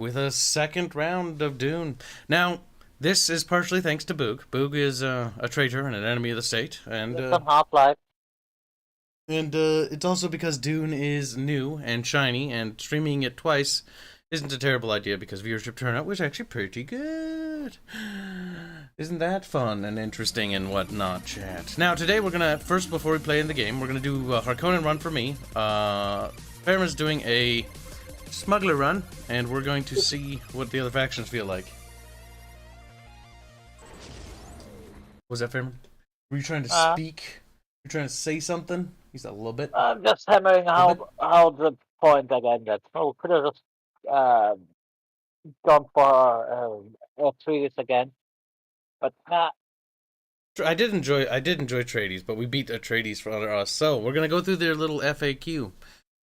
with a second round of Dune. Now, this is partially thanks to Boog. Boog is a traitor and an enemy of the state, and Some Half-Life. it's also because Dune is new and shiny, and streaming it twice isn't a terrible idea because viewership turnout was actually pretty good. Isn't that fun and interesting and whatnot, chat? Now, today we're gonna, first before we play in the game, we're gonna do a Harkonnen run for me. Fairman's doing a smuggler run, and we're going to see what the other factions feel like. Was that Fairman? Were you trying to speak? You're trying to say something? He's a little bit. I'm just hammering how the point again that could have just gone for F3 again, but nah. I did enjoy Atreides, but we beat Atreides for us. So we're gonna go through their little FAQ.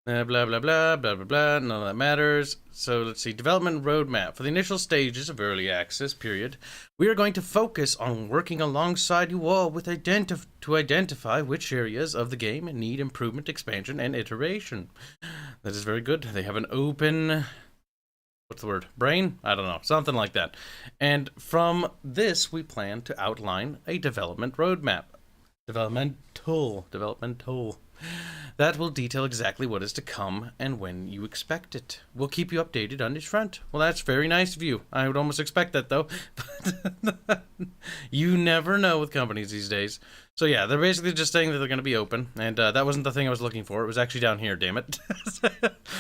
Blah blah blah blah blah blah. None of that matters. So let's see. Development roadmap for the initial stages of early access period. We are going to focus on working alongside you all with to identify which areas of the game need improvement, expansion, and iteration. That is very good. They have an open, what's the word? Brain? I don't know. Something like that. And from this, we plan to outline a development roadmap. Developmental. That will detail exactly what is to come and when you expect it. We'll keep you updated on this front. Well, that's very nice of you. I would almost expect that, though. But you never know with companies these days. So yeah, they're basically just saying that they're going to be open. And that wasn't the thing I was looking for. It was actually down here, damn it.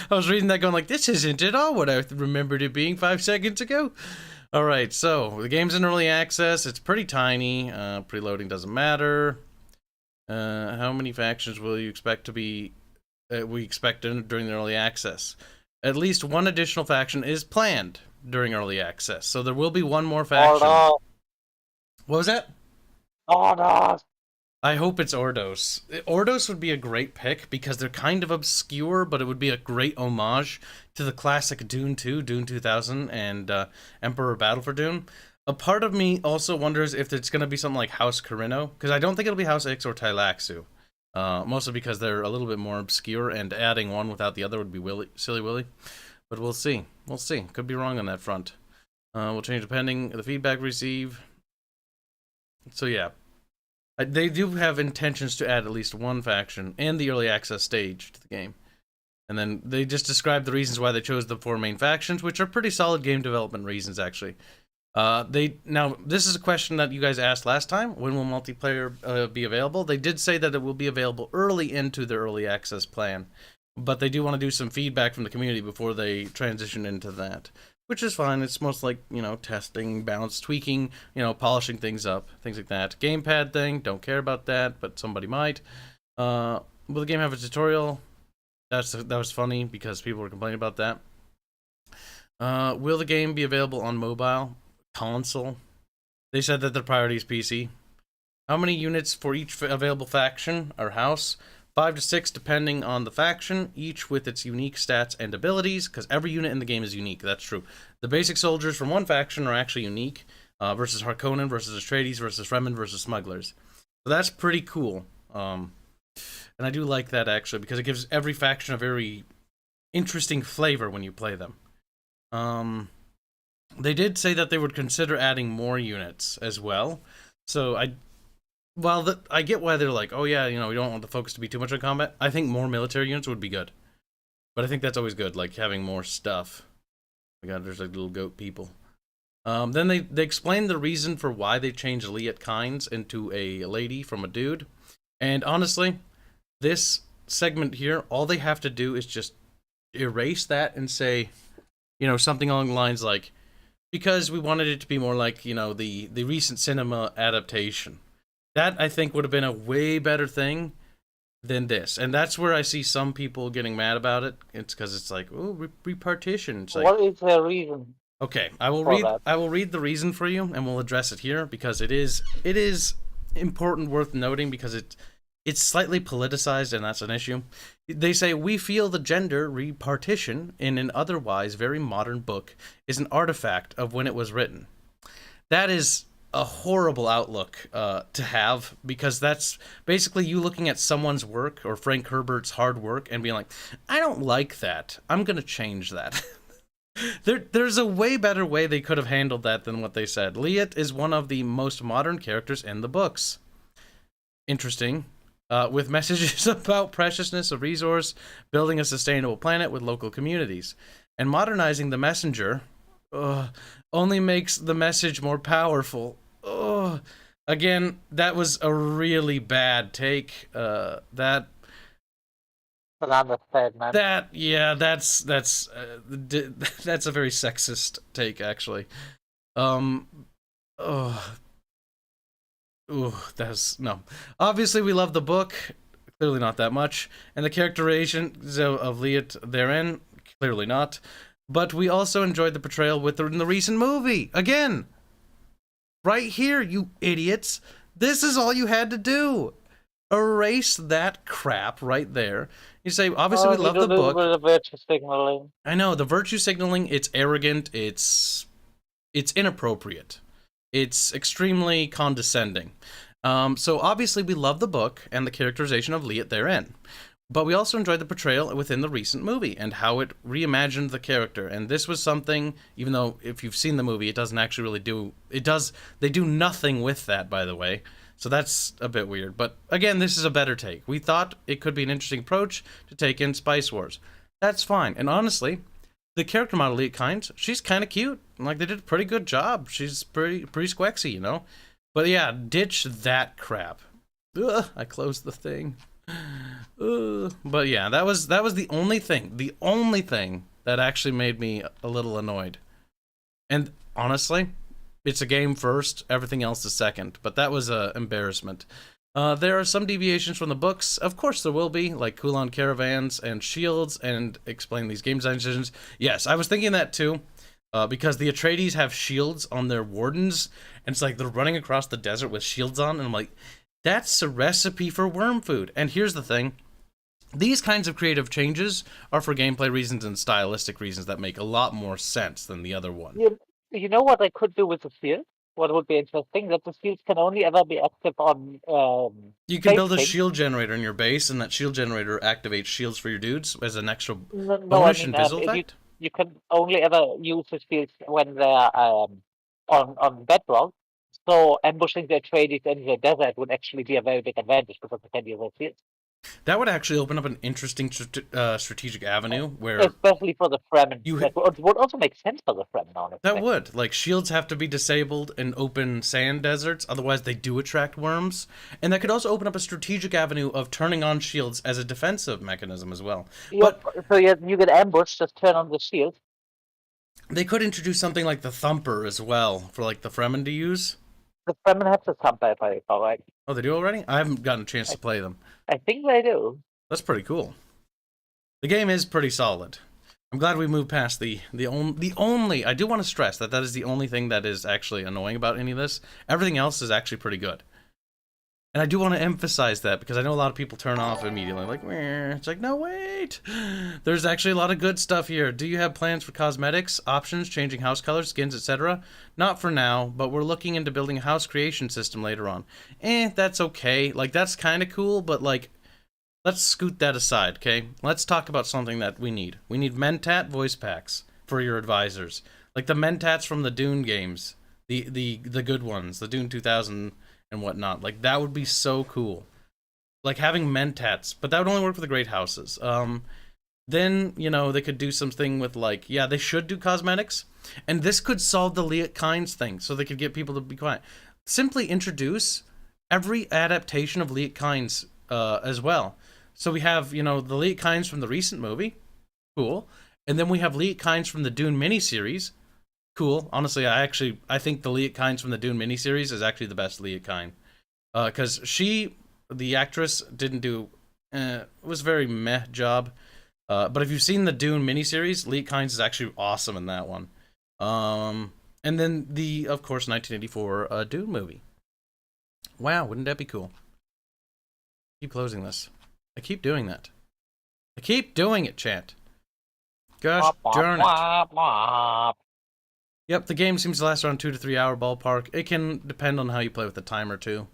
I was reading that going like, this isn't at all what I remembered it being 5 seconds ago. Alright, so the game's in early access. It's pretty tiny. Preloading doesn't matter. How many factions will you expect to be, we expect during the early access? At least one additional faction is planned during early access, so there will be one more faction. Oh, no. What was that? Oh no! I hope it's Ordos. Ordos would be a great pick because they're kind of obscure, but it would be a great homage to the classic Dune 2, Dune 2000, and Emperor Battle for Dune. A part of me also wonders if it's going to be something like House Carino, because I don't think it'll be House Ix or Tailaxu. Mostly because they're a little bit more obscure, and adding one without the other would be silly willy. But we'll see. We'll see. Could be wrong on that front. We'll change depending on the feedback received. So yeah. They do have intentions to add at least one faction and the early access stage to the game. And then they just described the reasons why they chose the 4 main factions, which are pretty solid game development reasons, actually. Now, this is a question that you guys asked last time. When will multiplayer be available? They did say that it will be available early into their early access plan, but they do want to do some feedback from the community before they transition into that, which is fine. It's most like, testing, balance, tweaking, polishing things up, things like that. Gamepad thing, don't care about that, but somebody might. Will the game have a tutorial? That was funny because people were complaining about that. Will the game be available on mobile? Console. They said that their priority is PC. How many units for each available faction or house? 5 to 6 depending on the faction, each with its unique stats and abilities, because every unit in the game is unique. That's true. The basic soldiers from one faction are actually unique, versus Harkonnen, versus Atreides, versus Fremen, versus Smugglers. So that's pretty cool. And I do like that, actually, because it gives every faction a very interesting flavor when you play them. They did say that they would consider adding more units as well. So I get why they're like, oh yeah, we don't want the focus to be too much on combat. I think more military units would be good. But I think that's always good, like having more stuff. Oh my god, there's like little goat people. Then they explained the reason for why they changed Liet Kynes into a lady from a dude. And honestly, this segment here, all they have to do is just erase that and say, something along the lines like, because we wanted it to be more like, the recent cinema adaptation. That, I think, would have been a way better thing than this. And that's where I see some people getting mad about it. It's because it's like, oh, repartition. It's like, what is the reason? Okay, I will read the reason for you, and we'll address it here, because it is important, worth noting, because it's slightly politicized, and that's an issue. They say, we feel the gender repartition in an otherwise very modern book is an artifact of when it was written. That is a horrible outlook to have, because that's basically you looking at someone's work, or Frank Herbert's hard work, and being like, I don't like that. I'm going to change that. There's a way better way they could have handled that than what they said. Liet is one of the most modern characters in the books. Interesting. With messages about preciousness of resource, building a sustainable planet with local communities. And modernizing the messenger only makes the message more powerful. Again, that was a really bad take. That An understatement. that's a very sexist take, actually. That's no. Obviously, we love the book. Clearly, not that much, and the characterization of Liet therein. Clearly not. But we also enjoyed the portrayal in the recent movie. Again, right here, you idiots. This is all you had to do. Erase that crap right there. You say, obviously, we love the book. The virtue signaling. I know, the virtue signaling, it's arrogant, it's inappropriate. It's extremely condescending. So obviously we love the book and the characterization of Liet therein. But we also enjoyed the portrayal within the recent movie and how it reimagined the character. And this was something, even though if you've seen the movie, it doesn't actually really do... They do nothing with that, by the way. So that's a bit weird. But again, this is a better take. We thought it could be an interesting approach to take in Spice Wars. That's fine. And honestly, the character model Liet Kynes, she's kind of cute. Like, they did a pretty good job. She's pretty squexy, you know? But yeah, ditch that crap. Ugh, I closed the thing. But yeah, that was the only thing that actually made me a little annoyed. And honestly, it's a game first, everything else is second. But that was an embarrassment. There are some deviations from the books. Of course there will be, like Kulan caravans and shields and explain these game design decisions. Yes, I was thinking that too. Because the Atreides have shields on their wardens, and it's like they're running across the desert with shields on, and I'm like, that's a recipe for worm food. And here's the thing. These kinds of creative changes are for gameplay reasons and stylistic reasons that make a lot more sense than the other one. You know what I could do with the shield? What would be interesting? That the shields can only ever be active on... you can build a shield generator in your base, and that shield generator activates shields for your dudes as an extra bonus and visual effect. You can only ever use the shields when they're on bedrock. So ambushing the Atreides in the desert would actually be a very big advantage because they can use their shields. That would actually open up an interesting strategic avenue where... Especially for the Fremen. That would also make sense for the Fremen, honestly. That would. Like, shields have to be disabled in open sand deserts, otherwise they do attract worms. And that could also open up a strategic avenue of turning on shields as a defensive mechanism as well. Yep. But so you get ambushed, just turn on the shield. They could introduce something like the Thumper as well, for like the Fremen to use. The Fremen have the Thumper, if I recall, right? Oh, they do already? I haven't gotten a chance to play them. I think they do. That's pretty cool. The game is pretty solid. I'm glad we moved past the only... I do want to stress that is the only thing that is actually annoying about any of this. Everything else is actually pretty good. And I do want to emphasize that because I know a lot of people turn off immediately. Like, meh. It's like, no, wait. There's actually a lot of good stuff here. Do you have plans for cosmetics, options, changing house colors, skins, etc.? Not for now, but we're looking into building a house creation system later on. That's okay. Like, that's kind of cool, but, like, let's scoot that aside, okay? Let's talk about something that we need. We need Mentat voice packs for your advisors. Like the Mentats from the Dune games. The good ones. The Dune 2000... and whatnot. Like, that would be so cool. Like, having Mentats. But that would only work for the great houses. Then, you know, they could do something with, like... Yeah, they should do cosmetics. And this could solve the Liet Kynes thing. So they could get people to be quiet. Simply introduce every adaptation of Liet Kynes as well. So we have, you know, the Liet Kynes from the recent movie. Cool. And then we have Liet Kynes from the Dune miniseries. Cool. Honestly, I think the Liet Kynes from the Dune miniseries is actually the best Liet Kynes. Because the actress, didn't do... it was a very meh job. But if you've seen the Dune miniseries, Liet Kynes is actually awesome in that one. And then the, of course, 1984 Dune movie. Wow, wouldn't that be cool? Keep closing this. I keep doing that. I keep doing it, chat. Gosh darn it. Yep, the game seems to last around 2 to 3 hour ballpark. It can depend on how you play with the timer, too.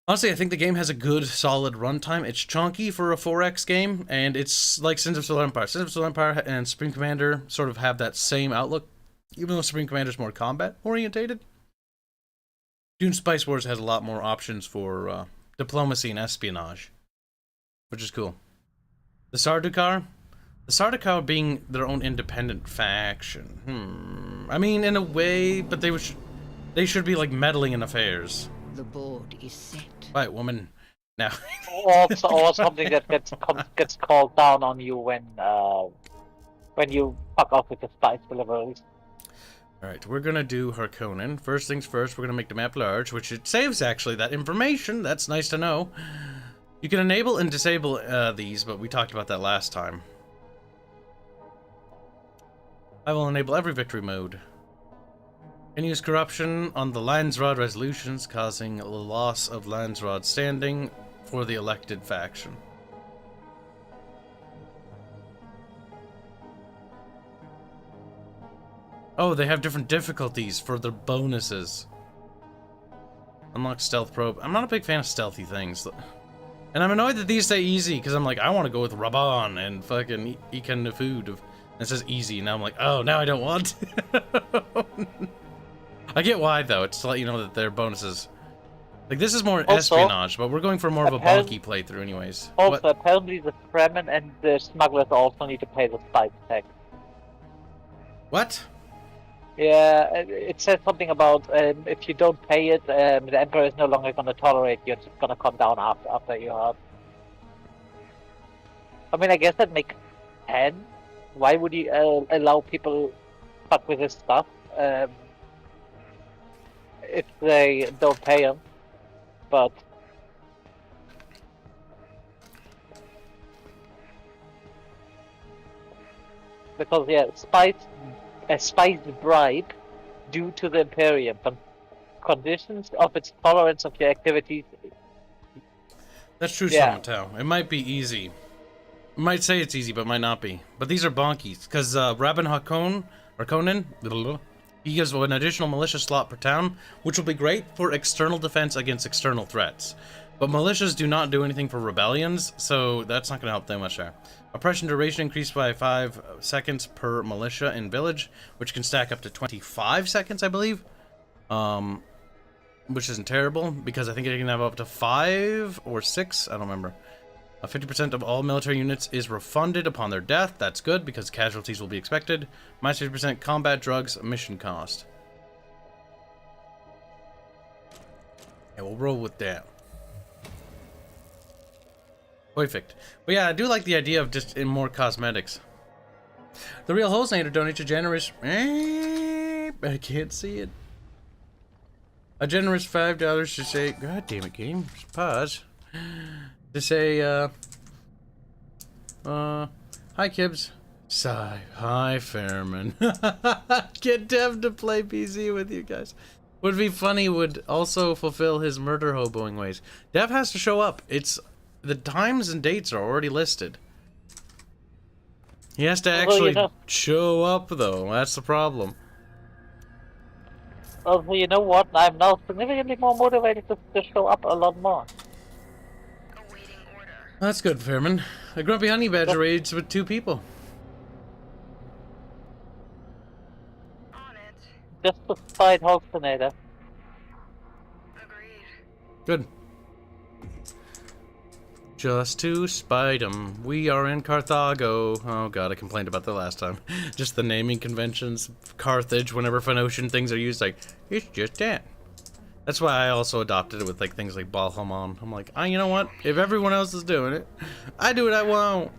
Honestly, I think the game has a good, solid runtime. It's chunky for a 4X game, and it's like Sins of Solar Empire. Sins of Solar Empire and Supreme Commander sort of have that same outlook, even though Supreme Commander is more combat-orientated. Dune Spice Wars has a lot more options for diplomacy and espionage, which is cool. The Sardaukar being their own independent faction. I mean, in a way, but they should be like meddling in affairs. The board is set. Right, woman. Now. or something that gets called down on you when you fuck off with the spice deliveries. Alright, we're gonna do Harkonnen. First things first, we're gonna make the map large, which it saves actually that information. That's nice to know. You can enable and disable these, but we talked about that last time. I will enable every victory mode. Can use corruption on the Landsrod resolutions, causing a loss of Landsrod standing for the elected faction. Oh, they have different difficulties for their bonuses. Unlock stealth probe. I'm not a big fan of stealthy things. And I'm annoyed that these say easy, because I'm like, I want to go with Raban and fucking Ikan the food. And it says easy, now I'm like, oh, now I don't want to. I get why, though. It's to let you know that they're bonuses. Like, this is more Also, espionage, but we're going for more of a bonky playthrough anyways. Also, apparently the Fremen and the smugglers also need to pay the spice tax. What? Yeah, it says something about if you don't pay it, the Emperor is no longer going to tolerate you. It's going to come down after you have. I mean, I guess that makes sense. Why would you allow people fuck with this stuff if they don't pay him? But because yeah, a spice bribe due to the Imperium. Conditions of its tolerance of your activities. That's true, Yeah. Samatau. It might be easy. It might say it's easy, but it might not be. But these are bonkies, because Rabban Harkonnen, he gives an additional militia slot per town, which will be great for external defense against external threats. But militias do not do anything for rebellions, so that's not going to help that much there. Oppression duration increased by 5 seconds per militia in village, which can stack up to 25 seconds, I believe. Which isn't terrible, because I think it can have up to 5 or 6, I don't remember. 50% of all military units is refunded upon their death. That's good, because casualties will be expected. Minus 50% combat drugs mission cost. Yeah, we'll roll with that. Perfect. But yeah, I do like the idea of just in more cosmetics. The Real Wholesaler donates a generous... I can't see it. A generous $5 to say... God damn it, game. Just pause. To say, hi, Kibs. Sigh. Hi, Fairman. Get Dev to play PC with you guys. Would be funny, would also fulfill his murder hoboing ways. Dev has to show up. It's... The times and dates are already listed. He has to actually show up, though. That's the problem. Oh, well, you know what? I'm now significantly more motivated to show up a lot more. That's good, Fairman. A Grumpy Honey Badger raids with 2 people. On it. Just to fight Hallucinator. Agreed. Good. Just to spite 'em. We are in Carthago. Oh god, I complained about that last time. Just the naming conventions. Carthage, whenever Phoenician things are used, like, it's just that. That's why I also adopted it with like things like Balhamon. I'm like, you know what? If everyone else is doing it, I do what I want.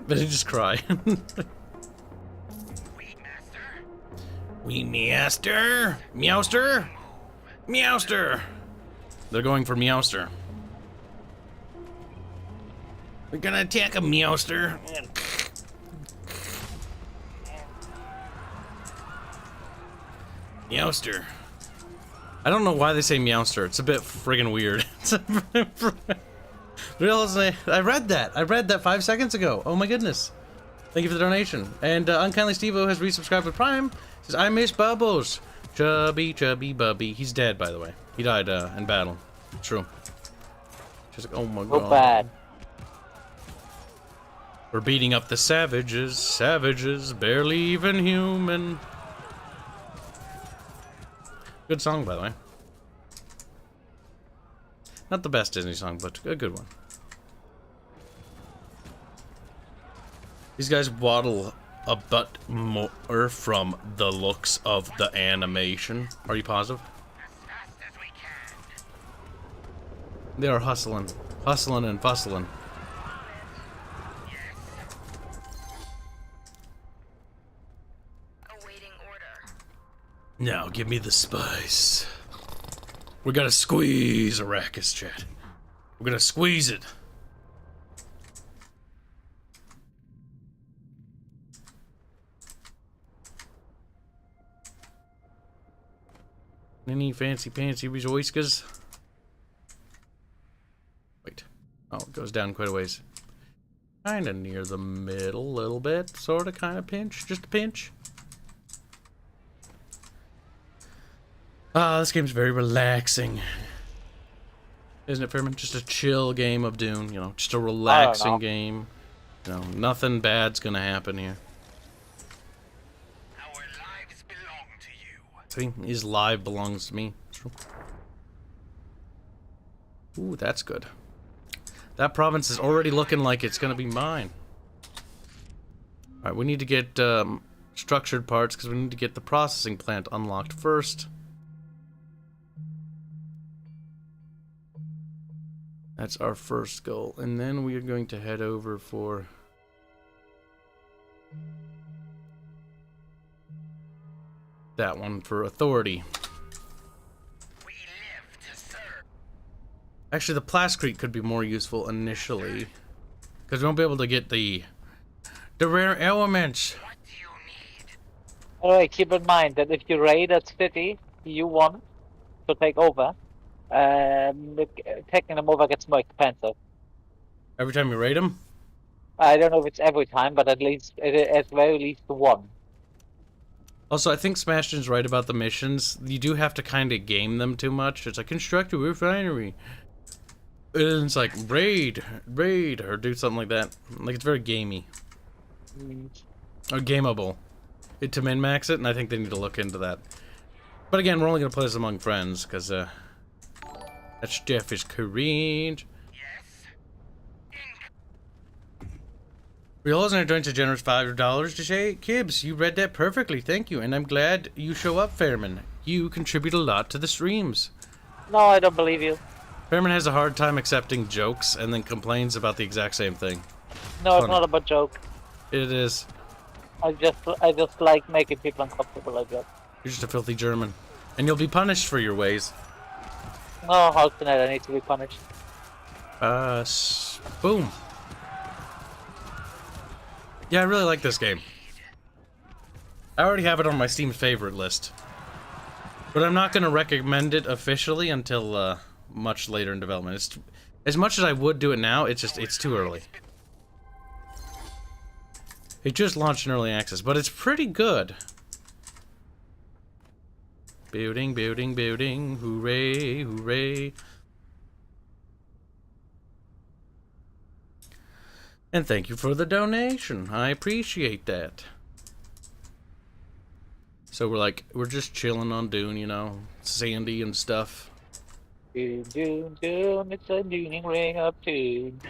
But I just cry. We Meowster? Meowster? Meowster! They're going for Meowster. We're gonna attack a Meowster. Meowster. I don't know why they say Meowster. It's a bit friggin' weird. I read that. I read that 5 seconds ago. Oh my goodness. Thank you for the donation. And Unkindly Stevo has resubscribed with Prime. Says, I miss Bubbles. Chubby, chubby, bubby. He's dead, by the way. He died in battle. True. She's like, oh my So god. bad. We're beating up the savages. Savages, barely even human. Good song, by the way. Not the best Disney song, but a good one. These guys waddle a bit more from the looks of the animation. Are you positive? They are hustling. Hustling and bustling. Awaiting order. Now, give me the spice. We gotta squeeze Arrakis, chat. We're gonna squeeze it. Any fancy rejoicers? Wait. Oh, it goes down quite a ways. Kinda near the middle, a little bit. Sorta, kinda pinch. Just a pinch. Ah, this game's very relaxing. Isn't it, Fairman? Just a chill game of Dune, you know, just a relaxing game. You know, nothing bad's gonna happen here. Our lives belong to you. See, his live belongs to me. True. Ooh, that's good. That province is already looking like it's gonna be mine. Alright, we need to get structured parts because we need to get the processing plant unlocked first. That's our first goal. And then we are going to head over for that one for authority. We live to serve. Actually, the plascrete could be more useful initially. Because we won't be able to get the rare elements. What do you need? Alright, keep in mind that if you raid a city you want to take over, taking them over gets more expensive. Every time you raid them? I don't know if it's every time, but at least, at very least one. Also, I think Smashton's right about the missions. You do have to kind of game them too much. It's like, construct a refinery. And it's like, raid, or do something like that. Like, it's very gamey. Or gameable. To min-max it, and I think they need to look into that. But again, we're only going to play this among friends, because, that's Jeff is correct. Real are doing a generous $5 to say, Kibs, you read that perfectly, thank you, and I'm glad you show up, Fairman. You contribute a lot to the streams. No, I don't believe you. Fairman has a hard time accepting jokes and then complains about the exact same thing. No, Funny. it's not about joke. It is. I just like making people uncomfortable, I guess. You're just a filthy German. And you'll be punished for your ways. No, how tonight I need to be punished. Boom. Yeah, I really like this game. I already have it on my Steam favorite list. But I'm not going to recommend it officially until much later in development. It's, as much as I would do it now, it's too early. It just launched in early access, but it's pretty good. Building, building, building. Hooray, hooray. And thank you for the donation. I appreciate that. So we're just chilling on Dune, you know, sandy and stuff. Dune, Dune, Dune, it's a Duning ring of Dune.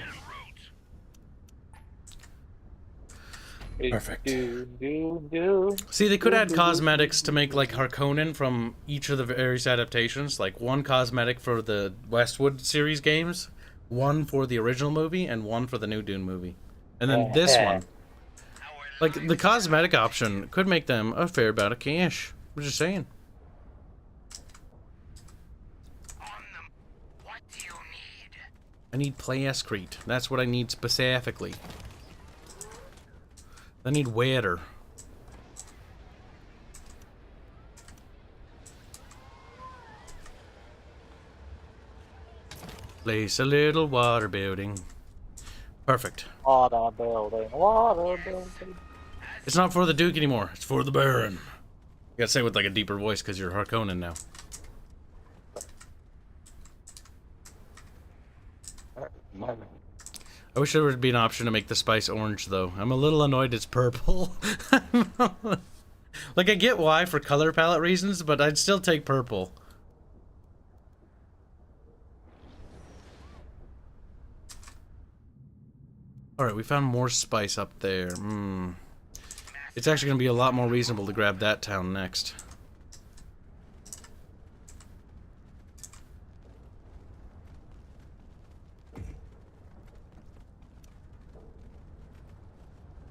Perfect. Dune, Dune, Dune. See, they could add cosmetics to make, like, Harkonnen from each of the various adaptations. Like, one cosmetic for the Westwood series games, one for the original movie, and one for the new Dune movie. And then this one. Like, the cosmetic option could make them a fair amount of cash. I'm just saying. What do you need? I need plascrete. That's what I need specifically. I need water. Place a little water building. Perfect. Water building, water building. It's not for the Duke anymore. It's for the Baron. You gotta say it with like a deeper voice because you're Harkonnen now. I wish there would be an option to make the spice orange, though. I'm a little annoyed it's purple. Like, I get why for color palette reasons, but I'd still take purple. Alright, we found more spice up there. It's actually going to be a lot more reasonable to grab that town next.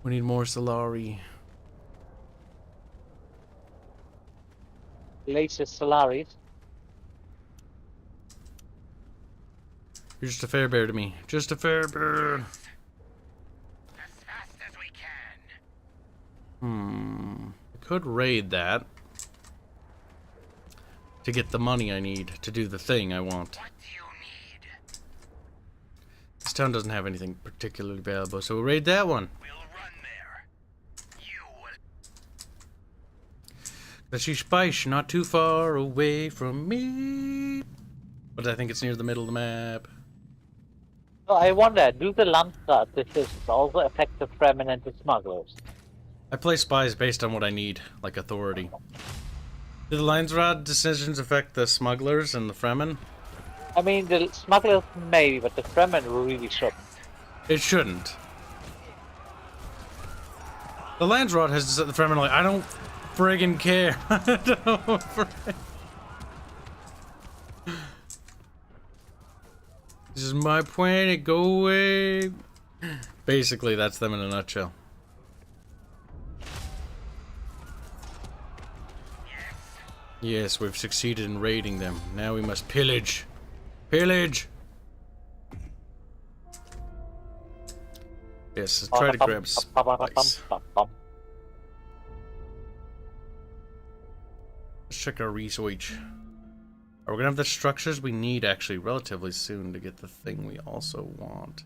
We need more Solari. Latest Solaris. You're just a fair bear to me. Just a fair bear. As fast as we can. I could raid that to get the money I need to do the thing I want. What do you need? This town doesn't have anything particularly valuable, so we'll raid that one. We'll run there. You will. But she's spice, not too far away from me. But I think it's near the middle of the map. So I wonder, do the Landsat decisions also affect the Fremen and the smugglers? I play spies based on what I need, like authority. Do the Landsrod decisions affect the smugglers and the Fremen? I mean, the smugglers maybe, but the Fremen really shouldn't. It shouldn't. The Landsrod has the Fremen like, I don't friggin' care. I don't friggin'. This is my planet, go away. Basically, that's them in a nutshell. Yes, we've succeeded in raiding them. Now we must pillage. Pillage! Yes, let's try to grab spice. Let's check our research. Are we gonna have the structures we need actually relatively soon to get the thing we also want?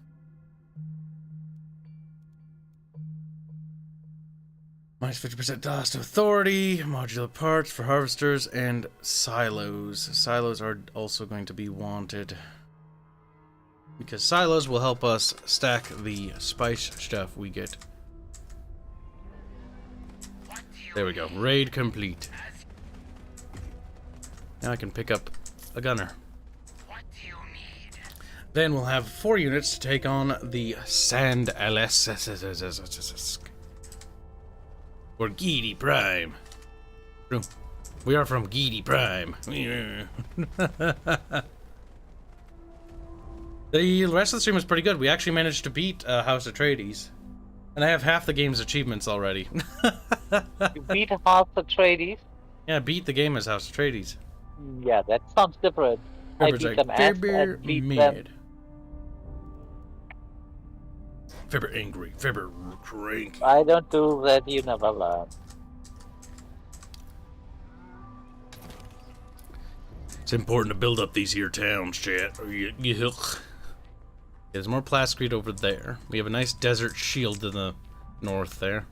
Minus 50% DOS to authority, modular parts for harvesters, and silos. Silos are also going to be wanted. Because silos will help us stack the spice stuff we get. There we go. Raid complete. Now I can pick up a gunner. What do you need? Then we'll have 4 units to take on the Sand LS. Or Geedy Prime. We are from Geedy Prime. The rest of the stream was pretty good. We actually managed to beat House Atreides. And I have half the game's achievements already. You beat Hanse Atreides? Yeah, beat the game as House Atreides. Yeah, that sounds different. I beat them as and beat them. Fibber angry, Fibber cranky. I don't do that, you never learn. It's important to build up these here towns, chat. There's more plascrete over there. We have a nice desert shield to the north there.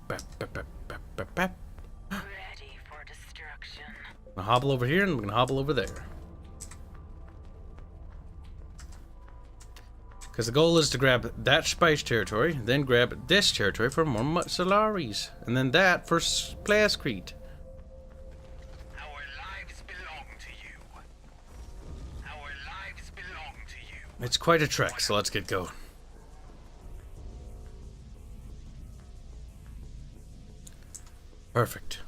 Ready for destruction. I'm gonna hobble over here and we're gonna hobble over there. Because the goal is to grab that spice territory, then grab this territory for more Solaris, and then that for Plascrete. Our lives belong to you. Our lives belong to you. It's quite a trek, so let's get going. Perfect.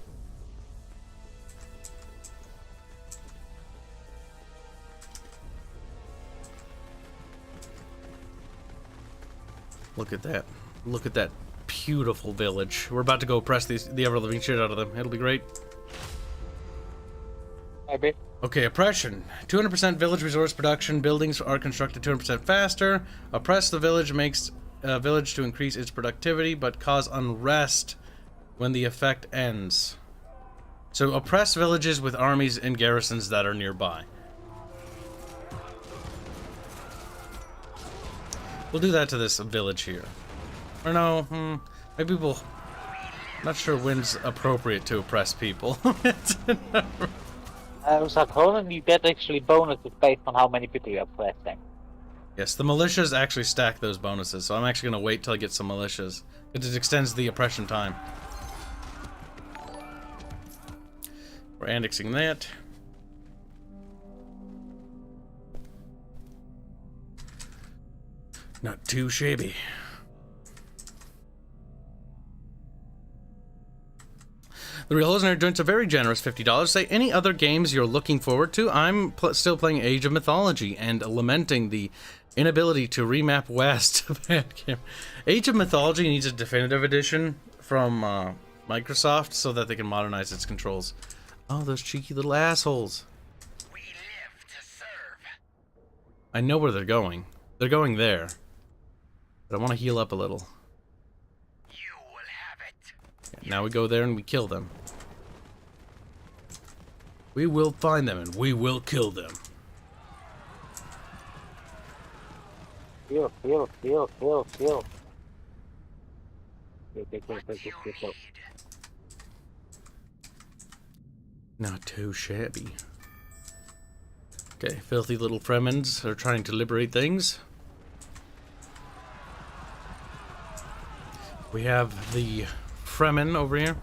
Look at that. Look at that beautiful village. We're about to go press the ever-living shit out of them. It'll be great. Maybe. Okay, oppression. 200% village resource production. Buildings are constructed 200% faster. Oppress the village makes a village to increase its productivity, but cause unrest when the effect ends. So oppress villages with armies and garrisons that are nearby. We'll do that to this village here. Or no, maybe we'll Not sure when's appropriate to oppress people. Sarcastic, you get actually bonuses based on how many people you are pressing. Yes, the militias actually stack those bonuses, so I'm actually going to wait till I get some militias. It extends the oppression time. We're annexing that. Not too shabby. The Real Listener joins a very generous $50. Say any other games you're looking forward to. I'm still playing Age of Mythology and lamenting the inability to remap West. Age of Mythology needs a definitive edition from Microsoft so that they can modernize its controls. Oh, those cheeky little assholes. We live to serve. I know where they're going. They're going there. But I want to heal up a little. You will have it. Now we go there and we kill them. We will find them and we will kill them. Heal. What you need. Not too shabby. Okay, filthy little Fremens are trying to liberate things. We have the Fremen over here.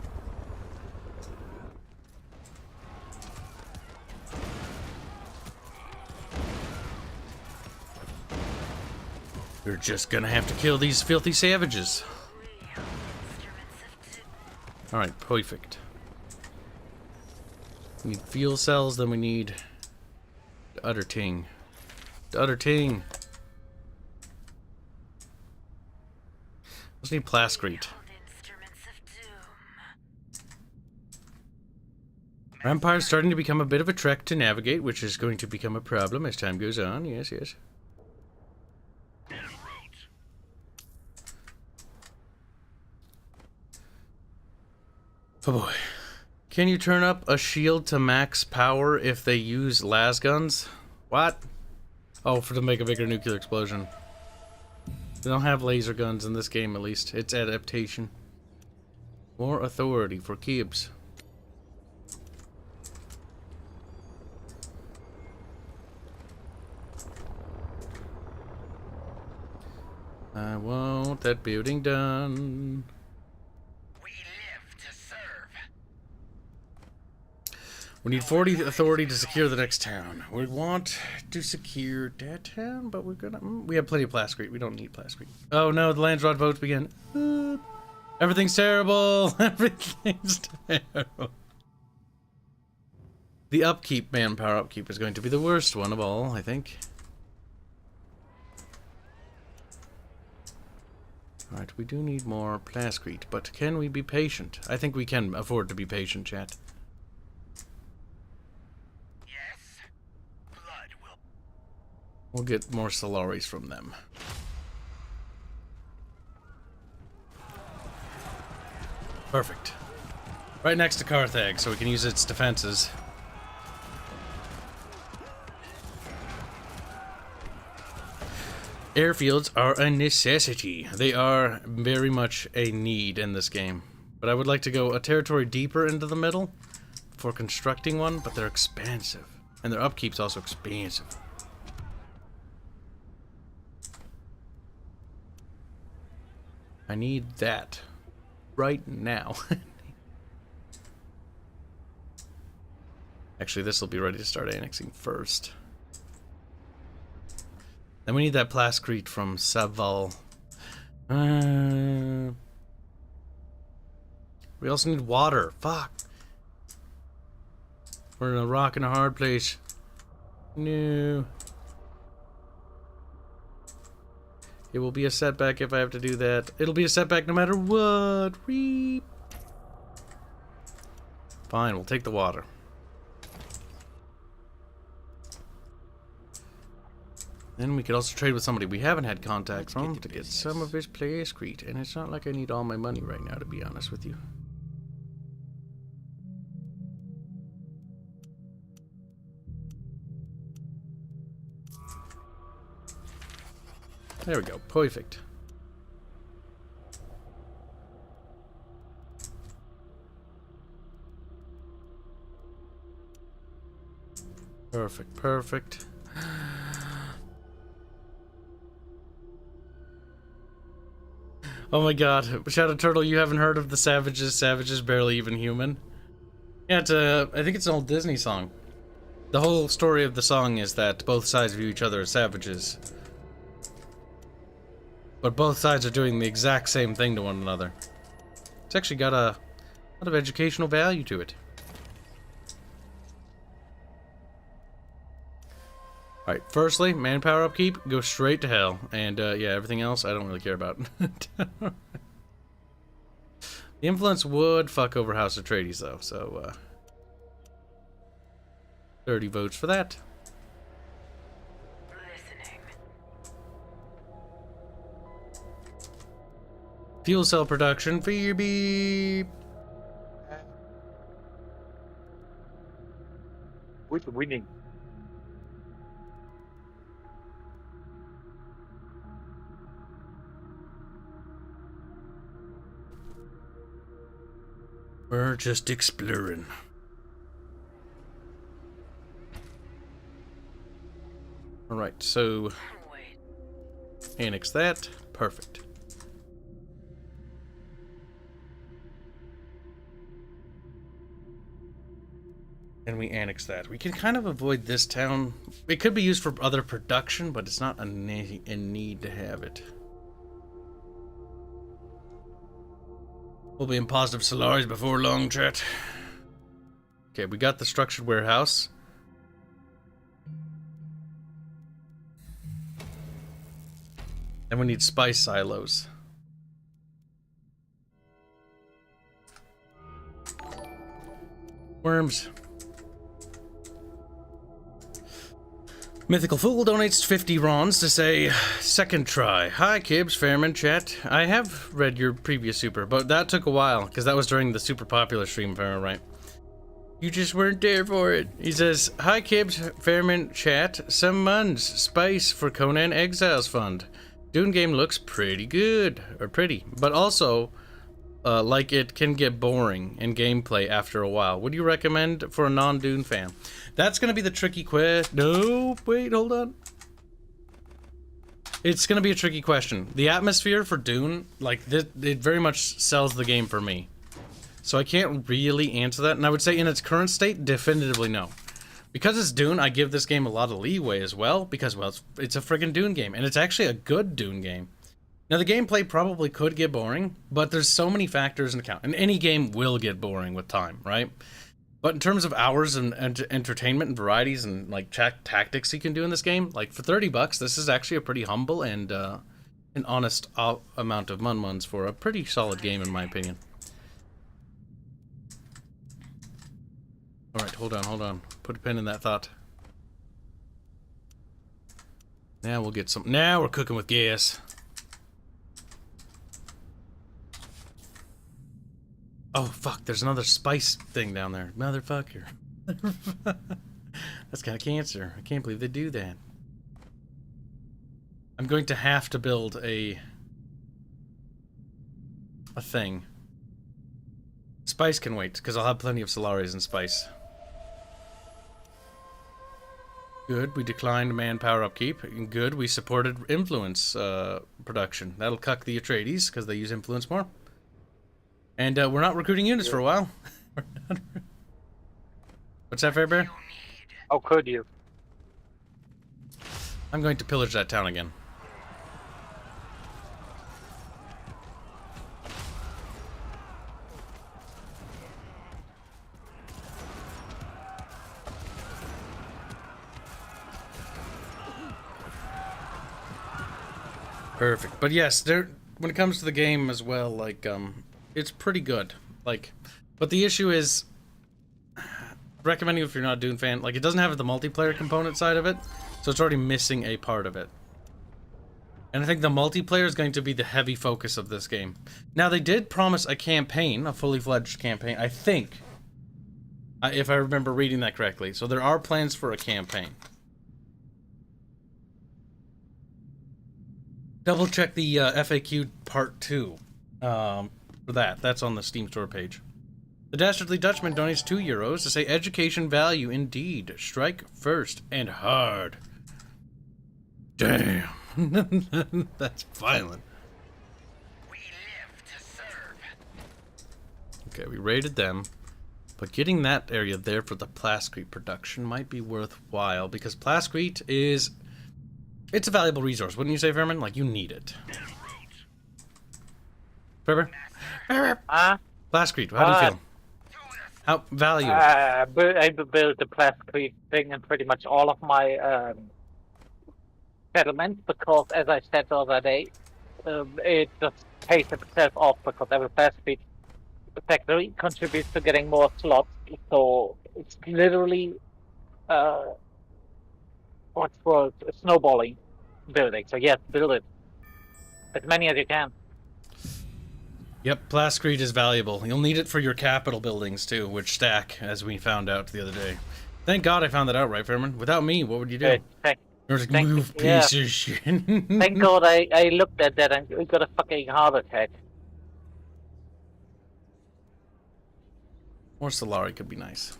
We're just gonna have to kill these filthy savages. Alright, perfect. We need fuel cells, then we need the other ting. The other ting. Just need plascrete. Our empire's starting to become a bit of a trek to navigate, which is going to become a problem as time goes on. Yes, yes. Oh boy. Can you turn up a shield to max power if they use las guns? What? Oh, to make a bigger nuclear explosion. They don't have laser guns in this game, at least. It's adaptation. More authority for Kibs. I want that building done. We live to serve. We need 40 authority to secure the next town. We want to secure that town, but we're gonna... we have plenty of plascrete. We don't need plascrete. Oh no, the Landsrod votes begin. Everything's terrible. Everything's terrible. The upkeep, manpower upkeep, is going to be the worst one of all, I think. Alright, we do need more plascrete, but can we be patient? I think we can afford to be patient, chat. Yes. Blood will. We'll get more Solaris from them. Perfect. Right next to Carthage, so we can use its defenses. Airfields are a necessity. They are very much a need in this game. But I would like to go a territory deeper into the middle for constructing one, but they're expensive. And their upkeep's also expensive. I need that right now. Actually, this will be ready to start annexing first. Then we need that plascrete from Saval. We also need water. Fuck. We're in a rock and a hard place. No. It will be a setback if I have to do that. It'll be a setback no matter what. Reap. Fine, we'll take the water. Then we could also trade with somebody we haven't had contact from to get some of his plascrete. And it's not like I need all my money right now, to be honest with you. There we go. Perfect. Perfect, perfect. Oh my god. Shadow Turtle, you haven't heard of the Savages? Savages barely even human? Yeah, it's I think it's an old Disney song. The whole story of the song is that both sides view each other as savages. But both sides are doing the exact same thing to one another. It's actually got a lot of educational value to it. Alright, firstly, manpower upkeep, go straight to hell. And, yeah, everything else I don't really care about. The influence would fuck over House Atreides, though, so, 30 votes for that. Listening. Fuel cell production, beep. Who's winning? We're just exploring. Alright, so Wait. annex that. Perfect. And we annex that. We can kind of avoid this town. It could be used for other production, but it's not a need to have it. We'll be in positive Solaris before long, chat. Okay, we got the structured warehouse. And we need spice silos. Worms. Mythical Fool donates 50 rons to say, second try. Hi, Kibs, Fairman, chat. I have read your previous super, but that took a while, because that was during the super popular stream, if I remember right. You just weren't there for it. He says, hi, Kibs, Fairman, chat. Some months, spice for Conan Exiles Fund. Dune game looks pretty good, or pretty, but also, like it can get boring in gameplay after a while. Would you recommend for a non-Dune fan? That's gonna be the tricky quest. No, wait, hold on. It's gonna be a tricky question. The atmosphere for Dune, like, it very much sells the game for me. So I can't really answer that, and I would say in its current state, definitively no. Because it's Dune, I give this game a lot of leeway as well, because, well, it's a friggin' Dune game, and it's actually a good Dune game. Now, the gameplay probably could get boring, but there's so many factors in account, and any game will get boring with time, right? But in terms of hours and entertainment and varieties and, like, tactics you can do in this game, like, for 30 bucks, this is actually a pretty humble and an honest amount of mun-muns for a pretty solid game, in my opinion. Alright, hold on. Put a pin in that thought. Now we'll get some. Now we're cooking with gas. Oh, fuck, there's another spice thing down there. Motherfucker. That's kind of cancer. I can't believe they do that. I'm going to have to build a thing. Spice can wait, because I'll have plenty of Solaris and spice. Good, we declined manpower upkeep. Good, we supported influence production. That'll cuck the Atreides, because they use influence more. And we're not recruiting units for a while. What's that, Fairbear? How could you? I'm going to pillage that town again. Perfect. But yes, when it comes to the game as well, like, it's pretty good. Like, but the issue is, recommending if you're not a Dune fan, like, it doesn't have the multiplayer component side of it, so it's already missing a part of it. And I think the multiplayer is going to be the heavy focus of this game. Now, they did promise a campaign, a fully fledged campaign, I think, if I remember reading that correctly. So there are plans for a campaign. Double check the FAQ part 2 for that. That's on the Steam store page. The Dastardly Dutchman donates €2 to say education value indeed. Strike first and hard. Damn. That's violent. We live to serve. Okay, we raided them. But getting that area there for the plascrete production might be worthwhile, because plascrete is... It's a valuable resource, wouldn't you say, Fairman? Like, you need it. Fairman? Plascrete, how do you feel? How value? I built the plastic thing in pretty much all of my settlements because, as I said the other day, it just pays itself off because every plastic factory contributes to getting more slots. So it's literally what's called snowballing building. So yes, build it as many as you can. Yep, plascrete is valuable. You'll need it for your capital buildings too, which stack, as we found out the other day. Thank God I found that out, right, Fairman? Without me, what would you do? You're like, move, piece of shit. Thank God I looked at that and got a fucking heart attack. More Solari could be nice.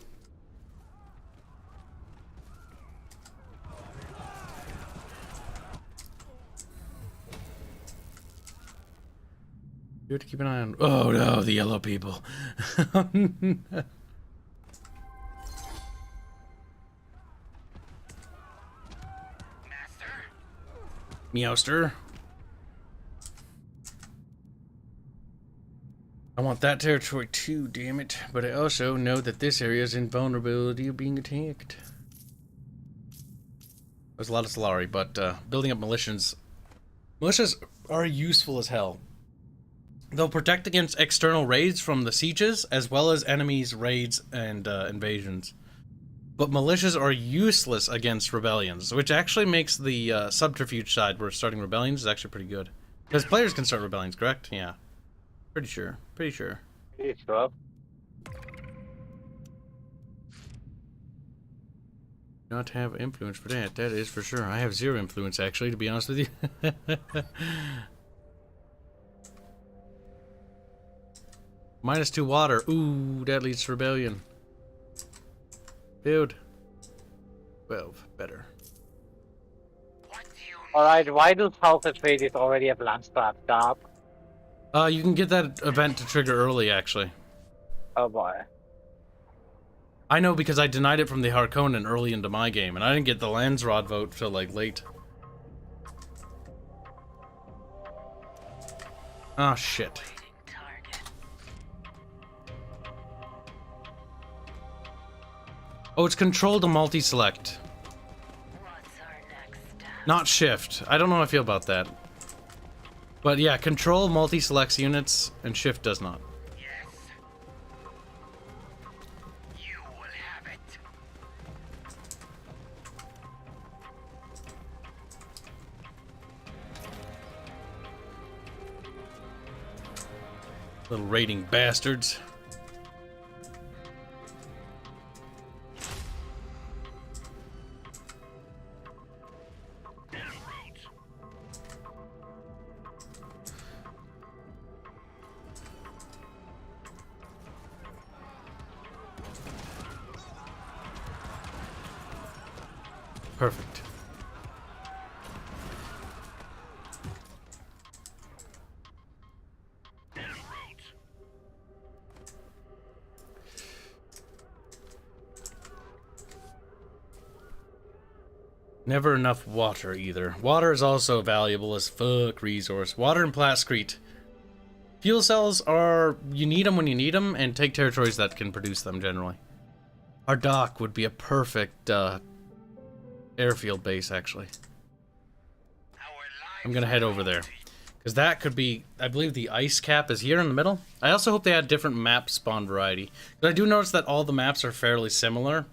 You have to keep an eye on... Oh no, the yellow people. Master. Meowster. I want that territory too, damn it. But I also know that this area is in vulnerability of being attacked. There's a lot of Solari, but building up militias... Militias are useful as hell. They'll protect against external raids from the sieges, as well as enemies' raids and invasions. But militias are useless against rebellions, which actually makes the subterfuge side where starting rebellions is actually pretty good. Because players can start rebellions, correct? Yeah. Pretty sure. Pretty sure. It's rough. Not have influence for that, that is for sure. I have 0 influence, actually, to be honest with you. -2 water. Ooh, that leads to rebellion. Build. 12. Better. What do you Alright, why do South Atreides already have Landstrap Guard? You can get that event to trigger early, actually. Oh boy. I know because I denied it from the Harkonnen early into my game, and I didn't get the Landsrod vote till, like, late. Oh, shit. Oh, it's control to multi-select. Not shift. I don't know how I feel about that. But yeah, control multi-selects units, and shift does not. Yes. You will have it. Little raiding bastards. Perfect. Never enough water either. Water is also a valuable as fuck resource. Water and plascrete. Fuel cells are... You need them when you need them, and take territories that can produce them generally. Our dock would be a perfect airfield base, actually. I'm gonna head over there. Because that could be... I believe the ice cap is here in the middle. I also hope they add different map spawn variety. But I do notice that all the maps are fairly similar.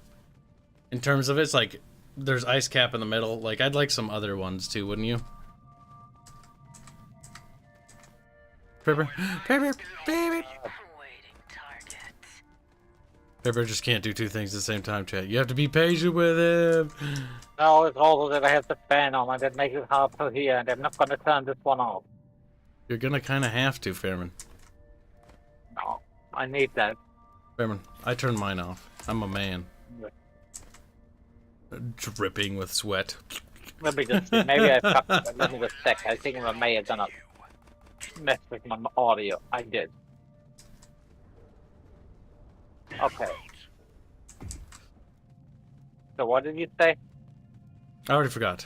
In terms of it's like... There's ice cap in the middle. Like, I'd like some other ones too, wouldn't you? Pepper, Pepper, baby. Pepper just can't do 2 things at the same time, chat. You have to be patient with him. No, it's also that I have the fan on and that makes it hard to hear, and I'm not gonna turn this one off. You're gonna kind of have to, Fairman. No, I need that. Fairman, I turned mine off. I'm a man. Dripping with sweat. Let me just see. Maybe I fucked up. Let me just check. I think I may have done a mess with my audio. I did. Okay. So what did you say? I already forgot.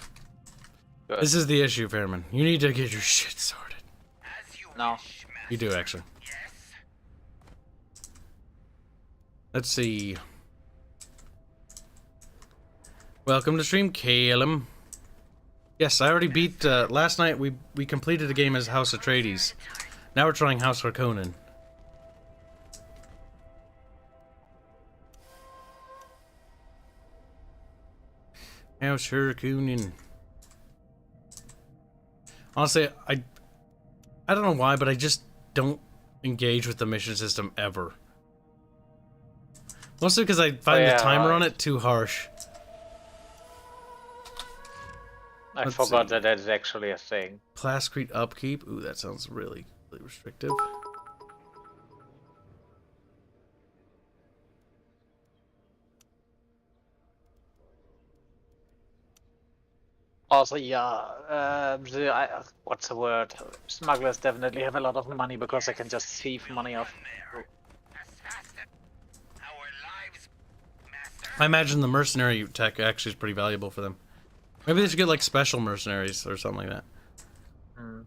Good. This is the issue, Fairman. You need to get your shit sorted. No. You do, actually. Let's see. Welcome to stream, Calum. Yes, I already beat, last night we completed a game as House Atreides. Now we're trying House Harkonnen. House Harkonnen. Honestly, I don't know why, but I just don't engage with the mission system ever. Mostly because I find the timer on it too harsh. I forgot that is actually a thing. Plascrete upkeep. Ooh, that sounds really, really restrictive. Also, yeah, what's the word? Smugglers definitely have a lot of money because they can just thief money off. I imagine the mercenary tech actually is pretty valuable for them. Maybe they should get like special mercenaries or something like that. Hmm.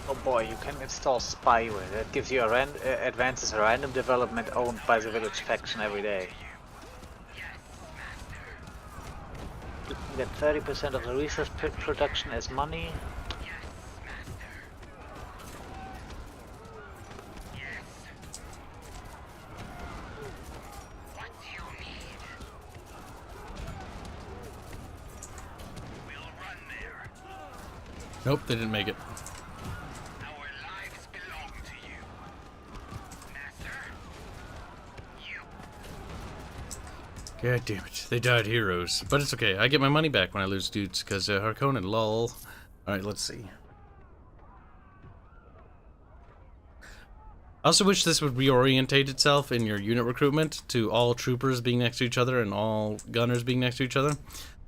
Oh boy, you can install spy with it. It gives you advances a random development owned by the village faction every day. You can get 30% of the resource production as money. Nope, they didn't make it. Our lives belong to you. Master, you. God damn it. They died heroes. But it's okay. I get my money back when I lose dudes, because Harkonnen, lol. Alright, let's see. I also wish this would reorientate itself in your unit recruitment to all troopers being next to each other and all gunners being next to each other.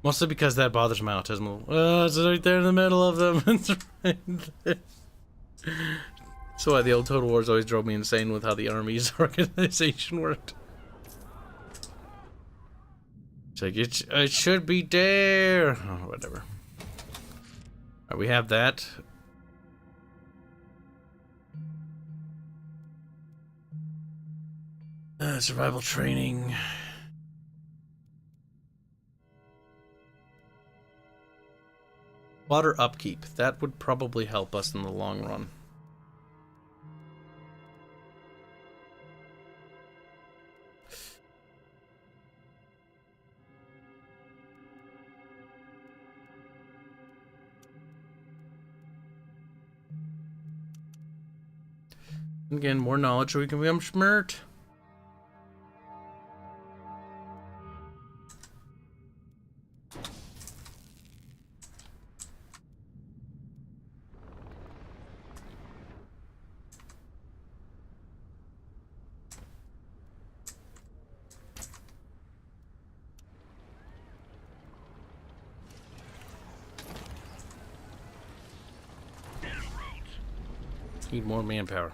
Mostly because that bothers my autism. Oh, it's right there in the middle of them. It's right there. That's why the old Total Wars always drove me insane with how the Army's organization worked. It's like, it should be there. Oh, whatever. Alright, we have that. Survival training. Water upkeep. That would probably help us in the long run. Again, more knowledge so we can become smart. Need more manpower.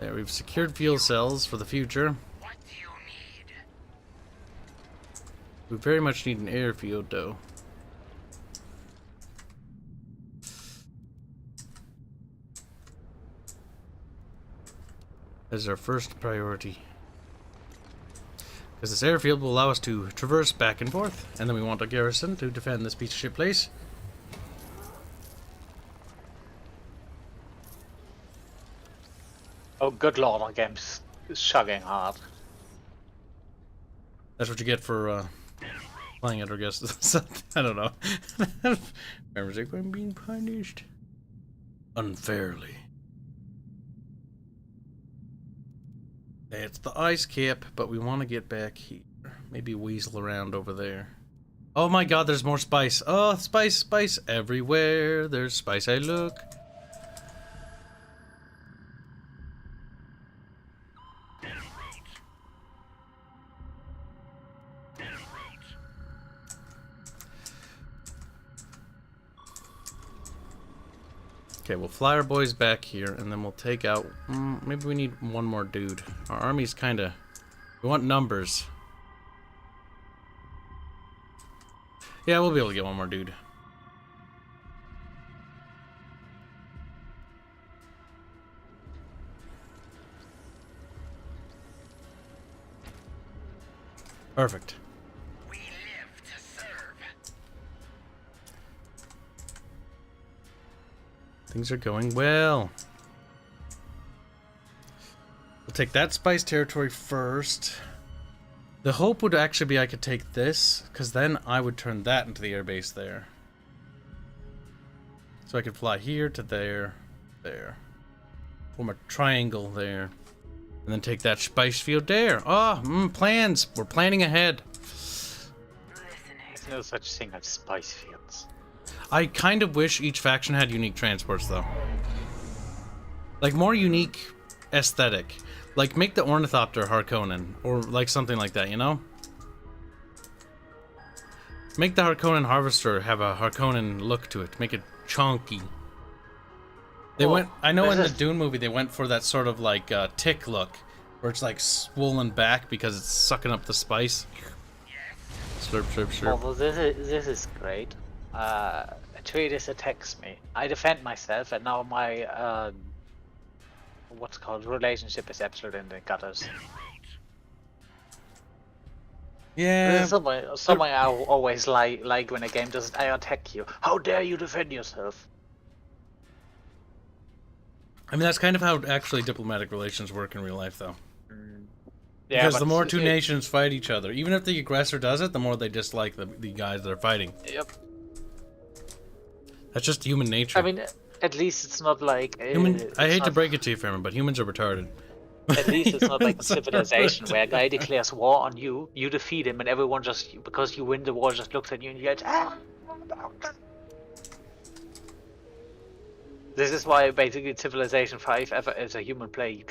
There, we've secured fuel cells for the future. What do you need? We very much need an airfield, though. That is our first priority. Because this airfield will allow us to traverse back and forth, and then we want a garrison to defend this piece of shit place. Oh, good lord, our game's chugging hard. That's what you get for playing it, I guess. I don't know. Remember, like, I'm being punished unfairly. It's the ice cap, but we want to get back here. Maybe weasel around over there. Oh my god, there's more spice. Oh, spice, spice everywhere. There's spice, I look. Okay, we'll fly our boys back here, and then we'll take out... maybe we need one more dude. Our army's kind of... We want numbers. Yeah, we'll be able to get one more dude. Perfect. We live to serve. Things are going well. We'll take that spice territory first. The hope would actually be I could take this, because then I would turn that into the airbase there. So I could fly here to there, there. Form a triangle there. And then take that spice field there. Oh, plans. We're planning ahead. There's no such thing as spice fields. I kind of wish each faction had unique transports, though. Like, more unique aesthetic. Like, make the Ornithopter Harkonnen, or like something like that, you know? Make the Harkonnen Harvester have a Harkonnen look to it. Make it chunky. They went... I know in the Dune movie they went for that sort of like tick look, where it's like swollen back because it's sucking up the spice. Slurp, slurp, slurp. Although this is great. Atreides attacks me. I defend myself, and now my what's called relationship is absolute in the gutters. Yeah. Something I always like when a game doesn't. I attack you. How dare you defend yourself? I mean, that's kind of how actually diplomatic relations work in real life, though. Yeah, Because the more two nations fight each other, even if the aggressor does it, the more they dislike the guys that are fighting. Yep. That's just human nature. I mean, at least it's not like I hate to break it to you, Fairman, but humans are retarded. At least it's not like a civilization where a guy declares war on you, you defeat him, and everyone just, because you win the war, just looks at you and yells, ah! This is why basically Civilization 5, ever as a human player,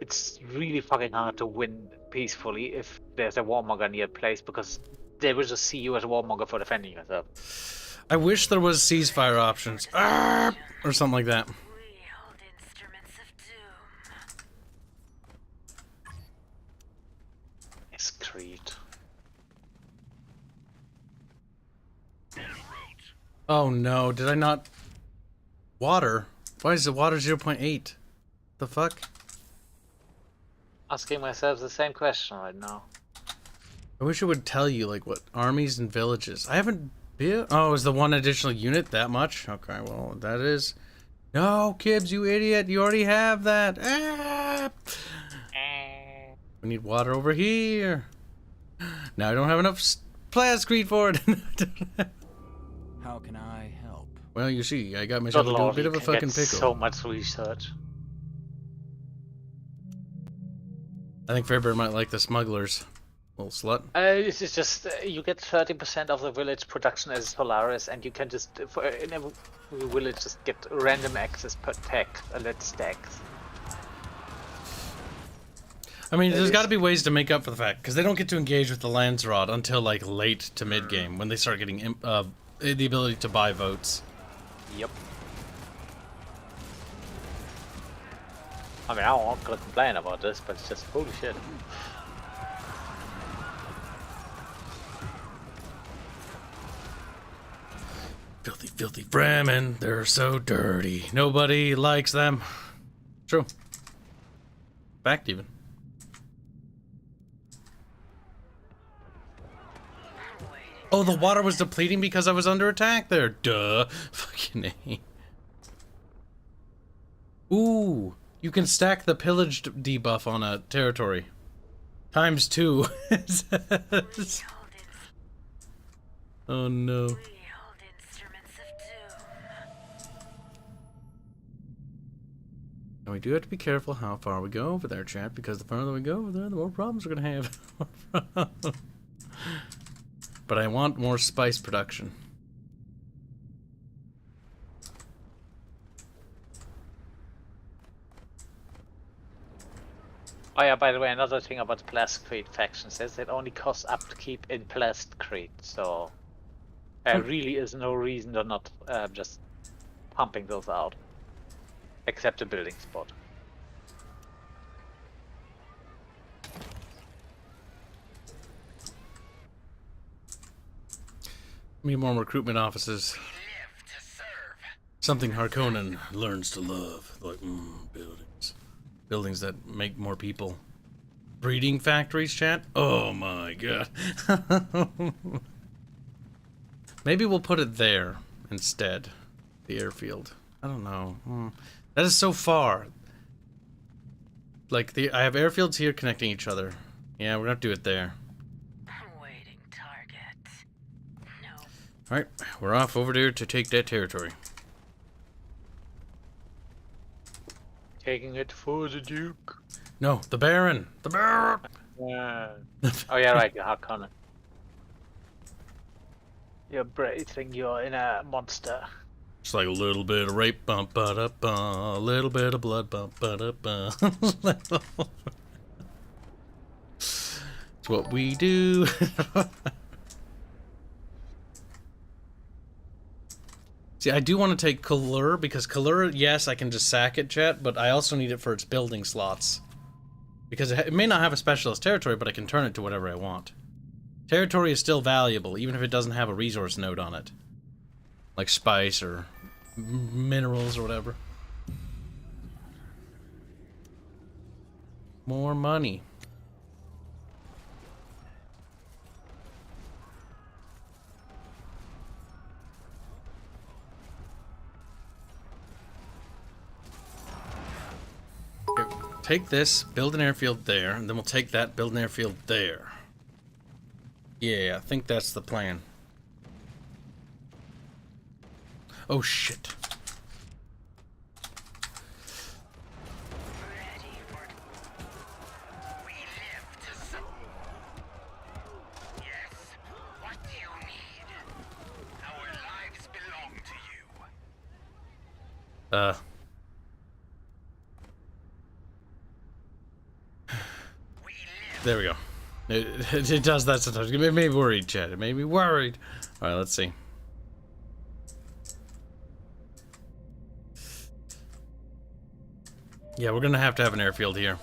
it's really fucking hard to win peacefully if there's a warmonger near a place, because they will just see you as a warmonger for defending yourself. I wish there was ceasefire options. Or something like that. We hold instruments of doom. It's Creed. Oh no, did I not... Water? Why is the water 0.8? The fuck? Asking myself the same question right now. I wish it would tell you, like, what armies and villages. I haven't been... Oh, is the one additional unit that much? Okay, well, that is... No, Kibs, you idiot. You already have that. Ah! We need water over here. Now I don't have enough plascrete for it. How can I help? Well, you see, I got myself into a bit of a fucking pickle. So much research. I think Fairbear might like the smugglers. Little slut. This is just you get 30% of the village production as Solaris, and you can just in every village just get random access per tech, let's stacks. I mean, there's got to be ways to make up for the fact, because they don't get to engage with the Landsrod until like late to mid game when they start getting the ability to buy votes. Yep. I mean, I'm not gonna complain about this, but it's just holy shit. Filthy, filthy Fremen, they're so dirty. Nobody likes them. True. Fact, even. Oh, the water was depleting because I was under attack there. Duh. Fucking A. Ooh. You can stack the pillaged debuff on a territory. Times 2. Oh no. We hold instruments of doom. And we do have to be careful how far we go over there, chat, because the farther we go over there, the more problems we're gonna have. But I want more spice production. Oh yeah, by the way, another thing about the Blastcrete faction says it only costs upkeep in Blastcrete, so there really is no reason to not just pumping those out. Except the building spot. Need more recruitment offices. Live to serve. Something Harkonnen learns to love. Like, buildings. Buildings that make more people. Breeding factories, chat? Oh my god. Maybe we'll put it there instead. The airfield. I don't know. That is so far. Like, I have airfields here connecting each other. Yeah, we're gonna have to do it there. Waiting target. No. Alright, we're off over there to take that territory. Taking it for the Duke. No, the Baron! The Baron! Oh yeah, right, you're Harkonnen. You're breathing your inner monster. Just like a little bit of rape, bump, ba da ba, a little bit of blood, bump, ba da ba. It's what we do. See, I do want to take Kalur, because Kalur, yes, I can just sack it, chat, but I also need it for its building slots. Because it may not have a specialist territory, but I can turn it to whatever I want. Territory is still valuable, even if it doesn't have a resource node on it. Like spice or minerals or whatever. More money. Okay, take this, build an airfield there, and then we'll take that, build an airfield there. Yeah, I think that's the plan. Oh shit. Ready for it. We live to serve. Yes. What do you need? Our lives belong to you. We live. There we go. It does that sometimes. It made me worried, Chad. It made me worried. Alright, let's see. Yeah, we're gonna have to have an airfield here.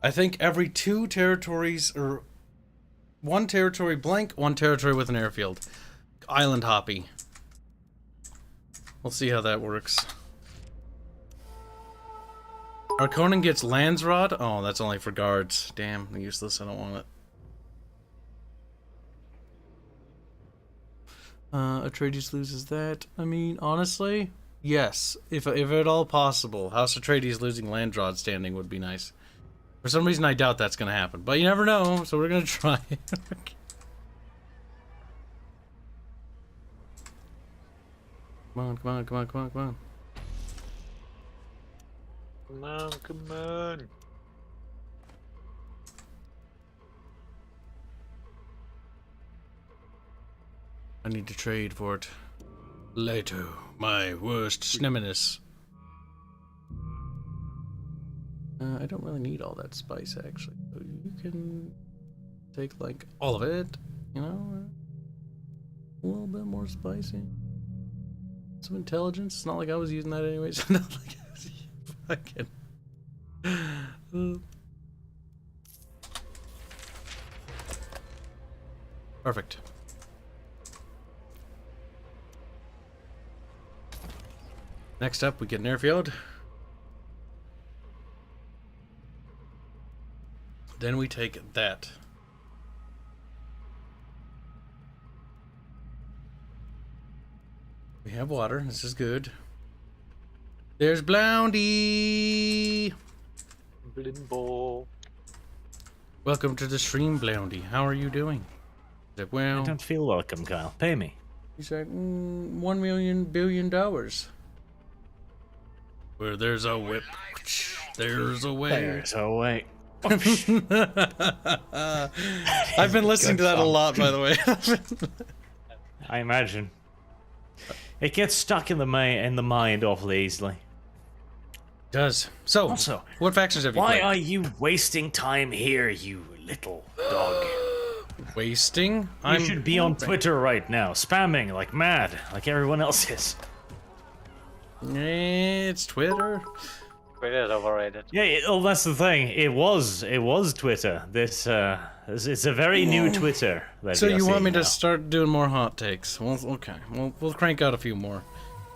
I think every 2 territories, or 1 territory blank, 1 territory with an airfield. Island hoppy. We'll see how that works. Harkonnen gets Landsrod? Oh, that's only for guards. Damn, useless. I don't want it. Atreides loses that. I mean, honestly, yes. If at all possible, House Atreides losing Landsrod standing would be nice. For some reason, I doubt that's going to happen. But you never know, so we're going to try. Come on, come on, come on, come on, come on. Come on, come on. I need to trade for it. Later, my worst sneminess. I don't really need all that spice, actually. So you can take, like, all of it, you know? A little bit more spicy. Some intelligence. It's not like I was using that anyways. Not like I was fucking... Perfect. Next up, we get an airfield. Then we take that. We have water. This is good. There's Bloundy! Blimbo. Welcome to the stream, Bloundy. How are you doing? He's like, well... I don't feel welcome, Kyle. Pay me. He's like, $1 million billion. Where there's a whip, there's a way. There's a way. I've been listening to that a lot, by the way. I imagine. It gets stuck in the mind awfully easily. Does. So, Also, what factions have you why played? are you wasting time here, you little dog? Wasting? You should be on Twitter right now, spamming like mad, like everyone else is. It's Twitter. Twitter's overrated. Yeah, well, that's the thing. It was Twitter. It's a very new Twitter. That So we are you want seeing me to now. start doing more hot takes? Well, okay. We'll crank out a few more.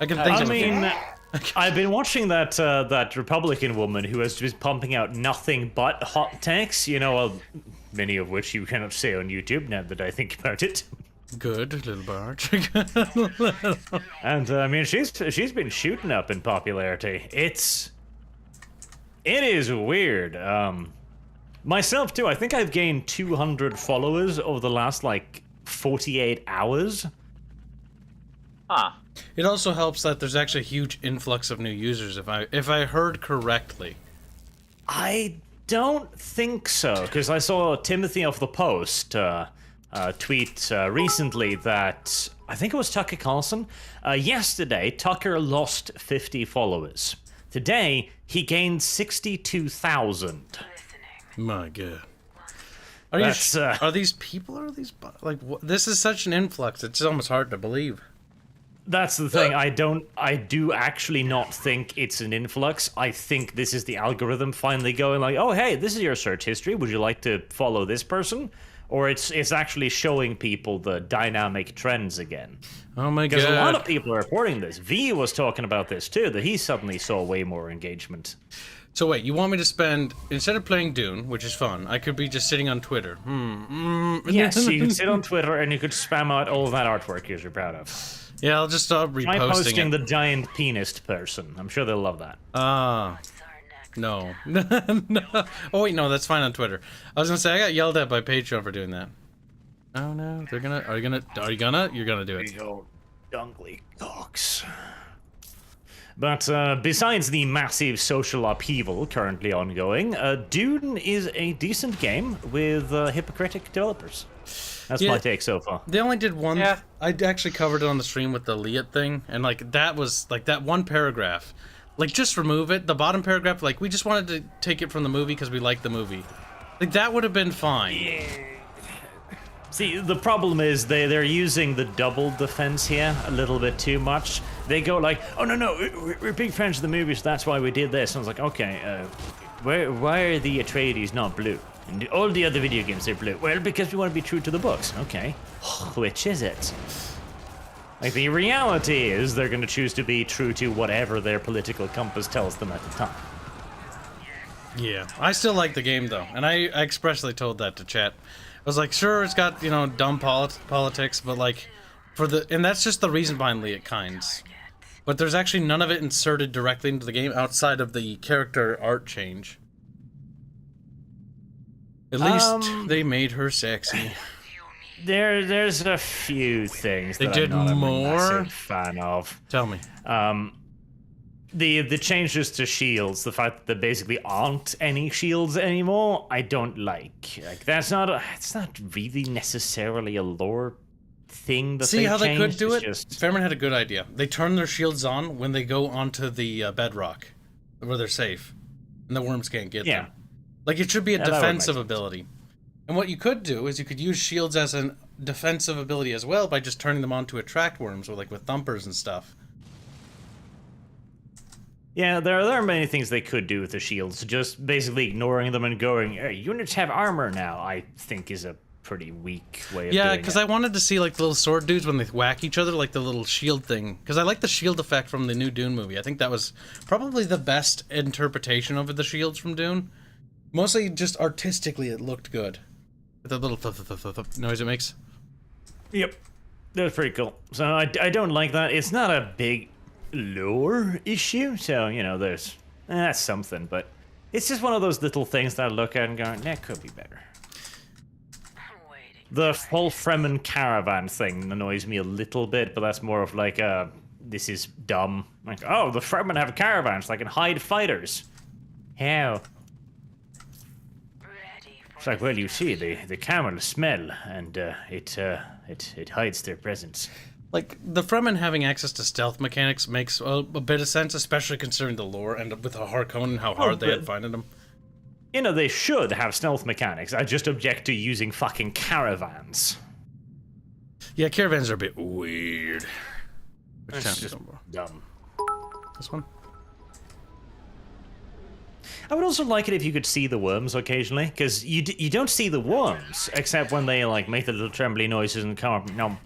I can think I of a few. mean, I've been watching that Republican woman who has just pumping out nothing but hot takes. You know, many of which you cannot say on YouTube. Now that I think about it. Good little barge. And I mean, she's been shooting up in popularity. It is weird. Myself too. I think I've gained 200 followers over the last like 48 hours. Ah. It also helps that there's actually a huge influx of new users. If I heard correctly. I don't think so, because I saw Timothy of the Post tweet recently that I think it was Tucker Carlson. Yesterday, Tucker lost 50 followers. Today, he gained 62,000. My God. Are these people? Or are these like? This is such an influx. It's almost hard to believe. That's the thing. I do actually not think it's an influx. I think this is the algorithm finally going like, oh hey, this is your search history. Would you like to follow this person? Or it's actually showing people the dynamic trends again. Oh my God. Because a lot of people are reporting this. V was talking about this too, that he suddenly saw way more engagement. So wait, you want me to spend, instead of playing Dune, which is fun, I could be just sitting on Twitter. Yes, you could sit on Twitter and you could spam out all of that artwork you're proud of. Yeah, I'll just stop Try reposting posting it. the giant penis person. I'm sure they'll love that. No. No. Oh wait, no, that's fine on Twitter. I was gonna say I got yelled at by Patreon for doing that. Oh no, You're gonna do it. Big old dungly cocks. But besides the massive social upheaval currently ongoing, Dune is a decent game with hypocritic developers. That's my take so far. They only did one. Yeah. I actually covered it on the stream with the Liat thing, and like that was like that one paragraph. Like just remove it. The bottom paragraph, like we just wanted to take it from the movie because we liked the movie. Like that would have been fine. See, the problem is they're using the double defense here a little bit too much. They go like, oh no, we're big fans of the movie, so that's why we did this. And I was like, okay, why are the Atreides not blue? And all the other video games are blue. Well, because we want to be true to the books. Okay, which is it? Like, the reality is they're going to choose to be true to whatever their political compass tells them at the time. Yeah, I still like the game though, and I expressly told that to chat. I was like, sure, it's got, you know, dumb politics, but like, and that's just the reason behind Liat Kynes. But there's actually none of it inserted directly into the game outside of the character art change. At least they made her sexy. There's a few things They that did I'm not more? a massive fan of. Tell me. The changes to shields, the fact that there basically aren't any shields anymore, I don't like. Like it's not really necessarily a lore thing that See how they could changed. do it? It's just... Fairman had a good idea. They turn their shields on when they go onto the bedrock, where they're safe, and the worms can't get them. Like, it should be a Yeah, that would make defensive sense. ability. And what you could do is you could use shields as a defensive ability as well by just turning them on to attract worms, or like with thumpers and stuff. Yeah, there are many things they could do with the shields. Just basically ignoring them and going, hey, units have armor now, I think is a pretty weak way of doing it. Yeah, because I wanted to see like the little sword dudes when they whack each other, like the little shield thing. Because I like the shield effect from the new Dune movie. I think that was probably the best interpretation of the shields from Dune. Mostly just artistically it looked good. With the little noise it makes. Yep, that's pretty cool. So I don't like that. It's not a big lore issue, so, you know, that's something, but it's just one of those little things that I look at and go, that could be better. The whole Fremen caravan thing annoys me a little bit, but that's more of like a this is dumb. Like, oh, the Fremen have caravans that can hide fighters. How? It's like, well, you see, the camels smell, and it hides their presence. Like, the Fremen having access to stealth mechanics makes a bit of sense, especially considering the lore and with the Harkonnen, how hard they had finding them. You know, they should have stealth mechanics. I just object to using fucking caravans. Yeah, caravans are a bit weird. Which It's just dumb. This one? I would also like it if you could see the worms occasionally, because you don't see the worms, except when they, like, make the little trembly noises and come up. No,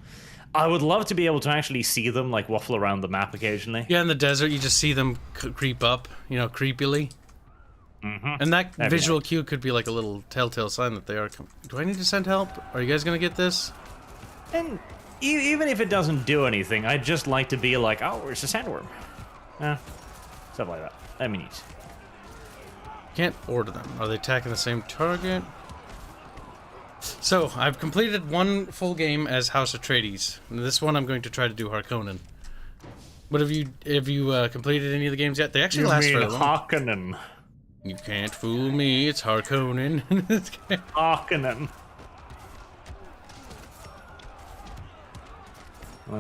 I would love to be able to actually see them, like, waffle around the map occasionally. Yeah, in the desert, you just see them creep up, you know, creepily. Mm-hmm. And that visual cue could be like a little telltale sign that they are coming. Do I need to send help? Are you guys gonna get this? And even if it doesn't do anything, I'd just like to be like, oh, where's the sandworm? Stuff like that. That'd be neat. Can't order them. Are they attacking the same target? So, I've completed one full game as House Atreides. And this one I'm going to try to do Harkonnen. But have you completed any of the games yet? They actually last for a long. Harkonnen. You can't fool me, it's Harkonnen. Harkonnen.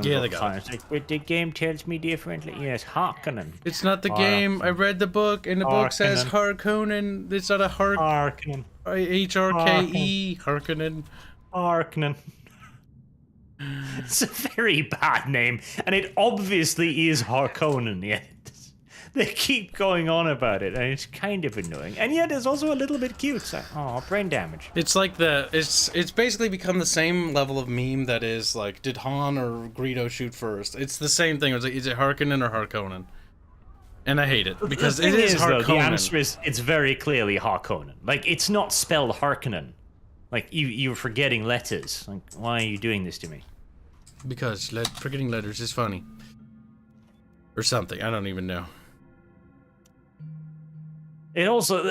Yeah, they got it. But the game tells me differently. Yes, Harkonnen. It's not the game. I read the book, and the book says Harkonnen. It's not a Harkonnen. H-R-K-E. Harkonnen. Harkonnen. It's a very bad name, and it obviously is Harkonnen, yet they keep going on about it, and it's kind of annoying. And yet it's also a little bit cute. So, oh, brain damage. It's like it's basically become the same level of meme that is like, did Han or Greedo shoot first? It's the same thing. It's like, is it Harkonnen or Harkonnen? And I hate it because it is Harkonnen. Though, the answer is it's very clearly Harkonnen. Like, it's not spelled Harkonnen. Like, you're forgetting letters. Like, why are you doing this to me? Because forgetting letters is funny. Or something. I don't even know. It also,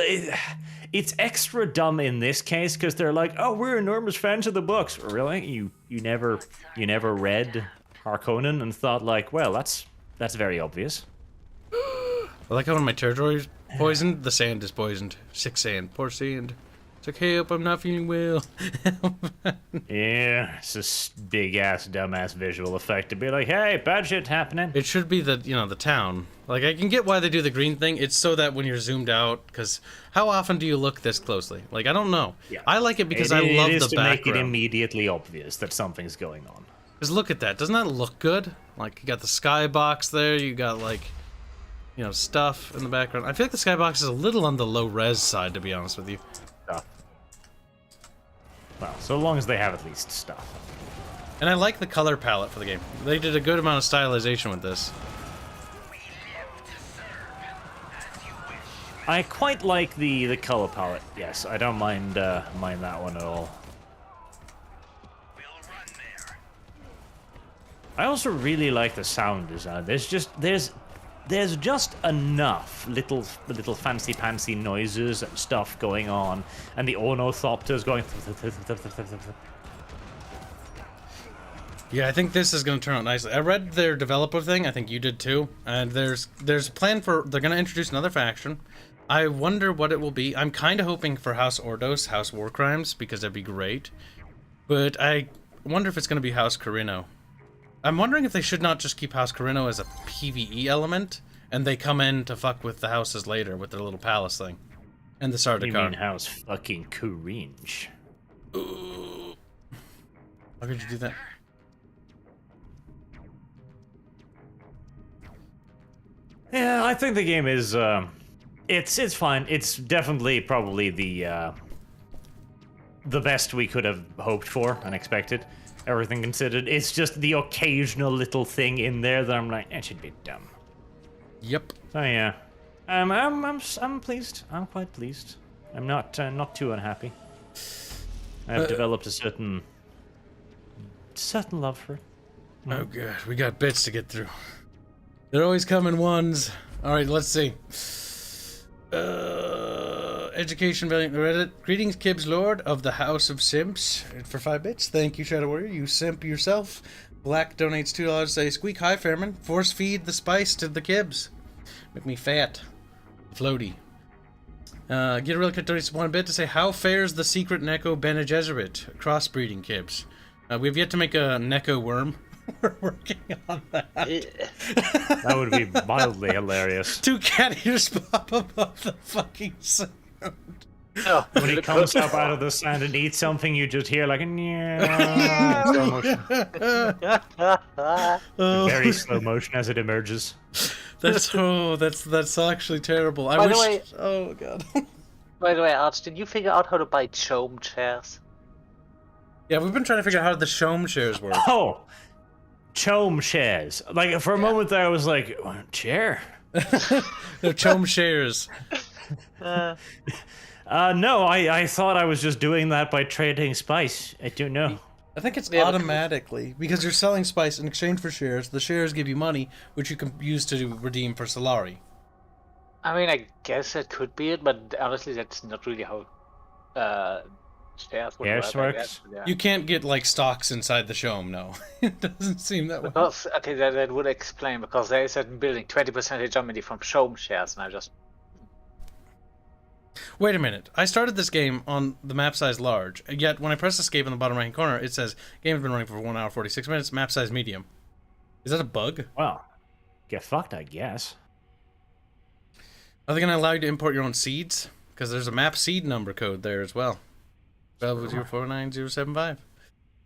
it's extra dumb in this case because they're like, oh, we're enormous fans of the books. Really? You never read Harkonnen and thought like, well, that's very obvious. I like how when my territory is poisoned, the sand is poisoned. Sick sand. Poor sand. It's like, hey, I'm not feeling well. Yeah, it's this big-ass, dumbass visual effect to be like, hey, bad shit's happening. It should be the town. Like, I can get why they do the green thing. It's so that when you're zoomed out, because how often do you look this closely? Like, I don't know. Yeah. I like it because I love the background. It is to make it immediately obvious that something's going on. Because look at that. Doesn't that look good? Like, you got the skybox there, you got, like, you know, stuff in the background. I feel like the skybox is a little on the low-res side, to be honest with you. Well, so long as they have at least stuff. And I like the color palette for the game. They did a good amount of stylization with this. I quite like the color palette. Yes, I don't mind that one at all. I also really like the sound design. There's just enough little fancy pantsy noises and stuff going on, and the ornithopters going. Yeah, I think this is going to turn out nicely. I read their developer thing. I think you did too. And there's a plan for they're going to introduce another faction. I wonder what it will be. I'm kind of hoping for House Ordos, House War Crimes, because that'd be great. But I wonder if it's going to be House Carino. I'm wondering if they should not just keep House Carino as a PvE element, and they come in to fuck with the houses later with their little palace thing. And the Sardaukar. You mean House fucking Coringe? Ooh. How could you do that? Yeah, I think the game is, it's fine. It's definitely probably the best we could have hoped for and expected. Everything considered, it's just the occasional little thing in there that I'm like, it should be dumb. Yep. So yeah, I'm pleased. I'm quite pleased. I'm not too unhappy. I've developed a certain love for it. Oh god, we got bits to get through. They're always coming ones. All right, let's see. Education value Reddit. Greetings, Kibs Lord of the House of Simps. For 5 bits. Thank you, Shadow Warrior. You simp yourself. Black donates $2 to say, Squeak, hi, Fairman. Force feed the spice to the Kibs. Make me fat. Floaty. Get a real cut donates 1 bit to say, how fares the secret Neko Bene Gesserit crossbreeding Kibs? We've yet to make a Neko worm. We're working on that. That would be mildly hilarious. 2 cat ears pop above the fucking sound. No. When he comes up out of the sand and eats something, you just hear like a yeah, slow motion. Very slow motion as it emerges. That's actually terrible. I By the wish. way- Oh god. By the way, Arch, did you figure out how to buy chome chairs? Yeah, we've been trying to figure out how the Shome shares work. Oh, chome shares. Like for a moment there, I was like, chair. No, Chome shares. No, I thought I was just doing that by trading spice. I don't know. I think it's Yeah, but- automatically because you're selling spice in exchange for shares. The shares give you money, which you can use to redeem for Solari. I mean, I guess that could be it, but honestly, that's not really how shares would Shares work. I works? guess. Yeah. You can't get like stocks inside the Shome. No, it doesn't seem that way. Because, okay, that would explain, because there is a certain building, 20% hegemony from chome shares, and I just... Wait a minute. I started this game on the map size large, yet when I press escape in the bottom right hand corner, it says game has been running for 1 hour 46 minutes. Map size medium. Is that a bug? Well, get fucked, I guess. Are they going to allow you to import your own seeds? Because there's a map seed number code there as well. 12049075.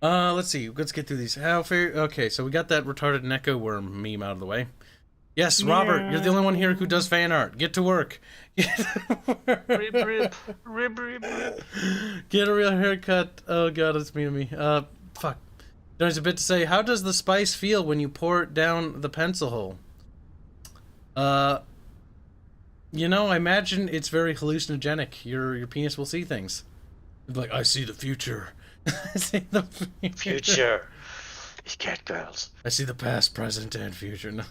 Let's see. Let's get through these. How fair? Okay, so we got that retarded Neko worm meme out of the way. Yes, Robert, you're the only one here who does fan art. Get to work. Rib, rib, rib, rib, rib. Get a real haircut. Oh god, it's me and me. Fuck. There's a bit to say. How does the spice feel when you pour it down the pencil hole? You know, I imagine it's very hallucinogenic. Your penis will see things. It'll be like, I see the future. I see the Future. These cat girls. I see the past, present, and future. No.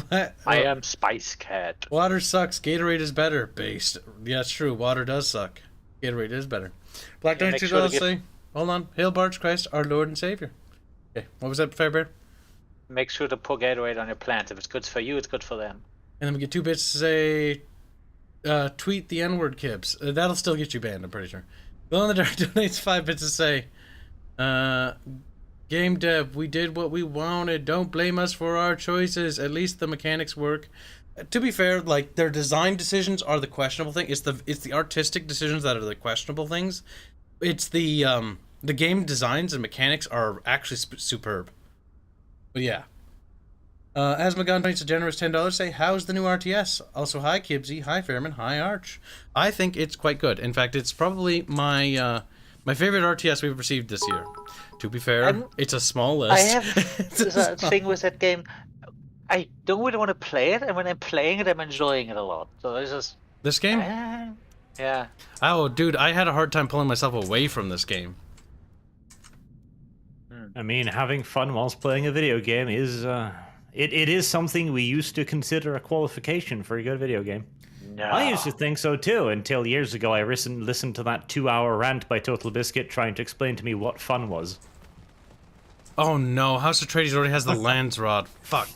I am Spice Cat. Water sucks. Gatorade is better. Based. Yeah, it's true. Water does suck. Gatorade is better. Black Yeah, Knight make 2 sure to say, hold on. Hail Barge Christ, our Lord and Savior. Okay, what was that, Fairbear? Make sure to pour Gatorade on your plants. If it's good for you, it's good for them. And then we get 2 bits to say, tweet the N-word, Kibs. That'll still get you banned, I'm pretty sure. Glow in the Dark donates 5 bits to say, game dev, we did what we wanted. Don't blame us for our choices. At least the mechanics work. To be fair, like, their design decisions are the questionable thing. It's the artistic decisions that are the questionable things. It's the game designs and mechanics are actually superb. But yeah. Asmagon donates a generous $10 say, how's the new RTS? Also, hi Kibsy, hi Fairman, hi Arch. I think it's quite good. In fact, it's probably my favorite RTS we've received this year. To be fair, it's a small list. I have this thing with that game. I don't really want to play it, and when I'm playing it, I'm enjoying it a lot. So it's just... This game? Yeah. Oh, dude, I had a hard time pulling myself away from this game. I mean, having fun whilst playing a video game is, it is something we used to consider a qualification for a good video game. No. I used to think so too, until years ago I listened to that 2-hour rant by Total Biscuit trying to explain to me what fun was. Oh no, House of Atreides already has the Lands Rod. Fuck.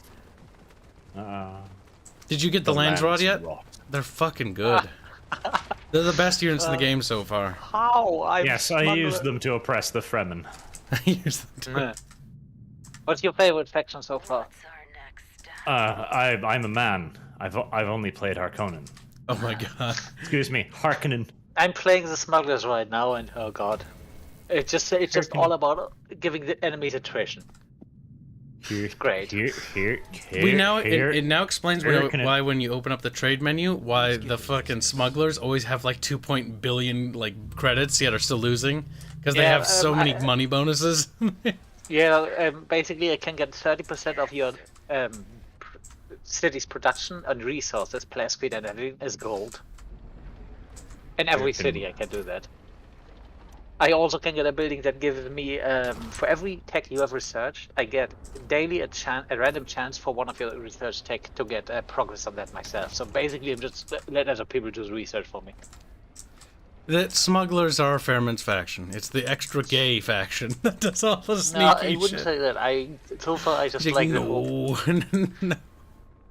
Did you get the Lands Rod yet? They're fucking good. They're the best units in the game so far. How? Yes, I used them to oppress the Fremen. I use them to... What's your favorite faction so far? I'm a man. I've only played Harkonnen. Oh my god. Excuse me, Harkonnen. I'm playing the smugglers right now, and oh god, it's just all about giving the enemies attrition. Great. We now it now explains why when you open up the trade menu, why the fucking smugglers always have like 2 billion like credits yet are still losing because they have so many money bonuses. Yeah, basically I can get 30% of your city's production and resources, plus speed and everything as gold. In every city I can do that. I also can get a building that gives me, for every tech you have researched, I get daily a random chance for one of your research tech to get progress on that myself. So basically I'm just let other people do research for me. That smugglers are Fairman's faction. It's the extra gay faction that does all the sneaky No, I wouldn't shit. say that. So far, I just Like, like the no.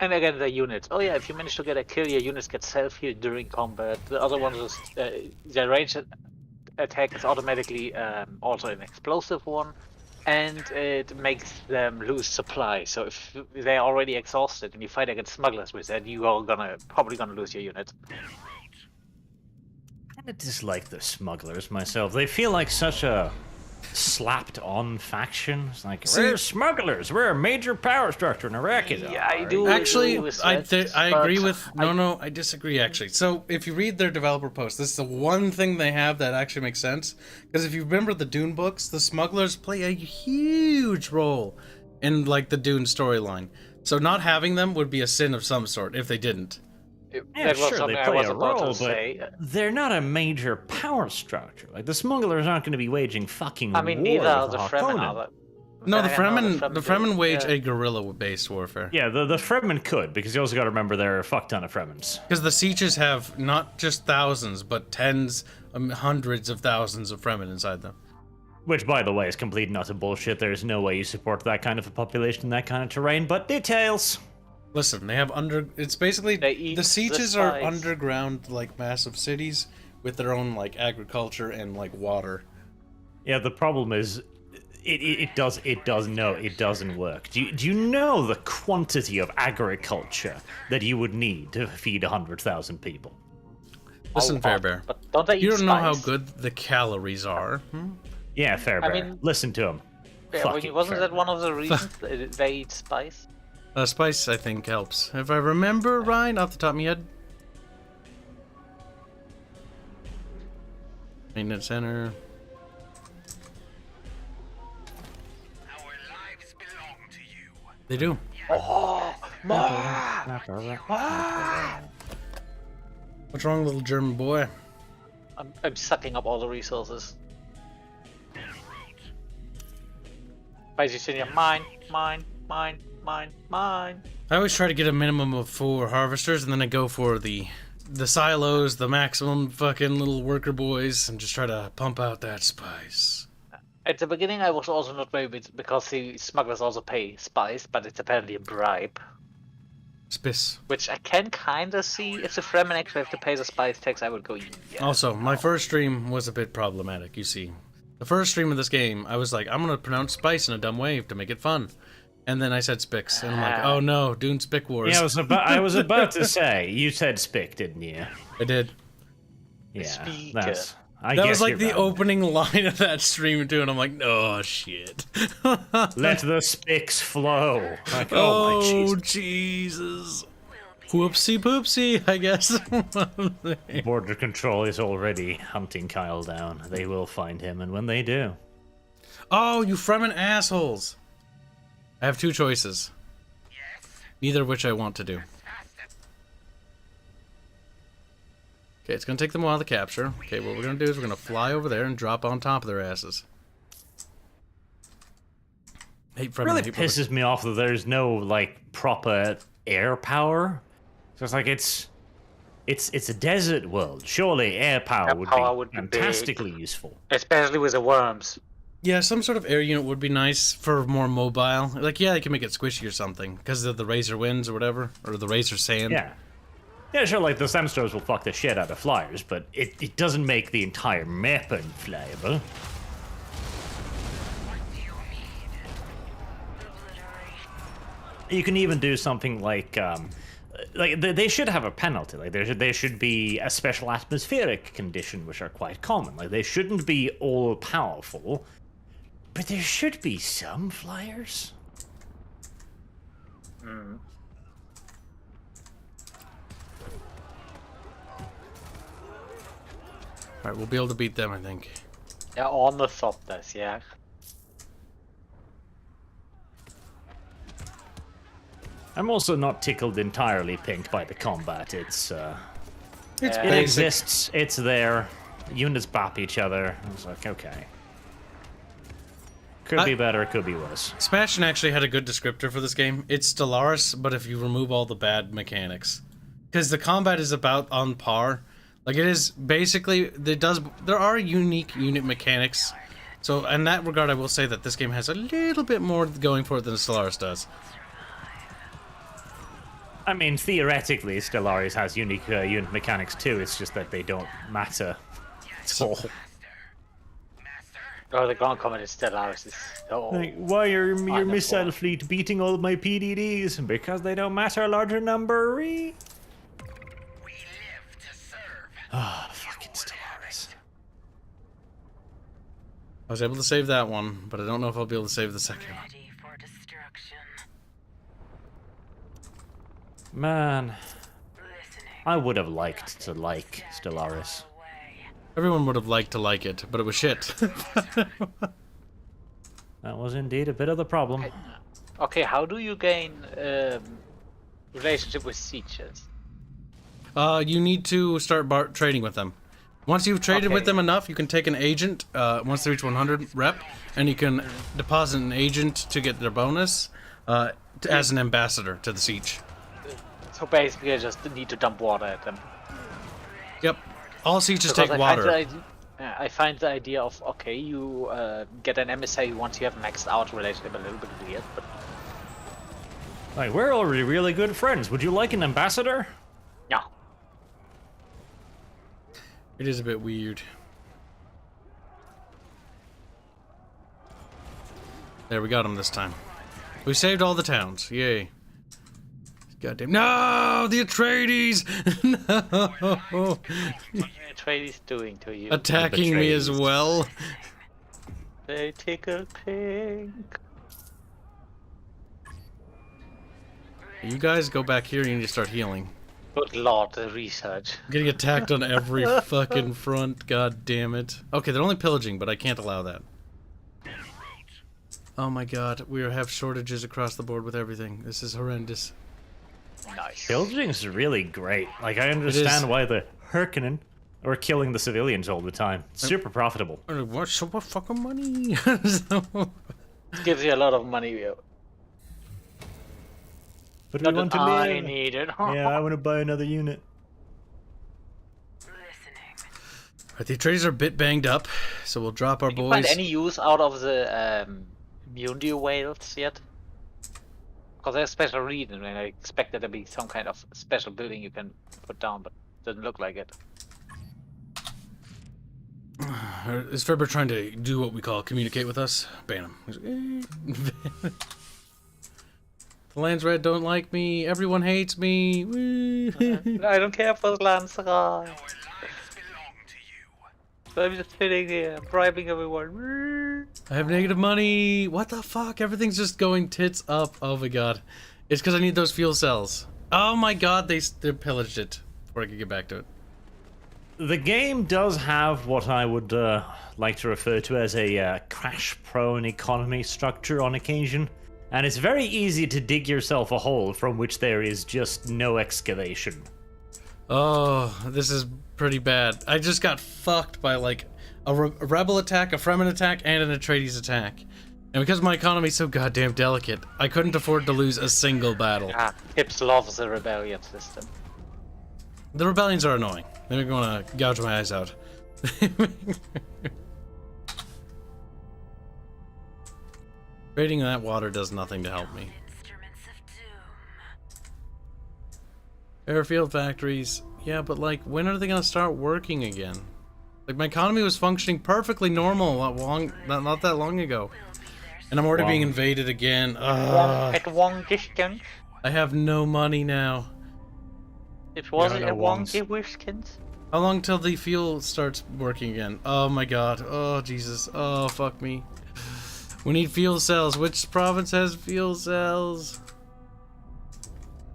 And again, the units. Oh yeah, if you manage to get a kill, your units get self-healed during combat. The other ones is their ranged attack is automatically also an explosive one, and it makes them lose supply. So if they're already exhausted and you fight against smugglers with that, you are probably gonna lose your units. I dislike the smugglers myself. They feel like such a slapped-on faction. It's like, we're smugglers. We're a major power structure in Iraq. Yeah, I do. Actually, agree with I that, agree but with... No, I disagree, actually. So, if you read their developer post, this is the one thing they have that actually makes sense. Because if you remember the Dune books, the smugglers play a huge role in, like, the Dune storyline. So not having them would be a sin of some sort if they didn't. Yeah, that was sure, something they I play was a about role, to but say. they're not a major power structure. Like, the smugglers aren't going to be waging fucking I mean, war neither are with the a Fremen. Harkonnen. No, the Fremen Fremen wage yeah. a guerrilla-based warfare. Yeah, the Fremen could, because you also got to remember there are a fuck ton of Fremens. Because the sieges have not just thousands, but tens, hundreds of thousands of Fremen inside them. Which, by the way, is complete and utter bullshit. There's no way you support that kind of a population in that kind of terrain, but details. Listen, they have it's basically, They eat the sieges the are spice. underground, like, massive cities with their own, like, agriculture and, like, water. Yeah, the problem is, it doesn't work. Do you know the quantity of agriculture that you would need to feed 100,000 people? Listen, Fairbear, But don't they eat you don't know how spice? good the calories are. Yeah, fair I bear. mean- Listen to him. Yeah, wasn't that one of the reasons they eat spice? Spice, I think, helps. If I remember right, off the top of my head. Maintenance center. Our lives belong to you. They do. What's wrong, little German boy? I'm sucking up all the resources. Basically, mine. I always try to get a minimum of 4 harvesters, and then I go for the silos, the maximum fucking little worker boys, and just try to pump out that spice. At the beginning, I was also not very bit because the smugglers also pay spice, but it's apparently a bribe, Spice. which I can kind of see. If the Fremen actually have to pay the spice tax, I would go. Yeah. Also, my first stream was a bit problematic, you see. The first stream of this game, I was like, I'm gonna pronounce spice in a dumb way to make it fun. And then I said Spix, and I'm like, oh no, Dune Spick Wars. Yeah, I was about to say, you said spick, didn't you? I did. Yeah, Speak. that's... That was like the opening line of that stream too, and I'm like, oh shit. Let the spicks flow. Like, oh my Jesus. Jesus. Whoopsie poopsie, I guess. Border Control is already hunting Kyle down. They will find him, and when they do... Oh, you Fremen assholes. I have 2 choices. Neither of which I want to do. Okay, it's gonna take them a while to capture. Okay, what we're gonna do is we're gonna fly over there and drop on top of their asses. Hate Fremen. really hate pisses me off that there's no, like, proper air power. So it's like, it's a desert world. Surely air power would be fantastically useful. Especially with the worms. Yeah, some sort of air unit would be nice for more mobile. Like, yeah, they can make it squishy or something because of the razor winds or whatever, or the razor sand. Yeah. Yeah, sure, like, the Sandstorms will fuck the shit out of flyers, but it doesn't make the entire map unflyable. What do you need? Obliterate. You can even do something like they should have a penalty. Like, there should be a special atmospheric condition, which are quite common. Like, they shouldn't be all powerful, but there should be some flyers. Alright, we'll be able to beat them, I think. Yeah, on the softness, yeah. I'm also not tickled entirely pink by the combat. It's It's it basic. exists. It's there. Units bop each other. I was like, okay. Could be better. Could be worse. Sebastian actually had a good descriptor for this game. It's Stellaris, but if you remove all the bad mechanics. Because the combat is about on par. Like it is basically there are unique unit mechanics. So in that regard, I will say that this game has a little bit more going for it than Stellaris does. I mean, theoretically, Stellaris has unique unit mechanics too. It's just that they don't matter at all. Oh, the ground combat in Stellaris is so... Like, why are your Wonderful. missile fleet beating all of my PDDs? Because they don't matter a larger number. We live to serve. Ah, fucking Stellaris. I was able to save that one, but I don't know if I'll be able to save the second one. Ready for destruction. Man, Listening. I would have liked to like Stellaris. Away. Everyone would have liked to like it, but it was shit. That was indeed a bit of the problem. Okay, how do you gain relationship with sieges? You need to start trading with them. Once you've traded with Okay. them enough, you can take an agent, once they reach 100 rep, and you can deposit an agent to get their bonus as an ambassador to the siege. So basically I just need to dump water at them. Yep. All sieges Because take water. I find the idea of, okay, you get an emissary once you have maxed out relationship a little bit weird, but Like, we're already really good friends. Would you like an ambassador? yeah. It is a bit weird. There, we got him this time. We saved all the towns. Yay. Goddamn. No! The Atreides! No! What are Atreides doing to you? Attacking me as well. They tickle pink. You guys go back here and you need to start healing. Good lord, the research. I'm getting attacked on every fucking front, god damn it. Okay, they're only pillaging, but I can't allow that. Oh my god, we have shortages across the board with everything. This is horrendous. Nice. Pillaging is really great. Like, I understand why the Harkonnen are killing the civilians all the time. It's super profitable. What so what fucking money? It gives you a lot of money. But Not we want that to I live. need it. Yeah, I want to buy another unit. Listening. Right, the Atreides are a bit banged up, so we'll drop our Did you find boys. any use out of the Mundio whales yet? Because there's a special reason, and I expected there to be some kind of special building you can put down, but doesn't look like it. Is Ferber trying to do what we call communicate with us? Ban him. The Lands Red don't like me. Everyone hates me. I don't care for the Lancer. Our lives belong to you. So I'm just sitting here, bribing everyone. I have negative money. What the fuck? Everything's just going tits up. Oh my god. It's because I need those fuel cells. Oh my god, they pillaged it before I could get back to it. The game does have what I would like to refer to as a crash-prone economy structure on occasion. And it's very easy to dig yourself a hole from which there is just no excavation. Oh, this is pretty bad. I just got fucked by like a rebel attack, a Fremen attack, and an Atreides attack. And because my economy's so goddamn delicate, I couldn't afford to lose a single battle. Kibs loves the rebellion system. The rebellions are annoying. They're gonna gouge my eyes out. Raiding that water does nothing to help me. Instruments of doom. Airfield factories. Yeah, but like, when are they gonna start working again? Like, my economy was functioning perfectly normal not that long ago. And I'm already being invaded again. At one distance. I have no money now. It wasn't no a ones. wonky Whiskins. How long till the fuel starts working again? Oh my god. Oh, Jesus. Oh, fuck me. We need fuel cells. Which province has fuel cells?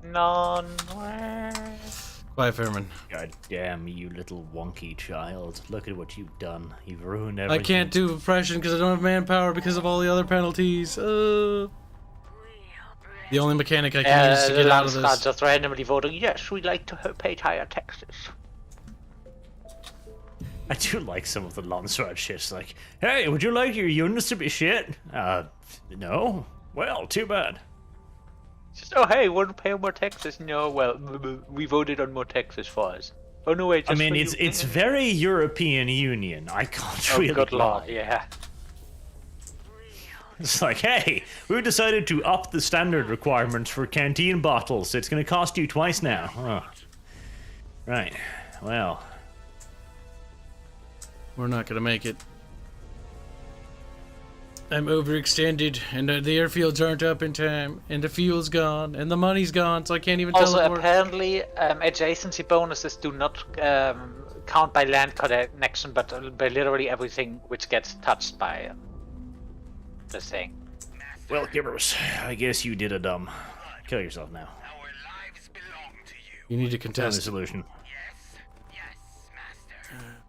None. Quiet, Fairman. God damn you, little wonky child. Look at what you've done. You've ruined everything. I can't do oppression because I don't have manpower because of all the other penalties. The only mechanic I can use to The get out of Landsguard this. just randomly voting, yes, we'd like to pay higher taxes. I do like some of the Landsrat shit. It's like, hey, would you like your units to be shit? No? Well, too bad. Just, oh hey, want to pay more taxes? No, well, we voted on more taxes for us. Oh no, wait. I Just mean, for it's very European Union. I can't Oh, really. good lie. lord, yeah. It's like, hey, we decided to up the standard requirements for canteen bottles. It's going to cost you twice now. Oh. Right. Well. We're not gonna make it. I'm overextended, and the airfields aren't up in time, and the fuel's gone, and the money's gone, so I can't even Also, teleport. apparently, adjacency bonuses do not count by land connection, but by literally everything which gets touched by the thing. Well, Kibs, I guess you did a dumb. Kill yourself now. Our lives belong to you. You need to Found the contest. solution. Yes,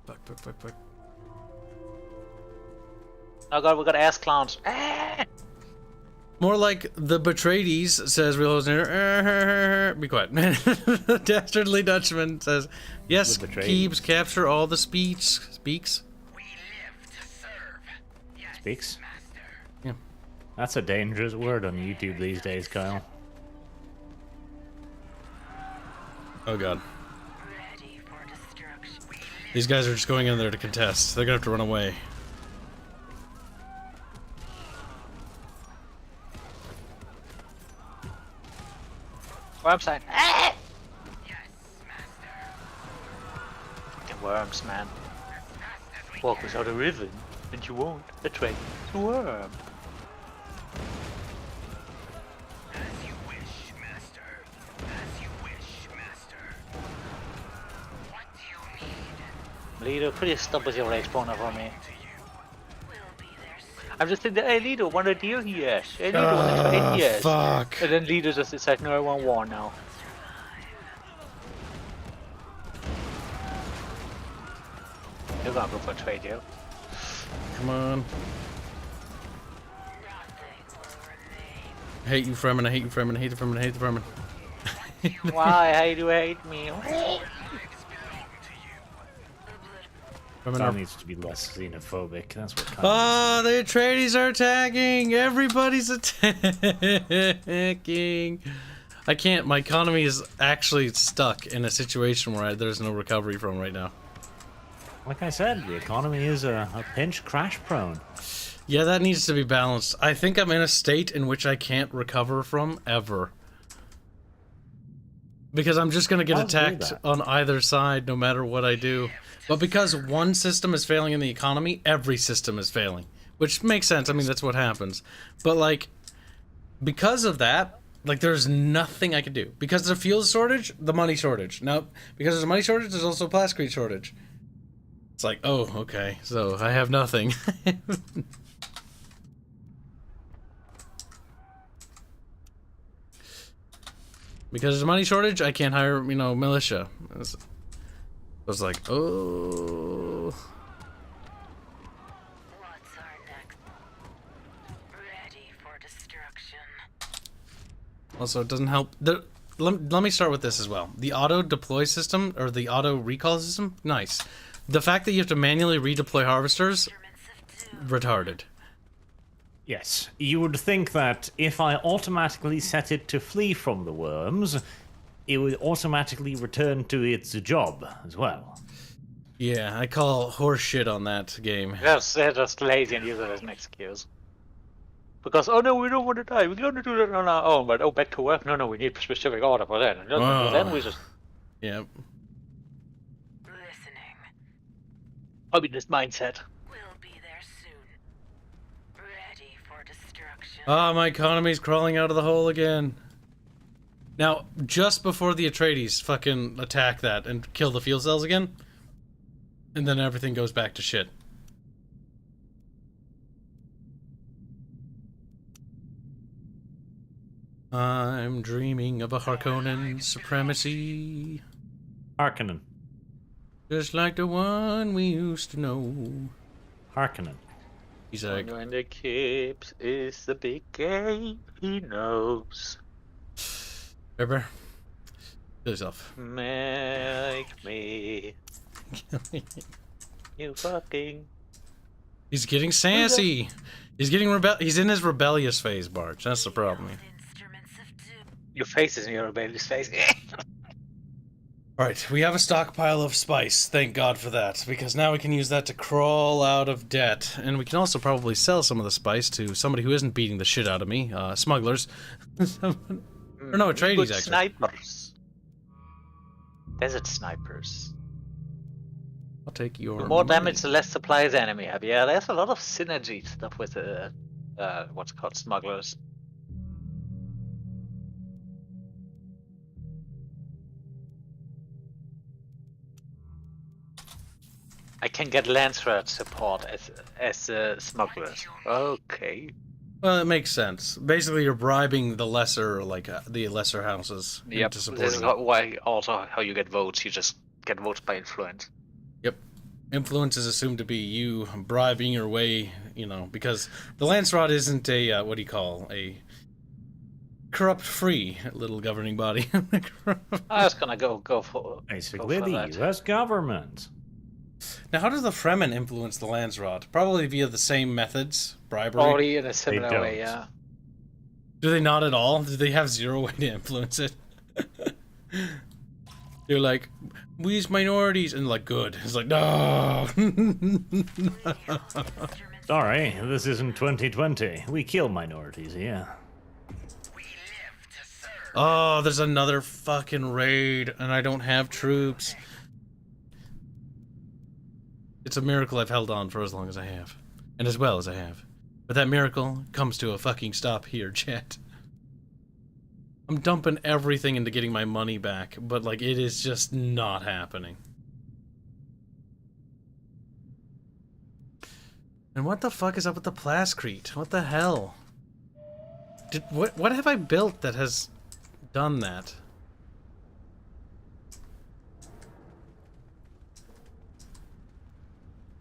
master. Fuck. Oh god, we got ass clowns. Ah! More like the Betraydees, says Real Host Nader. Be quiet. The Dastardly Dutchman says, yes, The Betraydees. Kibs, capture all the speaks. We live to serve. Yes, Speaks? master. Yeah. That's a dangerous word on YouTube these days, Kyle. Oh god. Ready for destruction. These guys are just going in there to contest. They're gonna have to run away. Worm sign. Ah! Yes, master. Fucking worms, man. Walk without a ribbon, and you won't attract the worm. As you wish, master. As you wish, master. What do you need? Lido, could you stop with your respawner for me? To you. We'll be there soon. I'm just thinking, hey Lido, want a deal? Yes. Hey Lido, want to trade? Yes. Fuck. And then Lido just decides, no, I want war now. You're gonna go for a trade, yo. Come on. I hate you, Fremen. I hate you, Fremen. I hate the Fremen. I hate the Fremen. Why? How do you hate me? Fremen Kyle are... needs to be less xenophobic. That's what Kyle Oh, the Atreides are attacking! Everybody's attacking! I can't. My economy is actually stuck in a situation where there's no recovery from right now. Like I said, the economy is a pinch crash prone. Yeah, that needs to be balanced. I think I'm in a state in which I can't recover from ever. Because I'm just gonna get I'll do attacked that. on either side no matter what I do. But because one system is failing in the economy, every system is failing. Which makes sense, I mean, that's what happens. But like, because of that, like there's nothing I can do. Because there's a fuel shortage, the money shortage. Now, because there's a money shortage, there's also a plasticrete shortage. It's like, oh, okay, so I have nothing. Because there's a money shortage, I can't hire, you know, militia. I was like, oh. What's our next? Ready for destruction. Also, it doesn't help. Let me start with this as well. The auto deploy system, or the auto recall system, nice. The fact that you have to manually redeploy harvesters, retarded. Yes, you would think that if I automatically set it to flee from the worms, it would automatically return to its job as well. Yeah, I call horse shit on that game. Yes, they're just lazy and use it as an excuse. Because, oh no, we don't want to die, we're gonna do that on our own, but oh, back to work? No, we need a specific order for that. And then we just... Yep. Listening. I'll be this mindset. We'll be there soon. Ready for destruction. Ah, my economy's crawling out of the hole again. Now, just before the Atreides fucking attack that and kill the fuel cells again, and then everything goes back to shit. I'm dreaming of a Harkonnen supremacy, Harkonnen. just like the one we used to know. Harkonnen. He's like, When the Kibs is the big game, he knows. Ripper, kill yourself. Make me. You fucking. He's getting sassy. He's getting He's in his rebellious phase, Barge. That's the problem. Instruments of doom. Your face is in your rebellious face. Alright, we have a stockpile of spice, thank God for that, because now we can use that to crawl out of debt, and we can also probably sell some of the spice to somebody who isn't beating the shit out of me, smugglers. Or no, tradies, Good actually. snipers. Desert snipers. I'll take your The more money. damage, the less supplies the enemy have. Yeah, there's a lot of synergy stuff with what's called smugglers. I can get Lanceret support as smugglers. Okay. Well, it makes sense. Basically, you're bribing the lesser, the lesser houses Yep. into This supporting is you. why also how you get votes. You just get votes by influence. Yep. Influence is assumed to be you bribing your way, because the Lance Rod isn't a, a corrupt-free little governing body. I was gonna go for Basically, go for the that. U.S. government. Now, how does the Fremen influence the Lance Rod? Probably via the same methods, bribery. Probably in a similar way, don't. yeah. Do they not at all? Do they have zero way to influence it? They're like, we's minorities, and like, good. It's like, no. Sorry, this isn't 2020. We kill minorities, yeah. We live to serve. Oh, there's another fucking raid, and I don't have troops. It's a miracle I've held on for as long as I have. And as well as I have. But that miracle comes to a fucking stop here, chat. I'm dumping everything into getting my money back, but like, it is just not happening. And what the fuck is up with the Plascrete? What the hell? What have I built that has done that?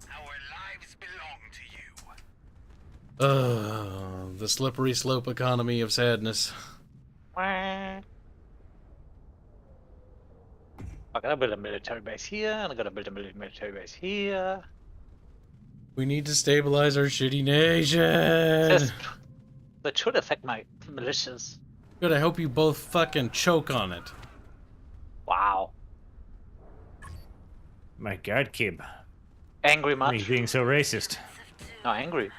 Our lives belong to you. The slippery slope economy of sadness. I gotta build a military base here, and I gotta build a military base here. We need to stabilize our shitty nation. That should affect my militias. Good, I hope you both fucking choke on it. Wow. My God, Kib. Angry Why are you much? being so racist? No, angry.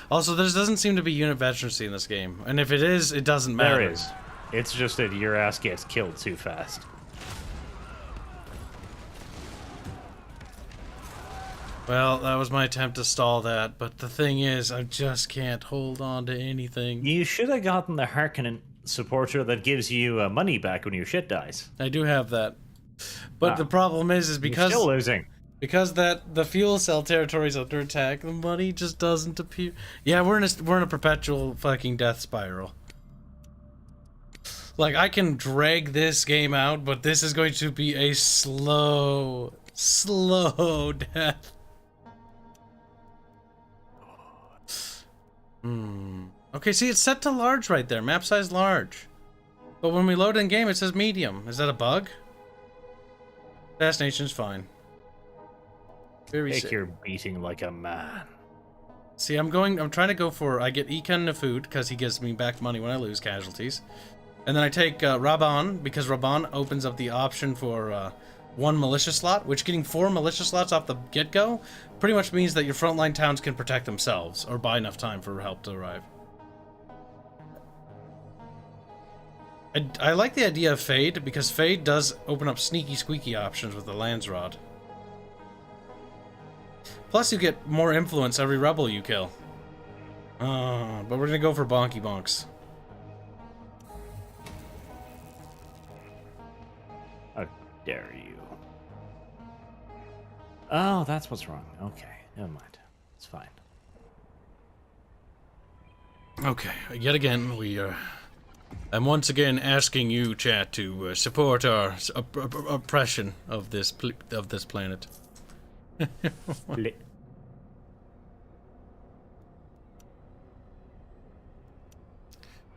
Also, there doesn't seem to be unit veterancy in this game. And if it is, it doesn't matter. There is. It's just that your ass gets killed too fast. Well, that was my attempt to stall that, but the thing is, I just can't hold on to anything. You should have gotten the Harkonnen supporter that gives you money back when your shit dies. I do have that. But the problem is You're because still losing. the fuel cell territory is under attack, the money just doesn't appear. Yeah, we're in a perpetual fucking death spiral. Like, I can drag this game out, but this is going to be a slow death. Okay, see, it's set to large right there. Map size large. But when we load in game, it says medium. Is that a bug? Assassination's fine. Very Take sick. your beating like a man. See, I'm trying to go for, I get Ekan Nefud, because he gives me back money when I lose casualties. And then I take Raban, because Raban opens up the option for one militia slot, which getting 4 militia slots off the get-go pretty much means that your frontline towns can protect themselves, or buy enough time for help to arrive. I like the idea of Fade, because Fade does open up sneaky squeaky options with the Landsrod. Plus you get more influence every rebel you kill. But we're gonna go for Bonky Bonks. How dare you? Oh, that's what's wrong. Okay, never mind. It's fine. Okay, yet again, I'm once again asking you, chat, to support our oppression of this planet.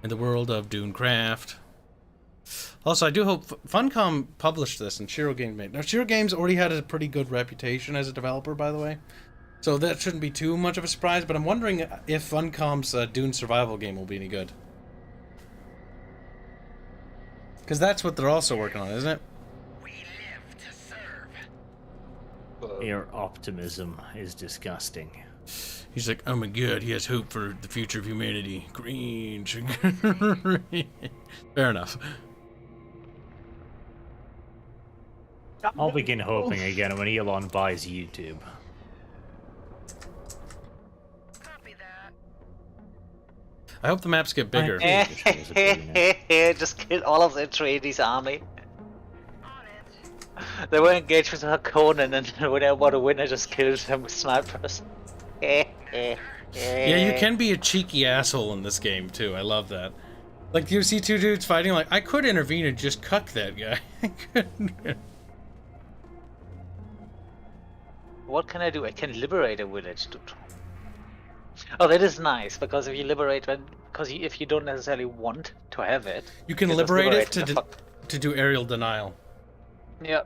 In the world of Dunecraft. Also, I do hope Funcom published this and Shiro Games made. Now, Shiro Games already had a pretty good reputation as a developer, by the way. So that shouldn't be too much of a surprise, but I'm wondering if Funcom's Dune survival game will be any good. Because that's what they're also working on, isn't it? We Your optimism is disgusting. He's like, oh my god, he has hope for the future of humanity. Green. Fair enough. I'll begin hoping again when Elon buys YouTube. Copy that. I hope the maps get bigger. Just kill all of the Atreides army. On it. They were engaged with Conan, and when I want to win, I just killed them with snipers. Yeah, you can be a cheeky asshole in this game too. I love that. Like you see two dudes fighting, like I could intervene and just cuck that guy. What can I do? I can liberate a village, dude. Oh, that is nice, because if you liberate one, if you don't necessarily want to have it, You can just liberate it the to do aerial denial. Yeah.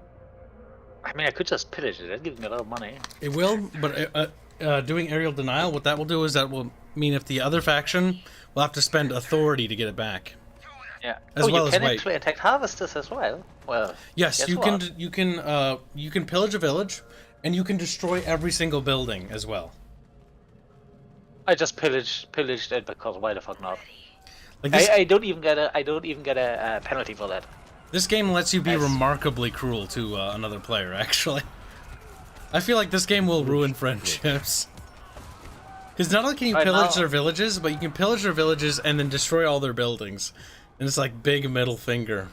I mean, I could just pillage it. That'd give me a lot of money. It will, but doing aerial denial, what that will do is that will mean if the other faction will have to spend authority to get it back. Yeah. As well you as can weight. actually attack harvesters as well. Well. Yes, guess you what? you can pillage a village, and you can destroy every single building as well. I just pillaged it because why the fuck not? Like this, I don't even get a penalty for that. this game lets you be Nice. remarkably cruel to another player. Actually, I feel like this game will ruin friendships. Because not only can you Right pillage now- their villages, but you can pillage their villages and then destroy all their buildings. And it's like big middle finger.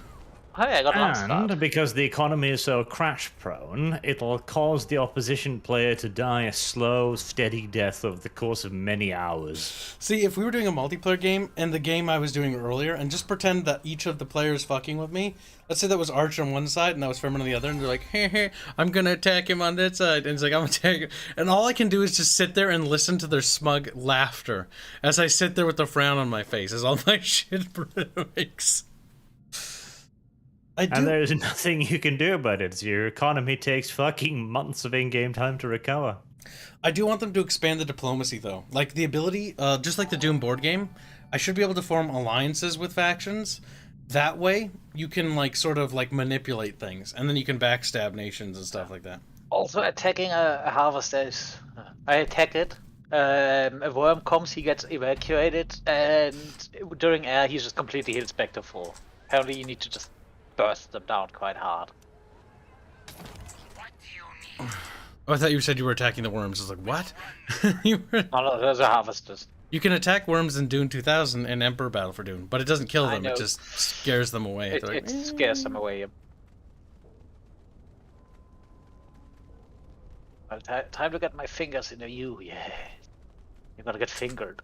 Hey, I got one And star. because the economy is so crash-prone, it'll cause the opposition player to die a slow, steady death over the course of many hours. See, if we were doing a multiplayer game, and the game I was doing earlier, and just pretend that each of the players fucking with me, let's say that was Arch on one side, and that was Furman on the other, and they're like, hey, I'm gonna attack him on that side, and it's like, I'm attacking, and all I can do is just sit there and listen to their smug laughter, as I sit there with the frown on my face, as all my shit breaks. I do. And there's nothing you can do about it. Your economy takes fucking months of in-game time to recover. I do want them to expand the diplomacy, though. Like, the ability, just like the Doom board game, I should be able to form alliances with factions. That way, you can, like, sort of, like, manipulate things. And then you can backstab nations and stuff like that. Also, attacking a harvester is... I attack it. A worm comes, he gets evacuated, and during air, he just completely heals back to full. Apparently, you need to just burst them down quite hard. What do you need? Oh, I thought you said you were attacking the worms. I was like, what? No, those are harvesters. You can attack worms in Dune 2000 and Emperor Battle for Dune, but it doesn't kill I them. know. It just scares them away. It, They're like, it scares them away. Well, time to get my fingers into you, yeah. You're gonna get fingered.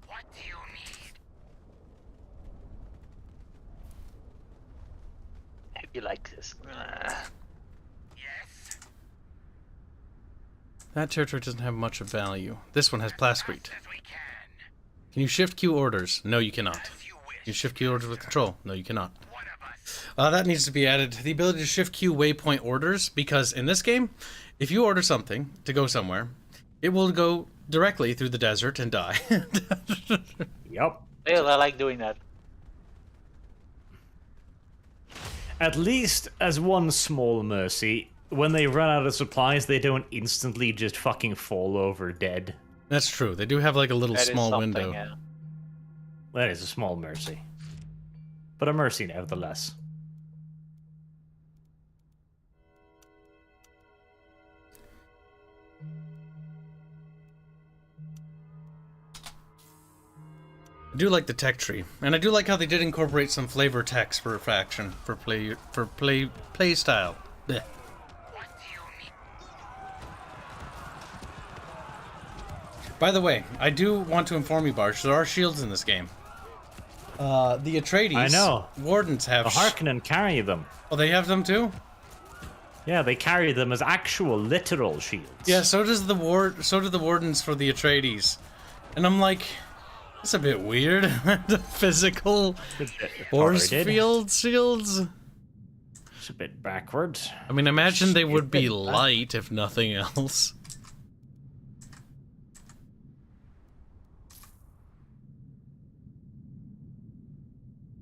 What do you need? Hope you like this. Yes. That territory doesn't have much of value. This one has plascrete. As we can. Can you shift Q orders? No, you cannot. As you wish. Can you shift Q orders with control? No, you cannot. One of us. That needs to be added. The ability to shift Q waypoint orders, because in this game, if you order something to go somewhere, it will go directly through the desert and die. Yep. Yeah, I like doing that. At least, as one small mercy, when they run out of supplies, they don't instantly just fucking fall over dead. That's true. They do have like a little That is small something, window. yeah. That is a small mercy. But a mercy nevertheless. I do like the tech tree, and I do like how they did incorporate some flavor text for a faction for play style. Blech. What do you need? By the way, I do want to inform you, Barge, there are shields in this game. The Atreides I know. wardens have. The Harkonnen carry them. Oh, they have them too. Yeah, they carry them as actual literal shields. Yeah, so does the So do the wardens for the Atreides, and I'm like, it's a bit weird. The physical It's a bit force retarded. field shields. It's a bit backwards. I mean, imagine they would be Stupid. light if nothing else.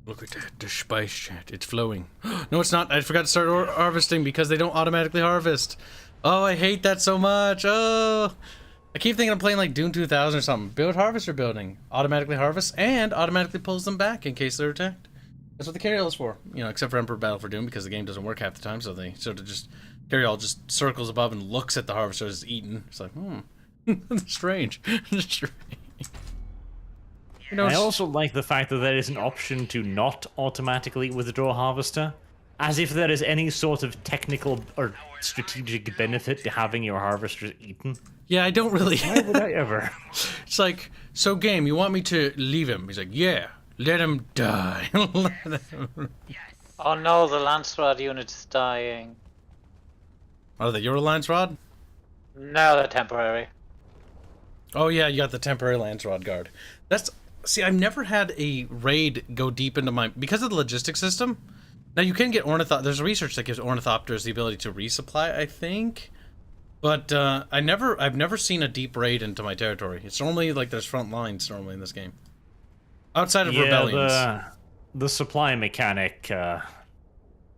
Look at that, the spice chat. It's flowing. No, it's not. I forgot to start harvesting because they don't automatically harvest. Oh, I hate that so much. Oh, I keep thinking I'm playing like Dune 2000 or something. Build harvester building. Automatically harvests and automatically pulls them back in case they're attacked. That's what the carryall is for. You know, except for Emperor Battle for Doom because the game doesn't work half the time, so they sort of just... Carryall just circles above and looks at the harvester as it's eaten. It's like, strange. Strange. You know, I also like the fact that there is an option to not automatically withdraw harvester. As if there is any sort of technical or strategic benefit to having your harvesters eaten. Yeah, I don't really... Why would I ever? It's like, so game, you want me to leave him? He's like, yeah, let him die. Let him... Oh no, the Landsrod unit is dying. Oh, the Eurolines rod? No, they're temporary. Oh yeah, you got the temporary Lance Rod guard. That's... See, I've never had a raid go deep into my... Because of the logistics system... Now, you can get there's research that gives ornithopters the ability to resupply, I think. But I've never seen a deep raid into my territory. It's normally like there's front lines normally in this game. Outside of rebellions. The supply mechanic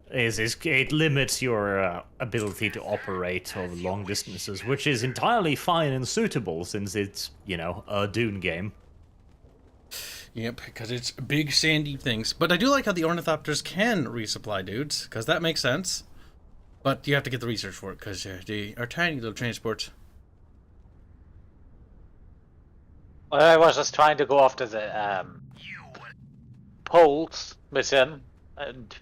it limits your ability to operate over long distances, which is entirely fine and suitable since it's, you know, a Dune game. Yep, because it's big sandy things. But I do like how the ornithopters can resupply dudes, because that makes sense. But you have to get the research for it, because they are tiny little transports. Well, I was just trying to go after the poles with him, and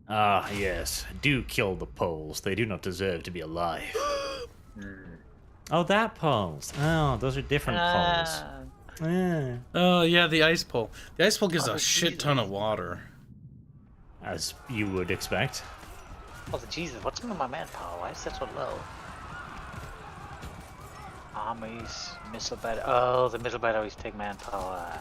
Ah, yes. Do kill the poles. They do not deserve to be alive. Oh, that poles. Oh, those are different poles. Oh, yeah, the ice pole. The ice pole gives a shit ton of water. As you would expect. Oh, Jesus, what's with my manpower? Why is that so low? Armies, missile battery. Oh, the missile batteries take manpower.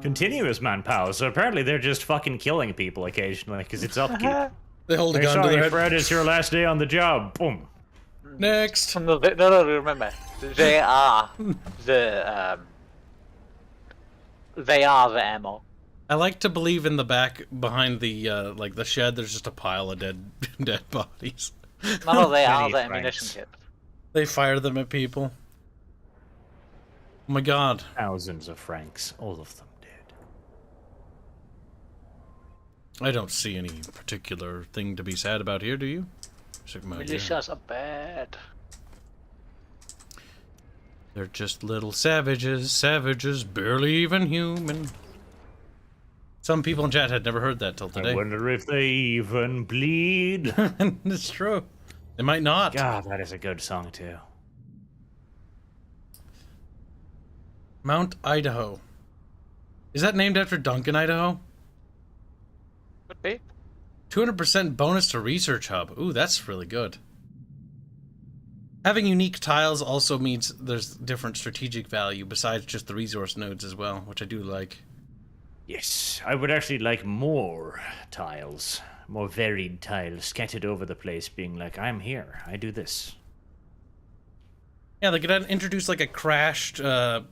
Continuous manpower, so apparently they're just fucking killing people occasionally, because it's upkeep. They hold a Hey, gun to sorry, their head. Fred, it's your last day on the job. Boom. Next! No, remember. They are the ammo. I like to believe in the back, behind the, like, the shed, there's just a pile of dead bodies. No, they are Many the francs. ammunition kit. They fire them at people. Oh my god. Thousands of francs, all of them dead. I don't see any particular thing to be sad about here, do you? Militias are bad. They're just little savages, barely even human. Some people in chat had never heard that till today. I wonder if they even bleed. It's true. They might not. God, that is a good song too. Mount Idaho. Is that named after Duncan, Idaho? Could be. 200% bonus to Research Hub. Ooh, that's really good. Having unique tiles also means there's different strategic value besides just the resource nodes as well, which I do like. Yes, I would actually like more tiles. More varied tiles scattered over the place, being like, I'm here, I do this. Yeah, they could introduce like a crashed, I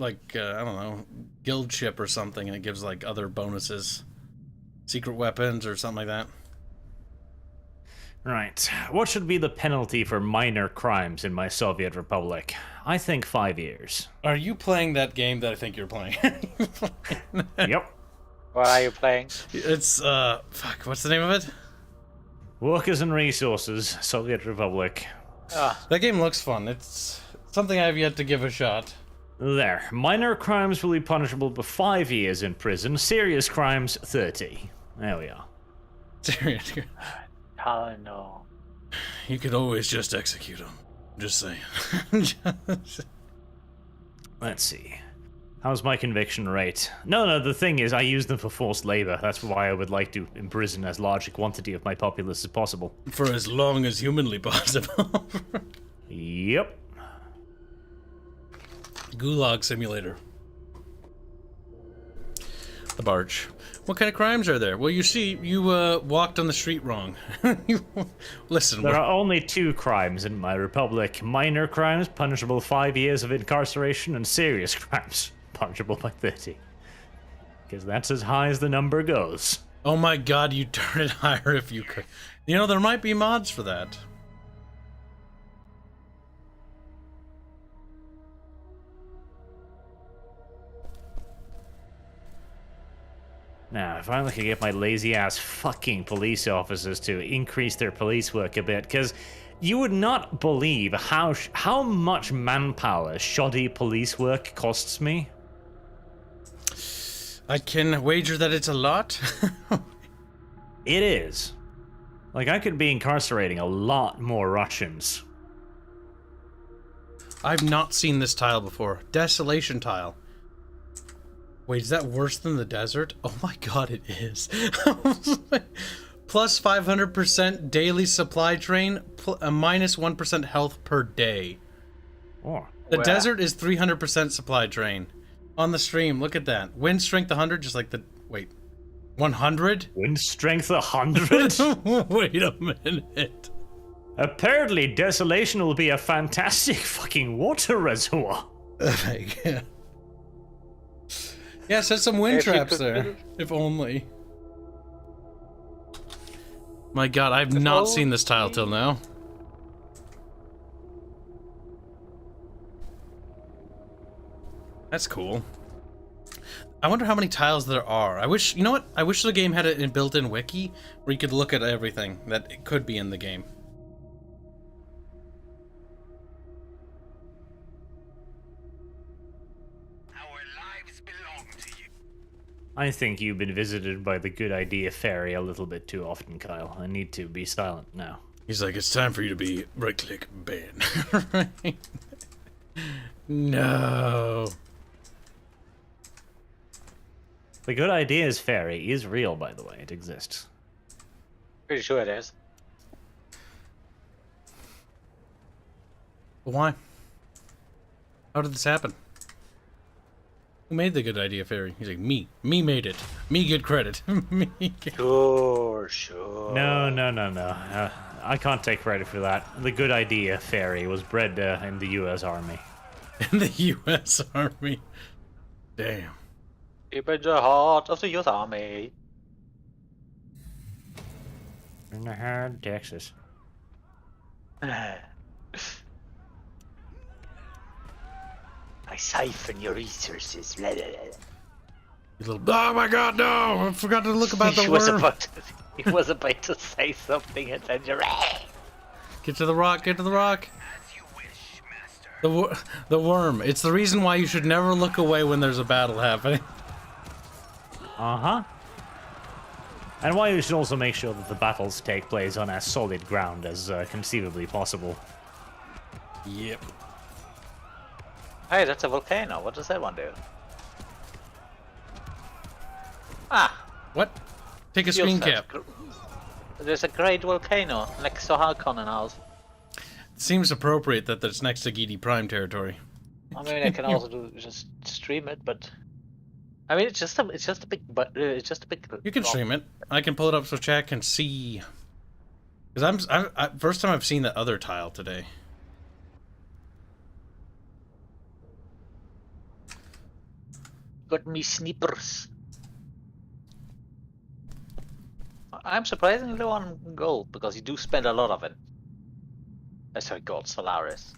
don't know, guild ship or something, and it gives like other bonuses. Secret weapons or something like that. Right. What should be the penalty for minor crimes in my Soviet Republic? I think 5 years. Are you playing that game that I think you're playing? Yep. What are you playing? It's, fuck, what's the name of it? Workers and Resources, Soviet Republic. That game looks fun. It's something I've yet to give a shot. There. Minor crimes will be punishable by 5 years in prison. Serious crimes, 30. There we are. Seriously. Oh no. You could always just execute them. Just saying. Let's see. How's my conviction rate? No, the thing is, I use them for forced labor. That's why I would like to imprison as large a quantity of my populace as possible. For as long as humanly possible. Yep. Gulag Simulator. The barge. What kind of crimes are there? Well, you see, you walked on the street wrong. Listen, There are only 2 crimes in my republic. Minor crimes, punishable 5 years of incarceration, and serious crimes, punishable by 30. Because that's as high as the number goes. Oh my god, you turn it higher if you could. You know, there might be mods for that. Now, if I only could get my lazy-ass fucking police officers to increase their police work a bit, because you would not believe how much manpower shoddy police work costs me. I can wager that it's a lot. It is. Like, I could be incarcerating a lot more Russians. I've not seen this tile before. Desolation tile. Wait, is that worse than the desert? Oh my god, it is. Plus 500% daily supply drain, minus 1% health per day. Oh. The desert is 300% supply drain. On the stream, look at that. Wind strength 100, just like the... Wait. 100? Wind strength 100? Wait a minute. Apparently, desolation will be a fantastic fucking water reservoir. Yeah, set some wind If you traps could- there. If only. My god, I've not seen this tile till now. That's cool. I wonder how many tiles there are. I wish, you know what? I wish the game had a built-in wiki where you could look at everything that it could be in the game. Our lives belong to you. I think you've been visited by the good idea fairy a little bit too often, Kyle. I need to be silent now. He's like, it's time for you to be right-click ban. Right? No. The good ideas fairy is real, by the way. It exists. Pretty sure it is. But why? How did this happen? Who made the good idea fairy? He's like, me. Me made it. Me get credit. Me get... Sure. No. I can't take credit for that. The good idea fairy was bred in the U.S. Army. In the U.S. Army. Damn. Deep in the heart of the U.S. Army. In the heart of Texas. I siphon your resources. You little... Oh my god, no! I forgot to look about the he was worm. he was about to say something and then you're... Get to the rock, get to the rock. As you wish, master. The worm. It's the reason why you should never look away when there's a battle happening. Uh-huh. And why you should also make sure that the battles take place on as solid ground as conceivably possible. Yep. Hey, that's a volcano. What does that one do? Ah! What? Take a screen cap. There's a great volcano next to Harkonnen House. Seems appropriate that that's next to Gidi Prime territory. I mean, I can also just stream it, but I mean, it's just a big, You can stream it. I can pull it up so chat can see. Because first time I've seen that other tile today. Got me snippers. I'm surprisingly low on gold because you do spend a lot of it. Sorry, gold, Solaris.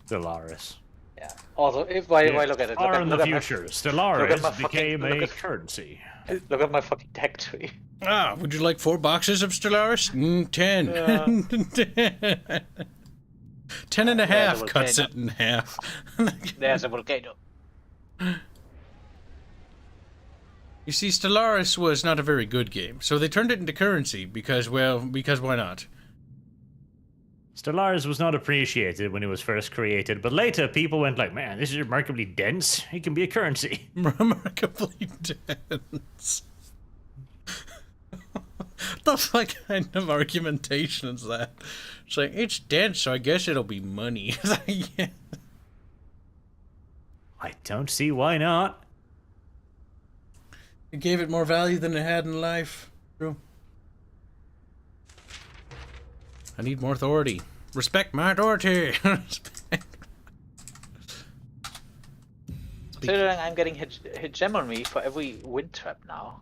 Stellaris. Yeah. Also, if I look at it, Far in the look at future, look at Stellaris my fucking- became look a at- currency. look at my fucking tech tree. Ah, would you like 4 boxes of Stellaris? 10. 10 and a half the cuts volcano. it in half. There's a volcano. You see, Stellaris was not a very good game, so they turned it into currency because, well, because why not? Stellaris was not appreciated when it was first created, but later people went like, man, this is remarkably dense. It can be a currency. Remarkably dense. The fuck kind of argumentation is that? It's like, it's dense, so I guess it'll be money. It's like, yeah. I don't see why not. It gave it more value than it had in life. True. I need more authority. Respect my authority. Speaking Considering I'm getting hegemony for every wind trap now.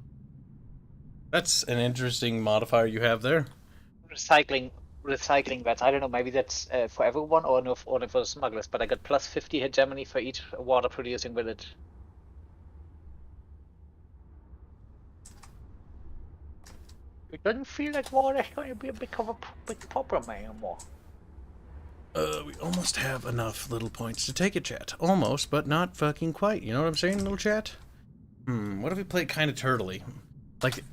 That's an interesting modifier you have there. Recycling that. I don't know, maybe that's for everyone or no, only for smugglers, but I got plus 50 hegemony for each water producing village. It doesn't feel like water is going to be a big problem anymore. We almost have enough little points to take it, chat. Almost, but not fucking quite. You know what I'm saying, little chat? What if we play kind of turtly? Like,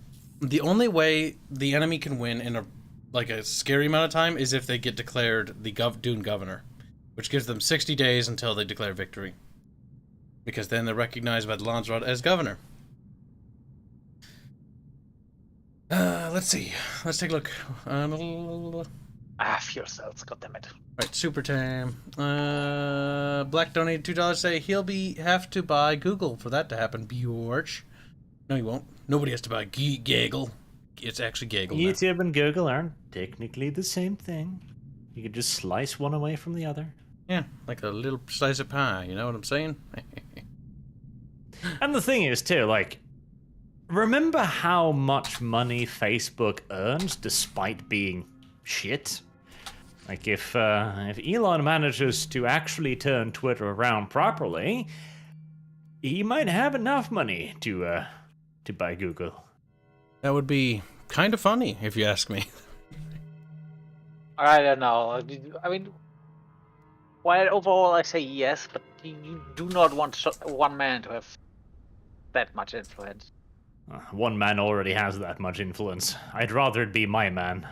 the only way the enemy can win in a scary amount of time is if they get declared the Dune governor, which gives them 60 days until they declare victory. Because then they're recognized by the Landsraad as governor. Let's see. Let's take a look. Fuel cells, goddammit. Right, super time. Black donated $2 say he'll have to buy Google for that to happen, Bjorch. No, he won't. Nobody has to buy Gaggle. It's actually Gaggle now. YouTube and Google aren't technically the same thing. You could just slice one away from the other. Yeah, like a little slice of pie, you know what I'm saying? And the thing is, too, like, remember how much money Facebook earns despite being shit? Like, if Elon manages to actually turn Twitter around properly, he might have enough money to buy Google. That would be kind of funny, if you ask me. I don't know. I mean, while overall I say yes, but you do not want one man to have that much influence. One man already has that much influence. I'd rather it be my man.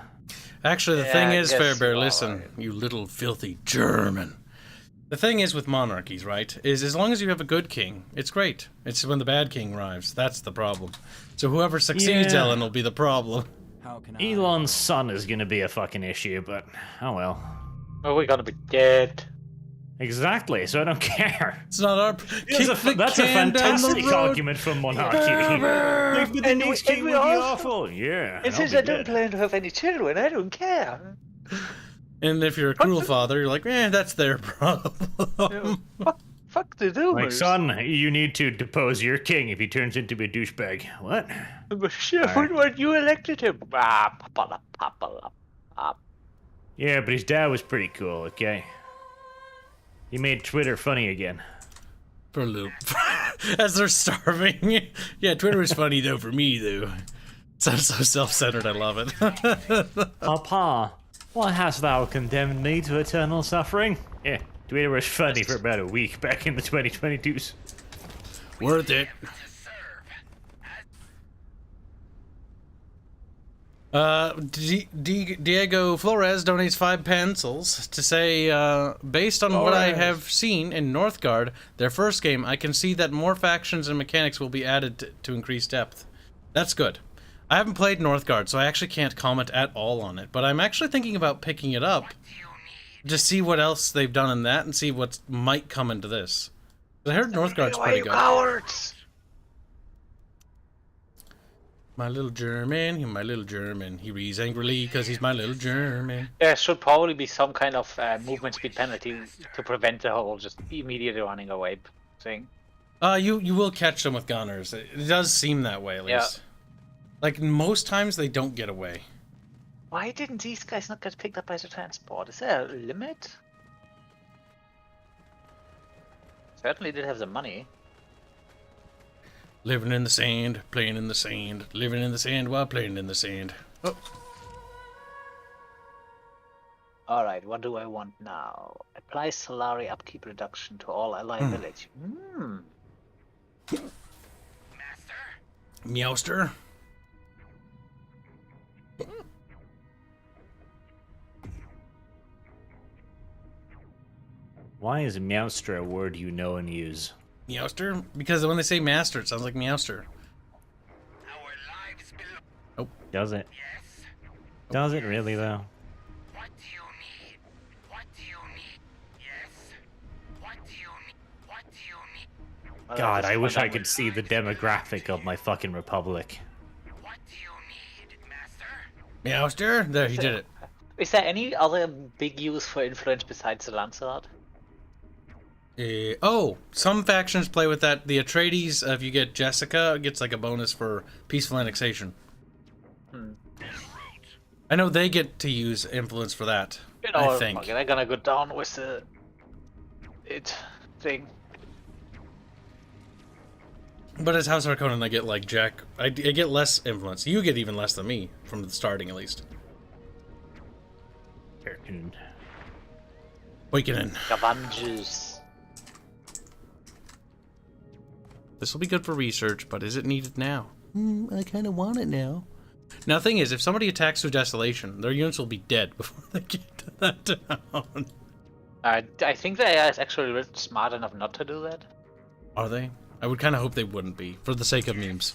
Actually, the Yeah, thing I is, guess Fairbear, you are listen, right. you little filthy German. The thing is with monarchies, right, is as long as you have a good king, it's great. It's when the bad king arrives, that's the problem. So whoever succeeds Yeah. Ellen will be the problem. How can Elon's son is gonna be a fucking issue, but oh well. Oh, we're gonna be dead. Exactly, so I don't care. It's not our... That's a fantastic argument for monarchy. Like, but the next king would be awful. Yeah. And since I don't plan to have any children, I don't care. And if you're a cruel father, you're like, that's their problem. Fuck the doomers. Like, son, you need to depose your king if he turns into a douchebag. What? But Chef, when you elected him. Yeah, but his dad was pretty cool, okay? He made Twitter funny again. For a loop. As they're starving. Yeah, Twitter is funny, though, for me, though. Sounds so self-centered, I love it. Papa, why hast thou condemned me to eternal suffering? Yeah, Twitter was funny for about a week back in the 2022s. Worth it. Diego Flores donates 5 pencils to say, based on what I have seen in Northgard, their first game, I can see that more factions and mechanics will be added to increase depth. That's good. I haven't played Northgard, so I actually can't comment at all on it, but I'm actually thinking about picking it up to see what else they've done in that and see what might come into this. I heard Northgard's pretty good. Cowards! My little German, he reads angrily because he's my little German. There should probably be some kind of movement speed penalty to prevent the whole just immediately running away thing. You will catch them with gunners. It does seem that way, at least. Yeah. Like, most times they don't get away. Why didn't these guys not get picked up by the transport? Is there a limit? Certainly did have the money. Living in the sand, playing in the sand, living in the sand while playing in the sand. Oh. Alright, what do I want now? Apply salary upkeep reduction to all ally village. Meowster. Why is Meowster a word you know and use? Meowster? Because when they say master, it sounds like Meowster. Our lives belong. Does it? Yes. Does it really, though? What do you need? What do you need? Yes. What do you need? What do you need? God, I wish I could see the demographic of my fucking republic. What do you need, Master? Meowster? There, he did it. Is there any other big use for influence besides the Lancelot? Some factions play with that. The Atreides, if you get Jessica, gets like a bonus for peaceful annexation. I know they get to use influence for that. You know, I think. okay, they're gonna go down with the thing. But as House Harkonnen, I get like Jack. I get less influence. You get even less than me from the starting, at least. Wakening. Gavanges. This will be good for research, but is it needed now? I kind of want it now. Now, the thing is, if somebody attacks through Desolation, their units will be dead before they get to that town. I think they are actually smart enough not to do that. Are they? I would kind of hope they wouldn't be, for the sake of memes.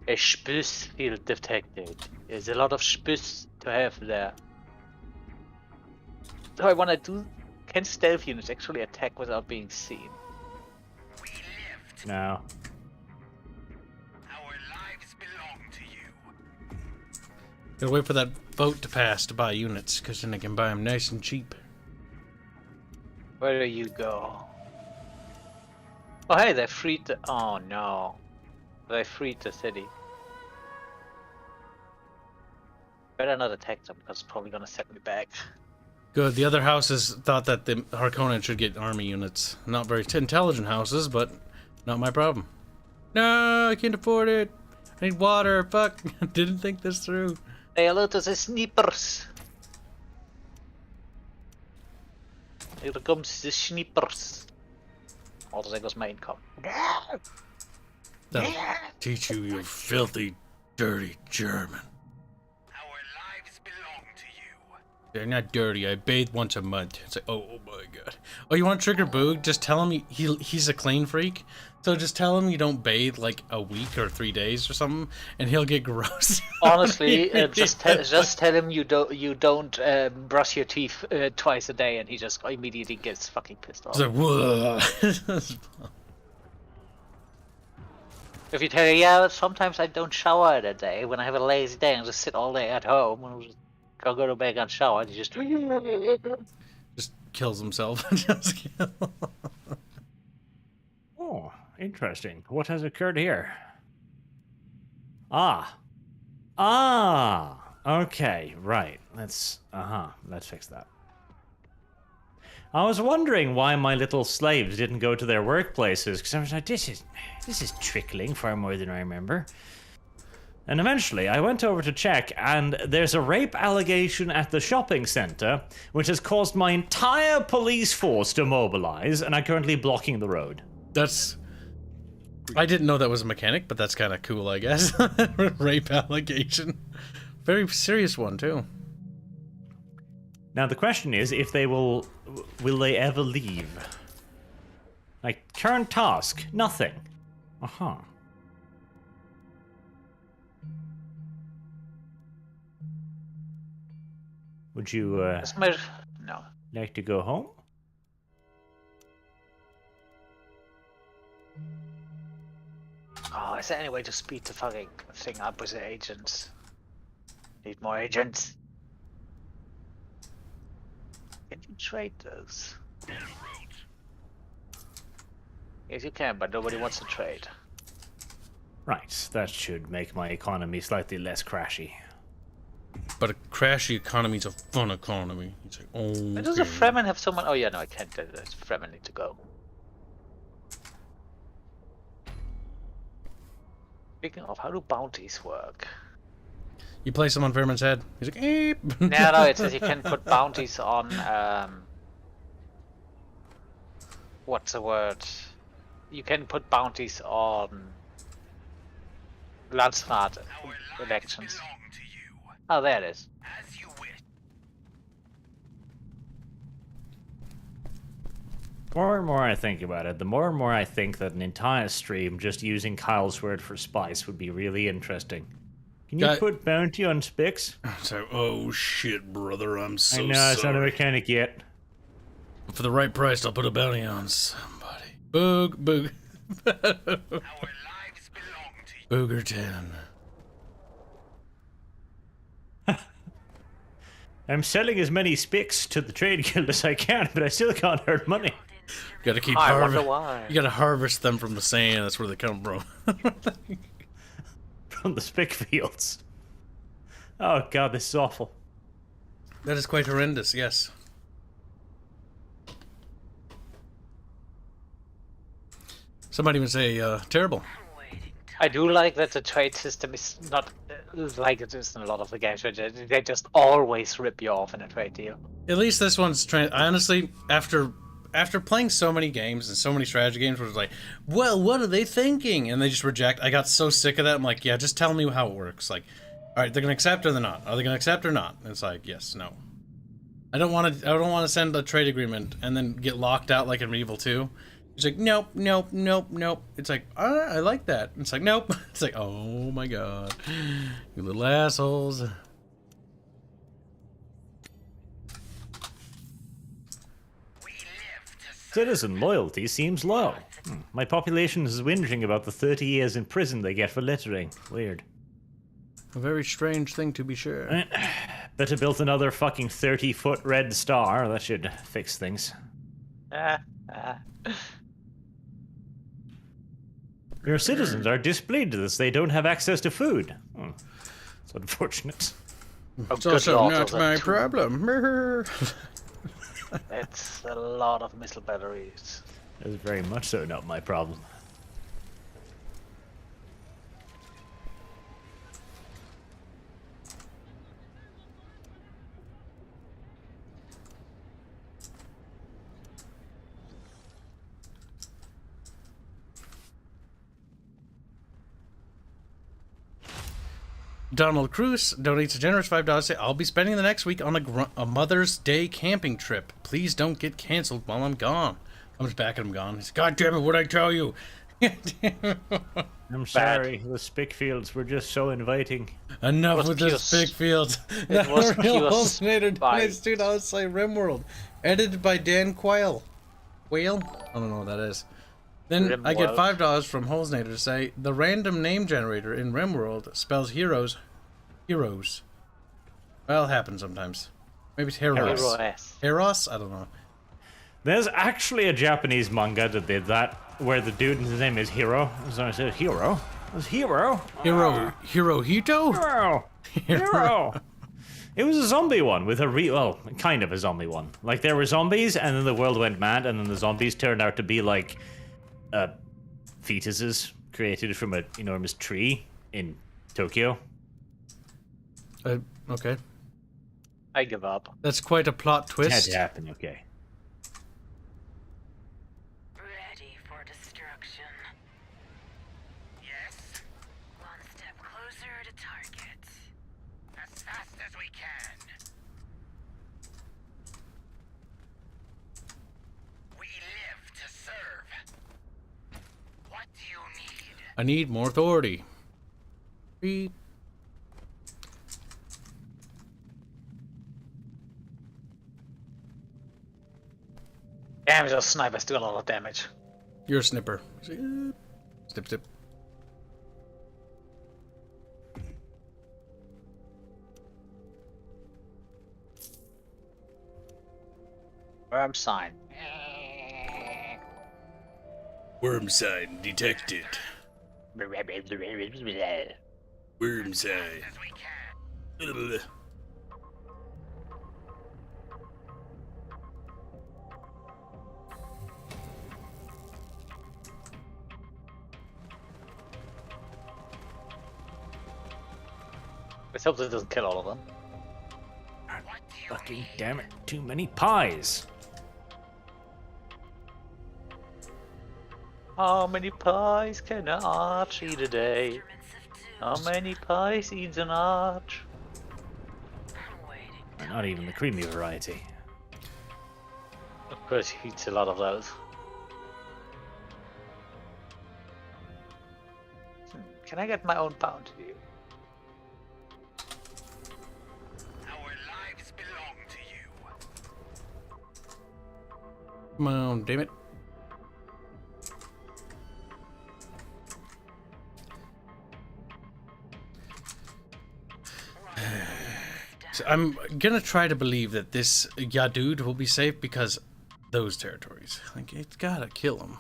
A Spüss field detected. There's a lot of Spüss to have there. So I want to do... Can stealth units actually attack without being seen? We lived. No. Our lives belong to you. Gotta wait for that vote to pass to buy units, because then I can buy them nice and cheap. Where do you go? Oh hey, they freed the... Oh no. They freed the city. Better not attack them, because it's probably gonna set me back. Good. The other houses thought that the Harkonnen should get army units. Not very intelligent houses, but not my problem. No, I can't afford it. I need water. Fuck. Didn't think this through. Say hello to the snipers. Here comes the snipers. Oh, there goes my income. That'll teach you, you filthy, dirty German. Our lives belong to you. They're not dirty. I bathe once a month. It's like, oh my god. Oh, you want to trigger Boog? Just tell him he's a clean freak. So just tell him you don't bathe like a week or 3 days or something, and he'll get gross. Honestly, just tell him you don't brush your teeth twice a day, and he just immediately gets fucking pissed off. It's like, whoa. If you tell him, yeah, sometimes I don't shower in a day when I have a lazy day and just sit all day at home and I'll go to bed and shower, and he just kills himself. Just kill. Oh, interesting. What has occurred here? Ah. Okay, right. Let's fix that. I was wondering why my little slaves didn't go to their workplaces, because I was like, this is trickling far more than I remember. And eventually, I went over to check, and there's a rape allegation at the shopping center, which has caused my entire police force to mobilize, and I'm currently blocking the road. I didn't know that was a mechanic, but that's kind of cool, I guess. Rape allegation. Very serious one, too. Now, the question is, if they will they ever leave? Like, current task, nothing. Would you, no. like to go home? Oh, is there any way to speed the fucking thing up with the agents? Need more agents. Can you trade those? Yes, you can, but nobody wants to trade. Right, that should make my economy slightly less crashy. But a crashy economy is a fun economy. It's like, oh. Why does a Fremen have someone? Oh yeah, no, I can't. The Fremen need to go. Speaking of, how do bounties work? You place him on Fairman's head. He's like, eep. No, it says you can put bounties on. What's the word? You can put bounties on Landsrat elections. Oh, there it is. As you wish. The more and more I think about it, the more and more I think that an entire stream just using Kyle's word for spice would be really interesting. Can you put bounty on Spix? So, oh shit, brother, I'm so I know, sorry. it's not a mechanic yet. For the right price, I'll put a bounty on somebody. Boog, boog. Our lives belong to you. Boogerton. I'm selling as many Spix to the trade guild as I can, but I still can't earn money. Gotta keep I wonder why. You gotta harvest them from the sand. That's where they come from. From the spick fields. Oh god, this is awful. That is quite horrendous. Yes. Some might even say terrible. I do like that the trade system is not like it is in a lot of the games where they just always rip you off in a trade deal. At least this one's honestly, after playing so many games and so many strategy games where it's like, well, what are they thinking? And they just reject. I got so sick of that. I'm like, yeah, just tell me how it works. Like, all right, they're gonna accept or they're not. Are they gonna accept or not? And it's like, yes, no. I don't want to send a trade agreement and then get locked out like in Medieval 2. It's like, nope, nope, nope, nope. It's like, I like that. It's like, nope. It's like, oh my god, you little assholes. Citizen loyalty seems low. My population is whinging about the 30 years in prison they get for littering. Weird. A very strange thing to be sure. Better build another fucking 30-foot red star. That should fix things. Your citizens are displeased as they don't have access to food. It's unfortunate. It's also not my problem. It's a lot of missile batteries. That's very much so not my problem. Donald Cruz donates a generous $5 to say, I'll be spending the next week on a Mother's Day camping trip. Please don't get canceled while I'm gone. Comes back and I'm gone. He's, God damn it, what'd I tell you? I'm sorry, the Spickfields were just so inviting. Enough with this Spickfields. It was pure Hallucinator spite. donates $2 to say RimWorld. Edited by Dan Quayle. Quayle? I don't know what that is. Then I get $5 from Holznator to say, the random name generator in RimWorld spells heroes. Heroes. Well, it happens sometimes. Maybe it's Heros. Heros? I don't know. There's actually a Japanese manga that did that, where the dude, his name is Hiro. So I said, Hiro? It's Hiro? Hirohito? Hiro! It was a zombie one with a well, kind of a zombie one. Like, there were zombies, and then the world went mad, and then the zombies turned out to be like fetuses created from an enormous tree in Tokyo. Okay. I give up. That's quite a plot twist. It had to happen, okay. Ready for destruction. Yes. One step closer to target. As fast as we can. We live to serve. What do you need? I need more authority. Beep. Damn, those snipers do a lot of damage. You're a snipper. Snip, snip. Worm sign. Worm sign detected. Worm sign. As we can. Let's hope this doesn't kill all of them. What do you Fucking need? damn it, too many pies. How many pies can an arch eat a day? Instruments of doom. How many pies eats an arch? Waiting. Not even the creamy variety. Of course, he eats a lot of those. Can I get my own pound view? Our lives belong to you. Come on, damn it. So I'm gonna try to believe that this Yadude will be safe because those territories. Like, it's gotta kill them.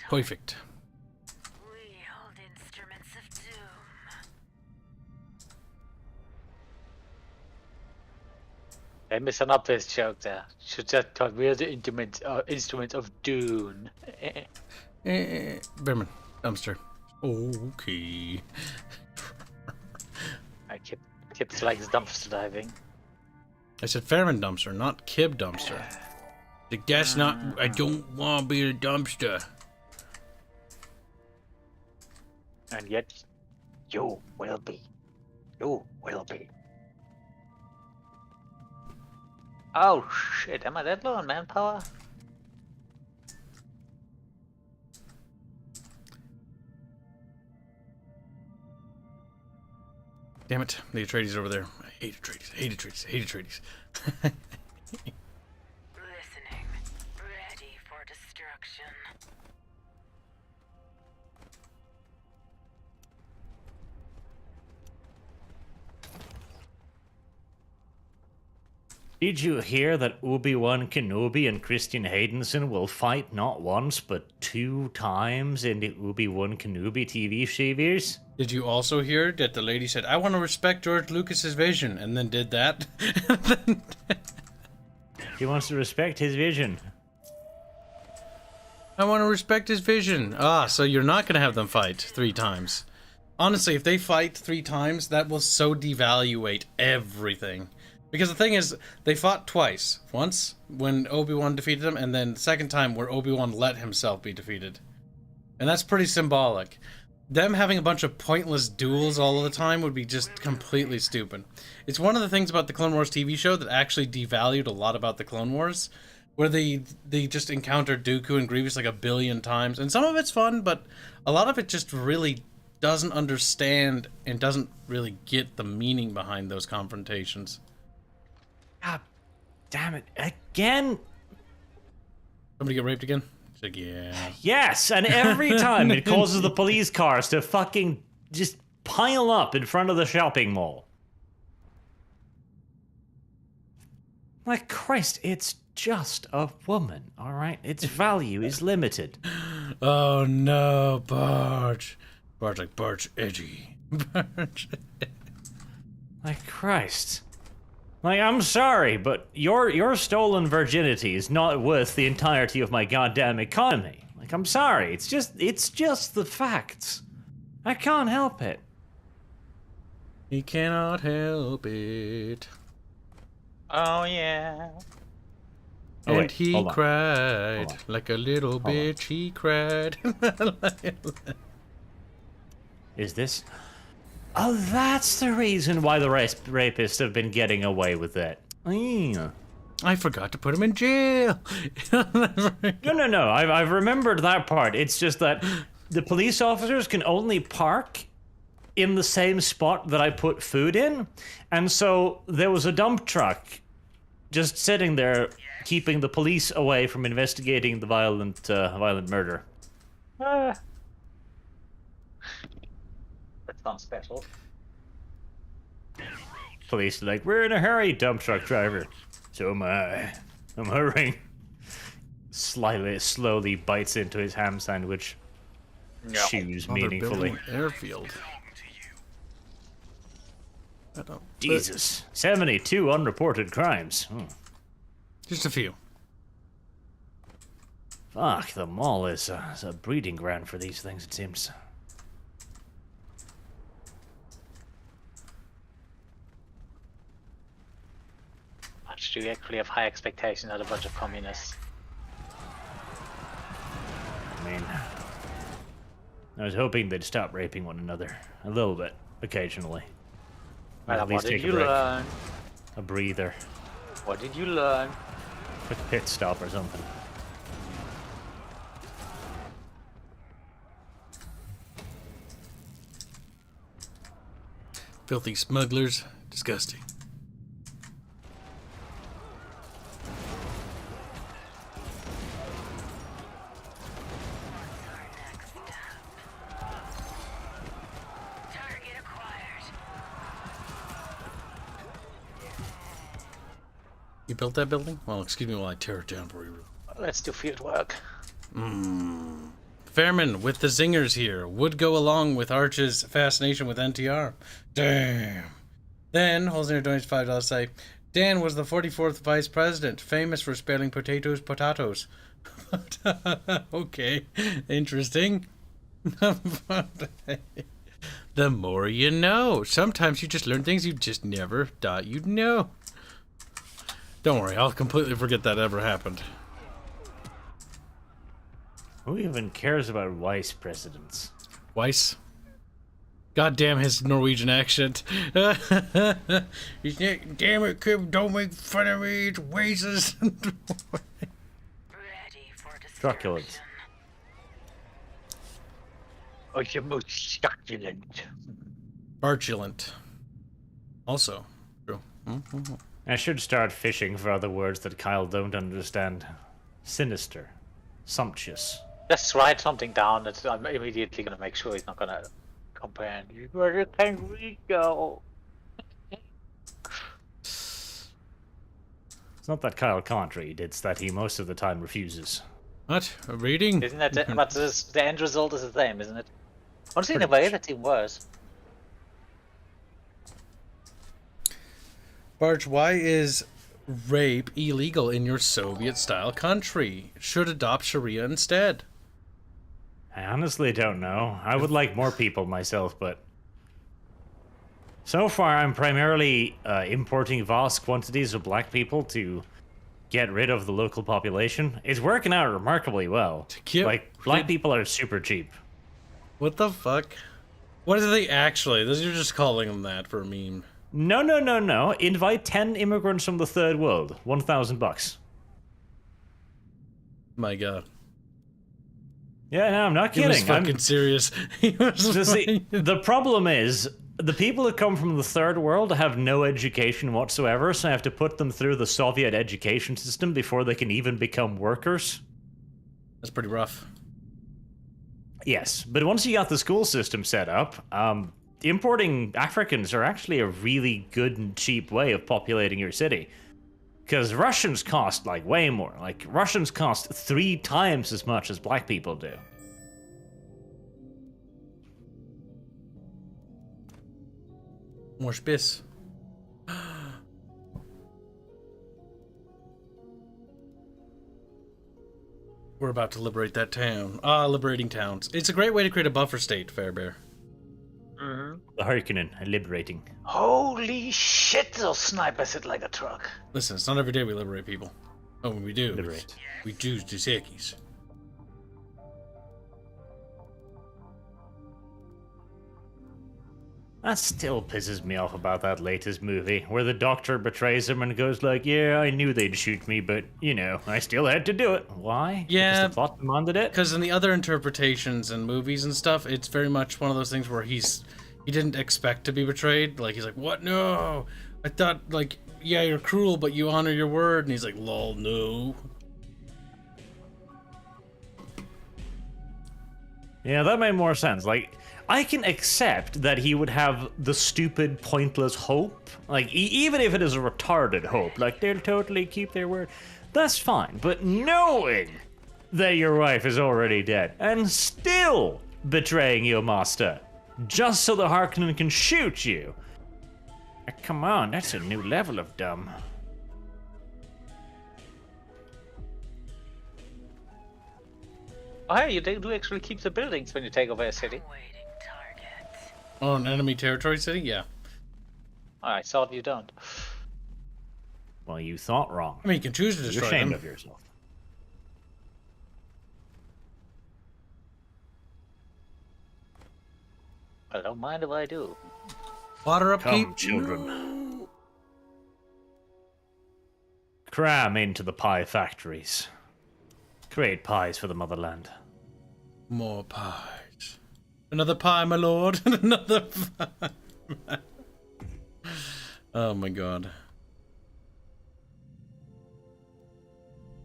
Perfect. We hold instruments of doom. I missed an obvious joke there. Should just thought we're the instrument of Dune. Behrman, dumpster. Okay. Kibs likes dumpster diving. I said Fairman dumpster, not Kib dumpster. Like, that's not. I don't want to be a dumpster. And yet, you will be. You will be. Oh shit, am I that low on manpower? Damn it, the Atreides over there. I hate Atreides, hate Atreides, hate Atreides. Listening. Ready for destruction. Did you hear that Obi-Wan Kenobi and Christian Haydenson will fight not once but 2 times in the Obi-Wan Kenobi TV series? Did you also hear that the lady said, I want to respect George Lucas's vision, and then did that? He wants to respect his vision. I want to respect his vision. Ah, so you're not going to have them fight 3 times. Honestly, if they fight 3 times, that will so devaluate everything. Because the thing is, they fought twice. Once, when Obi-Wan defeated him, and then the second time where Obi-Wan let himself be defeated. And that's pretty symbolic. Them having a bunch of pointless duels all the time would be just completely stupid. It's one of the things about the Clone Wars TV show that actually devalued a lot about the Clone Wars, where they just encountered Dooku and Grievous like 1 billion times. And some of it's fun, but a lot of it just really doesn't understand and doesn't really get the meaning behind those confrontations. God damn it. Again? Somebody get raped again? It's like, yeah. Yes, and every time it causes the police cars to fucking just pile up in front of the shopping mall. Like, Christ, it's just a woman, alright? Its value is limited. Oh no, Barge. Barge like Barge edgy. Barge. Like, Christ. Like, I'm sorry, but your stolen virginity is not worth the entirety of my goddamn economy. Like, I'm sorry, it's just the facts. I can't help it. He cannot help it. Oh yeah. Oh, And wait, he hold on. cried Hold on. like a little Hold on. bitch. He cried. Is this? Oh, that's the reason why the rapists have been getting away with it. Yeah. I forgot to put him in jail. No. I've remembered that part. It's just that the police officers can only park in the same spot that I put food in, and so there was a dump truck just sitting there, keeping the police away from investigating the violent murder. That sounds special. Police are like, we're in a hurry, dump truck driver. So am I. I'm hurrying. Slowly bites into his ham sandwich. Chews meaningfully. Airfield. I don't. Jesus. 72 unreported crimes. Just a few. Fuck, the mall is a breeding ground for these things, it seems. Much do you actually have high expectations at a bunch of communists? I mean, I was hoping they'd stop raping one another a little bit, occasionally. Or Well, at least what did take a you break. learn? A breather. What did you learn? Quick pit stop or something. Filthy smugglers. Disgusting. Target acquired. You built that building? Well, excuse me while I tear it down for you. Let's do field work. Fairman with the zingers here would go along with Arch's fascination with NTR. Damn. Then, Holzner donates $5 say, Dan was the 44th vice president, famous for spelling potatoes. Okay, interesting. The more you know. Sometimes you just learn things you just never thought you'd know. Don't worry, I'll completely forget that ever happened. Who even cares about vice presidents? Weiss. God damn his Norwegian accent. Damn it, Kib, don't make fun of me, it's Waises. Ready for Truculent. destruction. Oh, you're most succulent. Bartulent. Also true. I should start fishing for other words that Kyle don't understand. Sinister. Sumptuous. Just write something down that I'm immediately gonna make sure he's not gonna comprehend. Where can we go? It's not that Kyle can't read, it's that he most of the time refuses. What? A reading? Isn't that but the end result is the same, isn't it? Honestly, in a way, that seems worse. Barge, why is rape illegal in your Soviet-style country? Should adopt Sharia instead. I honestly don't know. I would like more people myself, but so far I'm primarily importing vast quantities of black people to get rid of the local population. It's working out remarkably well. Like, black people are super cheap. What the fuck? What are they actually? You're just calling them that for a meme. No. Invite 10 immigrants from the third world. $1,000. My god. Yeah, no, I'm not He kidding. was fucking serious. He was See, the problem is, the people that come from the third world have no education whatsoever, so I have to put them through the Soviet education system before they can even become workers. That's pretty rough. Yes, but once you got the school system set up, importing Africans are actually a really good and cheap way of populating your city. Because Russians cost, like, way more. Like, Russians cost 3 times as much as black people do. More spiss. We're about to liberate that town. Liberating towns. It's a great way to create a buffer state, Fairbear. The Harkonnen, liberating. Holy shit, those snipers hit like a truck. Listen, it's not every day we liberate people. Oh, when we do, Liberate. we choose Dusakis. That still pisses me off about that latest movie, where the doctor betrays him and goes like, yeah, I knew they'd shoot me, but, you know, I still had to do it. Why? Yeah. Because the plot demanded it? Because in the other interpretations and movies and stuff, it's very much one of those things where he didn't expect to be betrayed. Like, he's like, what? No! I thought, like, yeah, you're cruel, but you honor your word. And he's like, lol, no. Yeah, that made more sense. Like, I can accept that he would have the stupid, pointless hope. Like, even if it is a retarded hope, like, they'll totally keep their word. That's fine. But knowing that your wife is already dead and still betraying your master just so the Harkonnen can shoot you. Come on, that's a new level of dumb. Oh, hey, you do actually keep the buildings when you take over a city. Waiting target. Oh, an enemy territory city? Yeah. I thought you don't. Well, you thought wrong. I mean, you can choose to You're destroy ashamed them. of yourself. I don't mind if I do. Water upkeep? Come, children. Cram into the pie factories. Create pies for the motherland. More pies. Another pie, my lord. Another pie. Oh my god.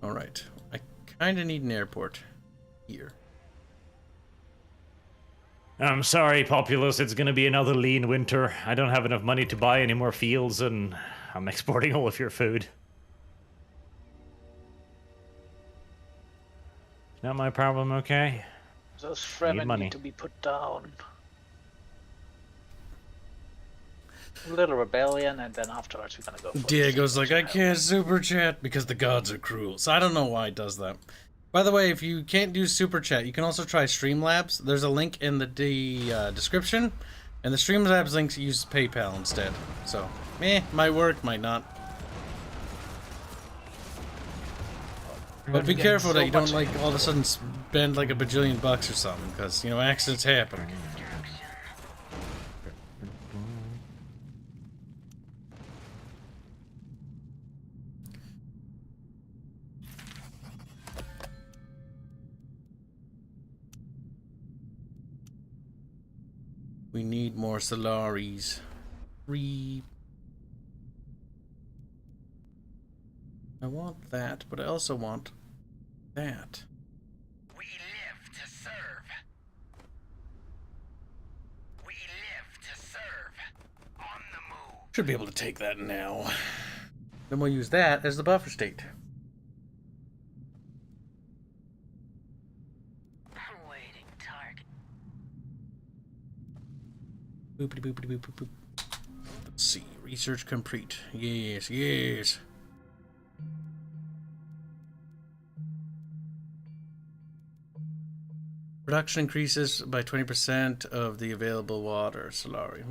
Alright. I kinda need an airport. Here. I'm sorry, Populous, it's gonna be another lean winter. I don't have enough money to buy any more fields, and I'm exporting all of your food. Not my problem, okay? Those Fremen money. need to be put down. A little rebellion, and then afterwards we're gonna go for Diego's like, I Child. can't super chat because the gods are cruel. So I don't know why it does that. By the way, if you can't do super chat, you can also try Streamlabs. There's a link in the description, and the Streamlabs links use PayPal instead. So, might work, might not. But be careful that you don't like all of a sudden spend like a bajillion bucks or something, because you know accidents happen. We need more Solaris. I want that, but I also want that. We live to serve. We live to serve. On the move. Should be able to take that now. Then we'll use that as the buffer state. Awaiting target. Boopity boopity boop boop boop. Let's see. Research complete. Yes, yes. Production increases by 20% of the available water. Solari.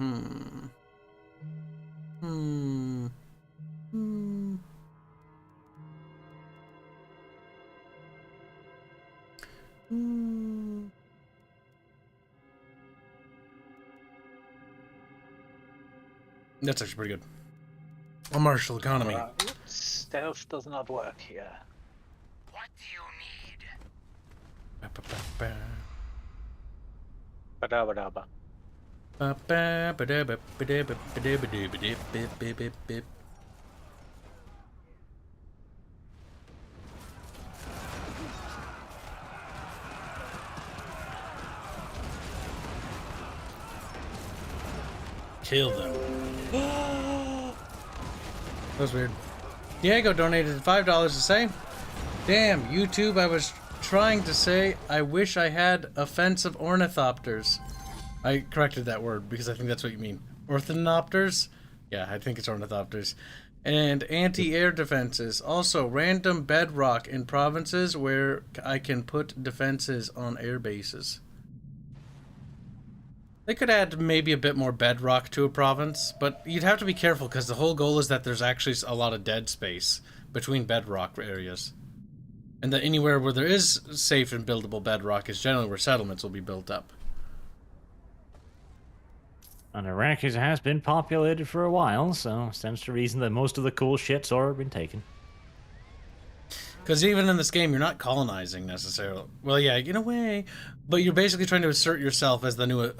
That's actually pretty good. A martial economy. Stealth does not work here. What do you need? Ba-ba-ba-ba. Badabadaba. Ba-ba-ba-da-ba-ba-da-ba-ba-da-ba-da-ba-da-ba-da-ba-da-ba-da. Kill them. That was weird. Diego donated $5 to say, damn, YouTube, I was trying to say, I wish I had offensive ornithopters. I corrected that word because I think that's what you mean. Orthanopters? Yeah, I think it's ornithopters. And anti-air defenses. Also, random bedrock in provinces where I can put defenses on air bases. They could add maybe a bit more bedrock to a province, but you'd have to be careful because the whole goal is that there's actually a lot of dead space between bedrock areas. And that anywhere where there is safe and buildable bedrock is generally where settlements will be built up. And Iraq has been populated for a while, so stands to reason that most of the cool shit's already been taken. Because even in this game, you're not colonizing necessarily. Well, yeah, in a way, but you're basically trying to assert yourself as the new,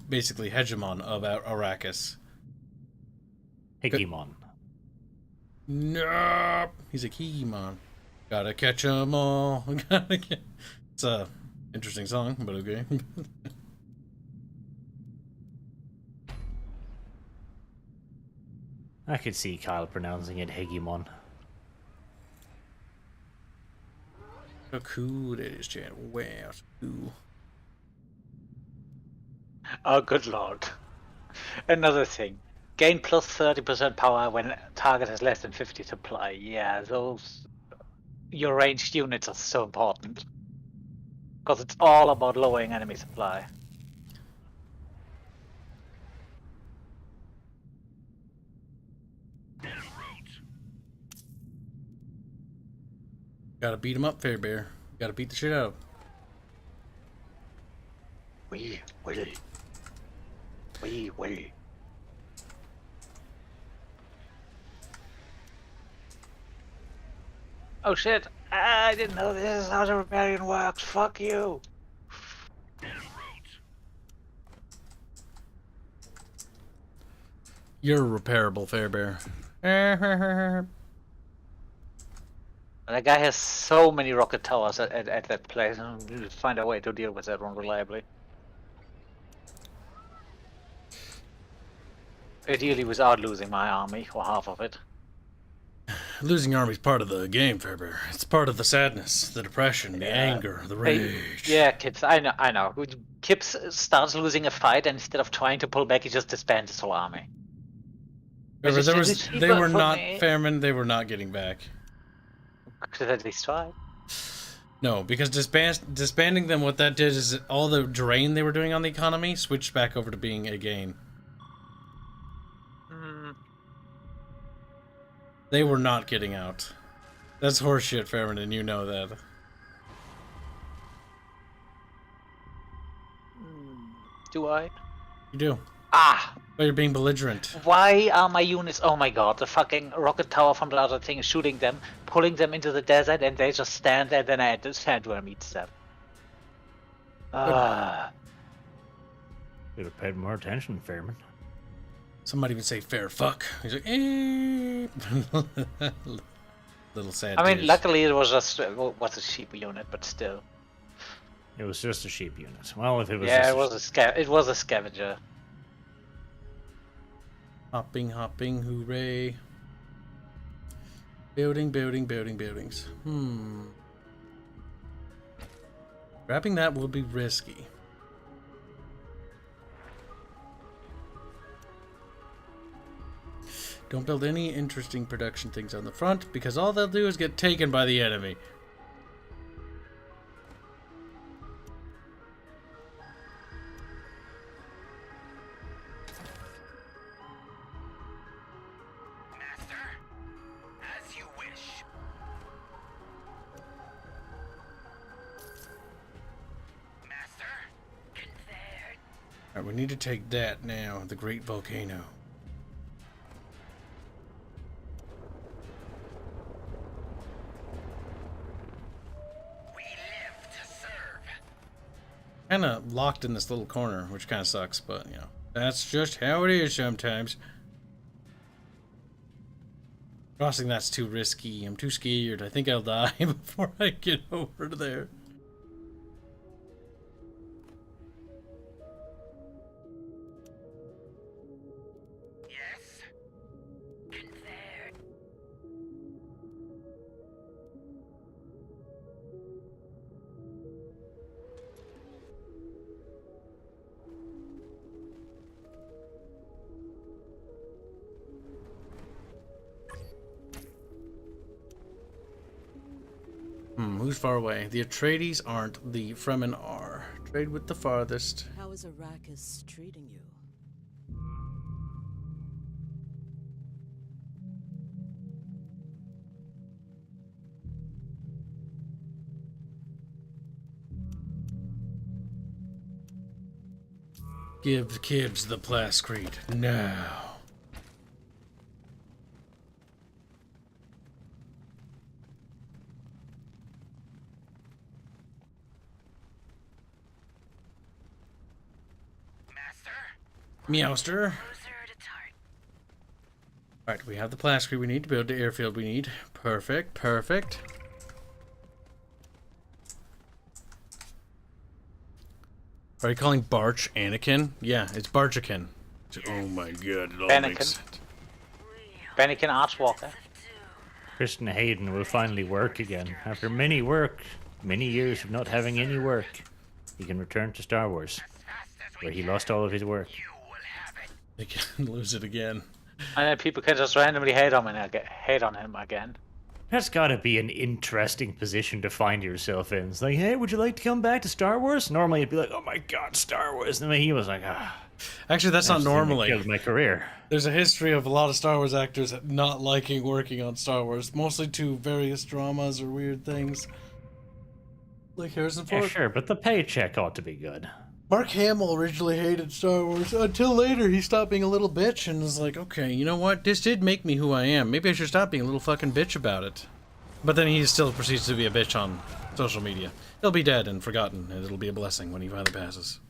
basically, hegemon of Arrakis. Hegemon. Nope. He's a hegemon. Gotta catch 'em all. Gotta get... It's a interesting song, but okay. I could see Kyle pronouncing it Hegemon. So cool that is, Chad. Wow, so cool. Oh, good lord. Another thing. Gain plus 30% power when target has less than 50 supply. Yeah, those... Your ranged units are so important. Because it's all about lowering enemy supply. Gotta beat him up, Fairbear. Gotta beat the shit out of him. We will. We will. Oh shit! I didn't know this is how the rebellion works. Fuck you. You're a repairable, Fairbear. That guy has so many rocket towers at that place. We need to find a way to deal with that one reliably. Ideally without losing my army, or half of it. Losing army's part of the game, Fairbear. It's part of the sadness, the depression, the anger, the rage. Yeah, Kibs, I know. Kibs starts losing a fight, and instead of trying to pull back, he just disbands his whole army. They were not, Fairman, they were not getting back. Could at least try. No, because disbanding them, what that did is all the drain they were doing on the economy switched back over to being a gain. They were not getting out. That's horseshit, Fairman, and you know that. Do I? You do. Ah! But you're being belligerent. Why are my units... Oh my god, the fucking rocket tower from the other thing is shooting them, pulling them into the desert, and they just stand there, then the sandworm eats them. Ah. Should have paid more attention, Fairman. Somebody would say fair fuck. He's like, eh. Little sad. I mean, tears. luckily it was just... was a sheep unit, but still. It was just a sheep unit. Well, if it was Yeah, just it was a scavenger. Hopping, hopping, hooray. Building, building, building, buildings. Grabbing that will be risky. Don't build any interesting production things on the front, because all they'll do is get taken by the enemy. Alright, we need to take that now, the Great Volcano. We live to serve. Kinda locked in this little corner, which kinda sucks, but, you know, that's just how it is sometimes. Crossing that's too risky. I'm too scared. I think I'll die before I get over there. Yes. Confirmed. Who's far away? The Atreides aren't. The Fremen are. Trade with the farthest. How is Arrakis treating you? Give Kibs the plascrete now. Meowster. Alright, we have the plascrete we need to build the airfield we need. Perfect, perfect. Are you calling Barch Anakin? Yeah, it's Barchakin. Oh my god, it all Anakin. makes sense. Anakin Archwalker. Christian Hayden will finally work again. After many years of not having any work, he can return to Star Wars, where he lost all of his work. They can lose it again. And then people can just randomly hate on him again. That's gotta be an interesting position to find yourself in. It's like, hey, would you like to come back to Star Wars? Normally it'd be like, oh my god, Star Wars. And then he was like, Actually, that's not normally. Killed my career. There's a history of a lot of Star Wars actors not liking working on Star Wars, mostly to various dramas or weird things. Like Harrison Ford. Yeah, sure, but the paycheck ought to be good. Mark Hamill originally hated Star Wars until later he stopped being a little bitch and was like, okay, you know what? This did make me who I am. Maybe I should stop being a little fucking bitch about it. But then he still proceeds to be a bitch on social media. He'll be dead and forgotten, and it'll be a blessing when he finally passes.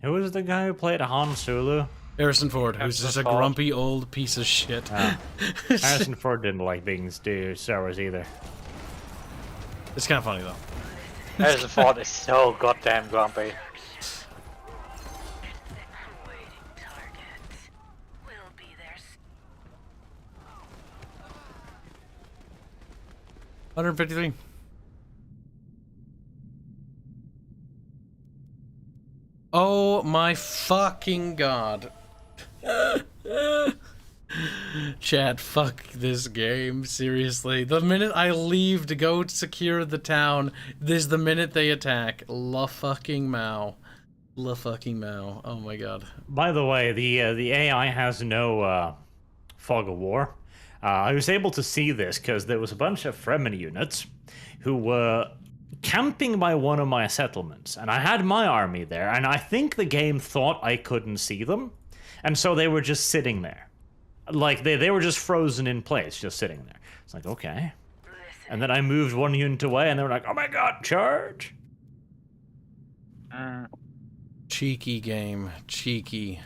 Who was the guy who played Han Solo? Harrison Ford, who's just a grumpy old piece of shit. Harrison Ford didn't like being Star Wars either. It's kind of funny, though. Harrison Ford is so goddamn grumpy. Will be there. 153. Oh my fucking god. Chat, fuck this game, seriously. The minute I leave to go secure the town, this is the minute they attack. La fucking Mao. La fucking Mao. Oh my god. By the way, the AI has no fog of war. I was able to see this because there was a bunch of Fremen units who were camping by one of my settlements, and I had my army there, and I think the game thought I couldn't see them, and so they were just sitting there. Like, they were just frozen in place, just sitting there. It's like, okay. And then I moved one unit away, and they were like, oh my god, charge! Cheeky game. Cheeky.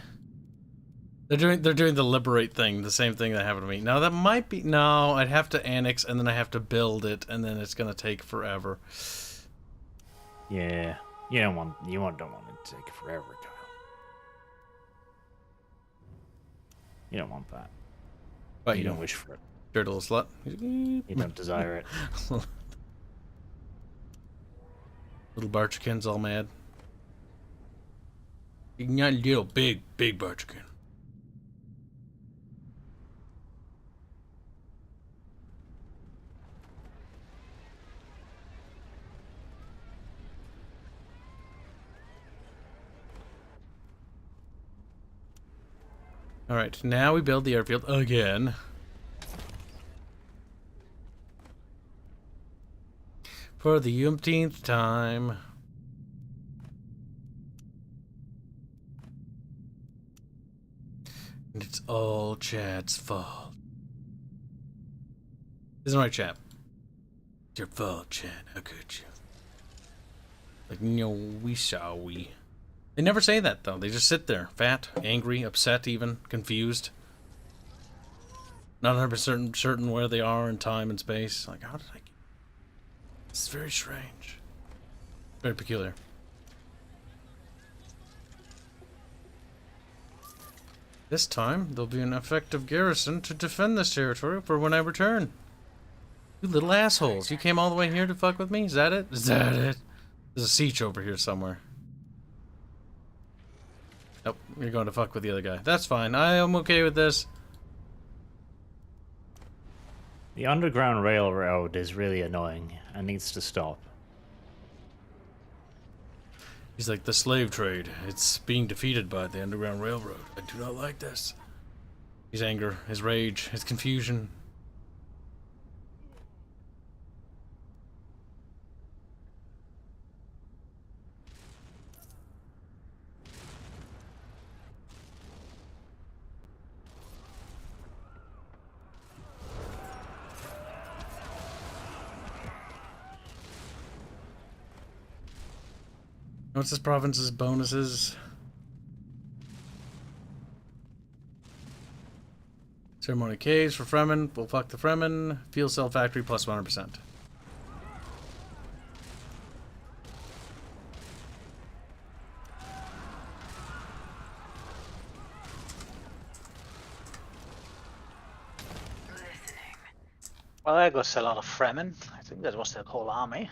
They're doing the liberate thing, the same thing that happened to me. Now that might be... No, I'd have to annex, and then I have to build it, and then it's gonna take forever. Yeah. You don't want it to take forever, Kyle. You don't want that. But You don't wish for it. dirty little slut. You don't desire it. Little Barchikin's all mad. Not little, big Barchikin. Alright, now we build the airfield again. For the umpteenth time. And it's all Chad's fault. Isn't right, Chad? It's your fault, Chad. How could you? Like, no, we saw we. They never say that, though. They just sit there, fat, angry, upset even, confused. Not 100% certain where they are in time and space. Like, how did I get... It's very strange. Very peculiar. This time, there'll be an effective garrison to defend this territory for when I return. You little assholes. You came all the way here to fuck with me? Is that it? Is that it? There's a siege over here somewhere. Nope, you're going to fuck with the other guy. That's fine. I am okay with this. The Underground Railroad is really annoying and needs to stop. He's like, the slave trade. It's being defeated by the Underground Railroad. I do not like this. His anger, his rage, his confusion. What's this province's bonuses? Ceremony caves for Fremen. We'll fuck the Fremen. Fuel cell factory plus 100%. Well, there goes a lot of Fremen. I think that was their whole army.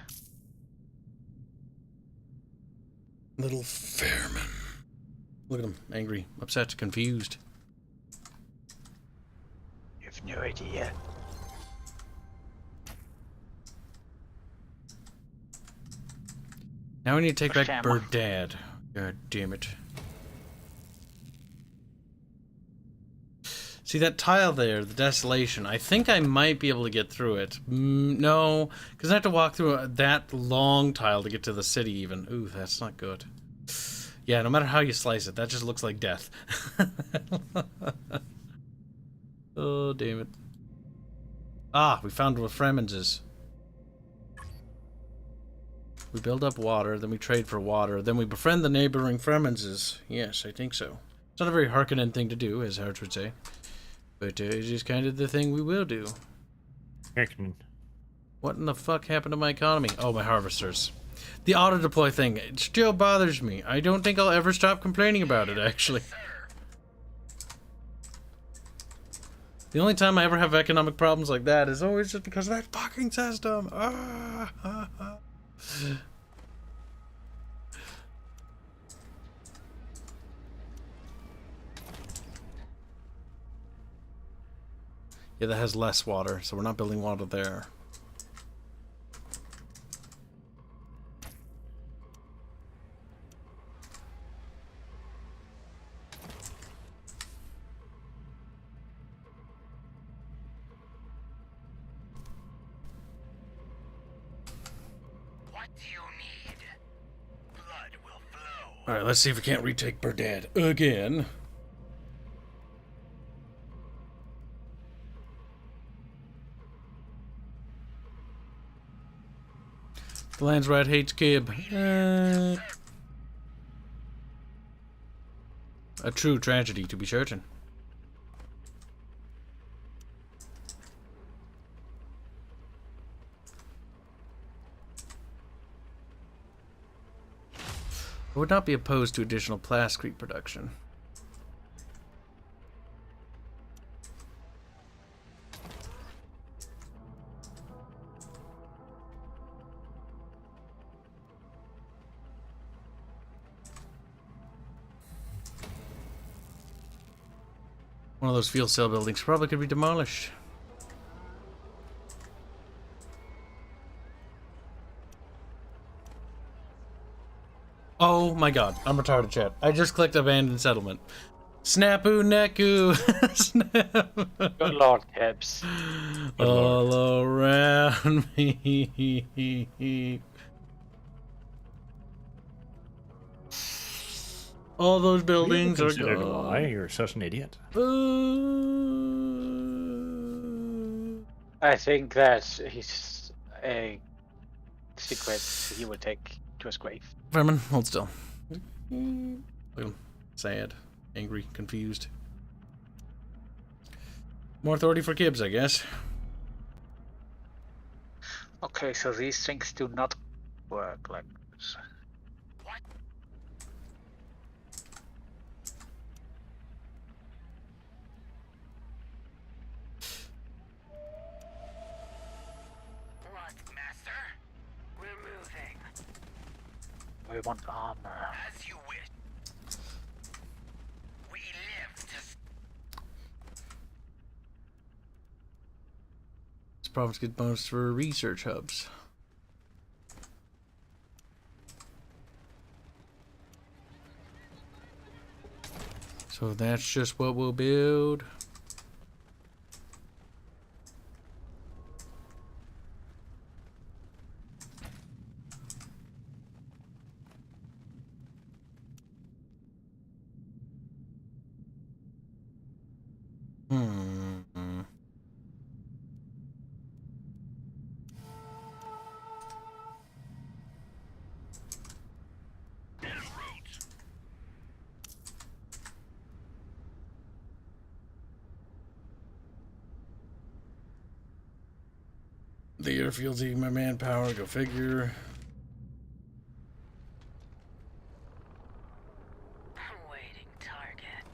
Little Fairman. Look at him. Angry, upset, confused. You have no idea. Now we need to take back Sham. Burdad. God damn it. See that tile there, the desolation. I think I might be able to get through it. No, because I have to walk through that long tile to get to the city even. Ooh, that's not good. Yeah, no matter how you slice it, that just looks like death. Oh, damn it. Ah, we found what Fremen's is. We build up water, then we trade for water, then we befriend the neighboring Fremen's. Yes, I think so. It's not a very Harkonnen thing to do, as Harch would say. But it's just kind of the thing we will do. Excellent. What in the fuck happened to my economy? Oh, my harvesters. The auto-deploy thing, it still bothers me. I don't think I'll ever stop complaining about it, actually. The only time I ever have economic problems like that is always just because of that fucking system. Yeah, that has less water, so we're not building water there. Alright, let's see if we can't retake Burdad again. The land's right hates Kib. A true tragedy, to be certain. I would not be opposed to additional plascrete production. One of those fuel cell buildings probably could be demolished. Oh my god, I'm retarded, chat. I just clicked abandoned settlement. Snapu Neku! Snap! Good lord, Kibs. All around me. All those buildings are gone. Why? You're such an idiot. I think that he's a secret he will take to his grave. Vermin, hold still. Look at him. Sad, angry, confused. More authority for Kibs, I guess. Okay, so these things do not work like this. We want armor. As you wish. We live to. This province gets bonus for research hubs. So that's just what we'll build. The airfield's eating my manpower, go figure. Awaiting target.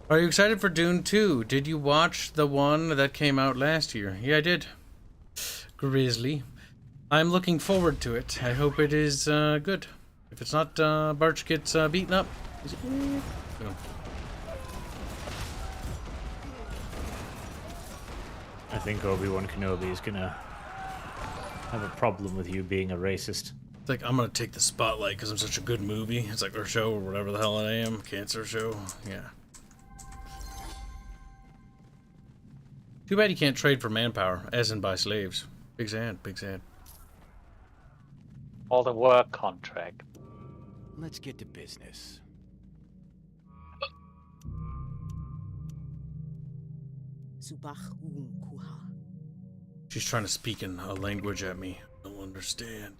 Are you excited for Dune 2? Did you watch the one that came out last year? Yeah, I did. Grizzly. I'm looking forward to it. I hope it is good. If it's not, Birch gets beaten up. No. I think Obi-Wan Kenobi is gonna have a problem with you being a racist. It's like, I'm gonna take the spotlight because I'm such a good movie. It's like, or show, or whatever the hell I am. Cancer show. Yeah. Too bad you can't trade for manpower, as in buy slaves. Big sad, big sad. All the work contract. Let's get to business. Subach kuha. She's trying to speak in a language at me. I don't understand.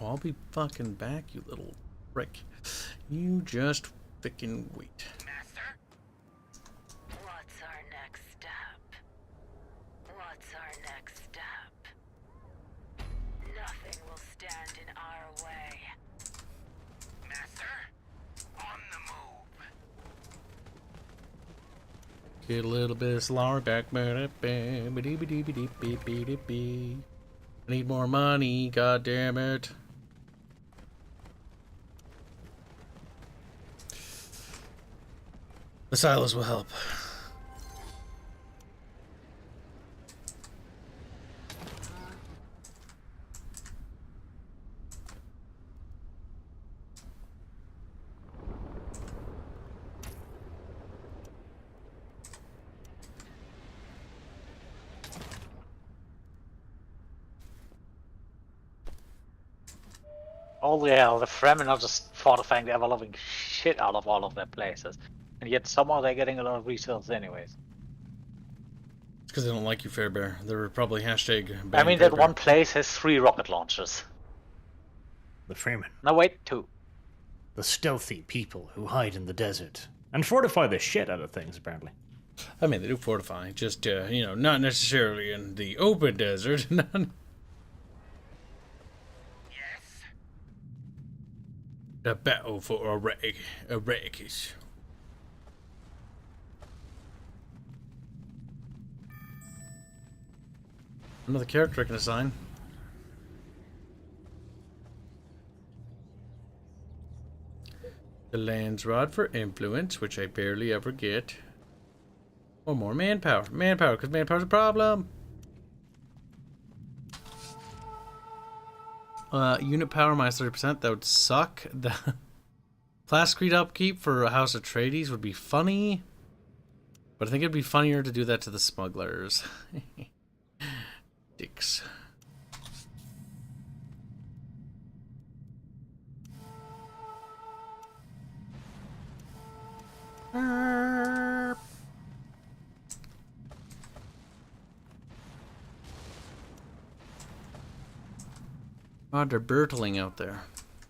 Oh, I'll be fucking back, you little prick. You just fucking wait. Master? What's our next step? What's our next step? Nothing will stand in our way. Master? On the move. Get a little bit slower back. I need more money, god damn it. The silos will help. Oh yeah, the Fremen are just fortifying the ever-loving shit out of all of their places. And yet somehow they're getting a lot of resources anyways. It's because they don't like you, Fairbear. They're probably hashtag. I mean, that one place has 3 rocket launchers. The Freeman. No, wait, 2. The stealthy people who hide in the desert. And fortify the shit out of things, apparently. I mean, they do fortify, just, you know, not necessarily in the open desert. Yes. The battle for Arrakis. Another character I can assign. The Land's Rod for influence, which I barely ever get. Or more manpower. Manpower, because manpower's a problem. Unit power minus 30%. That would suck. The class creed upkeep for a House of Atreides would be funny. But I think it'd be funnier to do that to the smugglers. Dicks. God, they're Bertling out there.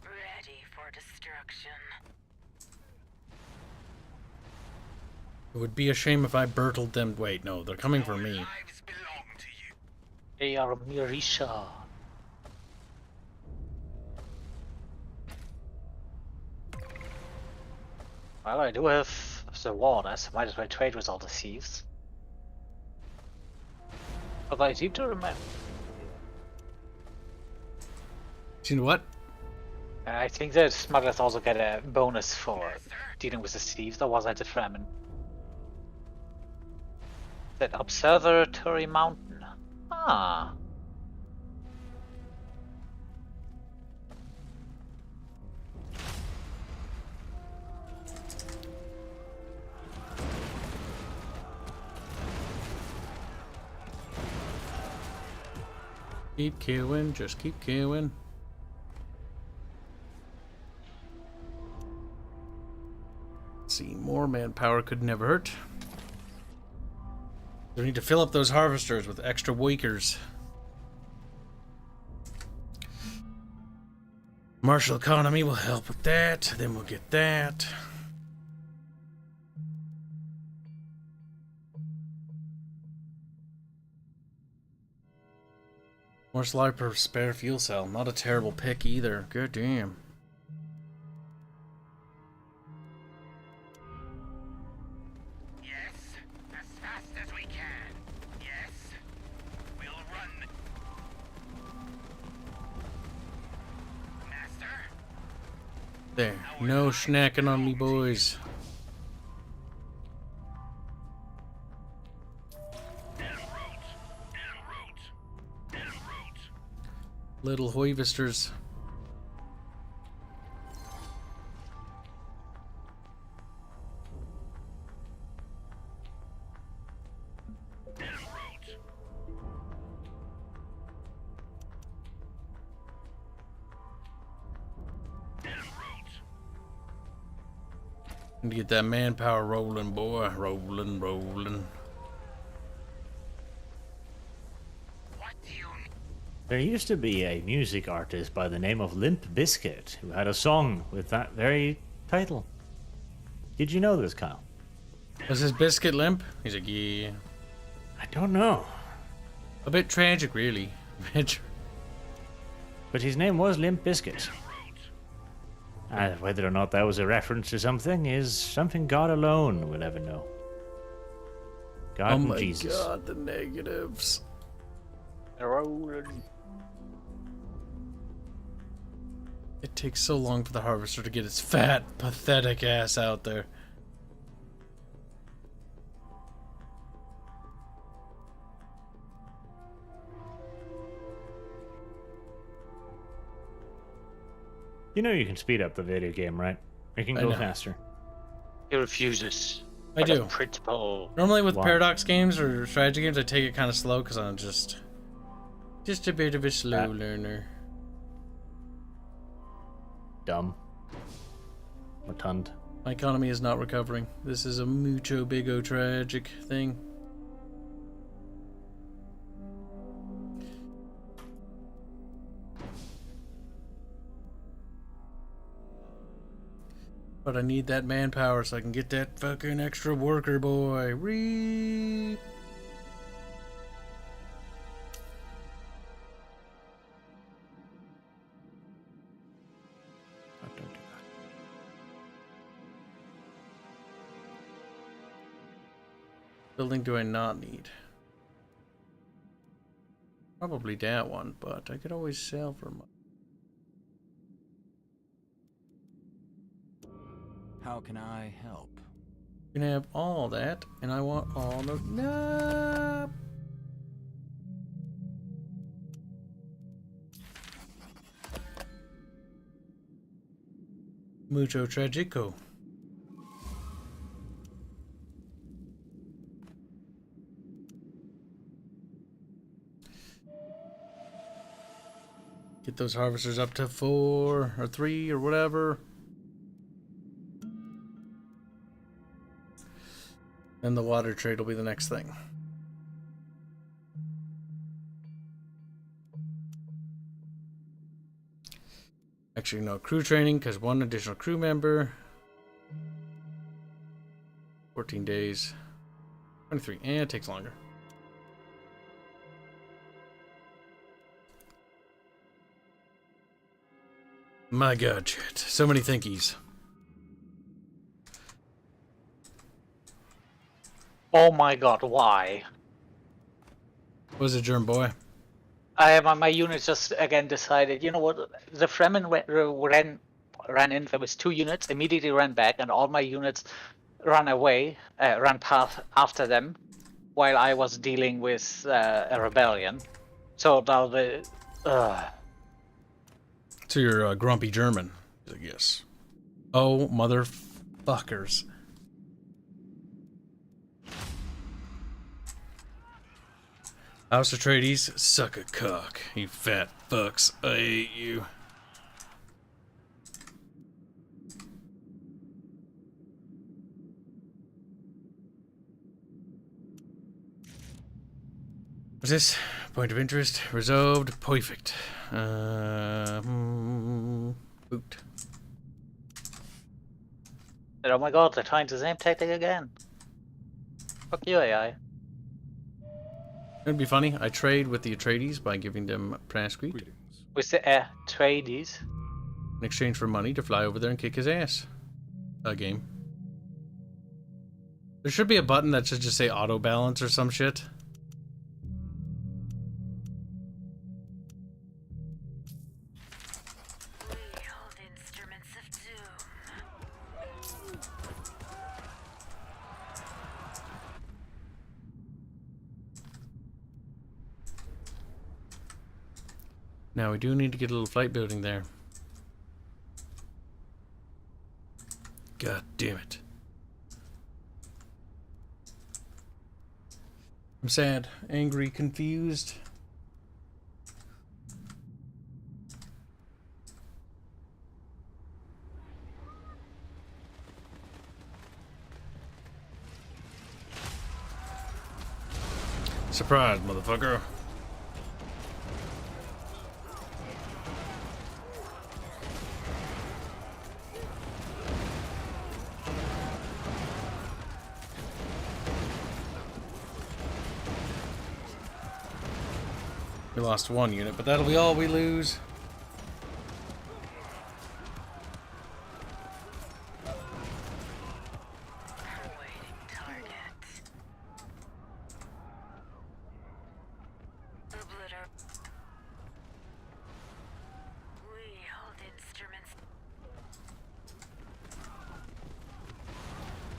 Ready for destruction. It would be a shame if I Bertled them. Wait, no, they're coming for me. Lives belong to you. They are Mirisha. Well, I do have the Warners. Might as well trade with all the thieves. But I seem to remember. You know what? I think the smugglers also get a bonus for dealing with the thieves. Or was that the Fremen? That Observatory Mountain. Ah. Keep killing, just keep killing. Let's see, more manpower could never hurt. We need to fill up those harvesters with extra wakers. Martial economy will help with that. Then we'll get that. More supply per spare fuel cell. Not a terrible pick either. Good damn. Yes, as fast as we can. Yes, we'll run. Master? There. No snacking on me, boys. Little hoivesters. Need to get that manpower rolling, boy. Rolling, rolling. There used to be a music artist by the name of Limp Bizkit who had a song with that very title. Did you know this, Kyle? Was his biscuit limp? He's like, yeah. I don't know. A bit tragic, really. But his name was Limp Bizkit. Whether or not that was a reference to something is something God alone will ever know. God Oh and my Jesus. god, the negatives. It takes so long for the harvester to get its fat, pathetic ass out there. You know you can speed up the video game, right? You can I go know. faster. He refuses. I What a do. principle. Normally with Why? Paradox games or strategy games, I take it kind of slow because I'm just a bit of a slow learner. Dumb. Rotund. My economy is not recovering. This is a mucho bigo tragic thing. But I need that manpower so I can get that fucking extra worker boy. Reap. Don't do that. Building do I not need? Probably that one, but I could always sell for money. How can I help? You can have all that, and I want all the... No! Mucho tragico. Get those harvesters up to 4 or 3 or whatever. Then the water trade will be the next thing. Actually, no crew training because 1 additional crew member. 14 days. 23. And it takes longer. My god, chat. So many thinkies. Oh my god, why? What was it, Germ boy? My unit just again decided, you know what? The Fremen ran in, there was 2 units, immediately ran back, and all my units ran away, ran past after them, while I was dealing with a rebellion. So now the... So you're a grumpy German, I guess. Oh, motherfuckers. House Atreides, suck a cock, you fat fucks. I hate you. What's this? Point of interest. Resolved. Perfect. Boot. Oh my god, they're trying the same tactic again. Fuck you, AI. It'd be funny. I trade with the Atreides by giving them Prasquith With the Atreides. in exchange for money to fly over there and kick his ass. A game. There should be a button that should just say auto balance or some shit. Wield instruments of doom. Now we do need to get a little flight building there. God damn it. I'm sad, angry, confused. Surprise, motherfucker. We lost one unit, but that'll be all we lose.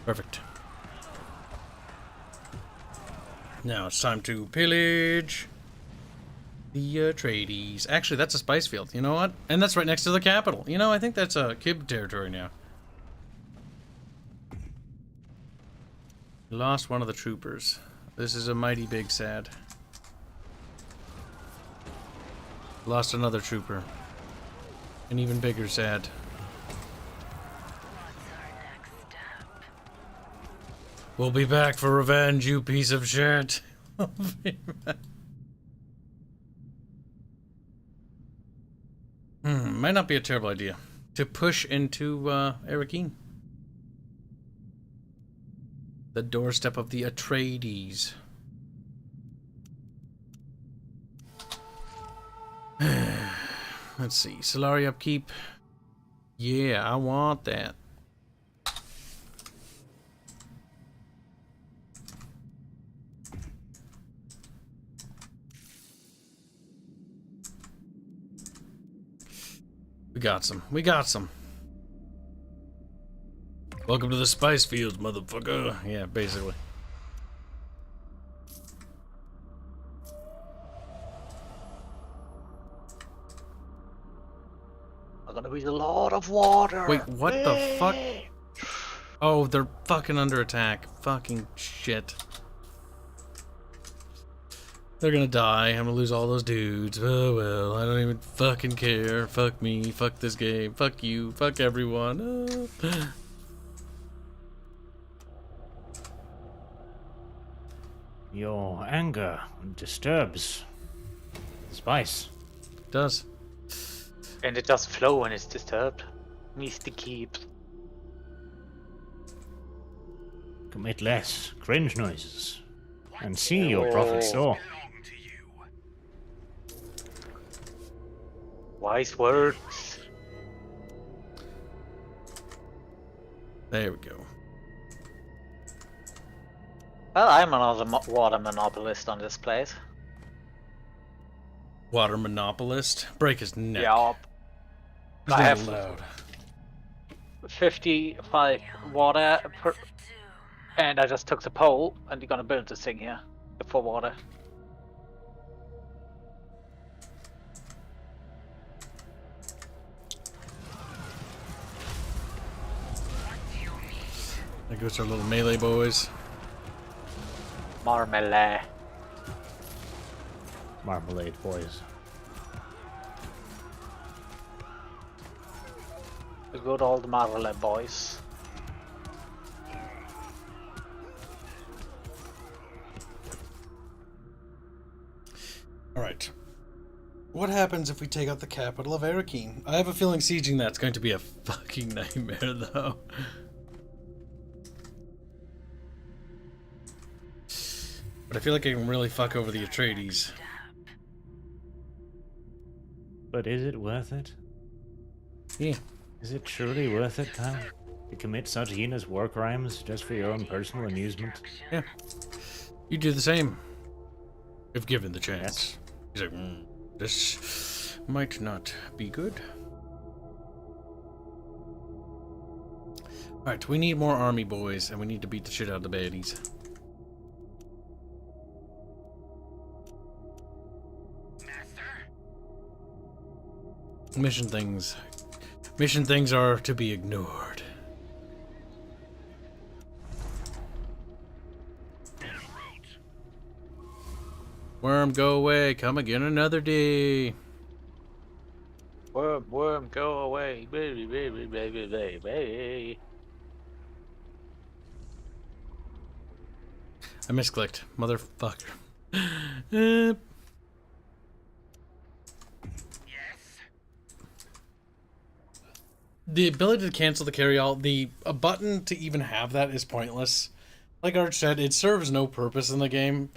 Perfect. Now it's time to pillage the tradies. Actually, that's a spice field. You know what? And that's right next to the capital. You know, I think that's a Kib territory now. Lost one of the troopers. This is a mighty big sad. Lost another trooper. An even bigger sad. We'll be back for revenge, you piece of shit. Might not be a terrible idea to push into Arith, the doorstep of the Atreides. Let's see, Solari upkeep. Yeah, I want that. We got some. We got some. Welcome to the spice fields, motherfucker. Yeah, basically. I'm gonna be a lot of water. Wait, what the fuck? Oh, they're fucking under attack. Fucking shit. They're gonna die. I'm gonna lose all those dudes. Oh well, I don't even fucking care. Fuck me. Fuck this game. Fuck you. Fuck everyone. Your anger disturbs the spice. It does. And it does flow when it's disturbed. Misty Kibs. Commit less cringe noises and see your prophet soar. Wise words. There we go. Well, I'm another water monopolist on this place. Water monopolist. Break his neck. Yup. Not I have allowed. 55 water per, and I just took the pole and you're gonna build this thing here for water. There goes our little melee boys. Marmalade. Marmalade boys. The good old Marmalade boys. Alright. What happens if we take out the capital of Arith? I have a feeling sieging that's going to be a fucking nightmare, though. But I feel like I can really fuck over the Atreides. But is it worth it? Yeah. Is it truly worth it, Kyle? To commit such heinous war crimes just for your own personal amusement? Yeah. You do the same. If given the chance. He's like, this might not be good. Alright, we need more army boys, and we need to beat the shit out of the baddies. Mission things. Mission things are to be ignored. Worm, go away. Come again another day. Worm, go away. Baby, baby, baby, baby, baby. I misclicked. Motherfucker. The ability to cancel the carry-all, a button to even have that is pointless. Like Arch said, it serves no purpose in the game.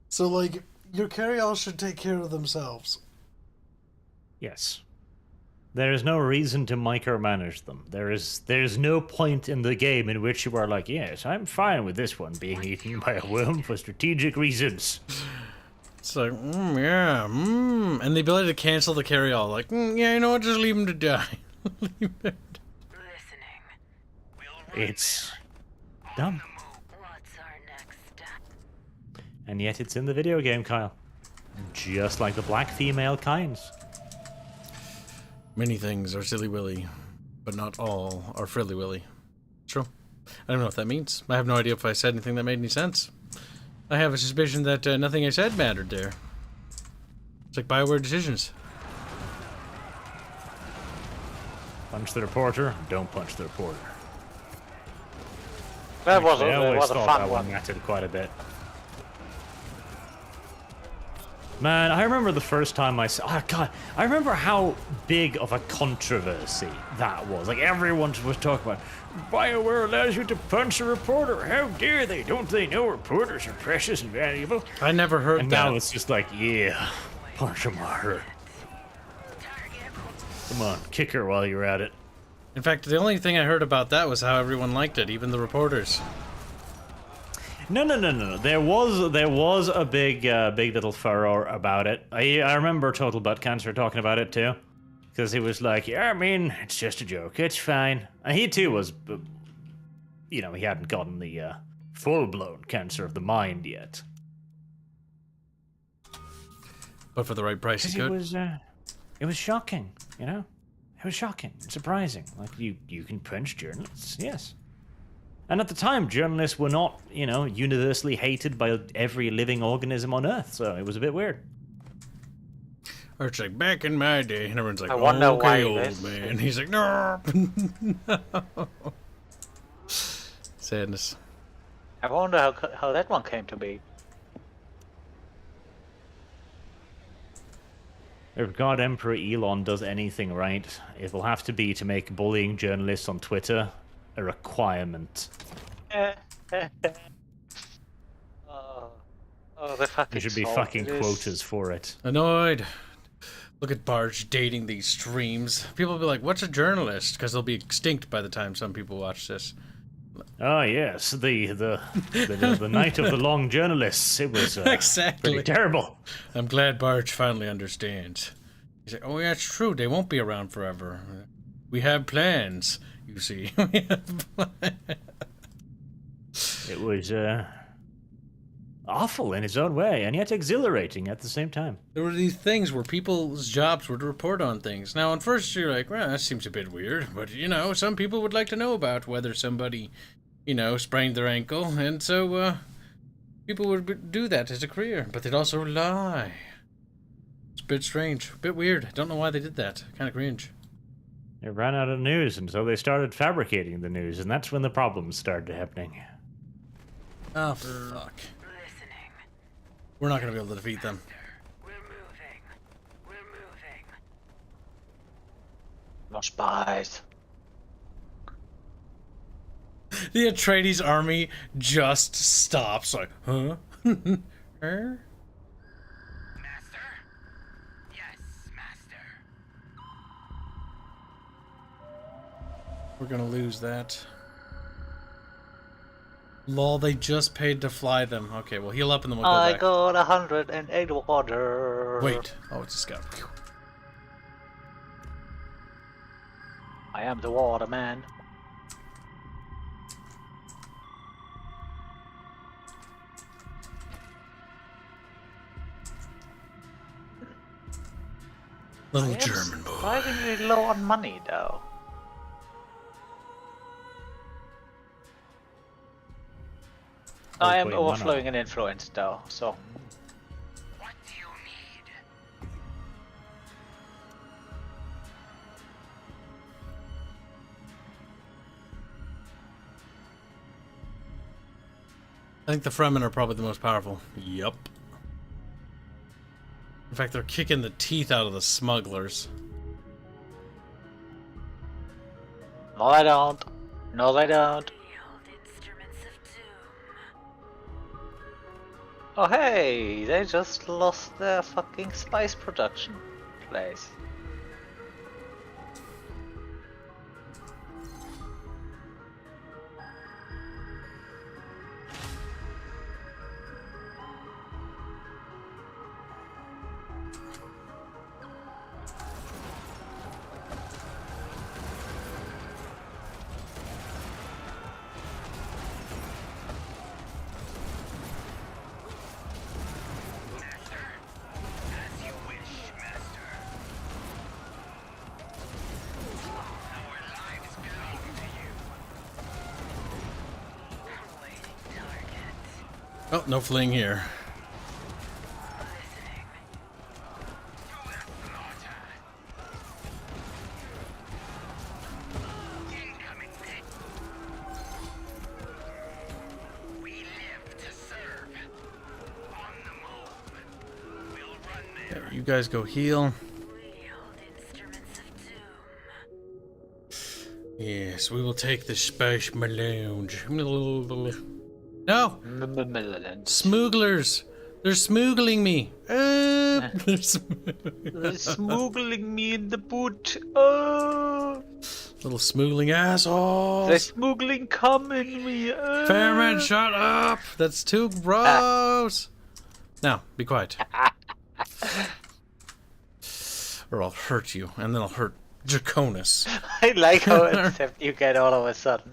So, like, Your carry-alls should take care of themselves. Yes. There is no reason to micromanage them. There's no point in the game in which you are like, yes, I'm fine with this one being eaten by a worm for strategic reasons. It's like, yeah, and the ability to cancel the carry-all, like, yeah, you know what, just leave him to die. Leave him. Listening. It's dumb. What's our next step? And yet it's in the video game, Kyle. Just like the black female kinds. Many things are silly willy, but not all are frilly willy. True. I don't know what that means. I have no idea if I said anything that made any sense. I have a suspicion that nothing I said mattered there. It's like BioWare decisions. Punch the reporter, don't punch the reporter. That was Actually, I always a thought fun that one. mattered quite a bit. Man, I remember the first time I saw... Oh, God. I remember how big of a controversy that was. Like, everyone was talking about, BioWare allows you to punch a reporter. How dare they? Don't they know reporters are precious and valuable? I never heard And that. now it's just like, yeah, punch him hard. Come on, kick her while you're at it. In fact, the only thing I heard about that was how everyone liked it, even the reporters. No. There was a big little furor about it. I remember Total Butt Cancer talking about it too, because he was like, "Yeah, I mean, it's just a joke. It's fine." And he too was, he hadn't gotten the full-blown cancer of the mind yet. But for the right price, he could. It was shocking, you know. It was shocking, and surprising. Like you can punch journalists, yes. And at the time, journalists were not, universally hated by every living organism on Earth, so it was a bit weird. Or it's like, back in my day, and everyone's like, I wonder okay, why old this- man. He's like, no. Sadness. I wonder how that one came to be. If God Emperor Elon does anything right, it will have to be to make bullying journalists on Twitter a requirement. The fucking There should be salt. fucking It is- quotas for it. Annoyed. Look at Barge dating these streams. People will be like, what's a journalist? Because they'll be extinct by the time some people watch this. Oh yes, the night of the long journalists. It was Exactly. pretty terrible. I'm glad Barge finally understands. He's like, oh yeah, it's true. They won't be around forever. We have plans, you see. We have plans. It was awful in its own way, and yet exhilarating at the same time. There were these things where people's jobs were to report on things. Now, at first you're like, well, that seems a bit weird. But, some people would like to know about whether somebody, sprained their ankle. And so, people would do that as a career. But they'd also lie. It's a bit strange. A bit weird. I don't know why they did that. Kind of cringe. They ran out of news, and so they started fabricating the news, and that's when the problems started happening. Oh, fuck. Listening. We're not going to be able to defeat them. We're moving. We're moving. No spies. The Atreides army just stops. Like, huh? Master? Yes, Master. We're going to lose that. Lol, they just paid to fly them. Okay, well, heal up and then we'll go I back. got 108 water. Wait. Oh, it's a scout. Phew. I am the water man. Little I am German boy. surprisingly low on money, though. I am wait, overflowing in influence, though, so... What do you need? I think the Fremen are probably the most powerful. Yup. In fact, they're kicking the teeth out of the smugglers. No, I don't. No, I don't. Wield instruments of doom. Oh hey, they just lost their fucking spice production place. As you wish, Master. Our lives belong to you. Awaiting target. Oh, no fleeing here. Listening. To the slaughter. Incoming pit. We live to serve. On the move. We'll run there. You guys go heal. Wield instruments of doom. Yes, we will take the space melange. No! Smugglers! They're smuggling me! They're They're smuggling me in the boot. Oh, little smuggling assholes! they're smuggling cum in me. Fairman, shut up! That's too gross! Now, be quiet. Or I'll hurt you, and then I'll hurt Draconis. I like how except you get all of a sudden.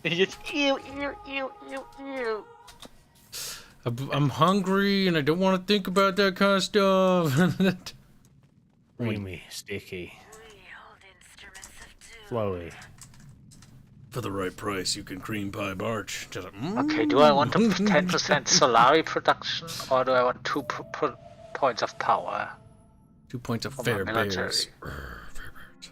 You just ew. I'm hungry, and I don't want to think about that kind of stuff. Creamy, sticky, Wield instruments of doom. flowy. For the right price, you can cream pie barch. Just Okay, do I want a 10% Solari production, or do I want 2 points of power? 2 points of For my fair military. bears. Fair bears.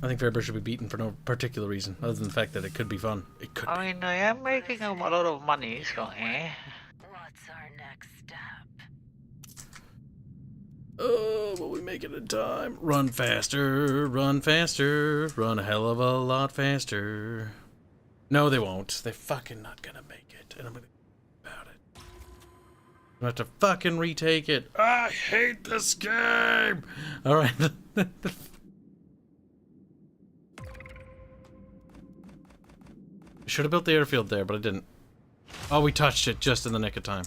I think fair bears should be beaten for no particular reason, other than the fact that it could be fun. It could. I mean, I am making a lot of money, so What's our next step? Oh, will we make it in time? Run faster, run a hell of a lot faster. No, they won't. They're fucking not gonna make it, and I'm gonna about it. I'm gonna have to fucking retake it. I hate this game. All right. Should have built the airfield there, but I didn't. Oh, we touched it just in the nick of time.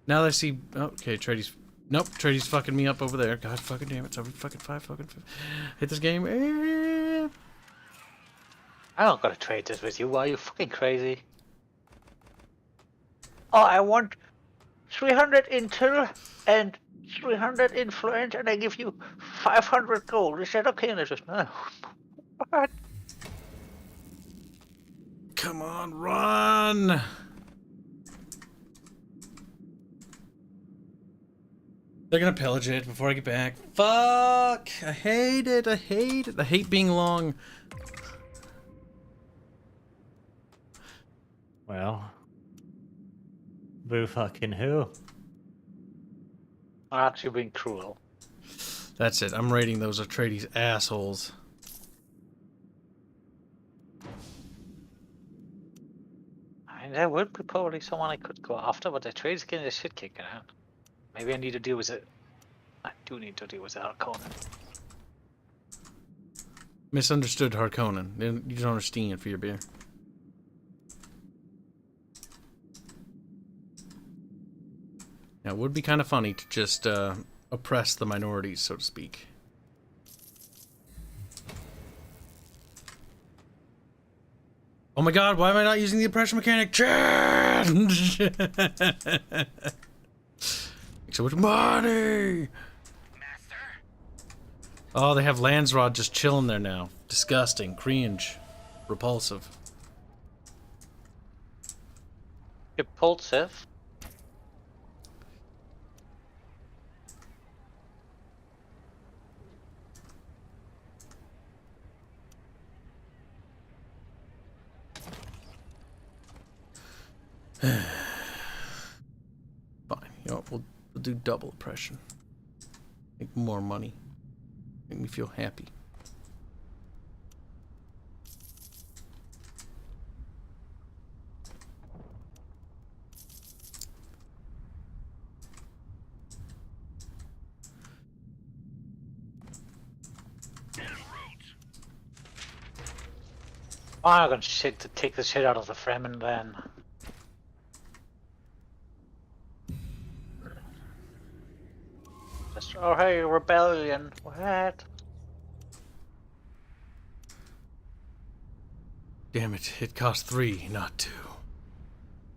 Now that I see. Okay, Trady's. Nope, Trady's fucking me up over there. God fucking damn it. It's over fucking five. Hit this game. I don't gotta trade this with you. Are you fucking crazy? Oh, I want 300 intel and 300 influence, and I give you 500 gold. Is that okay? And I just no. What? Come on, run! They're gonna pillage it before I get back. Fuck! I hate it. I hate being long. Well, boo fucking who? Aren't you being cruel? That's it. I'm rating those Atreides assholes. I mean, there would be probably someone I could go after, but the trade's getting the shit kicked out. Maybe I need to deal with it. I do need to deal with Harkonnen. Misunderstood Harkonnen. You don't understand for your beer. Now, it would be kind of funny to just oppress the minorities, so to speak. Oh my god, why am I not using the oppression mechanic? Chad! Make so much money! Master? Oh, they have Landsrod just chilling there now. Disgusting, cringe, repulsive. Repulsive? Fine, you know what, we'll do double oppression. Make more money. Make me feel happy. I'm gonna take the shit out of the Fremen then. Just, oh hey, rebellion. What? Damn it, it cost 3, not 2.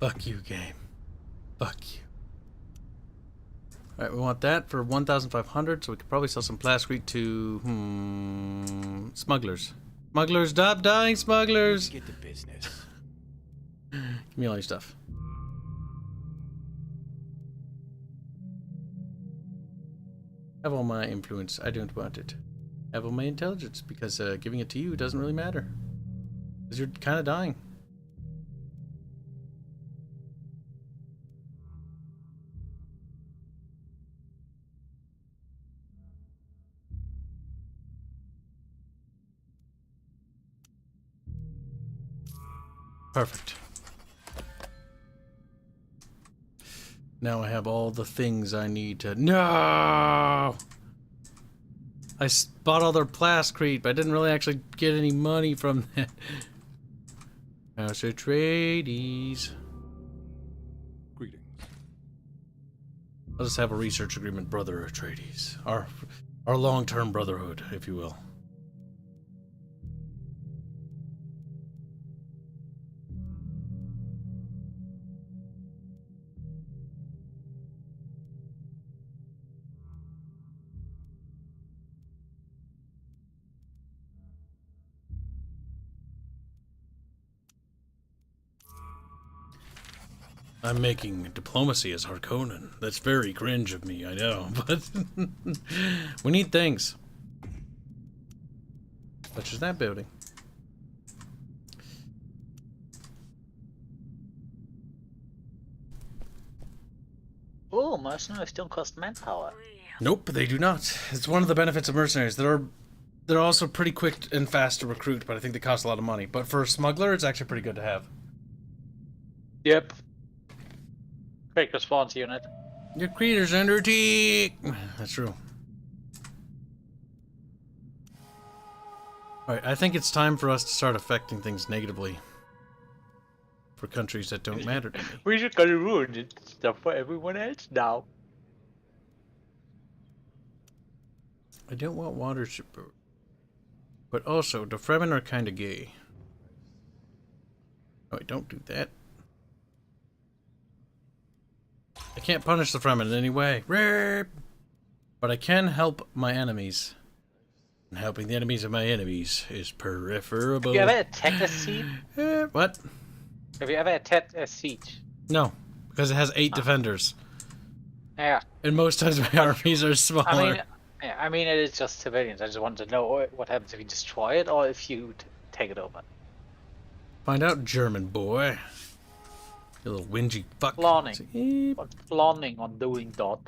Fuck you, game. Fuck you. Alright, we want that for 1,500, so we could probably sell some plasticrete to, smugglers. Smugglers, stop dying, smugglers! Get to business. Give me all your stuff. Have all my influence, I don't want it. Have all my intelligence, because giving it to you doesn't really matter. Because you're kind of dying. Perfect. Now I have all the things I need to... No! I bought all their plasticrete, but I didn't really actually get any money from that. House Atreides. Greetings. I'll just have a research agreement, Brother Atreides. Our long-term brotherhood, if you will. I'm making diplomacy as Harkonnen. That's very cringe of me, I know, but we need things. Such as that building. Oh, mercenaries don't cost manpower. Nope, they do not. It's one of the benefits of mercenaries. They're also pretty quick and fast to recruit, but I think they cost a lot of money. But for a smuggler, it's actually pretty good to have. Yep. Quick response unit. Your creatures under attack. That's true. Alright, I think it's time for us to start affecting things negatively. For countries that don't matter to me. We're just gonna ruin stuff for everyone else now. I don't want water shipper. But also, the Fremen are kinda gay. Oh, don't do that. I can't punish the Fremen in any way. But I can help my enemies. And helping the enemies of my enemies is preferable. Have you ever attacked a siege? What? Have you ever attacked a siege? No, because it has 8 defenders. Yeah. And most times my armies are smaller. I mean, it is just civilians. I just want to know what happens if you destroy it or if you take it over. Find out, German boy. You little whingy fuck. Planning. What's planning on doing that?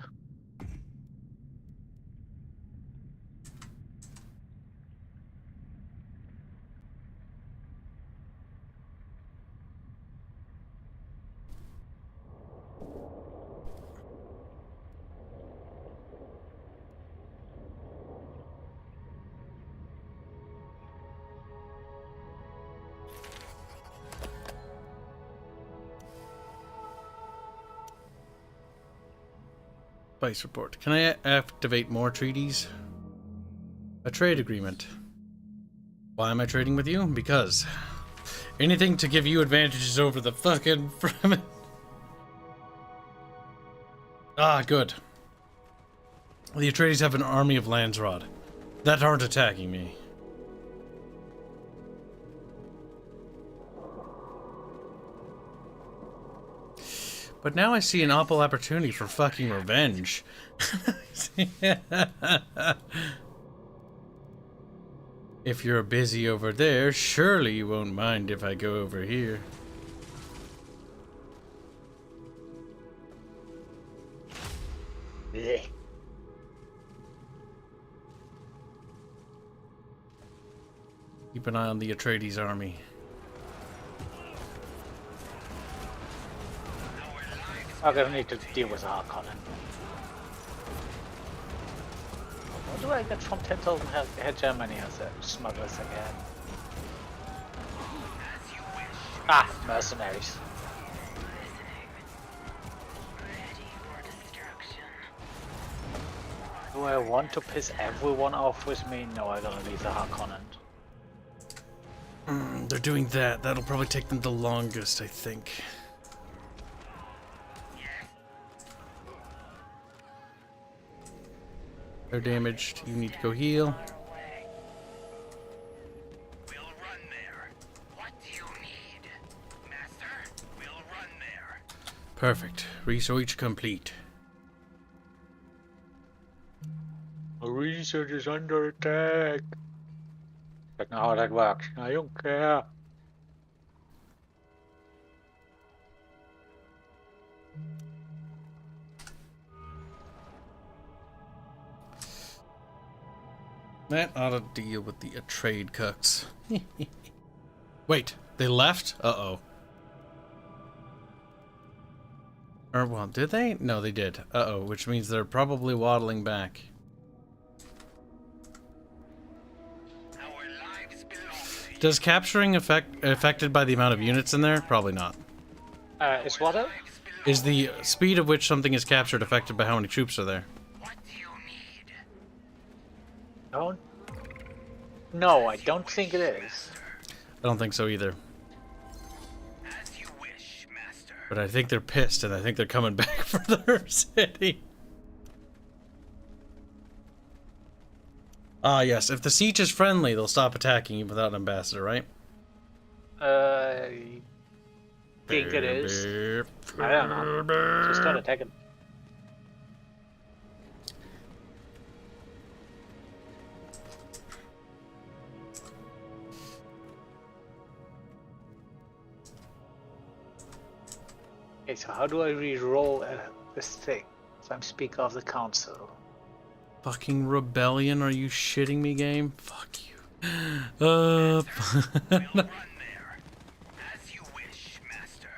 Vice report. Can I activate more treaties? A trade agreement. Why am I trading with you? Because anything to give you advantages over the fucking Fremen. Ah, good. The Atreides have an army of Landsrod that aren't attacking me. But now I see an awful opportunity for fucking revenge. If you're busy over there, surely you won't mind if I go over here. Blech. Keep an eye on the Atreides army. I'm gonna need to deal with Harkonnen. What do I get from 10,000 head Germany as a smugglers again? Ah, mercenaries. Do I want to piss everyone off with me? No, I'm gonna leave the Harkonnen. They're doing that. That'll probably take them the longest, I think. They're damaged. You need to go heal. We'll run there. What do you need? Master, we'll run there. Perfect. Research complete. Research is under attack. That's not how that works. I don't care. That ought to deal with the trade cucks. Wait, they left? Uh-oh. Or, well, did they? No, they did. Uh-oh, which means they're probably waddling back. Our lives belong to Does capturing affected by the amount of units in there? Probably not. Is what up? Is the speed of which something is captured affected by how many troops are there? What do you need? No. No, I don't think it is. I don't think so either. As you wish, Master. But I think they're pissed, and I think they're coming back for their city. Ah, yes. If the siege is friendly, they'll stop attacking you without an ambassador, right? I think it is. I don't know. Just start attacking. Okay, so how do I re-roll this thing? So I'm Speaker of the Council. Fucking rebellion? Are you shitting me, game? Fuck you. We'll run there. As you wish, Master.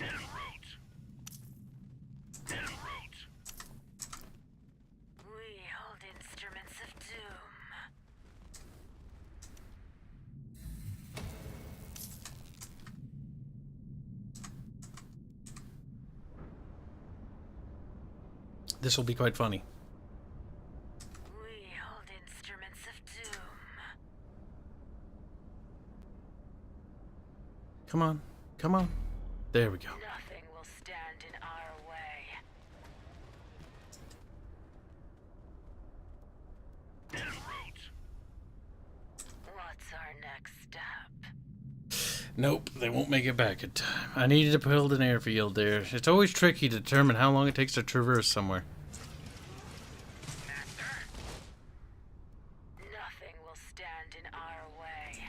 En route. En route. We hold instruments of doom. This will be quite funny. We hold instruments of doom. Come on. Come on. There we go. Nothing will stand in our way. En route. What's our next step? Nope, they won't make it back in time. I needed to build an airfield there. It's always tricky to determine how long it takes to traverse somewhere. Master. Nothing will stand in our way.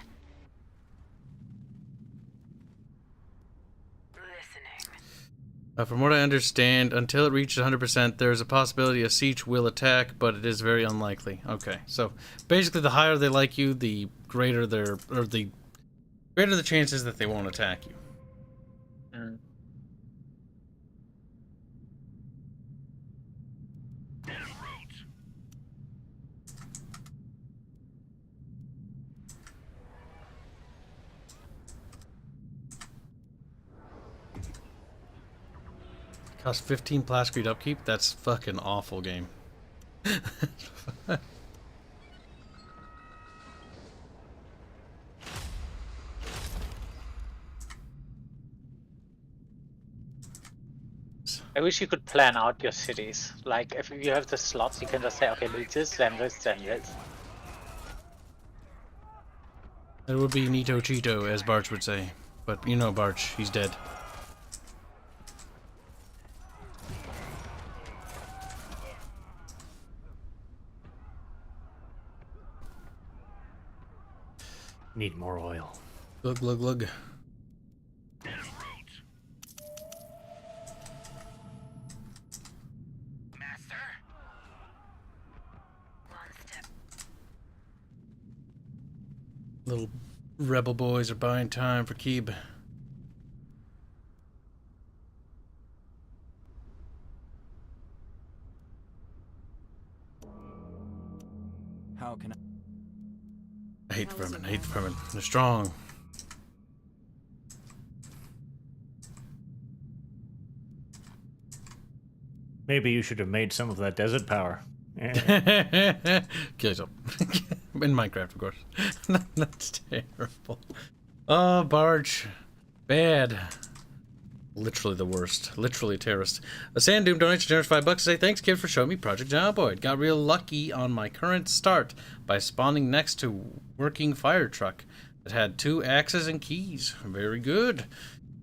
Listening. From what I understand, until it reaches 100%, there is a possibility a siege will attack, but it is very unlikely. Okay, so basically the higher they like you, the greater the chances that they won't attack you. En route. Cost 15 plascrete upkeep? That's fucking awful, game. I wish you could plan out your cities. Like, if you have the slots, you can just say, okay, do this, then this, then this. It would be Nito Cheeto, as Barch would say. But you know Barch, he's dead. Need more oil. Glug, glug, glug. En route. Master. One step. Little rebel boys are buying time for Kib. How can I? I hate the vermin. I hate the vermin. They're strong. Maybe you should have made some of that desert power. Kill yourself. In Minecraft, of course. That's terrible. Oh, Barge. Bad. Literally the worst. Literally a terrorist. A Sand Doom donates a generous $5 to say thanks, kid, for showing me Project Jawboyd. Got real lucky on my current start by spawning next to working fire truck that had 2 axes and keys. Very good.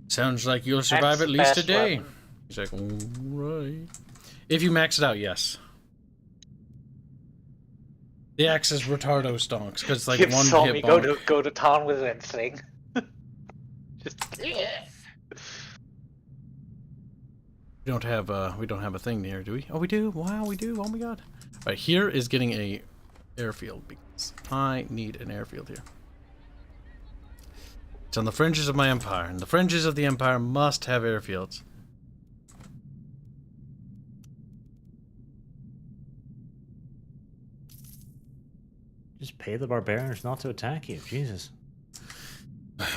Sounds like you'll survive at least a day. He's like, alright. If you max it out, yes. The axe is retardo stonks, because it's like Kibs one saw hit me bonk. go to town with that thing. Just We don't have a thing here, do we? Oh, we do. Wow, we do. Oh my god. All right, here is getting a airfield because I need an airfield here. It's on the fringes of my empire, and the fringes of the empire must have airfields. Just pay the barbarians not to attack you. Jesus.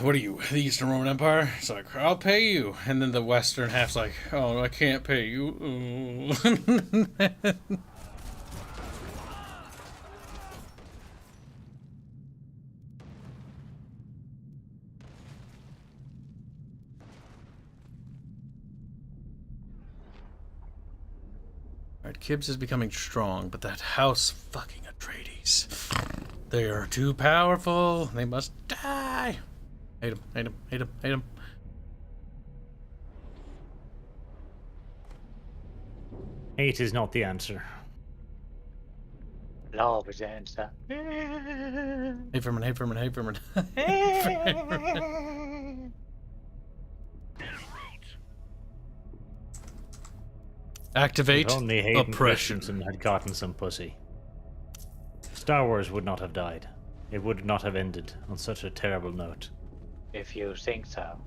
What are you, the Eastern Roman Empire? It's like, I'll pay you. And then the Western half's like, oh, I can't pay you. Ooh. Alright, Kibs is becoming strong, but that house fucking Atreides. They are too powerful. They must die. Hate him, hate him, hate him, hate him. Hate is not the answer. love is the answer. Hey, Vermin, hey, Vermin, hey, Vermin. Activate If only Hayden oppression. Christensen had gotten some pussy. Star Wars would not have died. It would not have ended on such a terrible note. If you think so.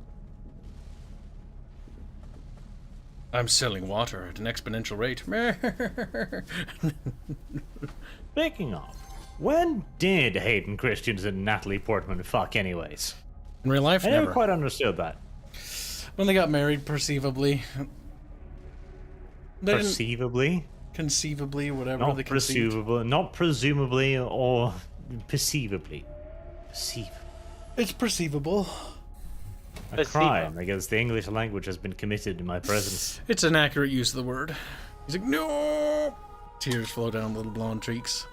I'm selling water at an exponential rate. Speaking of, when did Hayden Christensen and Natalie Portman fuck anyways? In real life, I never. never quite understood that. When they got married, perceivably. They didn't- Perceivably? Conceivably, whatever Not they conceived. presumably, not presumably or perceivably. Perceive. It's perceivable. A crime against the English language has been committed in my presence. It's an accurate use of the word. He's like, no! Tears flow down little blonde cheeks.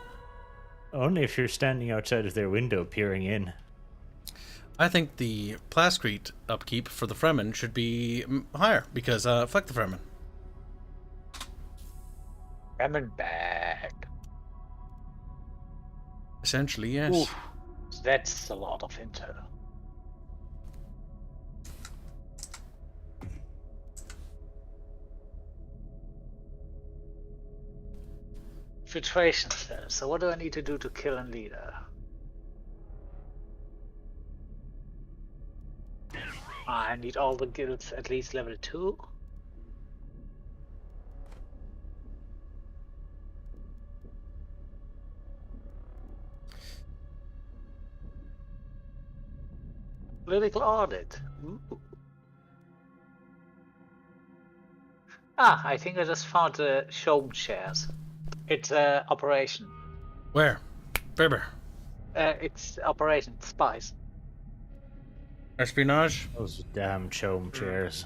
Only if you're standing outside of their window peering in. I think the plascrete upkeep for the Fremen should be higher, because fuck the Fremen. Ramen back. Essentially, yes. Oof. That's a lot of intel. Filtration cells. So what do I need to do to kill a leader? I need all the guilds at least level 2. Political audit. Ooh. Ah, I think I just found the show shares. It's operation. Where? Faber. It's operation spies. Espionage? Those damn chome chairs.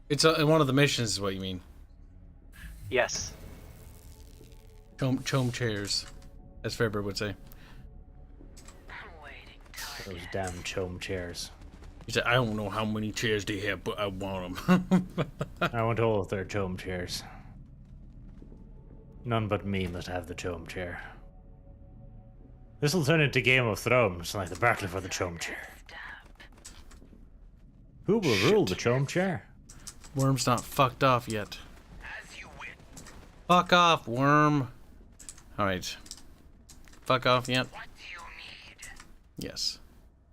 It's one of the missions, is what you mean. Yes. Chome chairs, as Faber would say. Those damn chome chairs. He said, I don't know how many chairs they have, but I want them. I want all of their chome chairs. None but me must have the chome chair. This'll turn into Game of Thrones, like the battle for the chome chair. Who will rule the chome chair? Worm's not fucked off yet. Fuck off, Worm. Alright. Fuck off yet? What do you need? Yes.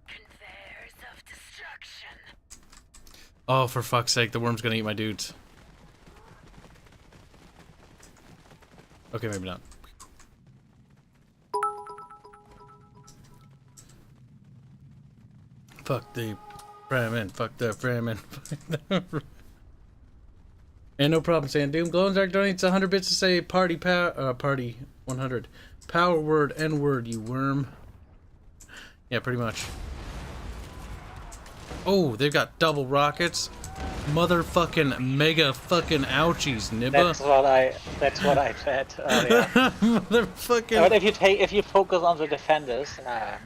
Conveyors of destruction. Oh, for fuck's sake, the Worm's gonna eat my dudes. Okay, maybe not. Fuck the Fremen. Fuck the Fremen. And no problem, saying Doom. Glow in the Dark donates 100 bits to say party 100. Power word, N word, you worm. Yeah, pretty much. Oh, they've got double rockets. Motherfucking mega fucking ouchies, Nibba. That's what I said earlier. Motherfucking. But if you focus on the defenders,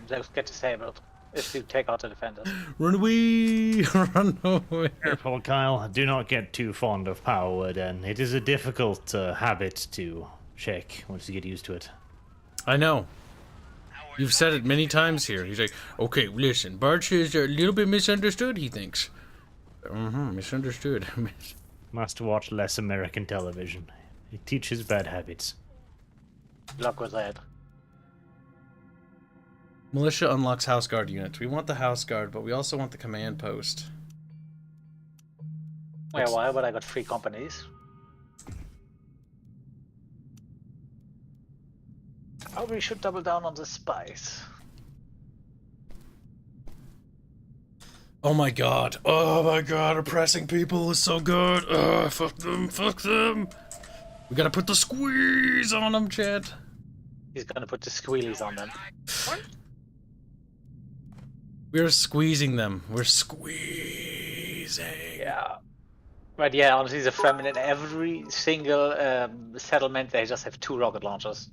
those get disabled. If you take out the defenders. Run away! Run away! Careful, Kyle. Do not get too fond of power word, and it is a difficult habit to check once you get used to it. I know. You've said it many times here. He's like, okay, listen, Barch is a little bit misunderstood, he thinks. Misunderstood. Must watch less American television. It teaches bad habits. Luck with that. Militia unlocks House Guard units. We want the House Guard, but we also want the command post. Yeah, why? But I got 3 companies. Oh, we should double down on the spies. Oh my god. Oh my god, oppressing people is so good. Fuck them, fuck them. We gotta put the squeeze on them, Chad. He's gonna put the squealies on them. We're squeezing them. We're squeezing. Yeah. But yeah, honestly, the Fremen in every single settlement, they just have 2 rocket launchers.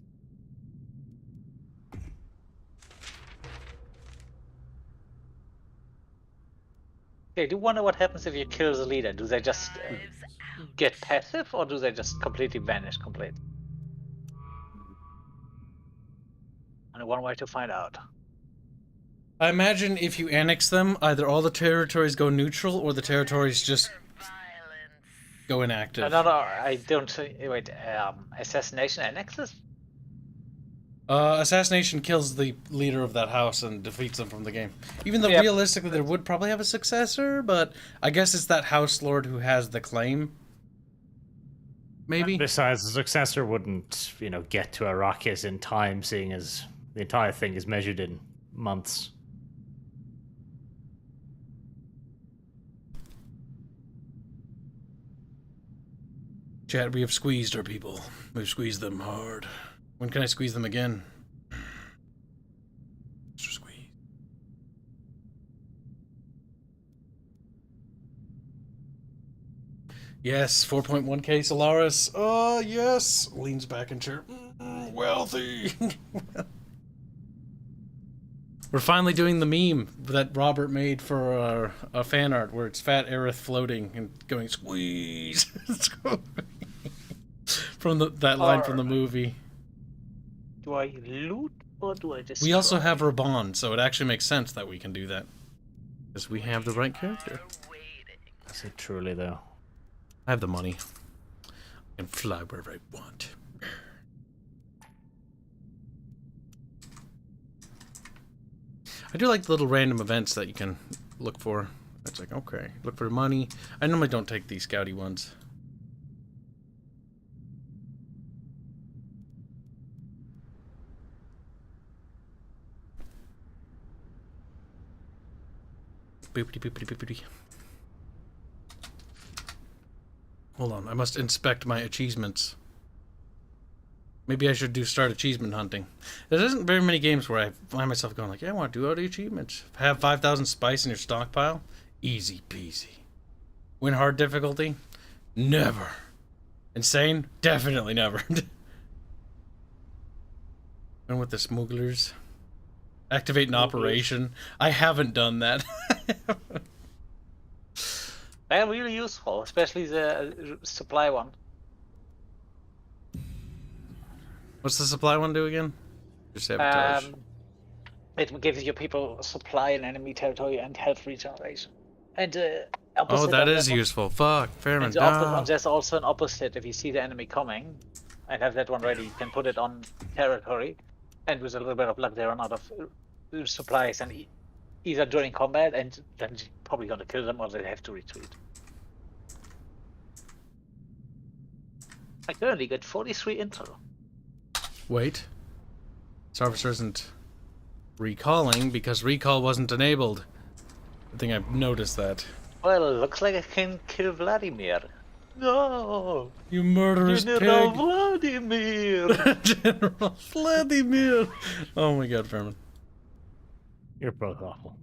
Okay, do you wonder what happens if you kill the leader? Do they just get passive, or do they just completely vanish completely? Only one way to find out. I imagine if you annex them, either all the territories go neutral or the territories just go inactive. No, I don't. Wait, assassination annexes? Assassination kills the leader of that house and defeats them from the game. Even though realistically they would probably have a successor, but I guess it's that house lord who has the claim. Maybe? Besides, the successor wouldn't, get to Arrakis in time, seeing as the entire thing is measured in months. Chat, we have squeezed our people. We've squeezed them hard. When can I squeeze them again? Mr. Squeeze. Yes, 4.1k Solaris. Oh, yes. Leans back in chair. Wealthy. We're finally doing the meme that Robert made for a fan art where it's fat Arith floating and going squeeze. From that line from the movie. Do I loot or do I destroy? We also have Redone, so it actually makes sense that we can do that. Because we have the right character. Is it truly, though? I have the money. I can fly wherever I want. I do like the little random events that you can look for. It's like, okay, look for money. I normally don't take these scouty ones. Boopity boopity boopity. Hold on, I must inspect my achievements. Maybe I should start achievement hunting. There isn't very many games where I find myself going like, yeah, I want to do all the achievements. Have 5,000 spice in your stockpile? Easy peasy. Win hard difficulty? Never. Insane? Definitely never. And with the smugglers? Activate an operation? I haven't done that. They're really useful, especially the supply one. What's the supply one do again? Just sabotage. It gives your people supply in enemy territory and health regeneration. And oh, that is useful. Fuck, fair enough. No. There's also an opposite. If you see the enemy coming and have that one ready, you can put it on territory, and with a little bit of luck, they run out of supplies, and either during combat, and then you're probably gonna kill them, or they have to retreat. I currently get 43 intel. Wait. This officer isn't recalling because recall wasn't enabled. I think I've noticed that. Well, it looks like I can kill Vladimir. No! You murderous General pig! Vladimir! General Vladimir! Oh my god, Furman. You're both awful.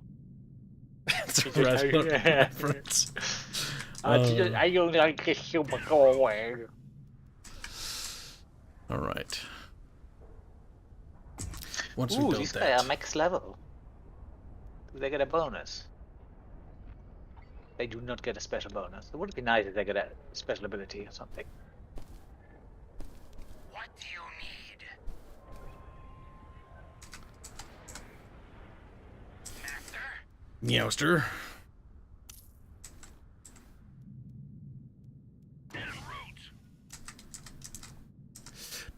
It's a Redone reference. I don't like this super go away. Alright. Once we Ooh, build these that. guys are max level. Do they get a bonus? They do not get a special bonus. It would be nice if they get a special ability or something. What do you need? Master? Meowster.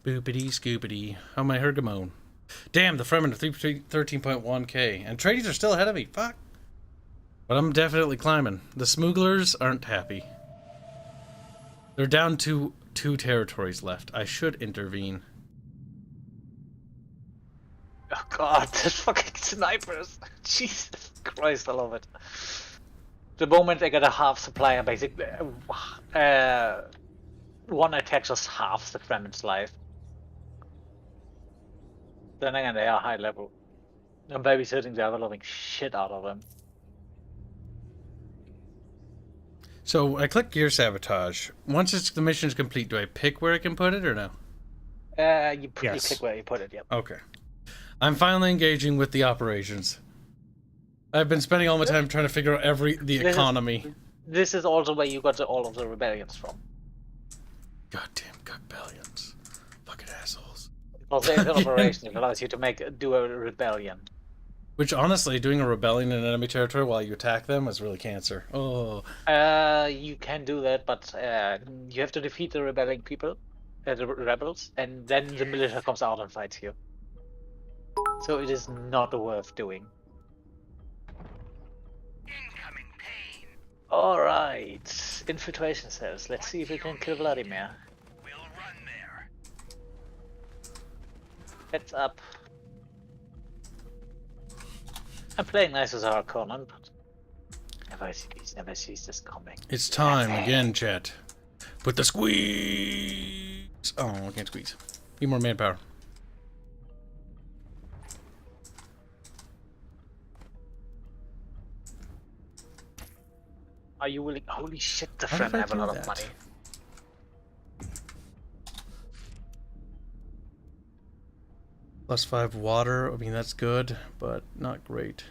Boopity scoopity. How my Hergamone. Damn, the Fremen are 13.1k. And tradies are still ahead of me. Fuck. But I'm definitely climbing. The Smooglers aren't happy. They're down to 2 territories left. I should intervene. Oh god, there's fucking snipers! Jesus Christ, I love it. The moment they get a half supply, basically, one attack just halves the Fremen's life. Then again, they are high level. I'm babysitting the other shit out of them. So I click Gear Sabotage. Once the mission's complete, do I pick where I can put it or no? You Yes. pick where you put it, yep. Okay. I'm finally engaging with the operations. I've been spending all my time trying to figure out the economy. This is also where you got all of the rebellions from. Goddamn rebellions. Fucking assholes. Because there's an operation that allows you to do a rebellion. Which, honestly, doing a rebellion in enemy territory while you attack them is really cancer. Oh. You can do that, but you have to defeat the rebelling people, the rebels, and then the militia comes out and fights you. So it is not worth doing. Incoming pain. Alright, infiltration cells. Let's see if we can kill Vladimir. We'll run there. Heads up. I'm playing nice as Harkonnen, but never sees this coming. It's time again, chat. Put the squeeze. Oh, I can't squeeze. Need more manpower. Are you willing? Holy shit, the How friend did I have a do lot that? of money. +5 water. I mean, that's good, but not great.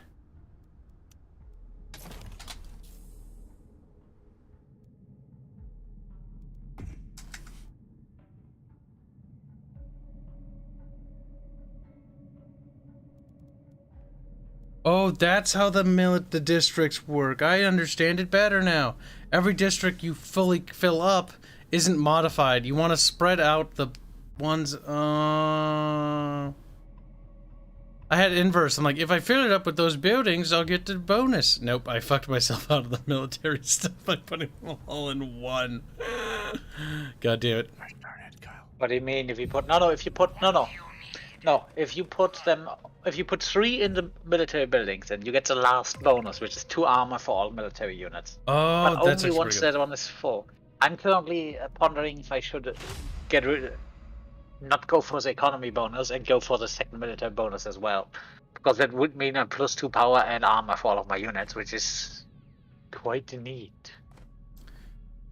Oh, that's how the districts work. I understand it better now. Every district you fully fill up isn't modified. You want to spread out the ones. I had inverse. I'm like, if I fill it up with those buildings, I'll get the bonus. Nope, I fucked myself out of the military stuff by putting them all in one. God damn it. What do you mean if you put if you put them, if you put 3 in the military buildings, then you get the last bonus, which is 2 armor for all military units. Oh, But that's only actually once pretty good. that one is full. I'm currently pondering if I should get rid, not go for the economy bonus and go for the second military bonus as well, because that would mean a +2 power and armor for all of my units, which is quite neat.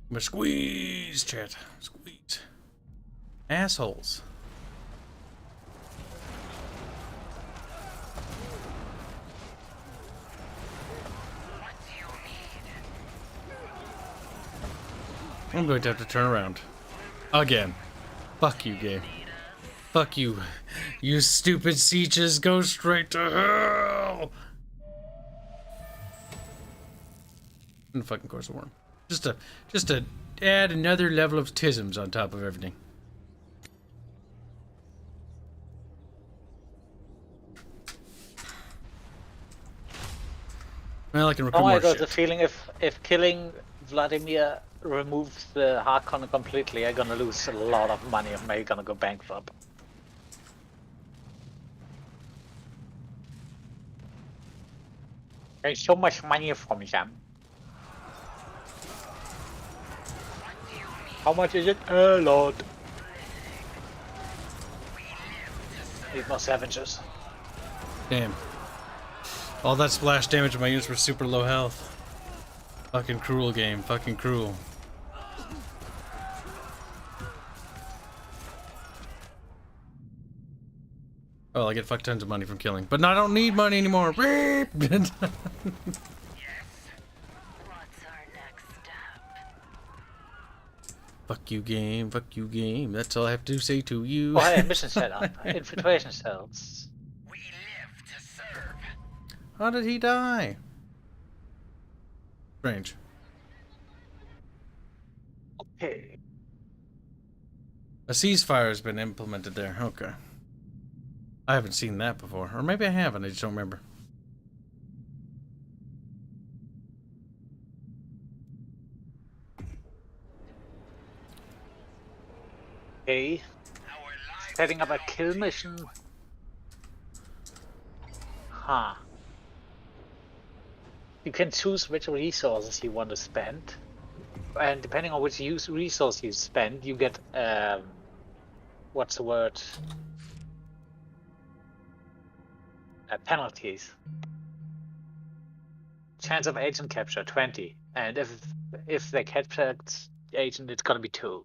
I'm gonna squeeze, chat. Squeeze. Assholes. What do you need? I'm going to have to turn around. Again. Fuck you, game. Fuck you. You stupid sieges, go straight to hell! And the fucking course of worm. Just to add another level of tisms on top of everything. Well, I can recruit Oh my more god, the shit. feeling if killing Vladimir removes the Harkonnen completely, I'm gonna lose a lot of money. I'm maybe gonna go bankrupt. There's so much money from them. How much is it? A lot. Need more scavengers. Damn. All that splash damage of my units were super low health. Fucking cruel game. Fucking cruel. Oh, I get fuck tons of money from killing. But I don't need money anymore. Yes. What's our next step? Fuck you game. Fuck you game. That's all I have to say to you. Oh, hey, mission setup. Infiltration cells. We live to serve. How did he die? Strange. Okay. A ceasefire has been implemented there. Okay. I haven't seen that before. Or maybe I haven't. I just don't remember. Okay. Our lives Setting up a now kill to mission. you. Huh. You can choose which resources you want to spend. And depending on which resource you spend, you get, what's the word? Penalties. Chance of agent capture, 20. And if they capture the agent, it's gonna be 2.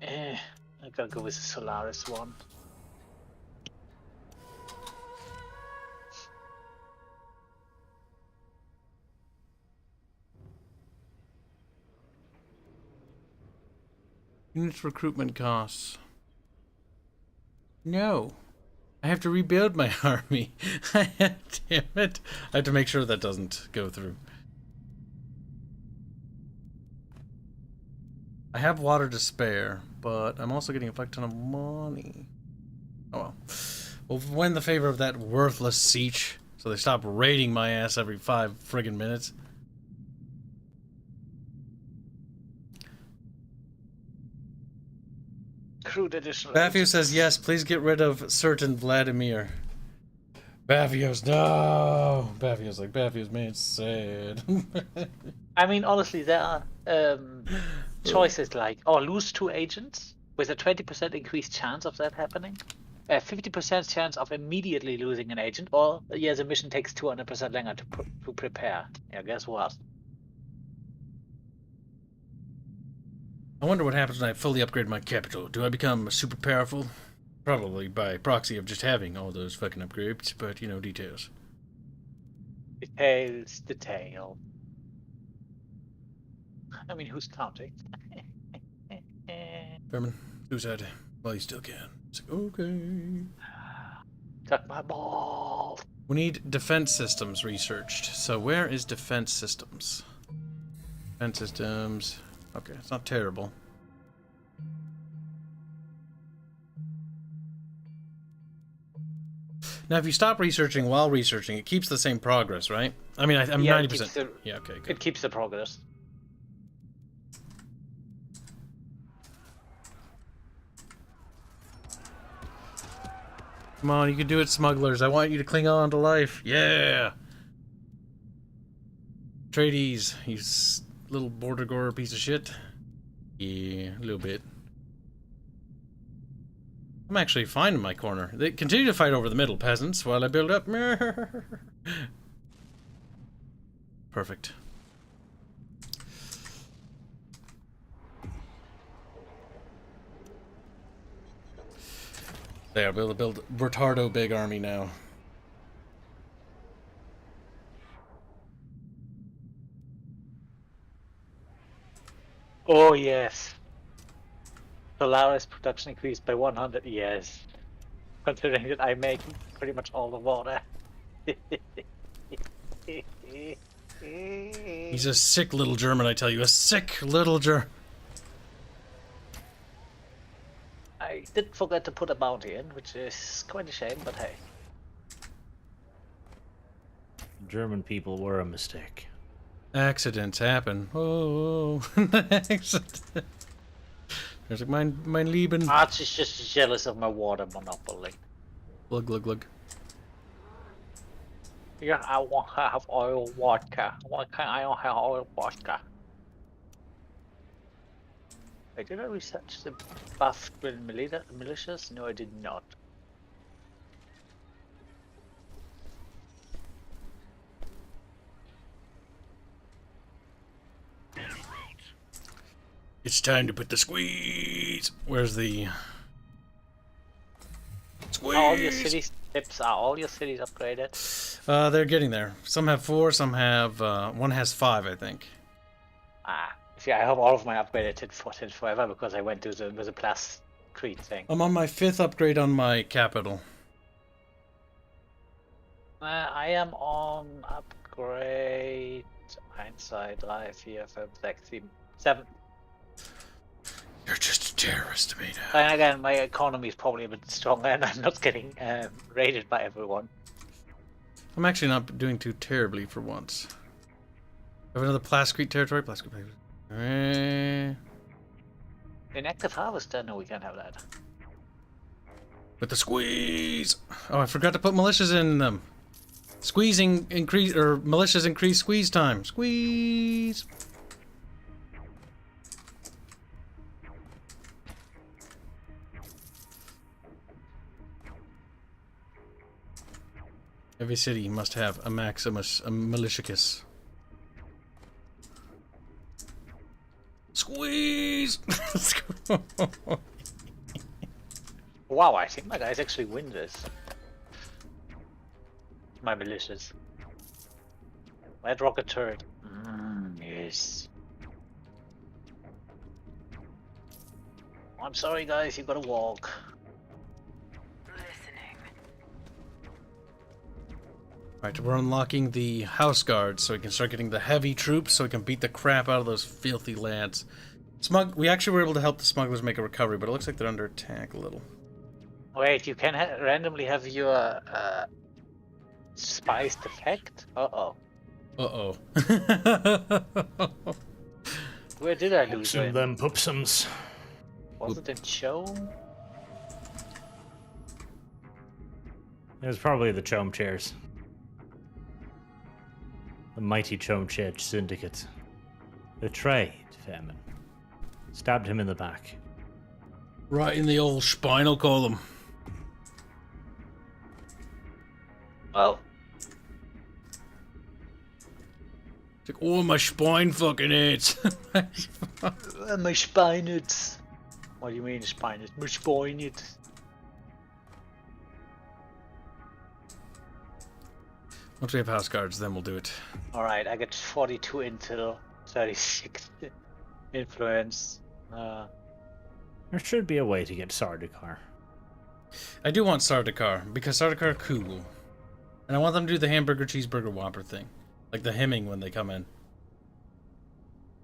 I gotta go with the Solaris one. Units recruitment costs. No. I have to rebuild my army. Damn it. I have to make sure that doesn't go through. I have water to spare, but I'm also getting a fuck ton of money. Oh well. We'll win the favor of that worthless siege, so they stop raiding my ass every 5 friggin' minutes. Crude additional. Bavio says yes, please get rid of certain Vladimir. Bavio's no. Bavio's made it sad. I mean, honestly, there are choices like, lose 2 agents with a 20% increased chance of that happening, a 50% chance of immediately losing an agent, or the mission takes 200% longer to prepare. Yeah, guess what? I wonder what happens when I fully upgrade my capital. Do I become super powerful? Probably by proxy of just having all those fucking upgrades, but you know, details. Detail. I mean, who's counting? Berman, suicide while you still can. It's like, okay. Got my ball. We need defense systems researched. So where is defense systems? Defense systems. Okay, it's not terrible. Now, if you stop researching while researching, it keeps the same progress, right? I mean, I'm 90%. Yeah, okay, good. It keeps the progress. Come on, you can do it, smugglers. I want you to cling on to life. Yeah! Trades, you little border gore piece of shit. Yeah, a little bit. I'm actually fine in my corner. They continue to fight over the middle, peasants, while I build up. Perfect. There, I'll be able to build retardo big army now. Oh yes. Solaris production increased by 100. Yes. Considering that I make pretty much all the water. He's a sick little German, I tell you. A sick little German. I did forget to put a bounty in, which is quite a shame, but hey. German people were a mistake. Accidents happen. Oh, accident. There's like mein Lieben. Arch is just jealous of my water monopoly. Glug glug glug. Yeah, I want to have oil vodka. Why can't I not have oil vodka? Wait, did I research the buff with militias? No, I did not. It's time to put the squeeze. Where's the squeeze? Are all your cities tips? Are all your cities upgraded? They're getting there. Some have 4, some have one has 5, I think. Ah, see, I have all of my upgraded since forever because I went to the plus Crete thing. I'm on my 5th upgrade on my capital. I am on upgrade hindsight live here for like 7. You're just a terrorist to me now. And again, my economy is probably a bit stronger, and I'm not getting raided by everyone. I'm actually not doing too terribly for once. I have another Plascrete territory. Plascrete. Inactive harvester? No, we can't have that. With the squeeze. Oh, I forgot to put militias in them. Squeezing increase or militias increase squeeze time. Squeeze. Every city must have a Maximus, a Militiacus. Squeeze! Wow, I think my guys actually win this. My militias. Red rocket turret. Yes. I'm sorry guys, you gotta walk. Listening. Right, we're unlocking the house guards so we can start getting the heavy troops so we can beat the crap out of those filthy lads. We actually were able to help the smugglers make a recovery, but it looks like they're under attack a little. Wait, you can randomly have your spiced effect? Uh-oh. Uh-oh. Where did I lose Some it? of them pupsums. Was it in show? It was probably the Chome Chairs. The mighty Chome Chair Syndicate. Betrayed Famine. Stabbed him in the back. Right in the old spinal column. Well, It's like, oh, my spine fucking hurts. my spine hurts. What do you mean spine hurts? My spine hurts. Once we have house guards, then we'll do it. Alright, I get 42 intel, 36 influence. There should be a way to get Sardaukar. I do want Sardaukar, because Sardaukar are cool. And I want them to do the hamburger cheeseburger whopper thing. Like the hemming when they come in.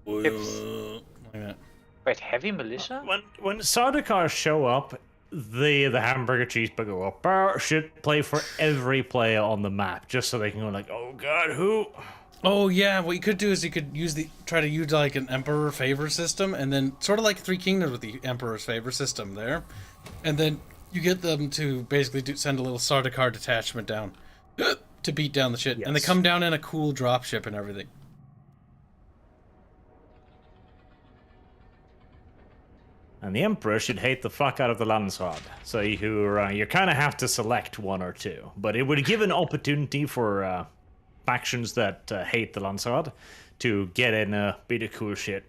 Kibs. Like that. Wait, heavy militia? When Sardaukar show up, the hamburger cheeseburger whopper should play for every player on the map, just so they can go like, oh god, who? Oh yeah, what you could do is you could try to use like an Emperor favor system, and then sort of like Three Kingdoms with the Emperor's favor system there, and then you get them to basically send a little Sardaukar detachment down to beat down the shit, and they Yes. come down in a cool dropship and everything. And the Emperor should hate the fuck out of the Landsrod. So you kind of have to select one or two. But it would give an opportunity for factions that hate the Landsrod to get in beat the cool shit.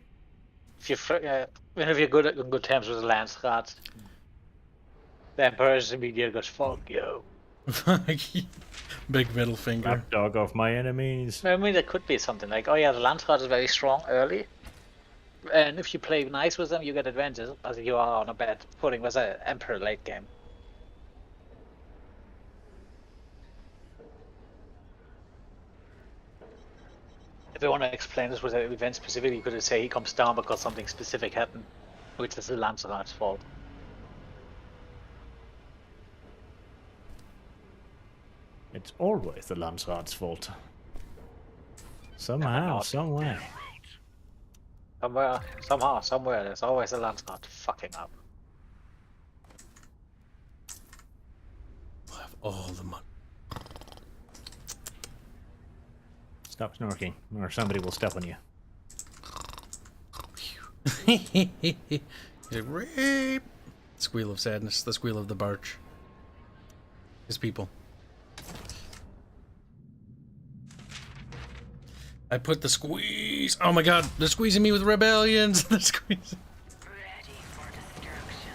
If you're good at good terms with the Landsrat, the Emperor is immediately goes, fuck you. Big middle finger. Dog of my enemies. I mean, there could be something like, oh yeah, the Landsrat is very strong early. And if you play nice with them, you get advantage, as you are on a bad footing with the Emperor late game. If you want to explain this with an event specifically, you could say he comes down because something specific happened, which is the Landsrat's fault. It's always the Landsrod's fault. Somehow, some way. Somehow, somewhere, there's always a Landsrat fucking up. We'll have All the money. Stop snorking, or somebody will step on you. Rape. Squeal of sadness. The squeal of the barch. His people. I put the squeeze. Oh my god, they're squeezing me with rebellions. They're squeezing. Ready for destruction.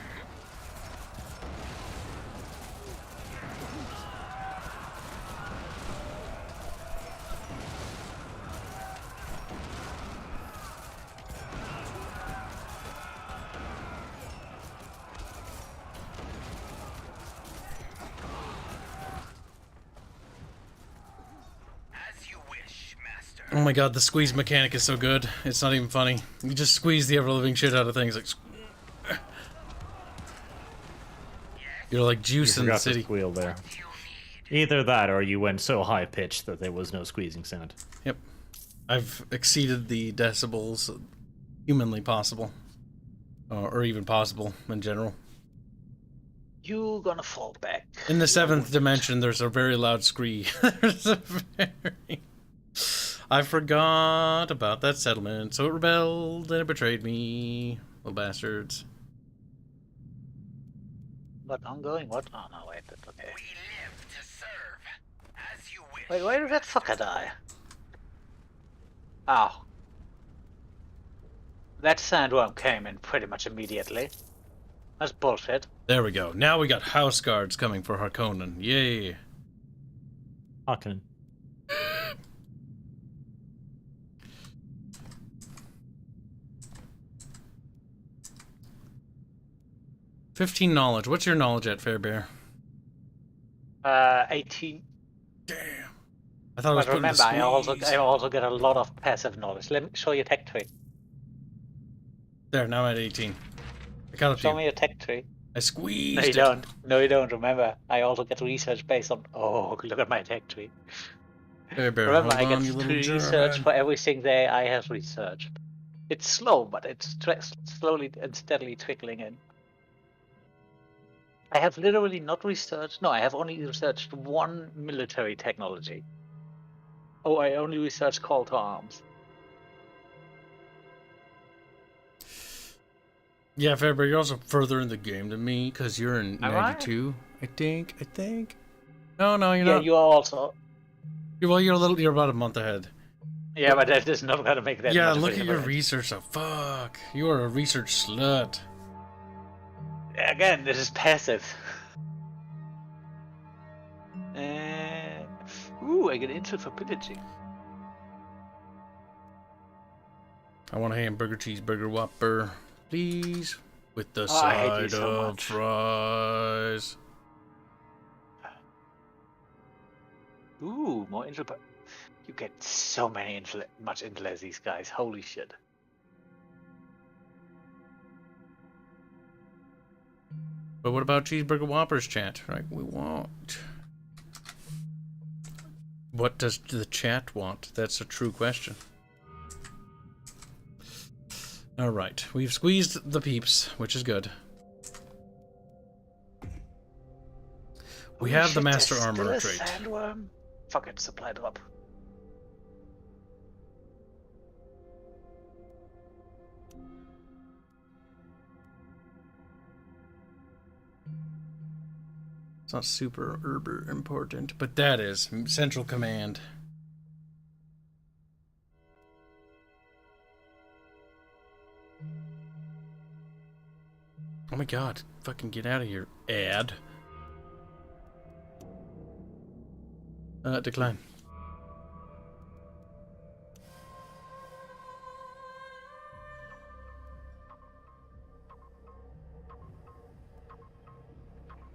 As you wish, Master. Oh my god, the squeeze mechanic is so good. It's not even funny. You just squeeze the ever-living shit out of things. Like, you're like juice You in the forgot to city. squeal there. Either that, or you went so high pitched that there was no squeezing sound. Yep. I've exceeded the decibels humanly possible. Or even possible in general. You gonna fall back. In the seventh dimension, there's a very loud scree. There's a very... I forgot about that settlement, so it rebelled and it betrayed me. Little bastards. But ongoing, what? Oh no, wait, that's okay. We live to serve. As you wish. Wait, why did that fucker die? Ow. That sandworm came in pretty much immediately. That's bullshit. There we go. Now we got house guards coming for Harkonnen. Yay. Harkonnen. $15 knowledge. What's your knowledge at, Fairbear? 18. Damn. I thought I was But putting the remember, squeeze. I also get a lot of passive knowledge. Let me show you a tech tree. There, now I'm at 18. I got up to Show you. me a tech tree. I squeezed No, you it. don't. No, you don't. Remember, I also get research based on. Oh, look at my tech tree. Fairbear, Remember, hold I on, you get little research German. for everything there I have researched. It's slow, but it's slowly and steadily trickling in. I have literally not researched. No, I have only researched one military technology. Oh, I only researched call to arms. Yeah, Fairbear, you're also further in the game than me, because you're in Am I? 92, I think. No, you're Yeah, not. you are also. Well, you're about a month ahead. Yeah, but that is not gonna make that. Yeah, much of look a at your difference. research. Oh, fuck. You are a research slut. Again, this is passive. Ooh, I get intel for pillaging. I want a hamburger, cheeseburger, Whopper, please, with the Oh, I hate you side so of much. fries. Ooh, more intel. You get so many much intel as these guys. Holy shit. But what about cheeseburger Whoppers, chat? Right, we want. What does the chat want? That's a true question. All right, we've squeezed the peeps, which is good. We Holy have the shit, master there's still armor a trait. Sandworm. Fuck it, supply drop. It's not super important, but that is Central Command. Oh my god, fucking get out of here, ad. Decline.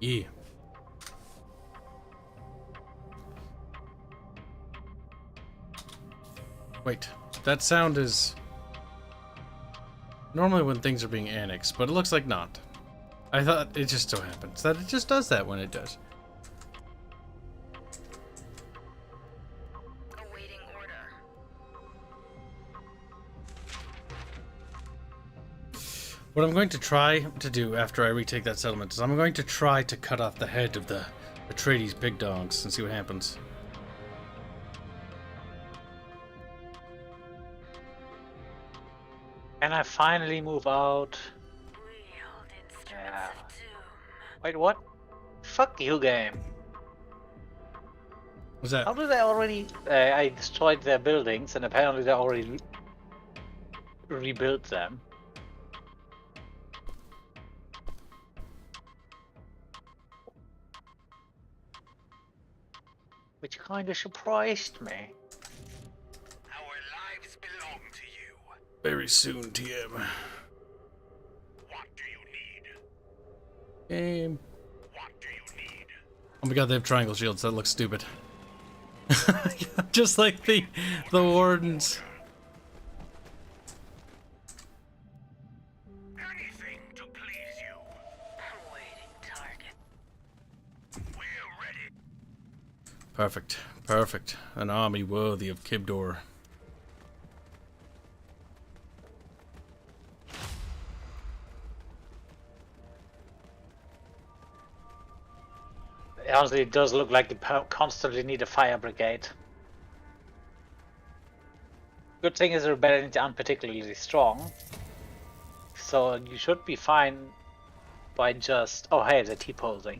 Yeah. Wait, that sound is normally when things are being annexed, but it looks like not. I thought it just so happens that it just does that when it does. Awaiting order. What I'm going to try to do after I retake that settlement is I'm going to try to cut off the head of the Atreides big dogs and see what happens. Can I finally move out? Wield instruments Yeah. of doom. Wait, what? Fuck you, game. What's that? How did I already... I destroyed their buildings, and apparently they already rebuilt them. Which kind of surprised me. Our lives belong to you. Very soon, TM. What do you need? Game. What do you need? Oh my god, they have triangle shields. That looks stupid. Just like the wardens. Anything to please you. Awaiting target. We're ready. Perfect. Perfect. An army worthy of Kibdor. Honestly, it does look like you constantly need a fire brigade. Good thing is the rebellions aren't particularly strong, so you should be fine by just... Oh hey, they're T-posing.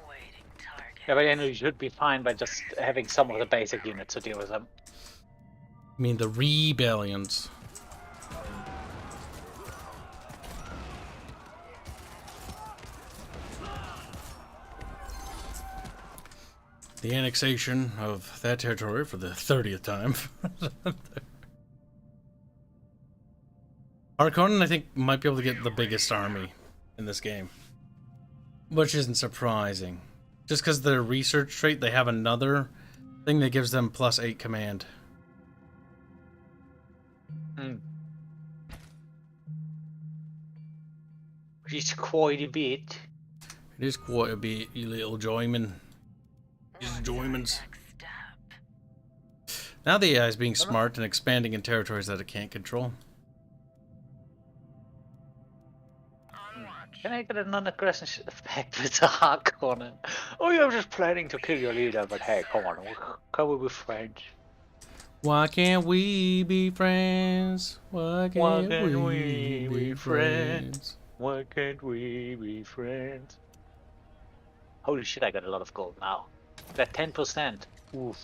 Awaiting target. Yeah, but anyway, you should be fine by just having some of the basic units to deal with them. I mean the rebellions. The annexation of that territory for the 30th time. Harkonnen, I think, might be able to get the biggest army in this game. Which isn't surprising. Just because their research trait, they have another thing that gives them +8 command. Which is quite a bit. It is quite a bit, you little joyman. These joymans. Next step. Now the AI is being smart and expanding in territories that it can't control. Can I get a non-aggression effect with the Harkonnen? Oh, you're just planning to kill your leader, but hey, come on, can we be friends? Why can't we be friends? Why can't we be friends? Why can't we be friends? Holy shit, I got a lot of gold now. That 10%. Oof.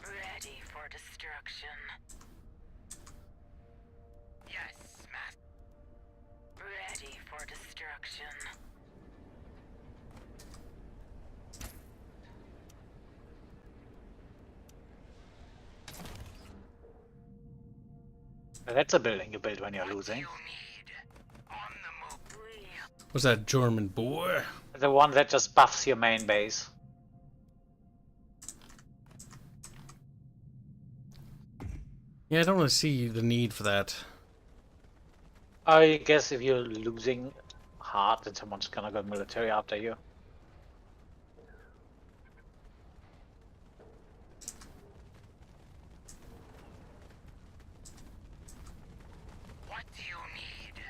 Ready for destruction. Yes, master. Ready for destruction. That's a building you build when you're losing. You need. On the move. What's that German boy? The one that just buffs your main base. Yeah, I don't really see the need for that. I guess if you're losing hard, then someone's gonna go military after you. What do you need?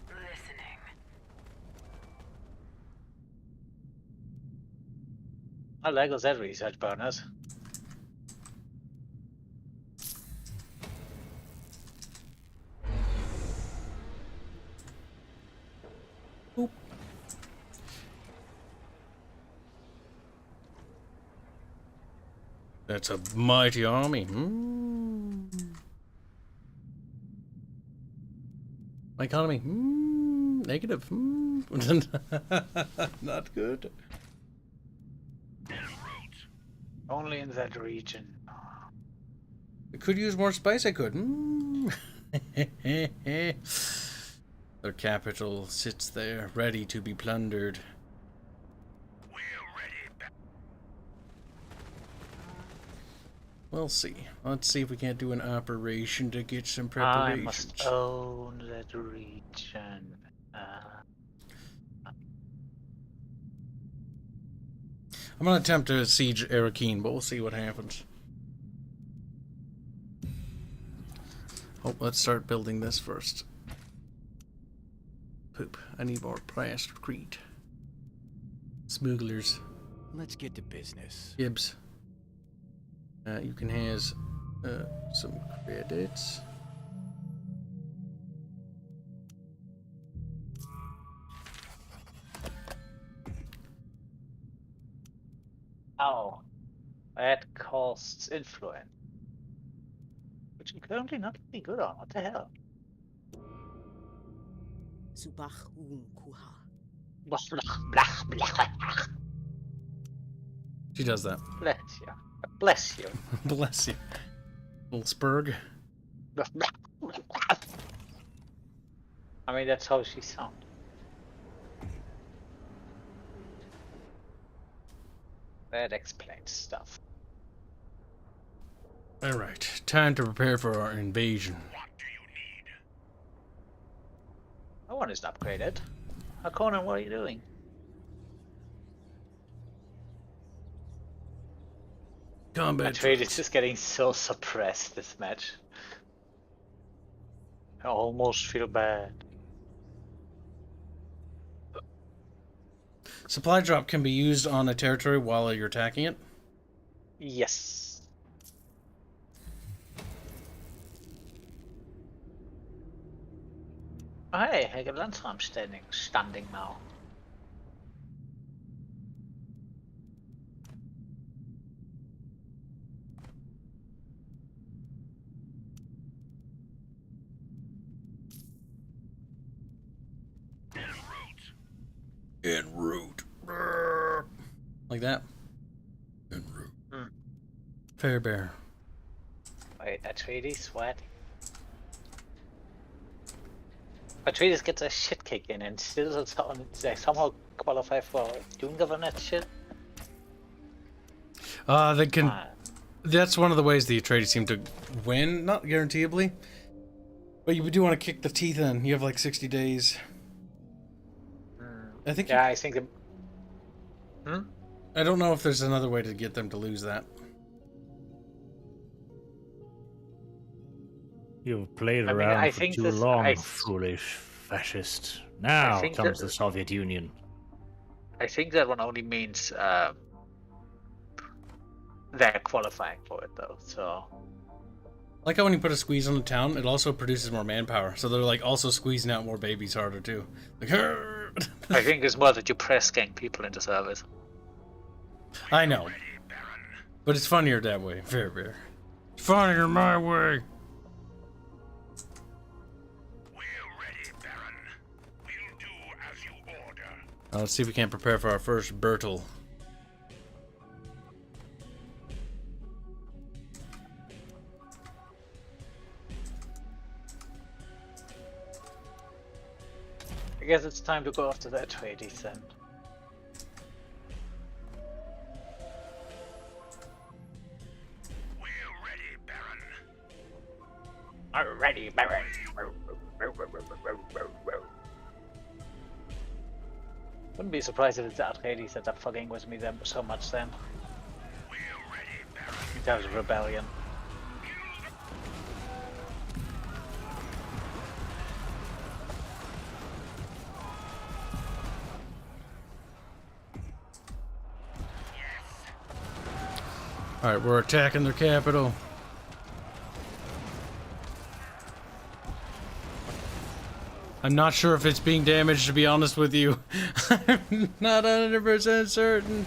Listening. I like that research bonus. That's a mighty army. My economy. Negative. Not good. Only in that region. I could use more spice. I could. Their capital sits there, ready to be plundered. We're ready. We'll see. Let's see if we can't do an operation to get some I preparations. must own that region. I'm gonna attempt to siege Arakeen, but we'll see what happens. Oh, let's start building this first. poop. I need more plastcrete. Smugglers. Let's get to business. Kibs. You can has some credits. Oh, that costs influence, which I'm currently not really good on. What the hell? Subach kuha. She does that. Bless you. Bless you. Bless you. Little spurg. I mean, that's how she sounds. That explains stuff. Alright, time to prepare for our invasion. What do you need? No one is upgraded. Conan, what are you doing? Combat. Trade is just getting so suppressed this match. I almost feel bad. Supply drop can be used on a territory while you're attacking it. Yes. Oh, hey, I got Landsraum standing now. En route. Like that. En route. Fair bear. Wait, Atreides, what? Atreides gets a shit kick in and still they somehow qualify for Dune government shit? They can. That's one of the ways the Atreides seem to win, not guaranteeably. But you do want to kick the teeth in. You have like 60 days. I think. Yeah, I think. I don't know if there's another way to get them to lose that. You've played I mean, around I for think too this- long, I- foolish fascist. Now think comes that- the Soviet Union. I think that one only means they're qualifying for it though. So Like how when you put a squeeze on the town, it also produces more manpower. So they're like also squeezing out more babies harder too. Like, I think it's more that you press gang people into service. I know, but it's funnier that way. Fair bear. It's funnier my way. We're ready, Baron. We'll do as you order. Let's see if we can't prepare for our first Bertel. I guess it's time to go after that Atreides then. We're ready, Baron. Alrighty, Baron. Wouldn't be surprised if it's the Atreides that are fucking with me then so much then. We're ready, Baron. In terms of rebellion. Alright, we're attacking their capital. I'm not sure if it's being damaged, to be honest with you. I'm not 100% certain.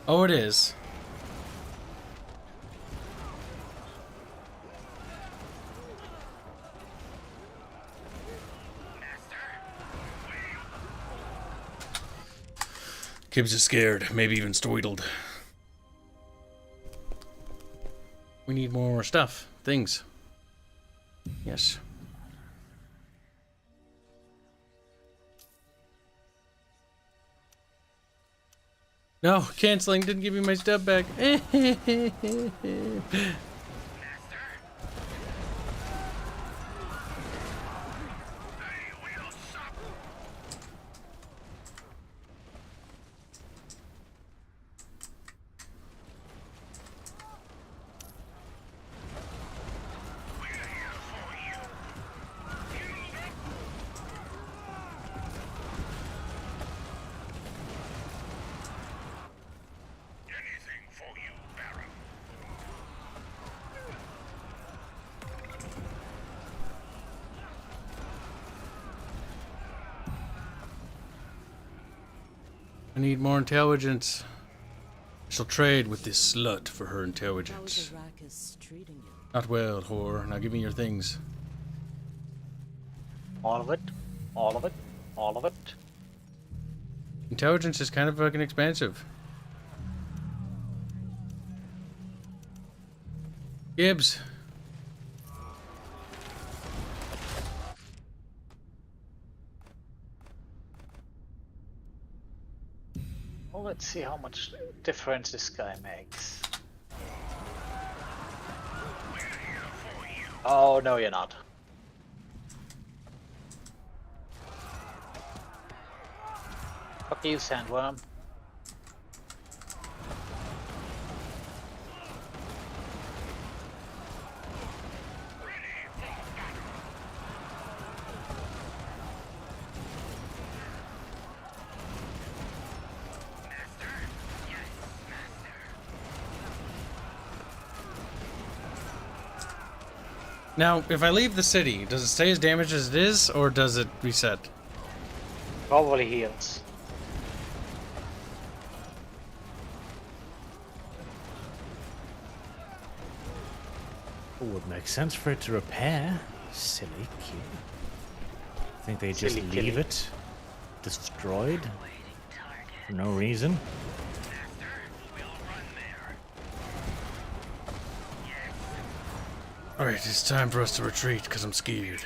Oh, it is. Kibs is scared, maybe even stoidled. We need more stuff, things. Yes. No, canceling didn't give me my stuff back. I need more intelligence. I shall trade with this slut for her How is intelligence. Arrakis treating you? Not well, whore. Now give me your things. All of it. All of it. All of it. Intelligence is kind of fucking expensive. Kibs. Well, let's see how much difference this guy makes. Oh, no, you're not. Fuck you, sandworm. Now, if I leave the city, does it stay as damaged as it is, or does it reset? Probably heals. It would make sense for it to repair. Silly kid. Think they just Silly leave kitty. it destroyed for no reason? Alright, it's time for us to retreat, because I'm scared.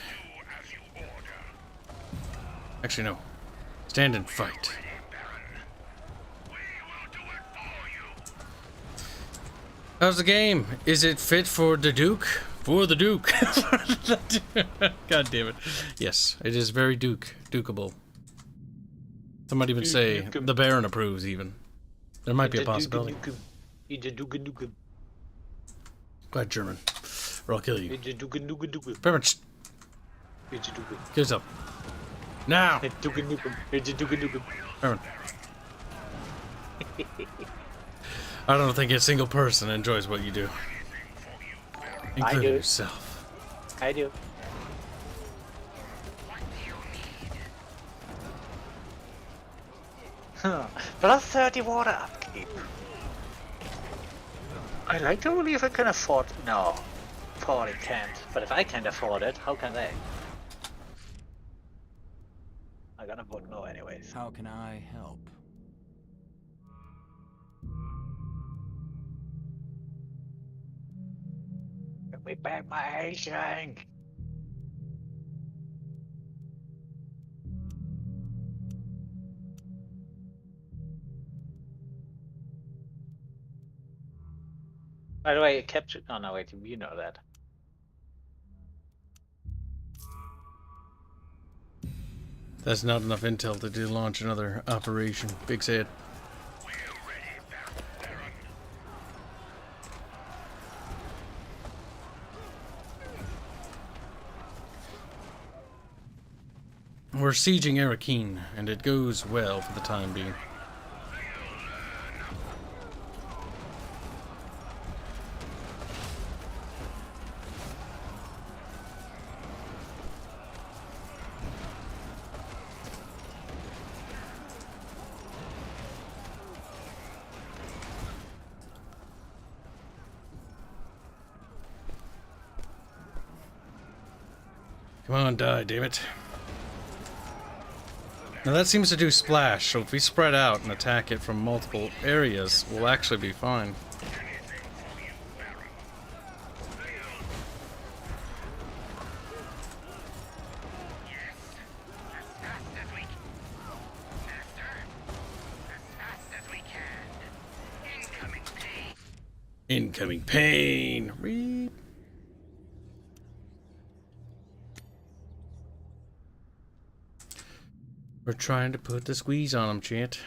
Actually, no. Stand and fight. How's the game? Is it fit for the Duke? For the Duke. God damn it. Yes, it is very Dukeable. Some might even say the Baron approves, even. There might be a possibility. Glad German. Or I'll kill you. Very much. Kill yourself. Now! Baron. I don't think a single person enjoys what you do. Including do. yourself. I do. Huh. Plus 30 water upkeep. I like to believe I can afford. No. Probably can't. But if I can't afford it, how can they? I'm gonna vote no anyways. How can I help? Give me back my Asian. By the way, it captured. Oh no, wait, you know that. That's not enough intel to launch another operation. Big said. We're sieging Arakeen, and it goes well for the time being. Come on, die, damn it. Now that seems to do splash, so if we spread out and attack it from multiple areas, we'll actually be fine. Incoming pain. Read. We're trying to put the squeeze on them, chant.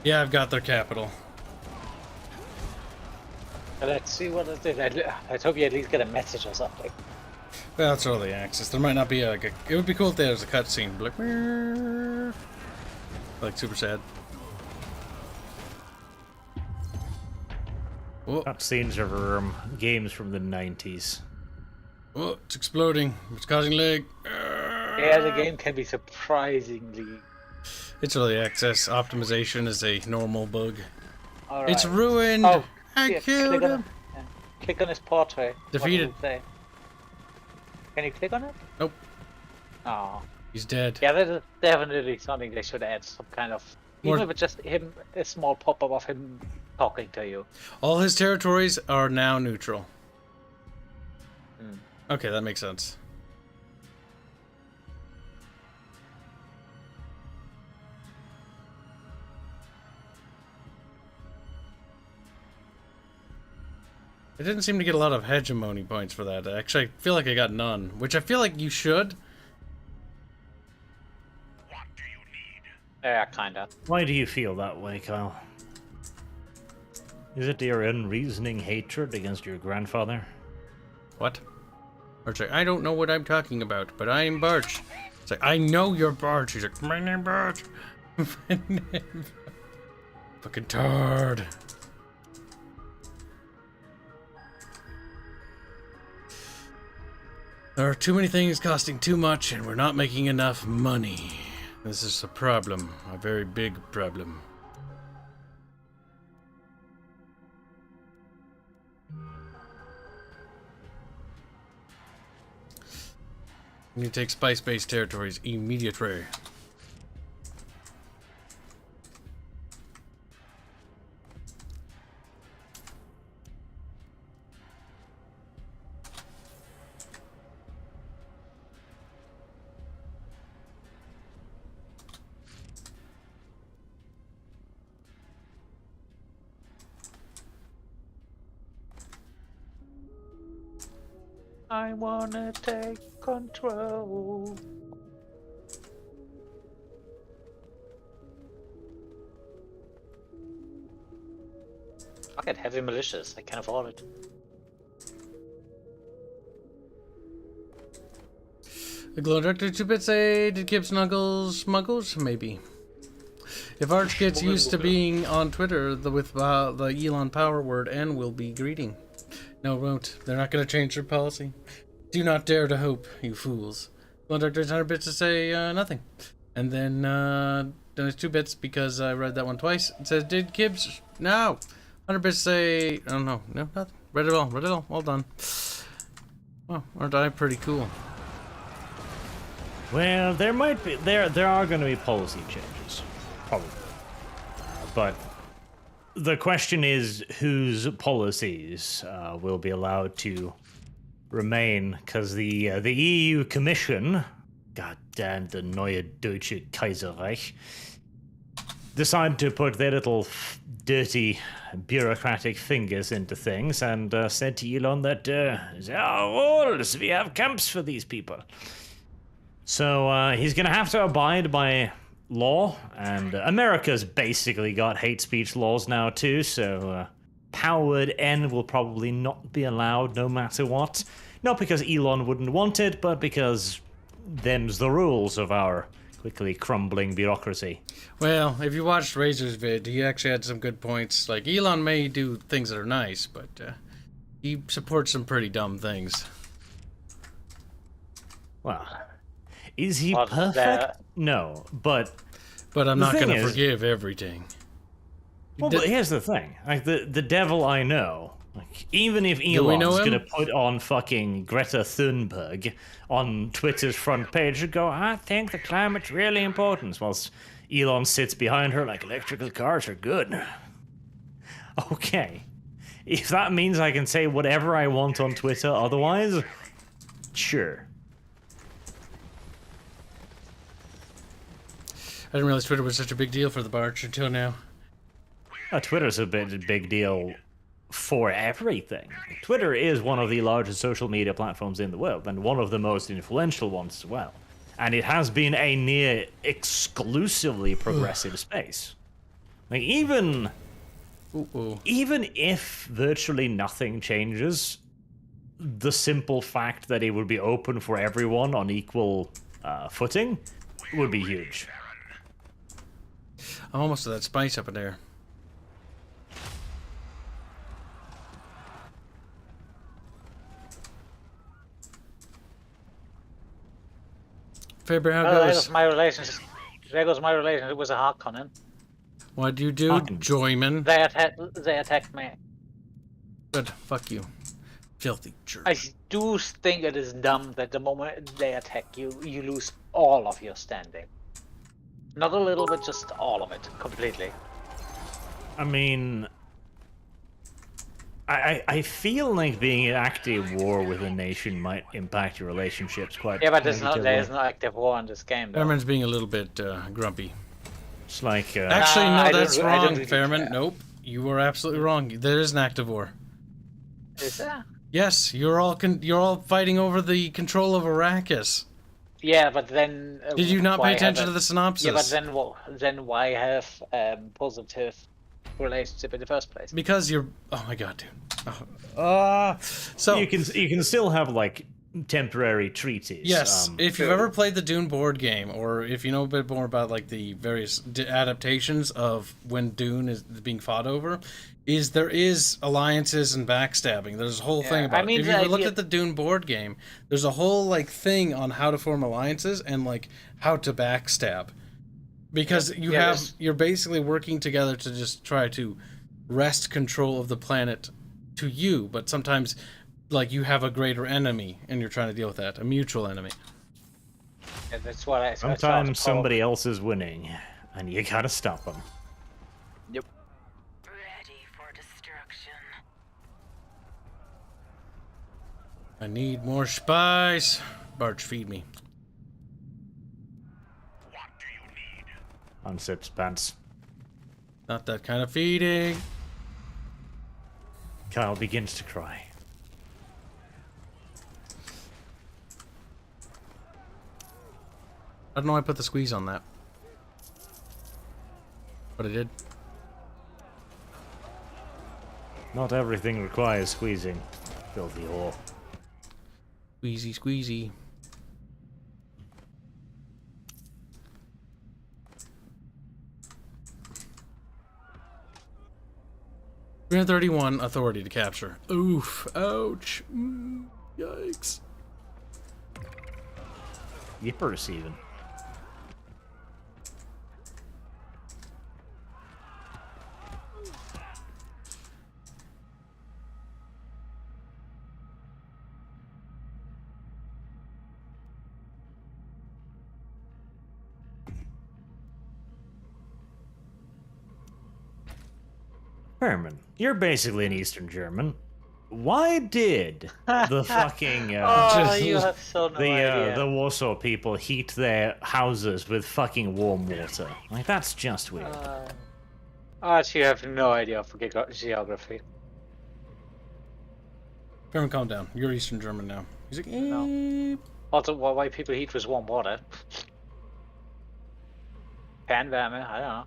Yeah, I've got their capital. Let's see what it is. Let's hope you at least get a message or something. Well, that's early access. There might not be like a. It would be cool if there was a cutscene. Like, Like, super sad. Whoa. Cutscenes of games from the 90s. Oh, it's exploding. It's causing lag. Yeah, the game can be surprisingly. It's early access. Optimization is a normal bug. All It's right. ruined. Oh, I yeah, killed click on him. it. Yeah. Click on his portrait. What Defeated. does it say? Can you click on it? Nope. Oh. He's dead. Yeah, that is definitely something they should add. Some kind of, More- even if it's just him, a small pop-up of him talking to you. All his territories are now neutral. Hmm. Okay, that makes sense. I didn't seem to get a lot of hegemony points for that. Actually, I feel like I got none, which I feel like you should. What do you need? Yeah, kinda. Why do you feel that way, Kyle? Is it your unreasoning hatred against your grandfather? What? Bart's like, I don't know what I'm talking about, but I'm Barch. It's like, I know you're Barch. He's like, my name Barch. My name... Fucking tard. There are too many things costing too much, and we're not making enough money. This is a problem. A very big problem. We need to take spice-based territories immediately. I wanna take control. Fuck it, heavy malicious. I can afford it. The glow director 2-bit say, did Kibs smuggles? Maybe. If Arch gets used to being on Twitter with the Elon power word, N will be greeting. No, it won't. They're not going to change their policy. Do not dare to hope, you fools. Glow director's 100 bits to say nothing. And then there's 2 bits because I read that one twice. It says, did Kibs? No. 100 bits say, oh no, nothing. Read it all, well done. Oh, aren't I pretty cool? Well, there might be there are going to be policy changes, probably. But the question is whose policies will be allowed to remain, because the EU Commission, goddamn the Neue Deutsche Kaiserreich, decided to put their little dirty bureaucratic fingers into things and said to Elon that there are rules, we have camps for these people. So he's going to have to abide by law, and America's basically got hate speech laws now too, so powered N will probably not be allowed no matter what. Not because Elon wouldn't want it, but because them's the rules of our quickly crumbling bureaucracy. Well, if you watched Razor's vid, he actually had some good points. Like, Elon may do things that are nice, but he supports some pretty dumb things. Well, is he Well, perfect? No, but I'm The not thing going to is- forgive everything. well, but here's the thing: like the devil I know, like even if Do we know Elon's him? gonna put on fucking Greta Thunberg on Twitter's front page and go, I think the climate's really important, whilst Elon sits behind her like electrical cars are good. Okay, if that means I can say whatever I want on Twitter, otherwise, sure. I didn't realize Twitter was such a big deal for the Barch until now. Twitter's a big deal for everything. Twitter is one of the largest social media platforms in the world, and one of the most influential ones as well. And it has been a near exclusively progressive space. Like even if virtually nothing changes, the simple fact that it would be open for everyone on equal footing would be huge. I'm almost to that spice up in there. Faber, how Well, there goes? goes my relationship. There goes my relationship with a Harkonnen. What do you do, Fucking- Joyman? They attacked me. Good. Fuck you. Filthy jerk. I do think it is dumb that the moment they attack you, you lose all of your standing. Not a little bit, just all of it, completely. I mean, I feel like being in active war with a nation might impact your relationships quite. Yeah, but there's negatively. no active war in this game, though. Fairman's being a little bit grumpy. It's like Actually, I no, don't that's re- I don't wrong, really Fairman. care. Nope. You were absolutely wrong. There is an active war. Is there? Yes, you're all fighting over the control of Arrakis. Yeah, but then. Did you not why pay attention have to a- the synopsis? Yeah, but then why have positive relationship in the first place? Because you're. Oh my god, dude. So you can still have like temporary treaties. yes, if you've ever played the Dune board game, or if you know a bit more about like the various adaptations of when Dune is being fought over, there is alliances and backstabbing. There's a whole thing about I mean, it. If you the ever looked idea- at the Dune board game, there's a whole like thing on how to form alliances and like how to backstab. Because you're basically working together to just try to wrest control of the planet to you, but sometimes like you have a greater enemy and you're trying to deal with that, a mutual enemy. Yeah, that's what I. sometimes somebody else is winning, and you gotta stop them. Ready for destruction. I need more spice. Barch, feed me. Unzips pants. Not that kind of feeding. Kyle begins to cry. I don't know why I put the squeeze on that. But I did. Not everything requires squeezing. Filthy whore. Squeezy, squeezy. $331 authority to capture. Oof. Ouch. Yikes. Yippers even. Herman, you're basically an Eastern German. Why did the fucking Oh, you have so no idea. the Warsaw people heat their houses with fucking warm water? Like, that's just weird. You have no idea of geography. Fairman, calm down. You're Eastern German now. He's like, No. Also, why people heat with warm water? Fernwärme, I don't know.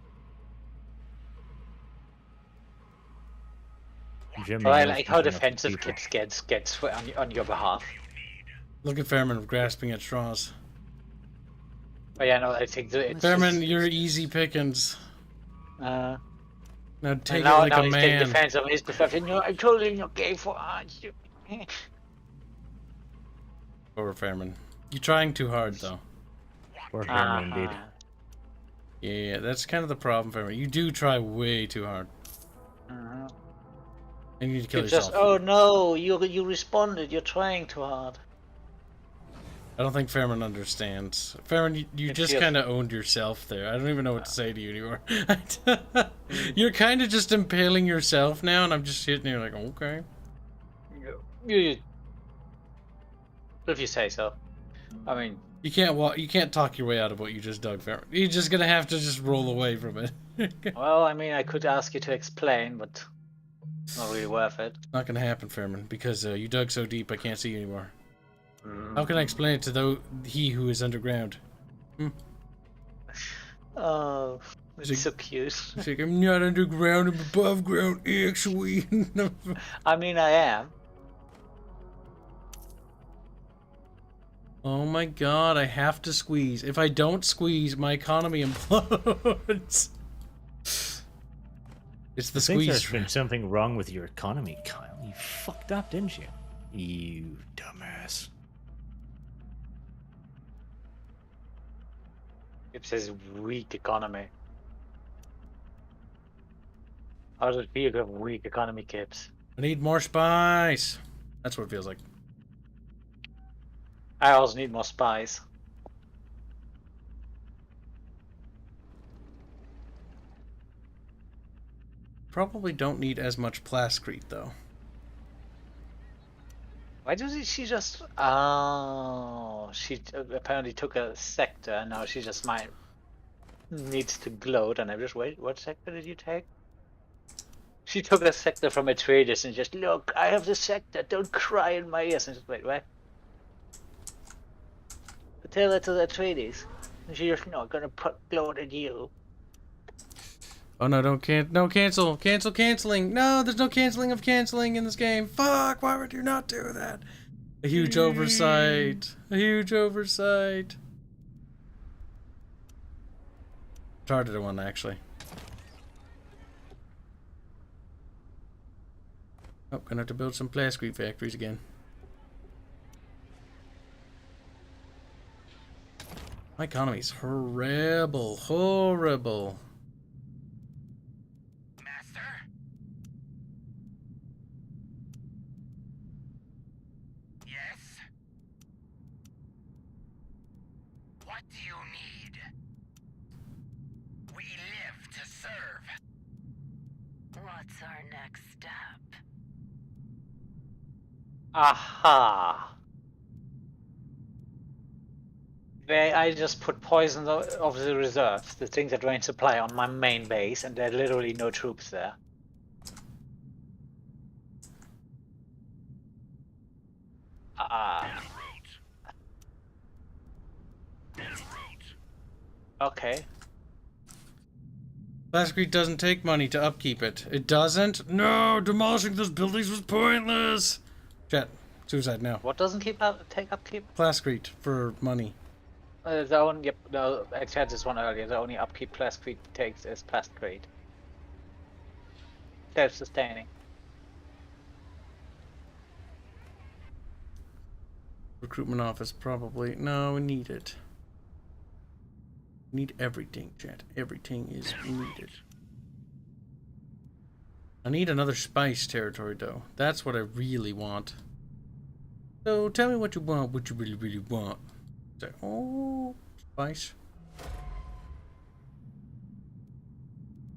Jimmy But I knows like how nothing of defensive people. Kibs gets on your behalf. Look at Fairman grasping at straws. But yeah, no, I think it's Fairman, you're easy pickings. Uh, Now take now, it like now a he's getting man. defensive. He's defensive. No, I'm totally not gay for you. Over Fairman. You're trying too hard, though. Poor Herman, indeed. Yeah, that's kind of the problem, Fairman. You do try way too hard. Uh-huh. And you need to kill You yourself. just, oh no, you responded. You're trying too hard. I don't think Fairman understands. Fairman, you It's just your- kind of owned yourself there. I don't even know what to say to you anymore. You're kind of just impaling yourself now, and I'm just sitting here like, okay. If you say so. I mean, You can't talk your way out of what you just dug, Fairman. You're just gonna have to just roll away from it. well, I mean, I could ask you to explain, but it's not really worth it. Not gonna happen, Fairman, because you dug so deep I can't see you anymore. How can I explain it to he who is underground? Oh, Is it's it- so cute. It's like, I'm not underground, I'm above ground, actually. I mean, I am. Oh my god, I have to squeeze. If I don't squeeze, my economy implodes. It's the I think there's squeeze. been something wrong with your economy, Kyle. You fucked up, didn't you? You dumbass. It says weak economy. How does it feel to have a weak economy, Kibs? I need more spice. That's what it feels like. I also need more spies. Probably don't need as much plascrete though. Why doesn't she just... Oh, she apparently took a sector, and now she just might... needs to gloat, and I just wait, what sector did you take? She took a sector from Atreides and just, look, I have the sector, don't cry in my ears, and just, wait, what? Tell that to the Atreides. And she's just not gonna put gloat at you. Oh no, no canceling. No, there's no canceling of canceling in this game. Fuck, why would you not do that? A huge oversight. A huge oversight. Started one actually. Oh, gonna have to build some plascrete factories again. My economy's horrible, horrible. Master? Yes? What do you need? We live to serve. What's our next step? Aha! I just put poison of the reserves, the things that drain supply, on my main base, and there are literally no troops there. Ah. Okay. Plascrete doesn't take money to upkeep it. It doesn't? No, demolishing those buildings was pointless. Chat, suicide now. What doesn't take upkeep? Plascrete for money. The only, yep, no, I said this one earlier. The only upkeep Plascrete takes is Plascrete. Self-sustaining. Recruitment office, probably. No, we need it. Need everything, chat. Everything is needed. I need another spice territory, though. That's what I really want. So, tell me what you want, what you really, really want. Say, oh, spice.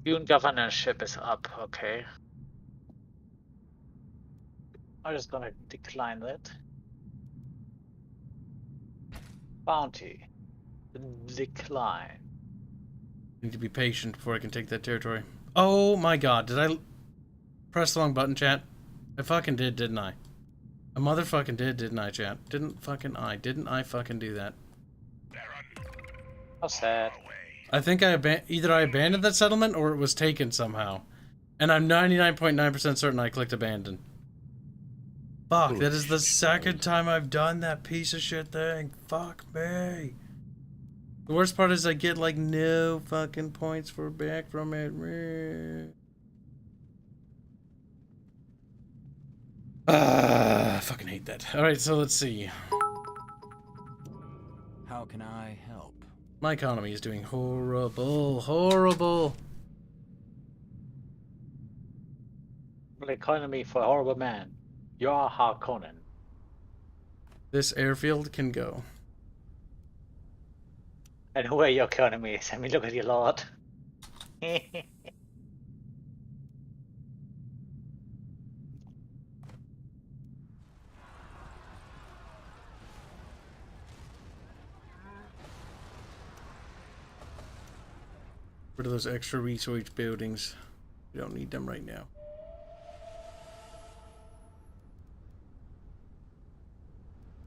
Dune governorship is up, okay. I'm just gonna decline that. Bounty. Decline. Need to be patient before I can take that territory. Oh my god, did I press the wrong button, chat? I fucking did, didn't I? I motherfucking did, didn't I, chat? Didn't I fucking do that? How sad. I think either I abandoned that settlement or it was taken somehow. And I'm 99.9% certain I clicked abandon. Fuck, that is the second time I've done that piece of shit thing. Fuck me. The worst part is I get like no fucking points for back from it. I fucking hate that. Alright, so let's see. How can I help? My economy is doing horrible, horrible. The economy for a horrible man. You're Harkonnen. This airfield can go. And who are your economy is? I mean, look at your lot. Rid of those extra research buildings. We don't need them right now.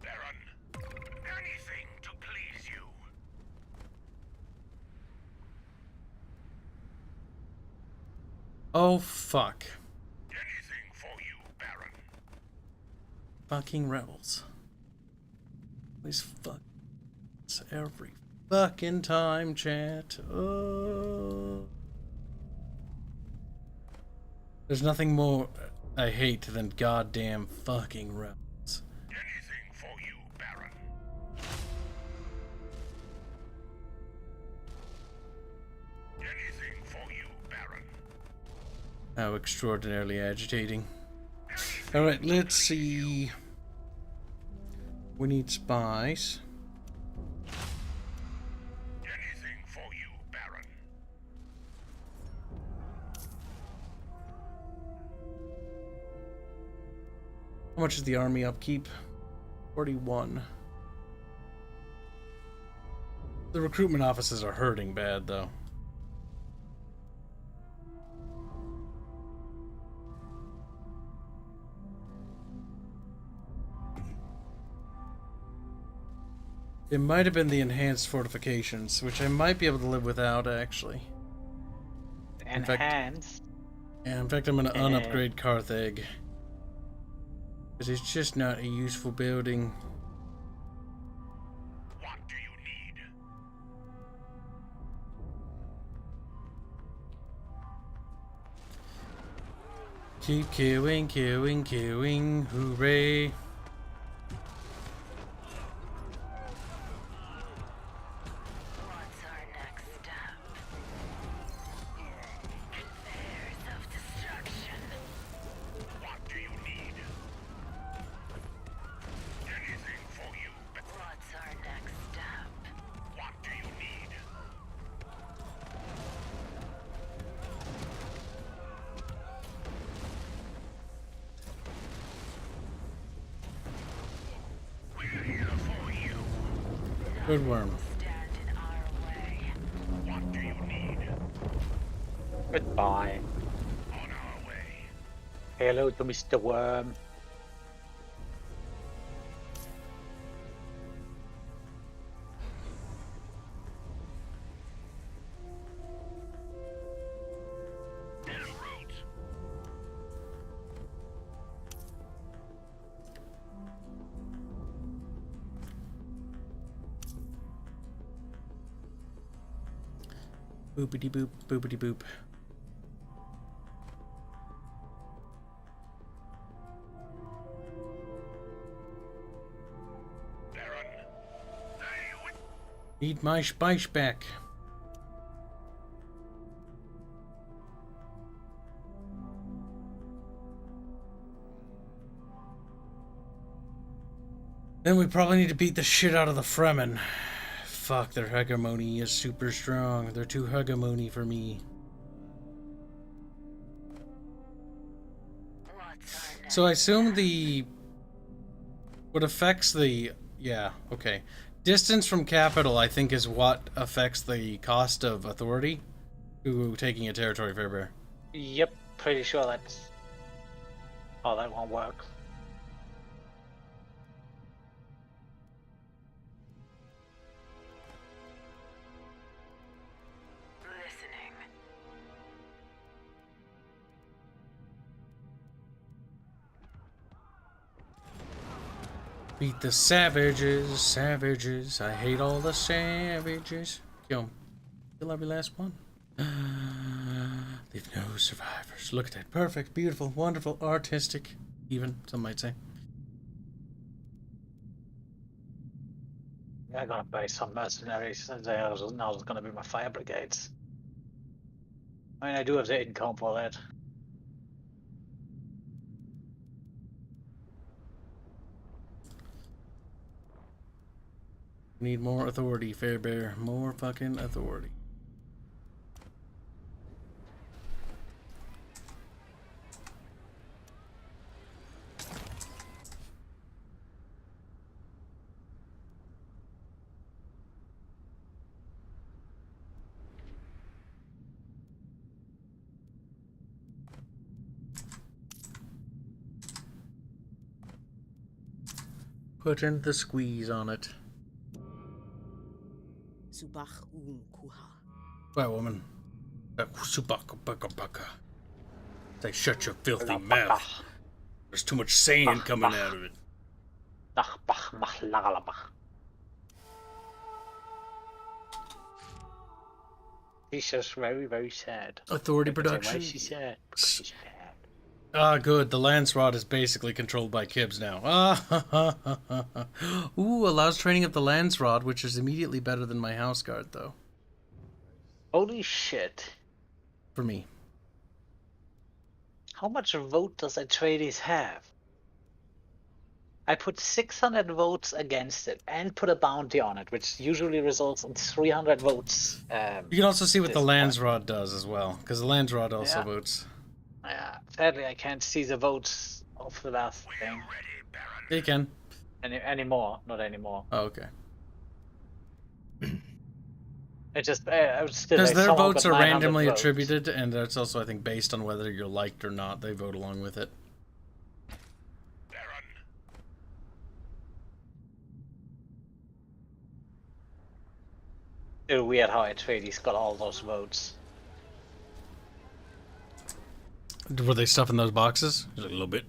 Baron, anything to please you. Oh, fuck. Anything for you, Baron. Fucking rebels. These fuck. It's every fucking time, chat. Oh. There's nothing more I hate than goddamn fucking rebels. Anything for you, Baron. Anything for you, Baron. How extraordinarily agitating. Alright, let's see. We need spies. Anything for you, Baron. How much is the army upkeep? 41. The recruitment offices are hurting bad, though. It might have been the enhanced fortifications, which I might be able to live without, actually. Enhanced. Yeah, in fact, I'm going to unupgrade Carthage. Because it's just not a useful building. What do you need? Keep queuing, queuing, queuing, hooray. What's our next step? Conveyors of destruction. What do you need? Anything for you. What's our next step? What do you need? We're here for you. Good worm. Stand in our way. What do you need? Goodbye. On our way. Hello to Mr. Worm. En route. Boopity boop, boopity boop. Baron. They would Need my spice back. Then we probably need to beat the shit out of the Fremen. Fuck, their hegemony is super strong. They're too hegemony for me. What's our next So I assume what affects okay. Distance from capital, I think, is what affects the cost of authority to taking a territory, Fairbear. Yep, pretty sure that's how that one works. listening? Beat the savages, savages. I hate all the savages. Kill 'em. Kill every last one. Leave no survivors. Look at that. Perfect, beautiful, wonderful, artistic, even, some might say. I'm gonna buy some mercenaries, and they are now gonna be my fire brigades. I mean, I do have the income for that. Need more authority, Fairbear. More fucking authority. Putting the squeeze on it. Subach kuha. White woman. Say, shut your filthy mouth. There's too much sand coming out of it. She's just very, very sad. Authority I can say, why production. is she sad? Because she's sad. Ah, good. The lance rod is basically controlled by Kibs now. Ah, ooh, allows training of the lance rod, which is immediately better than my house guard, though. Holy shit. For me. How much vote does Atreides have? I put 600 votes against it and put a bounty on it, which usually results in 300 votes. You can also see what the this lance point. rod does as well, because the lance rod also Yeah. votes. Yeah, sadly I can't see the votes of the last thing Yeah, you can. anymore. Not anymore. Oh, okay. It just I was still Because like, their someone votes got are 900 randomly votes. attributed, and that's also, I think, based on whether you're liked or not. They vote along with it. Still weird how Atreides got all those votes. Were they stuffing those boxes? Just a little bit.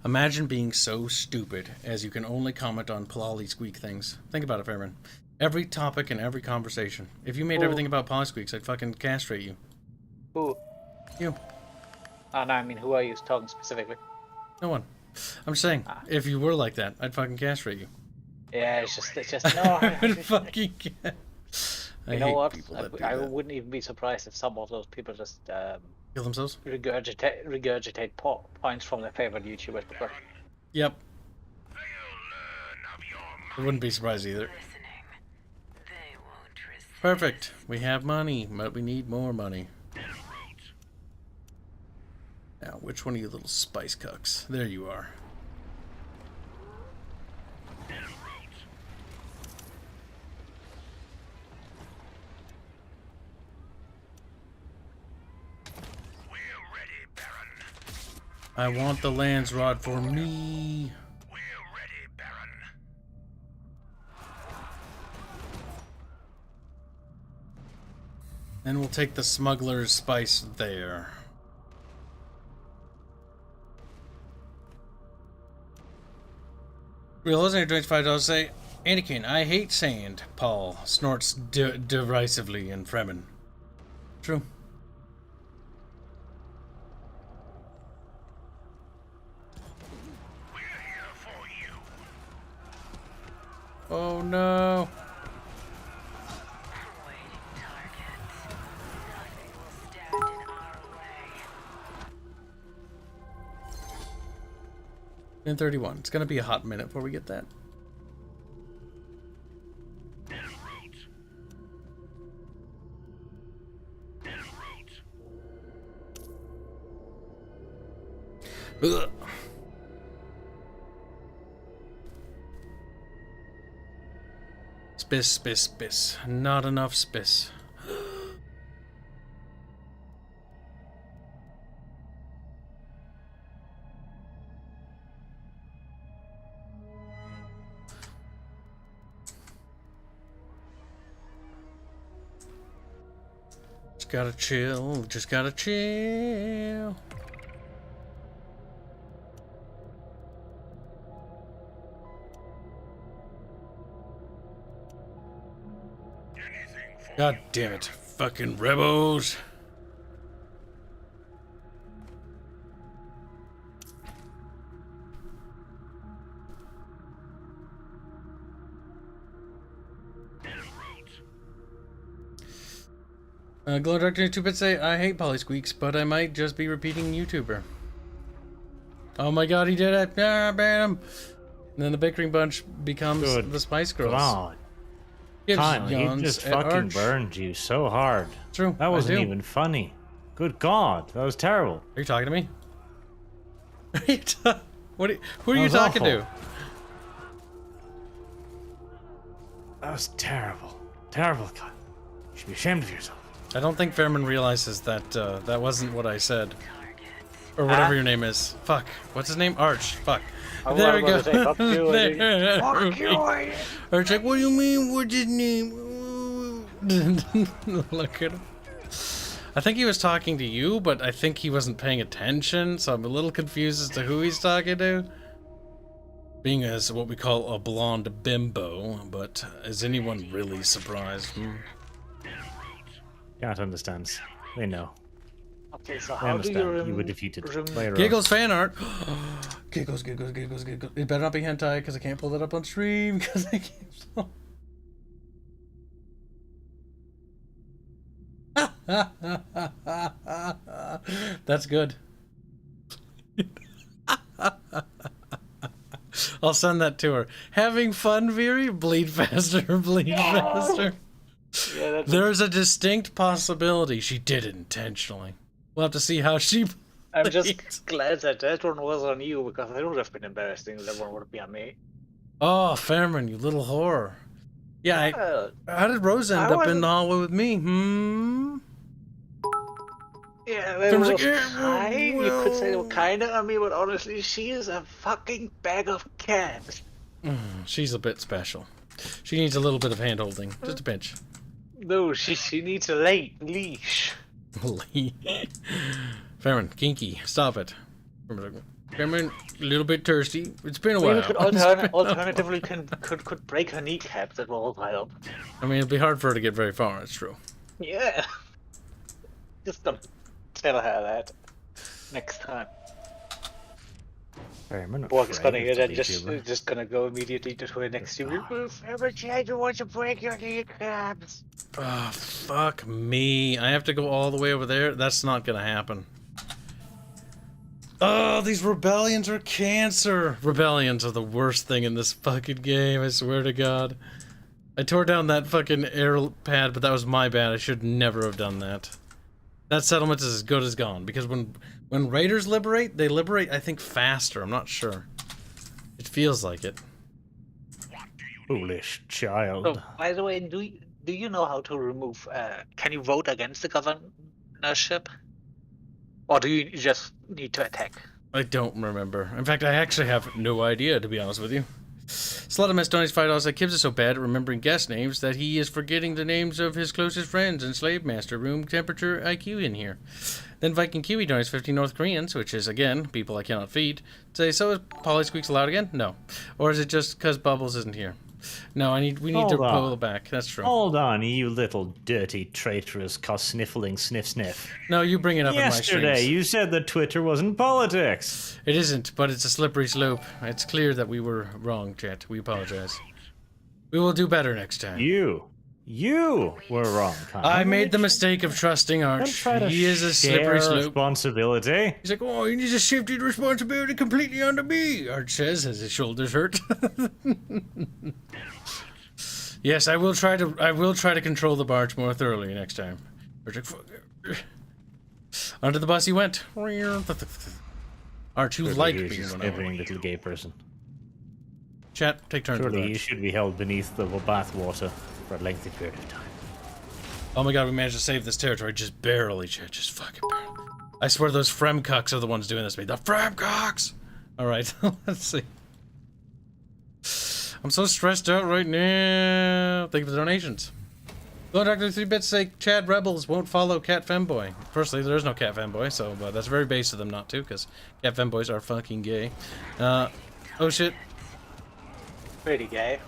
Imagine being so stupid as you can only comment on Palali squeak things. Think about it, Fairman. Every topic and every conversation. If you made everything about Polly squeaks, I'd fucking castrate you. Who? You. Oh no, I mean who are you talking specifically? No one. I'm saying, if you were like that, I'd fucking castrate you. Yeah, it's just no. I'd fucking I You know hate what? people that do I that. wouldn't even be surprised if some of those people just Kill themselves? regurgitate points from their favorite YouTubers. Before. Yep. I wouldn't be surprised either. Listening. They won't resist. Perfect. We have money, but we need more money. Now, which one of you little spice cucks? There you are. I want the lance rod for me. And we'll take the smuggler's spice there. Real listener $25 say, Anakin, I hate sand. Paul snorts derisively in Fremen. True. Oh no. Waiting target. Nothing will stand in our way. In 31. It's gonna be a hot minute before we get that. Ugh. Spiss. Not enough spiss. Just gotta chill. God damn it. Fucking rebels. Glow Director 2-bit say, I hate polysqueaks, but I might just be repeating YouTuber. Oh my god, he did it! Ah, bam! And then the Bickering bunch becomes Good the Spice Girls. God. Gives Kyle, he yawns just at fucking Arch. burned you so hard. True, That I wasn't do. even funny. Good God, that was terrible. Are you talking to me? Who are you That talking was awful. to? That was terrible. Terrible, Kyle. You should be ashamed of yourself. I don't think Fairman realizes that that wasn't what I said. Or whatever your name is. Fuck. What's his name? Arch. Fuck. I There we go. was gonna say, fuck you, There. Fuck you. Arch like, what do you mean? What's his name? Look at him. I think he was talking to you, but I think he wasn't paying attention, so I'm a little confused as to who he's talking to. Being as what we call a blonde bimbo, but is anyone really surprised? Can't understand. They know. Okay, so I how do understand. you You were defeated. rem- Later on. Giggles fan art. Giggles. It better not be hentai because I can't pull that up on stream because I can't. That's good. I'll send that to her. Having fun, Viri? Bleed faster, bleed faster. Yeah, that's There's a distinct possibility she did it intentionally. We'll have to see how she. I'm just glad that one was on you, because it would have been embarrassing if that one would be on me. Oh, Fairman, you little whore. Yeah, how did Rose end up in the hallway with me? Yeah, that Fairman's was like, kind. You could say they were kind of on me, but honestly, she is a fucking bag of cats. She's a bit special. She needs a little bit of hand-holding. Just a pinch. No, she needs a leash. Fairman, kinky. Stop it. Fairman, a little bit thirsty. It's been a Well, while. you could alternatively could break her kneecap. That will also help. I mean, it'd be hard for her to get very far, it's true. Yeah. Just don't tell her that next time. Borg's gonna hear that, just gonna go immediately to her next to you. I don't want to break your kneecaps. Oh, fuck me. I have to go all the way over there? That's not gonna happen. Oh, these rebellions are cancer. Rebellions are the worst thing in this fucking game, I swear to God. I tore down that fucking air pad, but that was my bad. I should never have done that. That settlement is as good as gone, because when raiders liberate, they liberate, I think, faster. I'm not sure. It feels like it. Foolish child. So, by the way, do you know how to remove? Can you vote against the governorship, or do you just need to attack? I don't remember. In fact, I actually have no idea, to be honest with you. Slaughtermass donates $5 that Kibs is so bad at remembering guest names that he is forgetting the names of his closest friends and slave master, room temperature IQ in here. Then Viking Kiwi donates 15 North Koreans, which is, again, people I cannot feed. Say, so is Polly Squeaks allowed again? No. Or is it just because Bubbles isn't here? No, we need to pull back. That's true. Hold on, you little dirty, traitorous, cost-sniffling sniff. No, you bring it up in my Yesterday, streams. you said that Twitter wasn't politics. It isn't, but it's a slippery slope. It's clear that we were wrong, chat. We apologize. We will do better next time. You were wrong, Connor. I made the mistake of trusting Arch. He is a slippery slope. Responsibility. He's like, oh, you just shifted responsibility completely onto me, Arch says as his shoulders hurt. Yes, I will try to control the barge more thoroughly next time. Under the bus he went. Arch, you like being one of them. Little gay person. Chat, take turns with Surely Arch. you should be held beneath the bathwater for a lengthy period of time. Oh my god, we managed to save this territory just barely, chat. Just fucking barely. I swear those Fremcocks are the ones doing this to me. The Fremcocks! Alright, let's see. I'm so stressed out right now. Thank you for the donations. Go Dr. 3 Bits say Chad Rebels won't follow Cat Femboy. Firstly, there is no Cat Femboy, so that's very base of them not to, because Cat Femboys are fucking gay. Oh shit. Pretty gay.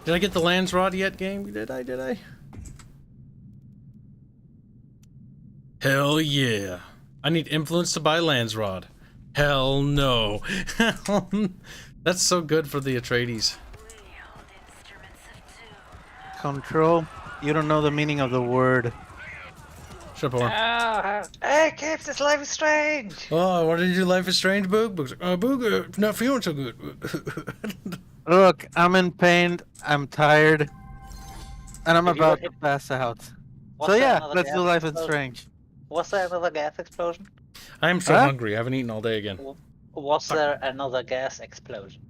Did I get the Lands Rod yet, game? Did I? Hell yeah. I need influence to buy Lands Rod. Hell no. That's so good for the Atreides. Control. You don't know the meaning of the word. Shut up, Hey, Kibs, this life is strange. Oh, what did you do? Life is Strange, Boog? Boog's like, Boog, not feeling so good. Look, I'm in pain. I'm tired. And I'm about to pass out. So yeah, let's do Life is Strange. Was there another gas explosion? I am so hungry. I haven't eaten all day again. Was there another gas explosion?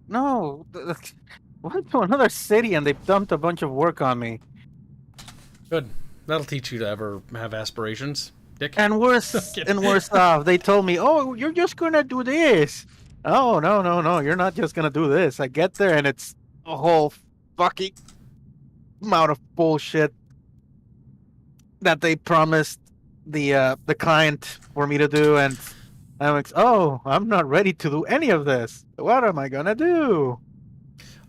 No. Went to another city and they dumped a bunch of work on me. Good. That'll teach you to ever have aspirations, Dick. And worse off, they told me, oh, you're just gonna do this. Oh, no, you're not just gonna do this. I get there and it's a whole fucking amount of bullshit that they promised the client for me to do, and I'm not ready to do any of this. What am I gonna do?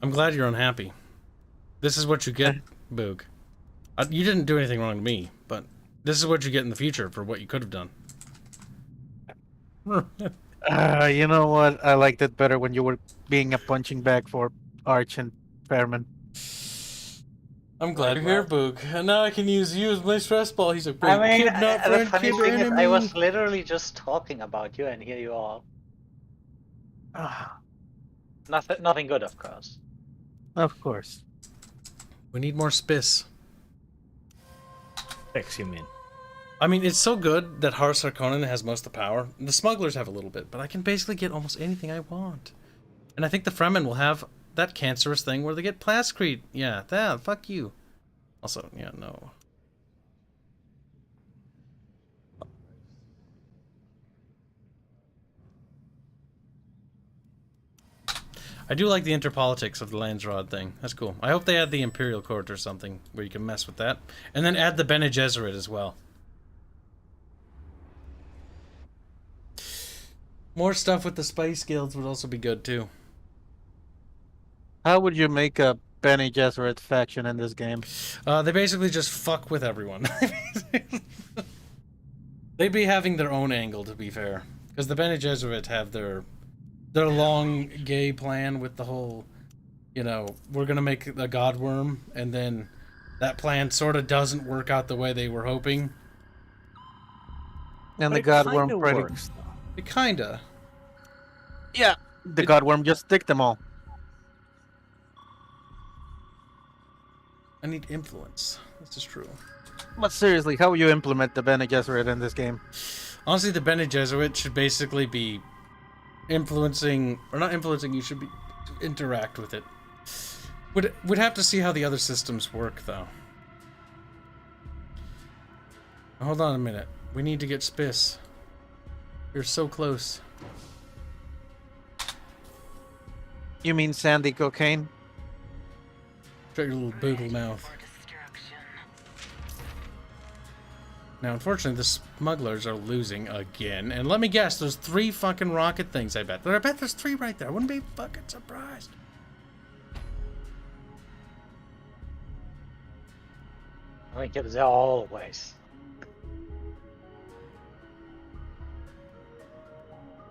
I'm glad you're unhappy. This is what you get, Boog. You didn't do anything wrong to me, but this is what you get in the future for what you could have done. You know what? I liked it better when you were being a punching bag for Arch and Fairman. I'm glad you're here, Boog. And now I can use you as my stress ball. He's a great I mean, kid, not the friend, funny kid, thing is, enemy. I was literally just talking about you, and here you are. Nothing good, of course. Of course. We need more spiss. X, you mean? I mean, it's so good that Har Sarkonnen has most of the power. The smugglers have a little bit, but I can basically get almost anything I want. And I think the Fremen will have that cancerous thing where they get plascrete. Yeah, that, fuck you. Also, yeah, no. I do like the interpolitics of the Landsrod thing. That's cool. I hope they add the Imperial Court or something where you can mess with that. And then add the Bene Gesserit as well. More stuff with the Spice Guilds would also be good too. How would you make a Bene Gesserit faction in this game? They basically just fuck with everyone. They'd be having their own angle, to be fair. Because the Bene Gesserit have their long gay plan with the whole, you know, we're gonna make a god worm, and then that plan sort of doesn't work out the way they were hoping. And But the it God kinda Worm pretty... works, though. It kinda. Yeah, the God Worm just stick them all. I need influence. This is true. But seriously, how will you implement the Bene Gesserit in this game? Honestly, the Bene Gesserit should basically be influencing, or not influencing, you should be interact with it. Would have to see how the other systems work, though. Hold on a minute. We need to get Spiss. You're so close. You mean sandy cocaine? Shut your little boogle mouth. Now, unfortunately, the smugglers are losing again. And let me guess, there's 3 fucking rocket things, I bet. I bet there's 3 right there. I wouldn't be fucking surprised. I think it's always.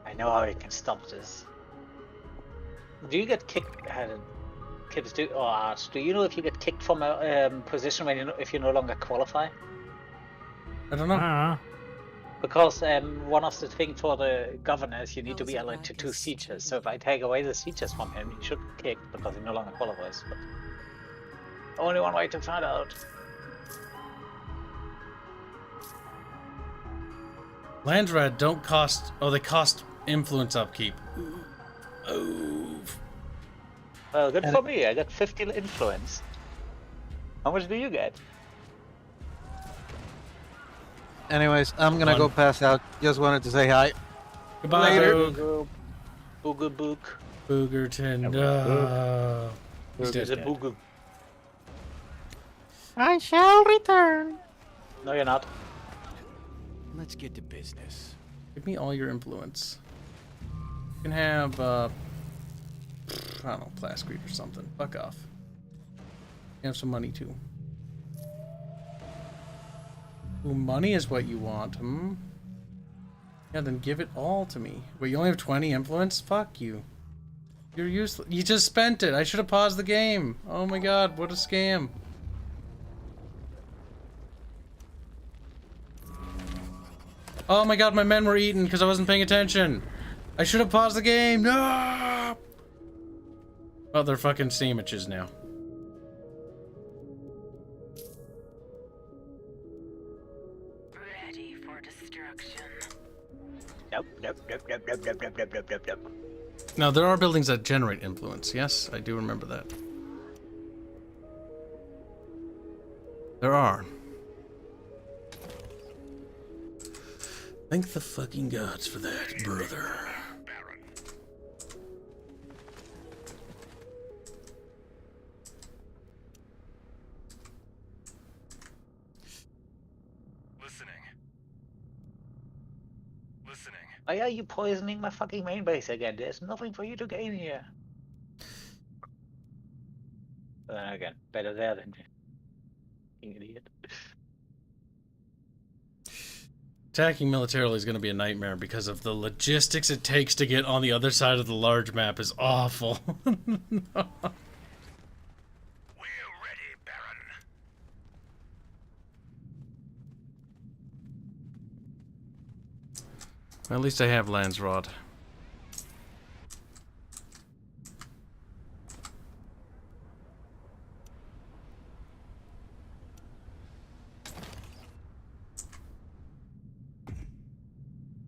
I know how you can stop this. Do you get kicked? Kibs, do you know if you get kicked from a position when if you no longer qualify? I don't know. Because one of the things for the governor is you need to be allied to 2 sieges. So if I take away the sieges from him, he should be kicked because he no longer qualifies. But only one way to find out. Landsrad don't cost... Oh, they cost influence upkeep. Oh. Well, good for me. I got 50 influence. How much do you get? Anyways, I'm gonna go pass out. Just wanted to say hi. Goodbye, Later. Boog. Booger book. Boogerton. He's There's a dead. booger. I shall return. No, you're not. Let's get to business. Give me all your influence. You can have, I don't know, Plascrete or something. Fuck off. You have some money, too. Ooh, money is what you want, hmm? Yeah, then give it all to me. Wait, you only have 20 influence? Fuck you. You're useless. You just spent it. I should have paused the game. Oh my god, what a scam. Oh my god, my men were eaten because I wasn't paying attention. I should have paused the game. No! Oh, they're fucking sandwiches now. Ready for destruction. Nope. Now, there are buildings that generate influence. Yes, I do remember that. There are. Thank the fucking gods for that, brother. Why are you poisoning my fucking main base again? There's nothing for you to gain here. But then again, better there than fucking idiot. Attacking militarily is going to be a nightmare because of the logistics it takes to get on the other side of the large map is awful. We're ready, Baron. At least I have Landsrod.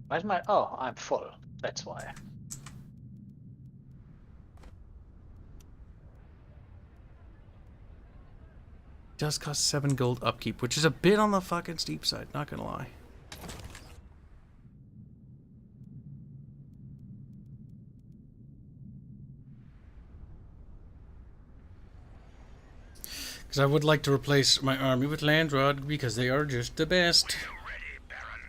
Where's my... Oh, I'm full. That's why. Does cost 7 gold upkeep, which is a bit on the fucking steep side, not gonna lie. Because I would like to replace my army with Landsrod because they are just the best. We're ready, Baron.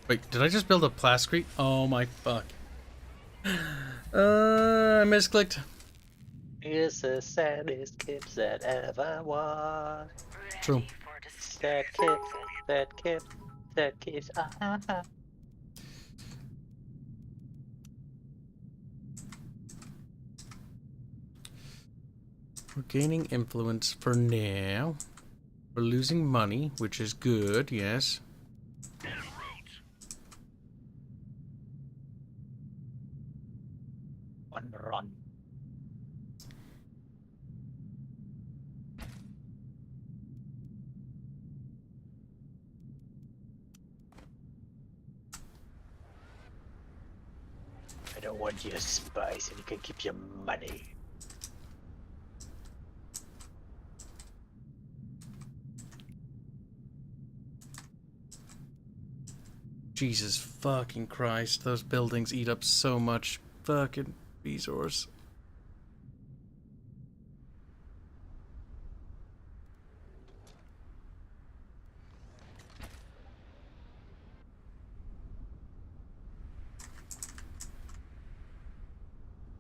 Wait, did I just build a Plascrete? Oh my fuck. I misclicked. He's the saddest Kibs that ever was. True. Sad Kibs, sad Kibs, We're gaining influence for now. We're losing money, which is good, yes. One run. I don't want your spice, and you can keep your money. Jesus fucking Christ, those buildings eat up so much fucking resource.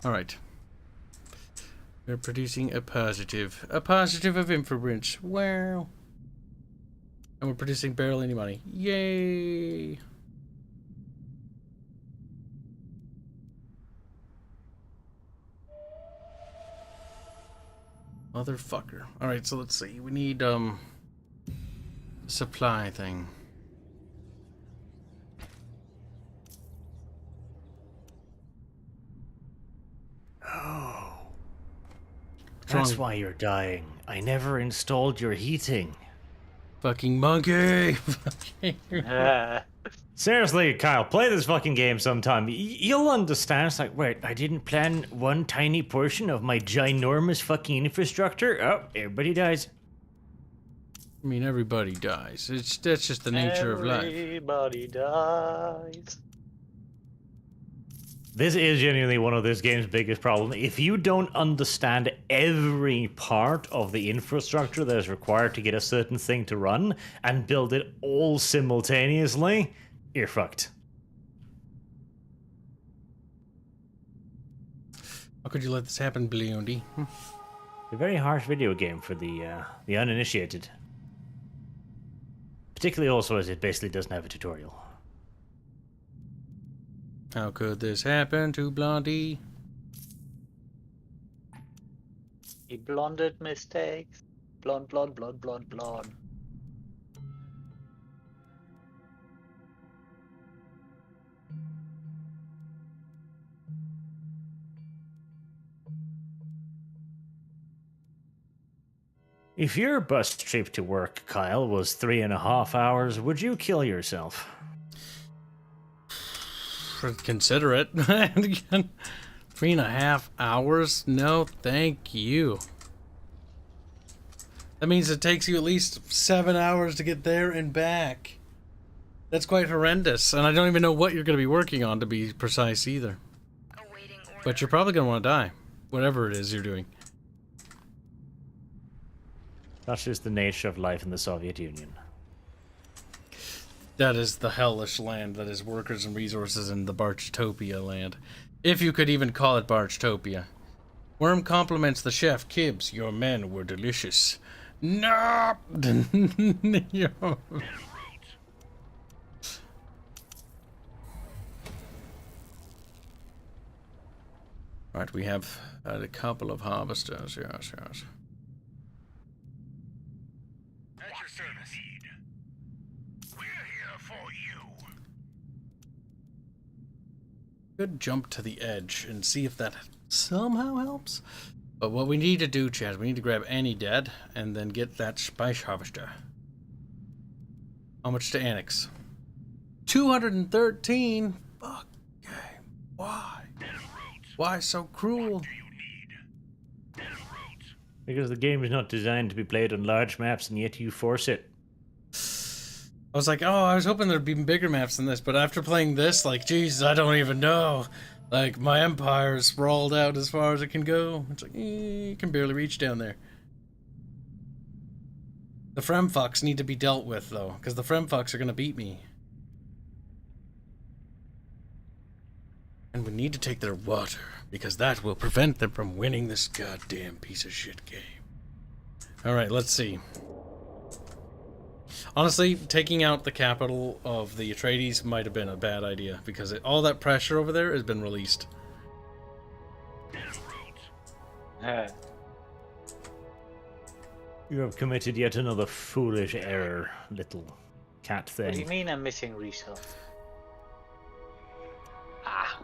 Alright. We're producing a positive of influence. Wow. And we're producing barely any money. Yay! Motherfucker. Alright, so let's see. We need, supply thing. Oh. That's why you're dying. I never installed your heating. Fucking monkey! Seriously, Kyle, play this fucking game sometime. You'll understand. It's like, wait, I didn't plan one tiny portion of my ginormous fucking infrastructure. Oh, everybody dies. I mean, everybody dies. That's just the nature of life. Everybody dies. This is genuinely one of this game's biggest problems. If you don't understand every part of the infrastructure that is required to get a certain thing to run and build it all simultaneously, you're fucked. How could you let this happen, Blondie? A very harsh video game for the uninitiated. Particularly also as it basically doesn't have a tutorial. How could this happen to Blondie? He blonded mistakes. Blonde, blonde, blonde, blonde, blonde. If your bus trip to work, Kyle, was 3.5 hours, would you kill yourself? Consider it. 3.5 hours? No, thank you. That means it takes you at least 7 hours to get there and back. That's quite horrendous, and I don't even know what you're going to be working on, to be precise, either. But you're probably going to want to die, whatever it is you're doing. That's just the nature of life in the Soviet Union. That is the hellish land that is workers and resources in the Barchtopia land. If you could even call it Barchtopia. Worm compliments the chef, Kibs. Your men were delicious. No! Yo. Right, we have a couple of harvesters, yes. At your service. We're here for you. Could jump to the edge and see if that somehow helps. But what we need to do, Chad, we need to grab any dead and then get that spice harvester. How much to annex? 213? Fuck. Okay. Why? Why so cruel? Because the game is not designed to be played on large maps, and yet you force it. I was like, oh, I was hoping there'd be bigger maps than this, but after playing this, like, Jesus, I don't even know. Like, my empire is sprawled out as far as it can go. It's like, you can barely reach down there. The Fremfucks need to be dealt with, though, because the Fremfucks are going to beat me. And we need to take their water, because that will prevent them from winning this goddamn piece of shit game. Alright, let's see. Honestly, taking out the capital of the Atreides might have been a bad idea, because all that pressure over there has been released. You have committed yet another foolish error, little cat thing. What do you mean I'm missing resource? Ah.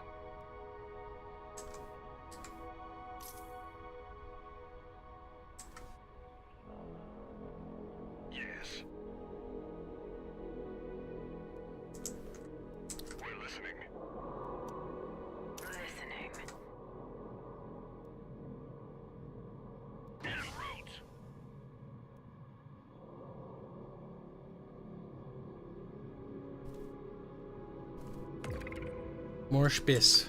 Yes. We're listening. Listening. En route. More Spiss.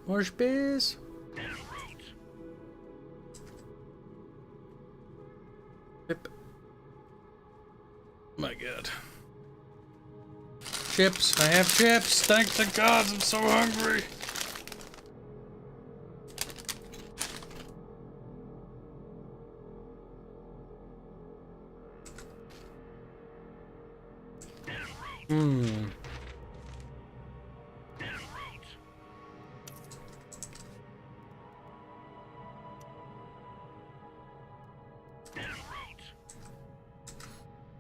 More Spiss. En route. Yep. My God. Chips. I have chips. Thank the gods. I'm so hungry. Hmm.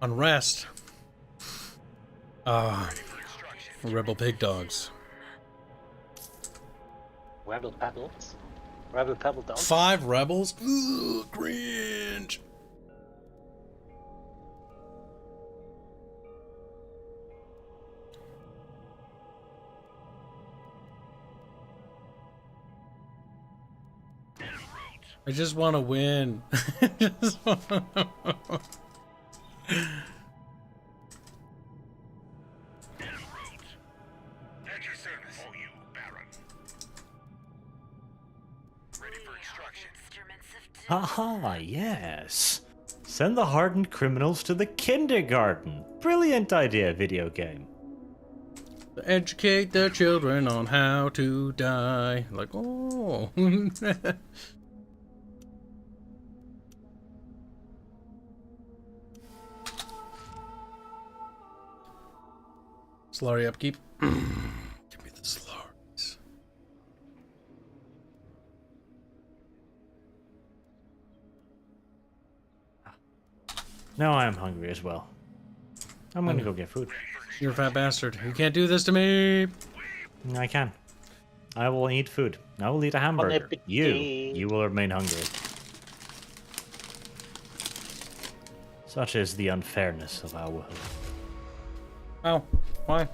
Unrest. Rebel pig dogs. Rebel pebbles? Rebel pebble dogs? 5 rebels? Ugh, cringe. I just want to win. Just wanna... At your service. Oh, you, Baron. Ready for instruction. Instruments of doom. Haha, yes. Send the hardened criminals to the kindergarten. Brilliant idea, video game. Educate their children on how to die. Like, oh. Slurry upkeep. Give me the slurries. Now I am hungry as well. I'm gonna go get food. You're a fat bastard. You can't do this to me. I can. I will eat food. I will eat a hamburger. You will remain hungry. Such is the unfairness of our world. Oh, why?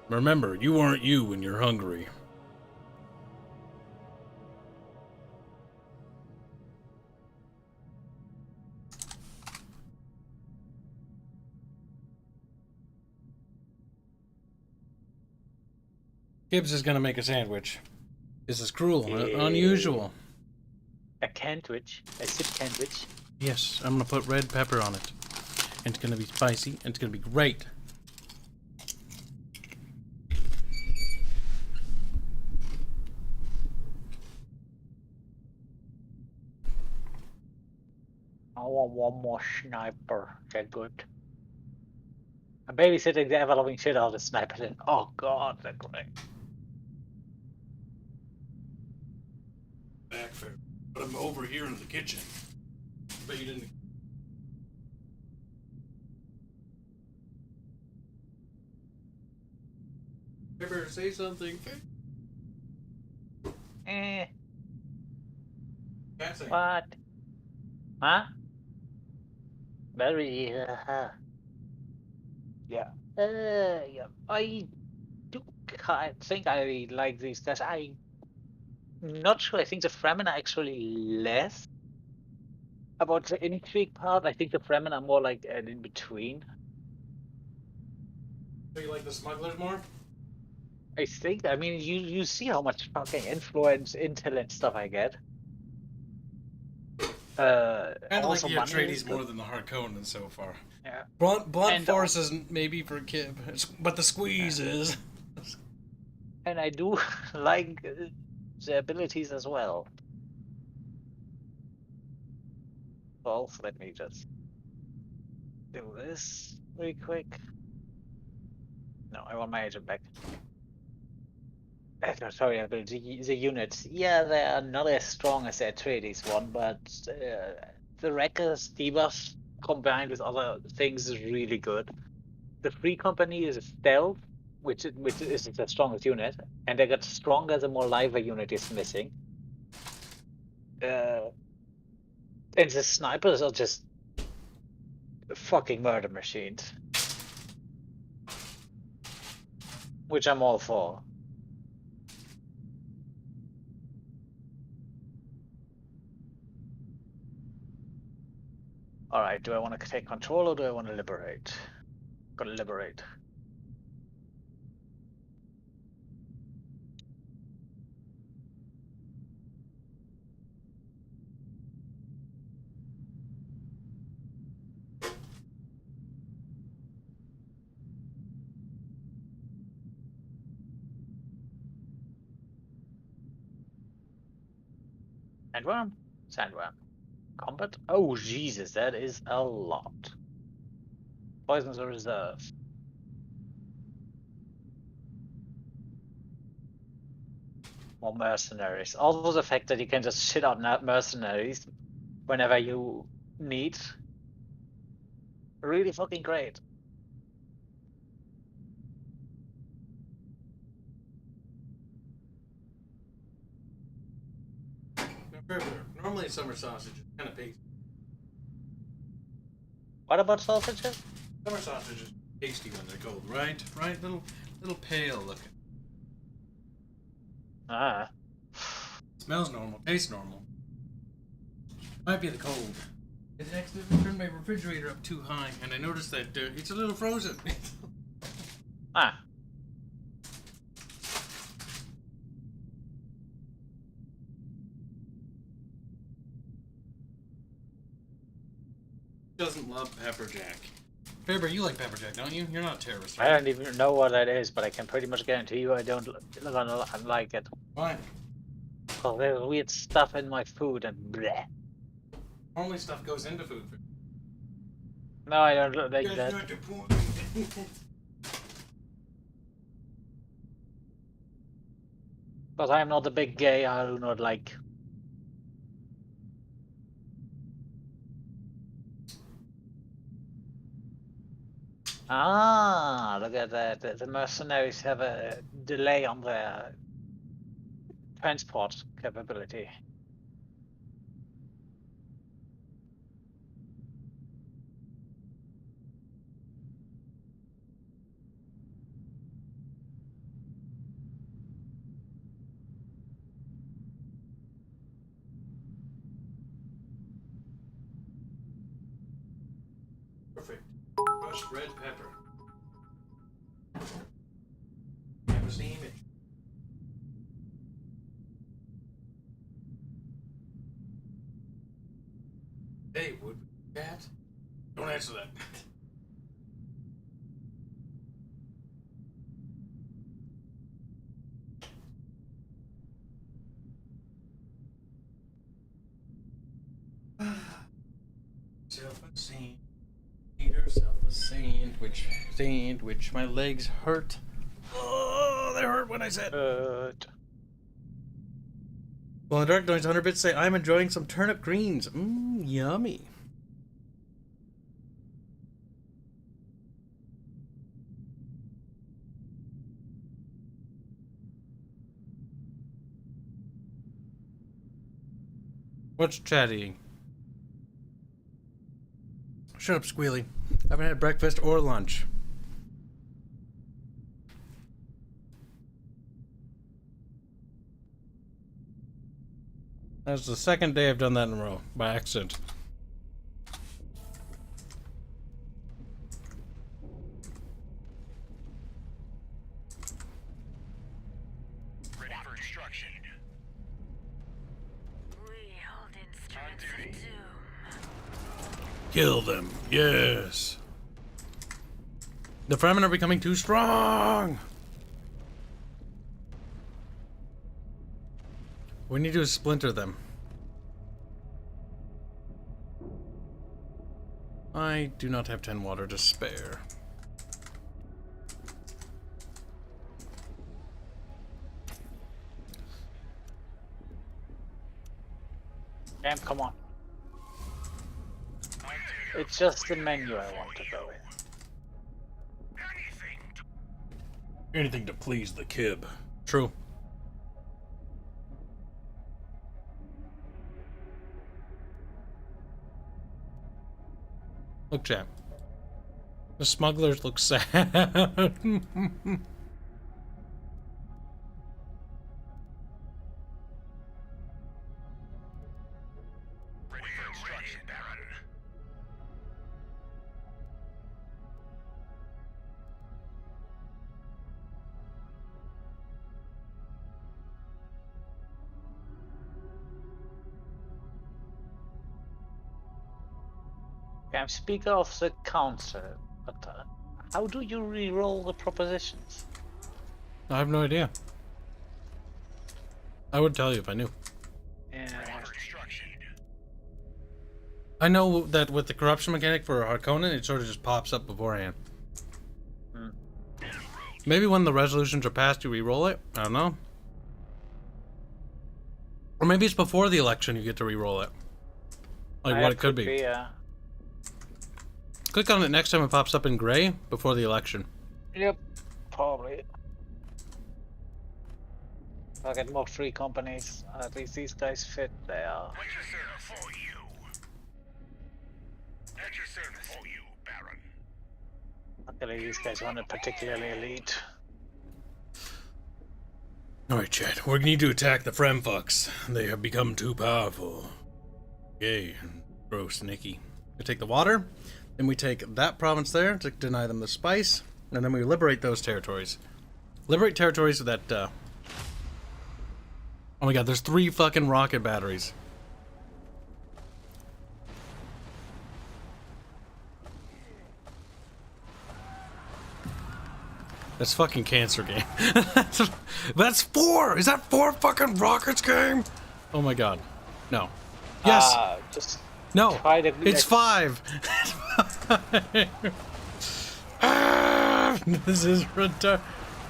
Remember, you aren't you when you're hungry. Kibs is gonna make a sandwich. This is cruel and unusual. A sandwich. A sip sandwich. Yes, I'm gonna put red pepper on it. And it's gonna be spicy, and it's gonna be great. I want one more sniper. They're good. I'm babysitting the ever-loving shit out of the sniper. Then. Oh god, they're great. Back for, but I'm over here in the kitchen. But you didn't. Ever say something? Passing. What? Huh? Very, yeah. Yeah. I do think I like these stats. I'm not sure. I think the Fremen are actually less. About the intrigue part, I think the Fremen are more like an in between. So you like the smugglers more? I think. I mean, you see how much fucking influence, intel, and stuff I get. Kind of like Also the money Atreides is more good. than the Harkonnen so far. Yeah. Blunt And force is maybe for Kib, but the squeeze is. And I do like the abilities as well. Well, let me just do this really quick. No, I want my agent back. No, sorry, the units. Yeah, they are not as strong as the Atreides one, but the Wreckers debuff combined with other things is really good. The Free Company is a stealth, which is the strongest unit, and they get stronger the more liver unit is missing. And the snipers are just fucking murder machines, which I'm all for. Alright, do I want to take control or do I want to liberate? Gotta liberate. Sandworm? Sandworm. Combat? Oh, Jesus, that is a lot. Poisons are reserved. More mercenaries. Also the fact that you can just shit out mercenaries whenever you need. Really fucking great. Normally summer sausage is kind of tasty. What about sausages? Summer sausage is tasty when they're cold, right? Right? Little pale looking. Ah. Smells normal, tastes normal. Might be the cold. I accidentally turned my refrigerator up too high, and I noticed that it's a little frozen. Ah. Doesn't love pepper jack. Faber, you like pepper jack, don't you? You're not a terrorist, I right? don't even know what that is, but I can pretty much guarantee you I don't gonna like it. Why? Because there's weird stuff in my food and bleh. Normally stuff goes into food. No, I don't like That's that. not the point. Because I'm not a big gay, I do not like. Ah, look at that. The mercenaries have a delay on their transport capability. Perfect. Crushed red pepper. That was the image. Dad? Don't answer that. Self-a-saint, Peter, self-a-saint, which my legs hurt. Oh, they hurt when I said. Well, in Dark Noise 100 bits say, I'm enjoying some turnip greens. Mmm, yummy. What's chatting? Shut up, Squealy. I haven't had breakfast or lunch. That's the second day I've done that in a row, by accident. Ready for extraction. We hold instruments of doom. Kill them, yes. The Fremen are becoming too strong. We need to splinter them. I do not have 10 water to spare. Damn, come on. It's just the menu I want to go in. Anything to please the Kib. True. Look, champ. The smugglers look sad. Ready for extraction, Baron. I'm speaker of the council, but how do you re-roll the propositions? I have no idea. I would tell you if I knew. Yeah. I know that with the corruption mechanic for Harkonnen, it sort of just pops up beforehand. Maybe when the resolutions are passed, you re-roll it? I don't know. Or maybe it's before the election you get to re-roll it. Like what it could be. Click on it next time it pops up in gray before the election. Yep, probably. I'll get more free companies. At least these guys fit there. At your service for you. At your service for you, Baron. Luckily, these guys aren't particularly elite. Alright, Chad. We need to attack the Fremfucks. They have become too powerful. Yay. Gross, Nicky. We take the water. Then we take that province there to deny them the spice, and then we liberate those territories. Liberate territories that, oh my god, there's 3 fucking rocket batteries. That's fucking cancer game. That's 4! Is that 4 fucking rockets game? Oh my god. No. Yes! Just no, it's 5! This is retarded.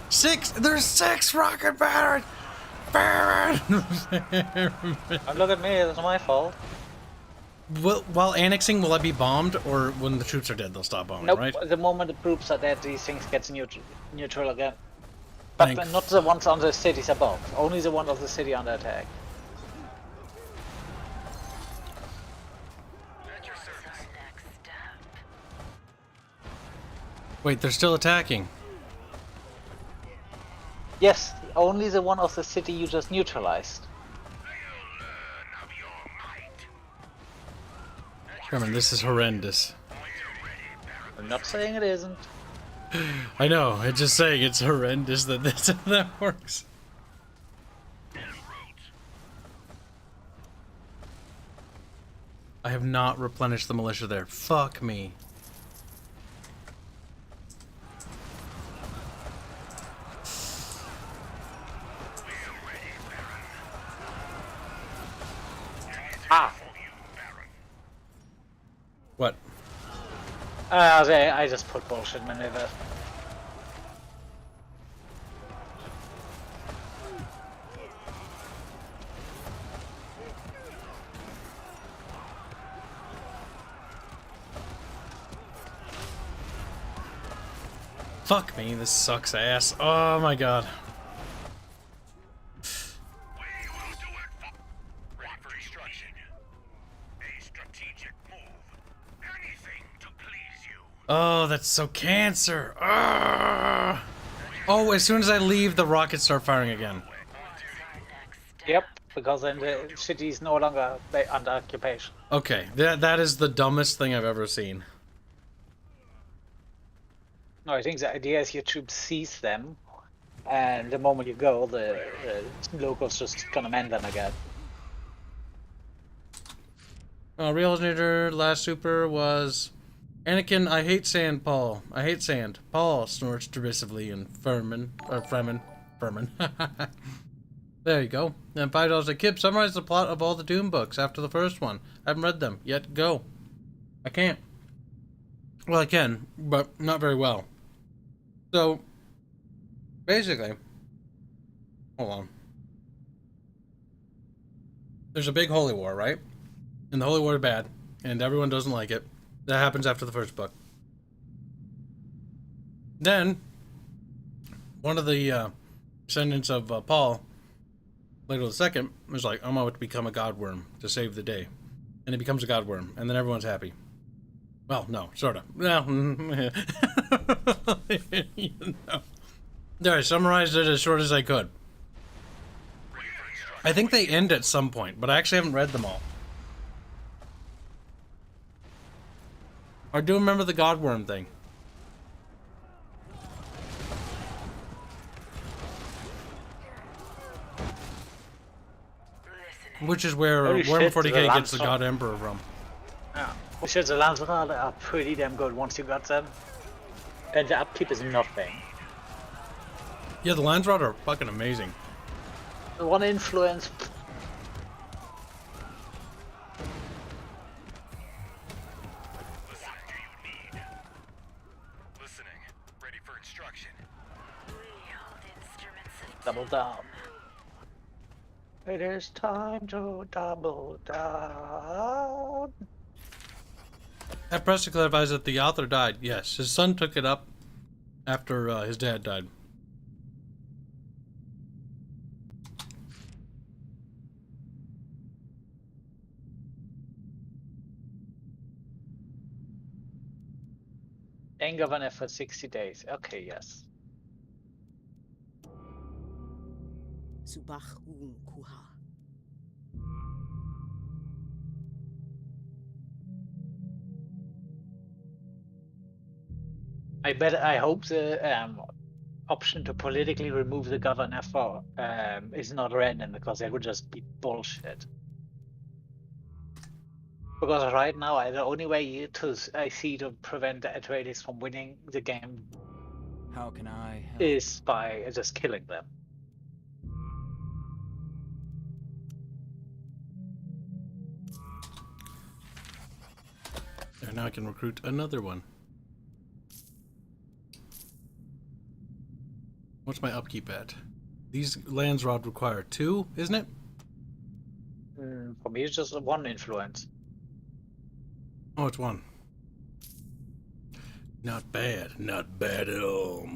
6! There's 6 rocket batteries! Look at me, it's my fault. While annexing, will I be bombed? Or when the troops are dead, they'll stop bombing, Nope, right? the moment the troops are dead, these things get neutral again. But not the ones on the cities above, only the one of the city under attack. Wait, they're still attacking. Yes, only the one of the city you just neutralized. Herman, this is horrendous. I'm not saying it isn't. I know, I'm just saying it's horrendous that that works. I have not replenished the militia there. Fuck me. Ah! What? I just put bullshit maneuver. Fuck me, this sucks ass. Oh my god. We will do it. Ready for instruction. A strategic move. Anything to please you. Oh, that's so cancer. Ah! Oh, as soon as I leave, the rockets start firing again. Yep, because then the city is no longer under occupation. Okay, that is the dumbest thing I've ever seen. No, I think the idea is your troops seize them, and the moment you go, the locals just gonna man them again. Real Leader last super was Anakin, I hate sand, Paul. I hate sand. Paul snorts derisively and Furman. There you go. And $5 a Kibs. Summarize the plot of all the Dune books after the first one. I haven't read them yet. Go. I can't. Well, I can, but not very well. So, basically, hold on. There's a big holy war, right? And the holy war is bad, and everyone doesn't like it. That happens after the first book. Then, one of the descendants of Paul, Plato II, was like, I'm about to become a godworm to save the day. And he becomes a godworm, and then everyone's happy. Well, no, sort of. Well, you know. There, I summarized it as short as I could. I think they end at some point, but I actually haven't read them all. I do remember the godworm thing. Which is where Holy Worm shit, 40k the gets the Lancer. God Emperor from. Yeah. Well, shit, the Landsrad are pretty damn good once you got them. And the upkeep is nothing. Yeah, the Landsrod are fucking amazing. The one influence. Listen, do you need? Listening. Ready for instruction. Double down. It is time to double down. At Press clarifies that the author died. Yes, his son took it up after his dad died. And governor for 60 days. Okay, yes. Subach un kuha. I hope the option to politically remove the governor for is not random, because that would just be bullshit. Because right now, the only way I see to prevent the Atreides from winning the game How can I help? is by just killing them. And now I can recruit another one. What's my upkeep at? These Landsrod require 2, isn't it? For me, it's just one influence. Oh, it's 1. Not bad. Not bad at all.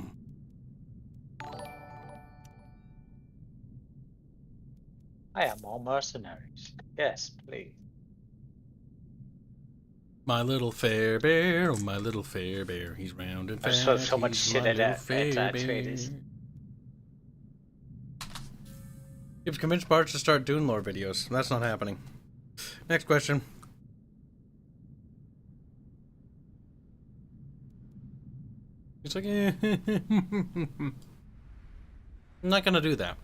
I am more mercenaries. Yes, please. My little fair bear, oh my little fair bear, he's round and I fast. saw so much he's shit my at little that fair Atreides. bear. You've convinced Bart to start Dune lore videos. That's not happening. Next question. It's like, I'm not gonna do that.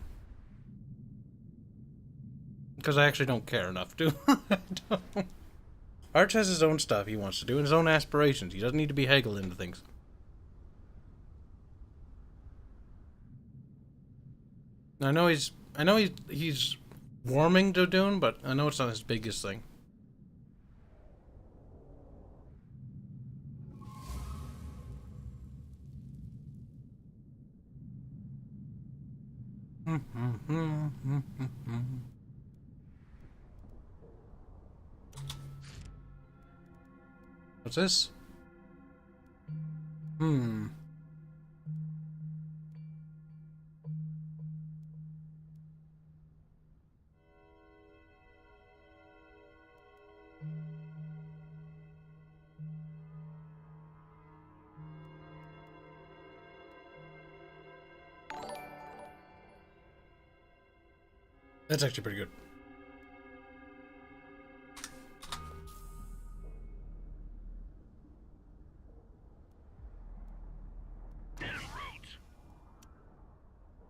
Because I actually don't care enough to. Arch has his own stuff he wants to do and his own aspirations. He doesn't need to be haggled into things. I know he's warming to Dune, but I know it's not his biggest thing. What's this? That's actually pretty good.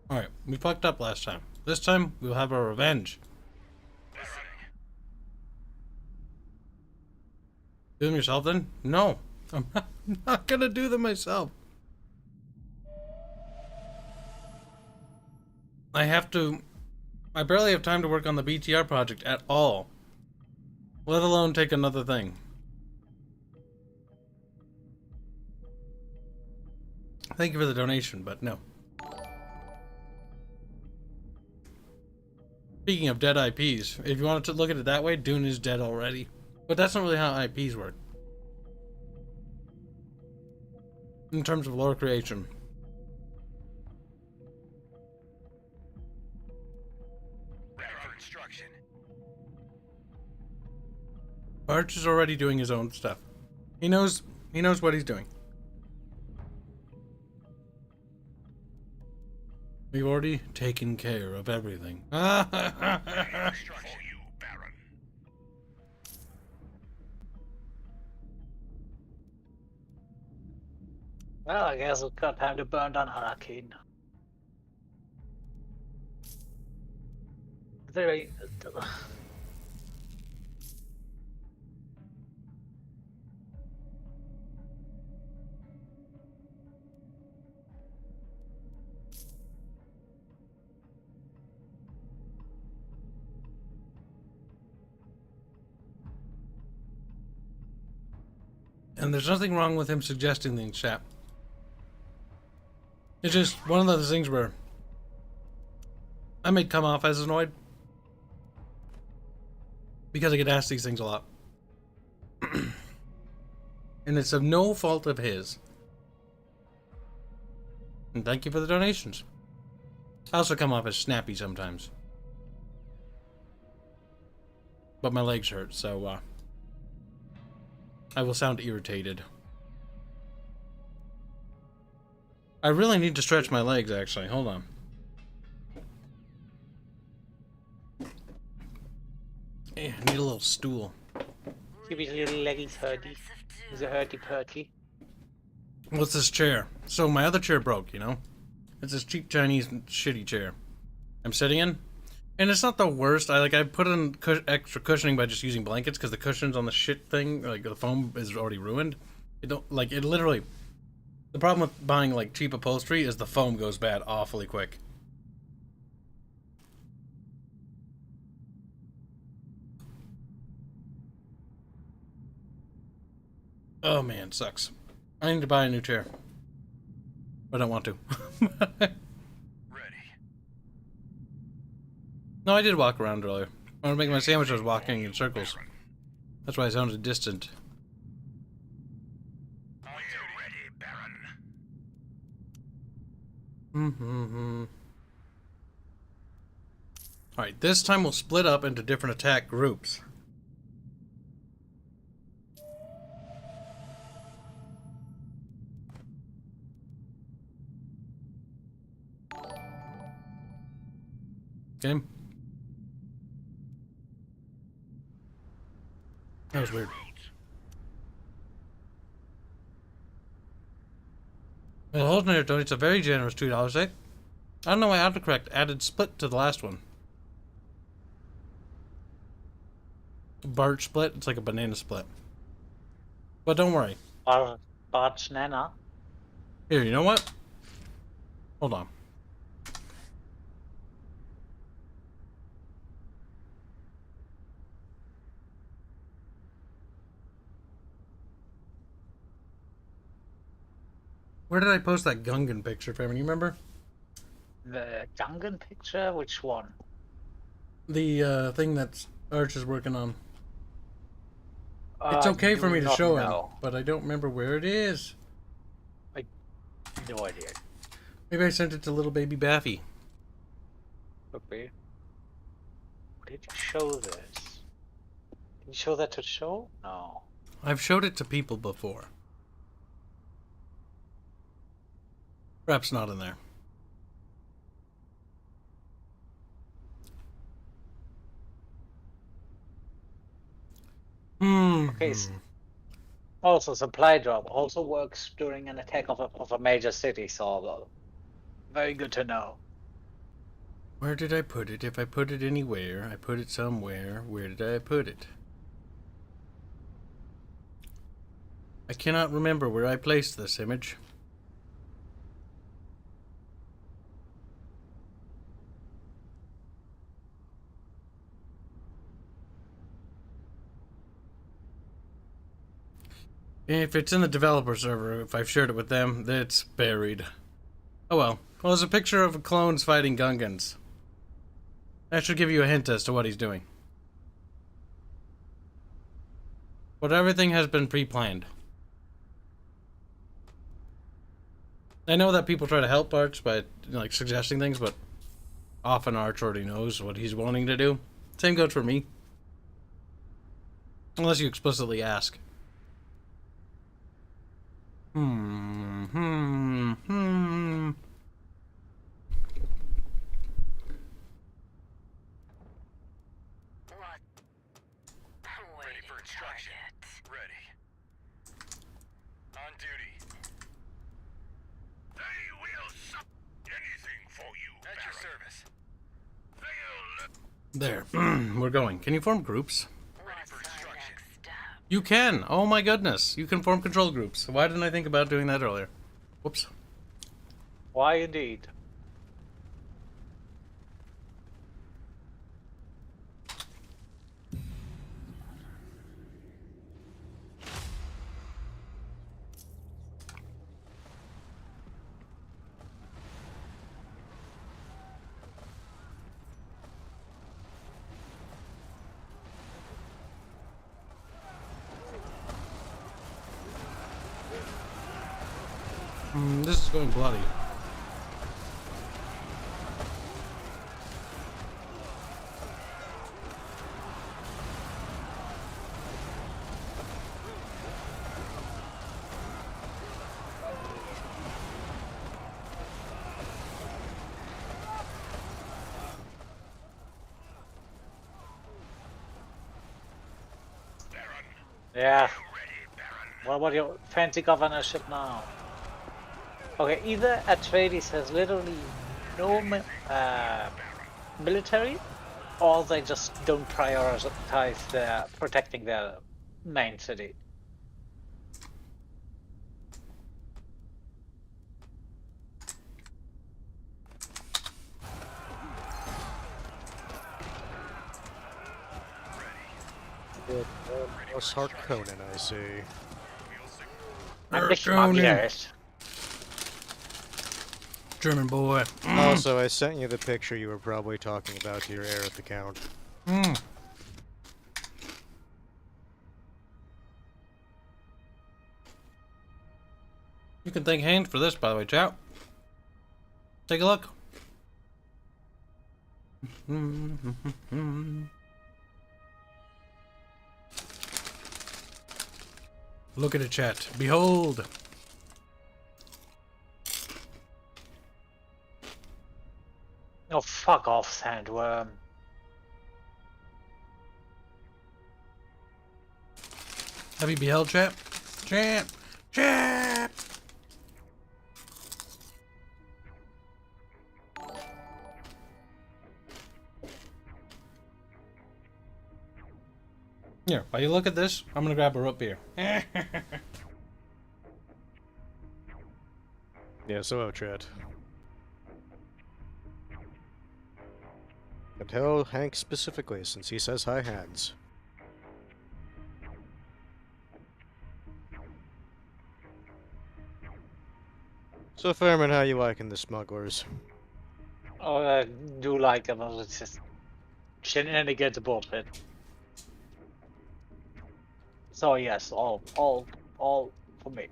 Alright, we fucked up last time. This time, we'll have our revenge. Do them yourself then? No. I'm not gonna do them myself. I barely have time to work on the BTR project at all. Let alone take another thing. Thank you for the donation, but no. Speaking of dead IPs, if you wanted to look at it that way, Dune is dead already. But that's not really how IPs work. In terms of lore creation. Arch is already doing his own stuff. He knows what he's doing. We've already taken care of everything. For you, Baron. Well, I guess we've got time to burn down Arcane. Very. And there's nothing wrong with him suggesting things, chap. It's just one of those things where I may come off as annoyed because I get asked these things a lot. And it's of no fault of his. And thank you for the donations. I also come off as snappy sometimes. But my legs hurt, so I will sound irritated. I really need to stretch my legs, actually. Hold on. I need a little stool. Give his little leggies hurty. He's a hurty-purty. What's this chair? So my other chair broke, you know? It's this cheap Chinese shitty chair I'm sitting in. And it's not the worst. I put in extra cushioning by just using blankets because the cushions on the shit thing, like the foam is already ruined. It literally... The problem with buying like cheap upholstery is the foam goes bad awfully quick. Oh man, sucks. I need to buy a new chair. But I don't want to. Ready. No, I did walk around earlier. I was making my sandwich, I was walking in circles. That's why I sounded distant. Are you ready, Baron? Alright, this time we'll split up into different attack groups. Okay. That was weird. Well, Holzner donates a very generous $2, eh? I don't know why autocorrect added split to the last one. Bart split. It's like a banana split. But don't worry. Bart's Nana. Here, you know what? Hold on. Where did I post that Gungan picture, Fairman? You remember? The Gungan picture? Which one? The thing that Arch is working on. It's I okay for do me to not show know. him, but I don't remember where it is. No idea. Maybe I sent it to little baby Baffy. Okay. Did you show this? Did you show that to the show? No. I've showed it to people before. Perhaps not in there. Okay. Also, supply drop also works during an attack of a major city, so very good to know. Where did I put it? If I put it anywhere, I put it somewhere. Where did I put it? I cannot remember where I placed this image. If it's in the developer server, if I've shared it with them, it's buried. Oh well. Well, there's a picture of clones fighting Gungans. That should give you a hint as to what he's doing. But everything has been pre-planned. I know that people try to help Arch by like suggesting things, but often Arch already knows what he's wanting to do. Same goes for me. Unless you explicitly ask. Ready for instruction. Ready. On duty. They will suck anything for you. At your service. There. We're going. Can you form groups? Ready for instruction. You can! Oh my goodness! You can form control groups. Why didn't I think about doing that earlier? Whoops. Why indeed? This is going bloody. Yeah. What about your fancy governorship now? Okay, either Atreides has literally no military, or they just don't prioritize their protecting their main city. Or Harkonnen, I see. I'm the Schmuggler's. German boy. Also, I sent you the picture you were probably talking about to your Arith account. You can thank Hanse for this, by the way, chat. Take a look. Look at it, chat. Behold. Oh, fuck off, Sandworm. Have you beheld, chat? Chat! Chat! Here, while you look at this, I'm gonna grab a root beer. Yeah, so Chet. And tell Hank specifically, since he says hi, Hands. So, Fairman, how you liking the smugglers? Oh, I do like them. It's just shenanigans bullshit. So yes, all for me.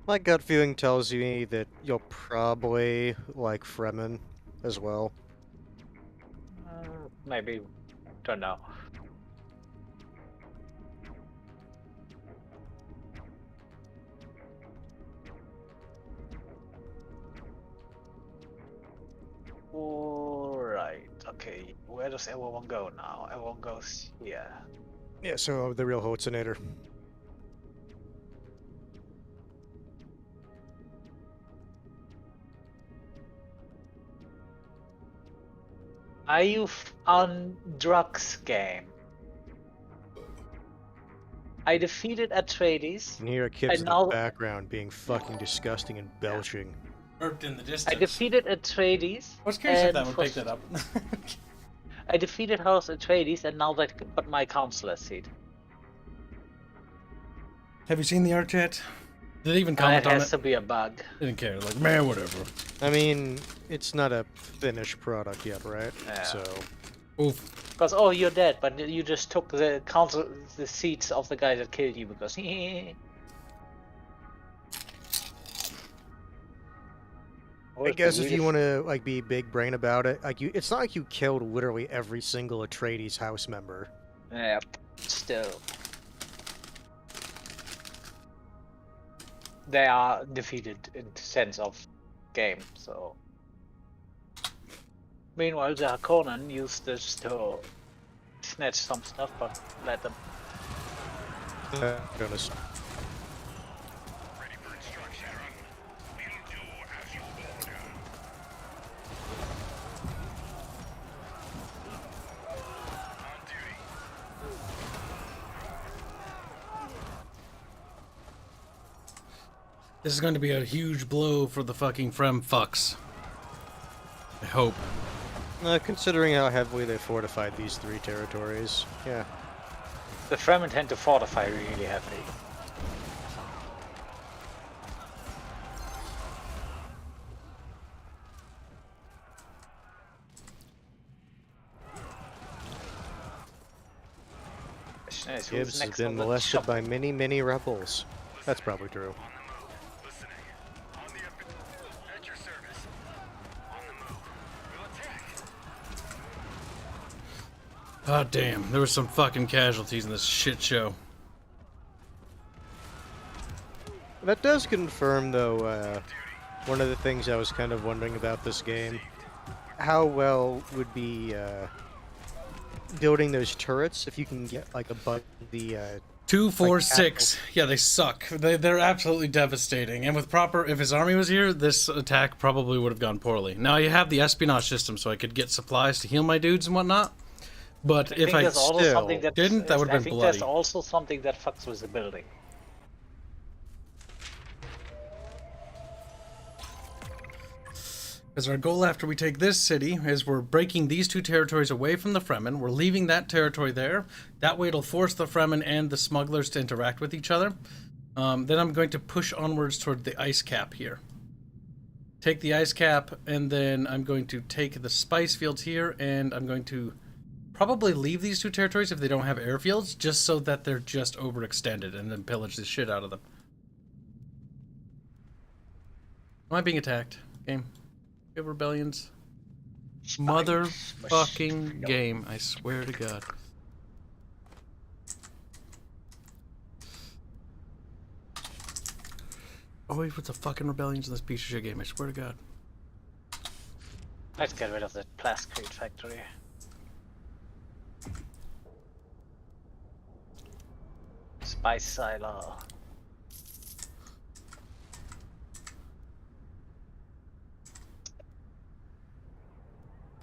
My gut feeling tells me that you'll probably like Fremen as well. Maybe, don't know. Alright, okay. Where does everyone go now? Everyone goes here. Yeah, so the real Hotzinator. Are you on drugs game? I defeated Atreides. You can hear Kibs in the background being fucking disgusting and belching. Burped in the I distance. defeated Atreides. I was curious if that would pick that up. I defeated House Atreides, and now that got my counselor seat. Have you seen the art yet? Did they even comment It on has it? to be a bug. Didn't care. Like, man, whatever. I mean, it's not a finished product yet, right? Yeah. So. Oof. Because you're dead, but you just took the seats of the guy that killed you because I guess if you want to like be big brain about it, like it's not like you killed literally every single Atreides house member. Yeah, still. They are defeated in the sense of game, so. Meanwhile, the Harkonnen used this to snatch some stuff, but let them. Goodness. Ready for instruction. We'll do as you order. On duty. This is going to be a huge blow for the fucking Frem fucks. I hope. Considering how heavily they fortified these 3 territories, yeah. The Fremen tend to fortify really heavily. Kibs has been molested by many, many rebels. That's probably true. Listening. On the at your service. On the move. We'll attack. Ah, damn. There was some fucking casualties in this shit show. That does confirm, though, one of the things I was kind of wondering about this game. How well would be, building those turrets if you can get, like, above the, 2, 4, like, 6. Yeah, they suck. They're absolutely devastating. And with proper, if his army was here, this attack probably would have gone poorly. Now you have the espionage system, so I could get supplies to heal my dudes and whatnot. But if I still didn't, that would have been bloody. There's also something that fucks with the building. Because our goal after we take this city is we're breaking these 2 territories away from the Fremen. We're leaving that territory there. That way it'll force the Fremen and the smugglers to interact with each other. Then I'm going to push onwards toward the ice cap here. Take the ice cap, and then I'm going to take the spice fields here, and I'm going to probably leave these 2 territories if they don't have airfields, just so that they're just overextended, and then pillage the shit out of them. Am I being attacked? Game. We have rebellions. Motherfucking game, I swear to God. Always with the fucking rebellions in this piece of shit game, I swear to God. Let's get rid of the Plascrete factory. Spice silo.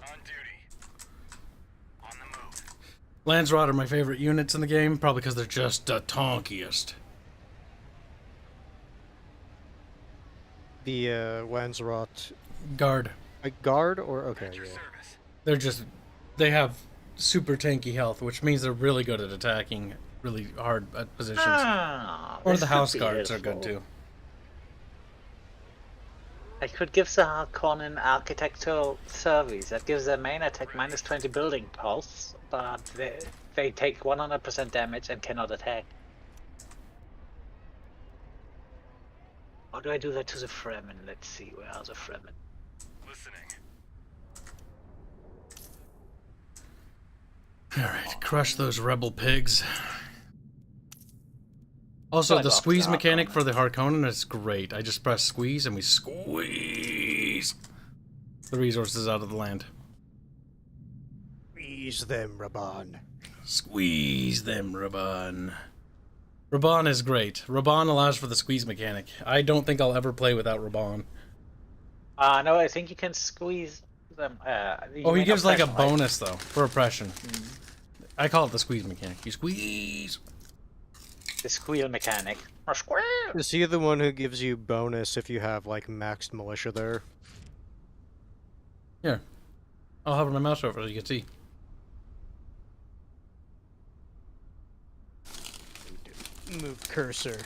On duty. Landsrot are my favorite units in the game, probably because they're just the tonkiest. The Landsrot Guard. a guard or okay, yeah. They have super tanky health, which means they're really good at attacking really hard positions. Or This the could house be guards are good useful. too. I could give the Harkonnen architectural service. That gives their main attack minus 20 building pulse, but they take 100% damage and cannot attack. How do I do that to the Fremen? Let's see, where are the Fremen? Listening. Alright, crush those rebel pigs. Also, I the love squeeze the mechanic Harkonnen. for the Harkonnen is great. I just press squeeze and we squeeze the resources out of the land. Squeeze them, Raban. Squeeze them, Raban. Raban is great. Raban allows for the squeeze mechanic. I don't think I'll ever play without Raban. No, I think you can squeeze them. Oh, he gives like a oppression, right? bonus, though, for oppression. I call it the squeeze mechanic. You squeeze. The squeal mechanic. Or squeal! Is he the one who gives you bonus if you have like maxed militia there? Here. I'll hover my mouse over so you can see. Move cursor.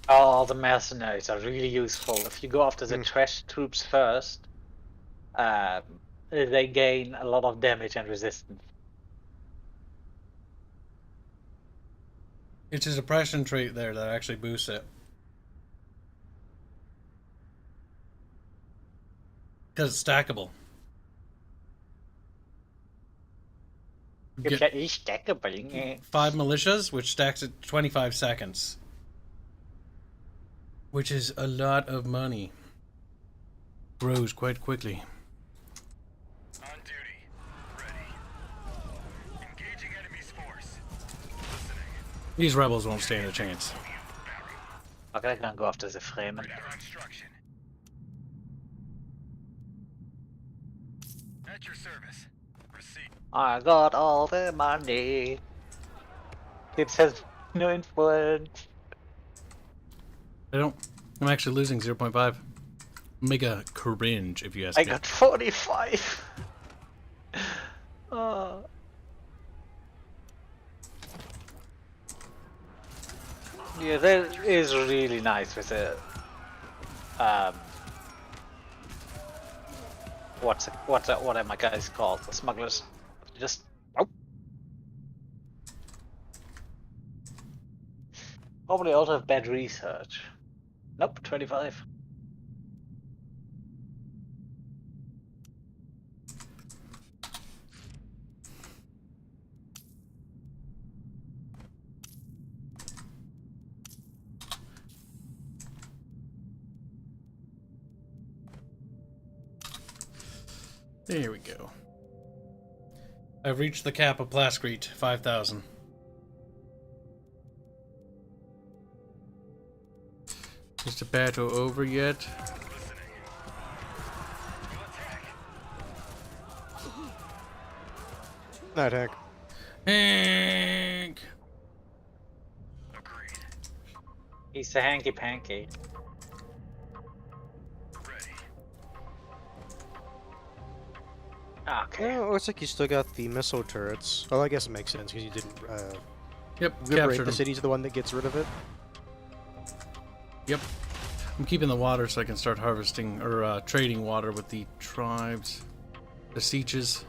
Oh, the mercenaries are really useful. If you go after the trash troops first, they gain a lot of damage and resistance. It's his oppression trait there that actually boosts it. Because it's stackable. Get 5 militias, which stacks at 25 seconds. Which is a lot of money. Grows quite quickly. On duty. Ready. Engaging enemy's force. Listening. These rebels won't stand a chance. Okay, I can go after the Fremen. Ready for instruction. At your service. Proceed. I got all the money. It says no influence. I'm actually losing 0.5. Mega cringe, if you ask I me. got 45. Oh. Yeah, that is really nice with the what are my guys called? The smugglers. Just oh. Probably also have bad research. Nope, 25. There we go. I've reached the cap of Plascrete, 5,000. Is the battle over yet? Night Hank. Hank! Agreed. He's the hanky panky. Ready. Okay. Oh, looks like you still got the missile turrets. Well, I guess it makes sense because you didn't Yep, liberate captured the him. city's the one that gets rid of it. Yep. I'm keeping the water so I can start harvesting, or trading water with the tribes. The sieges.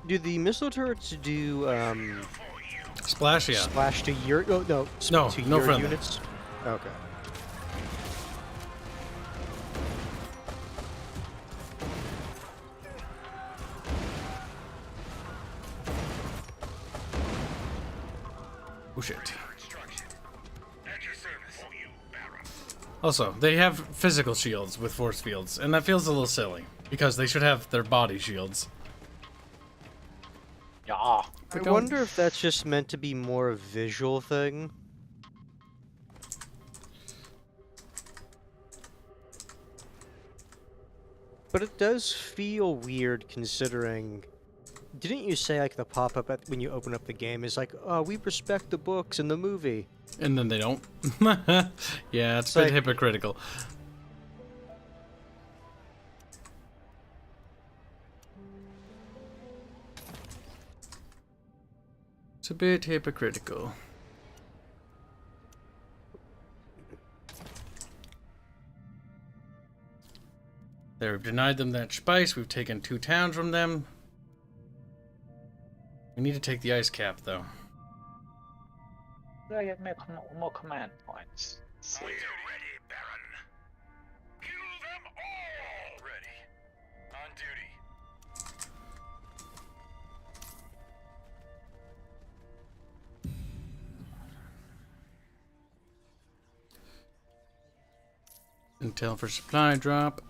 Do the missile turrets do Splash, yeah. splash to your No, to no your friendly. units? Okay. Oh shit. Instruction. At your service. For you, Baron. Also, they have physical shields with force fields, and that feels a little silly, because they should have their body shields. Yeah. I wonder if that's just meant to be more a visual thing. But it does feel weird considering. Didn't you say like the pop-up when you open up the game is like, "Oh, we respect the books and the movie," And then they don't. Yeah, it's It's a bit like- hypocritical. It's a bit hypocritical. There, we've denied them that spice. We've taken 2 towns from them. We need to take the ice cap, though. Do I get more command points? Are you ready, Baron? Kill them all! Ready. On duty. Intel for supply drop.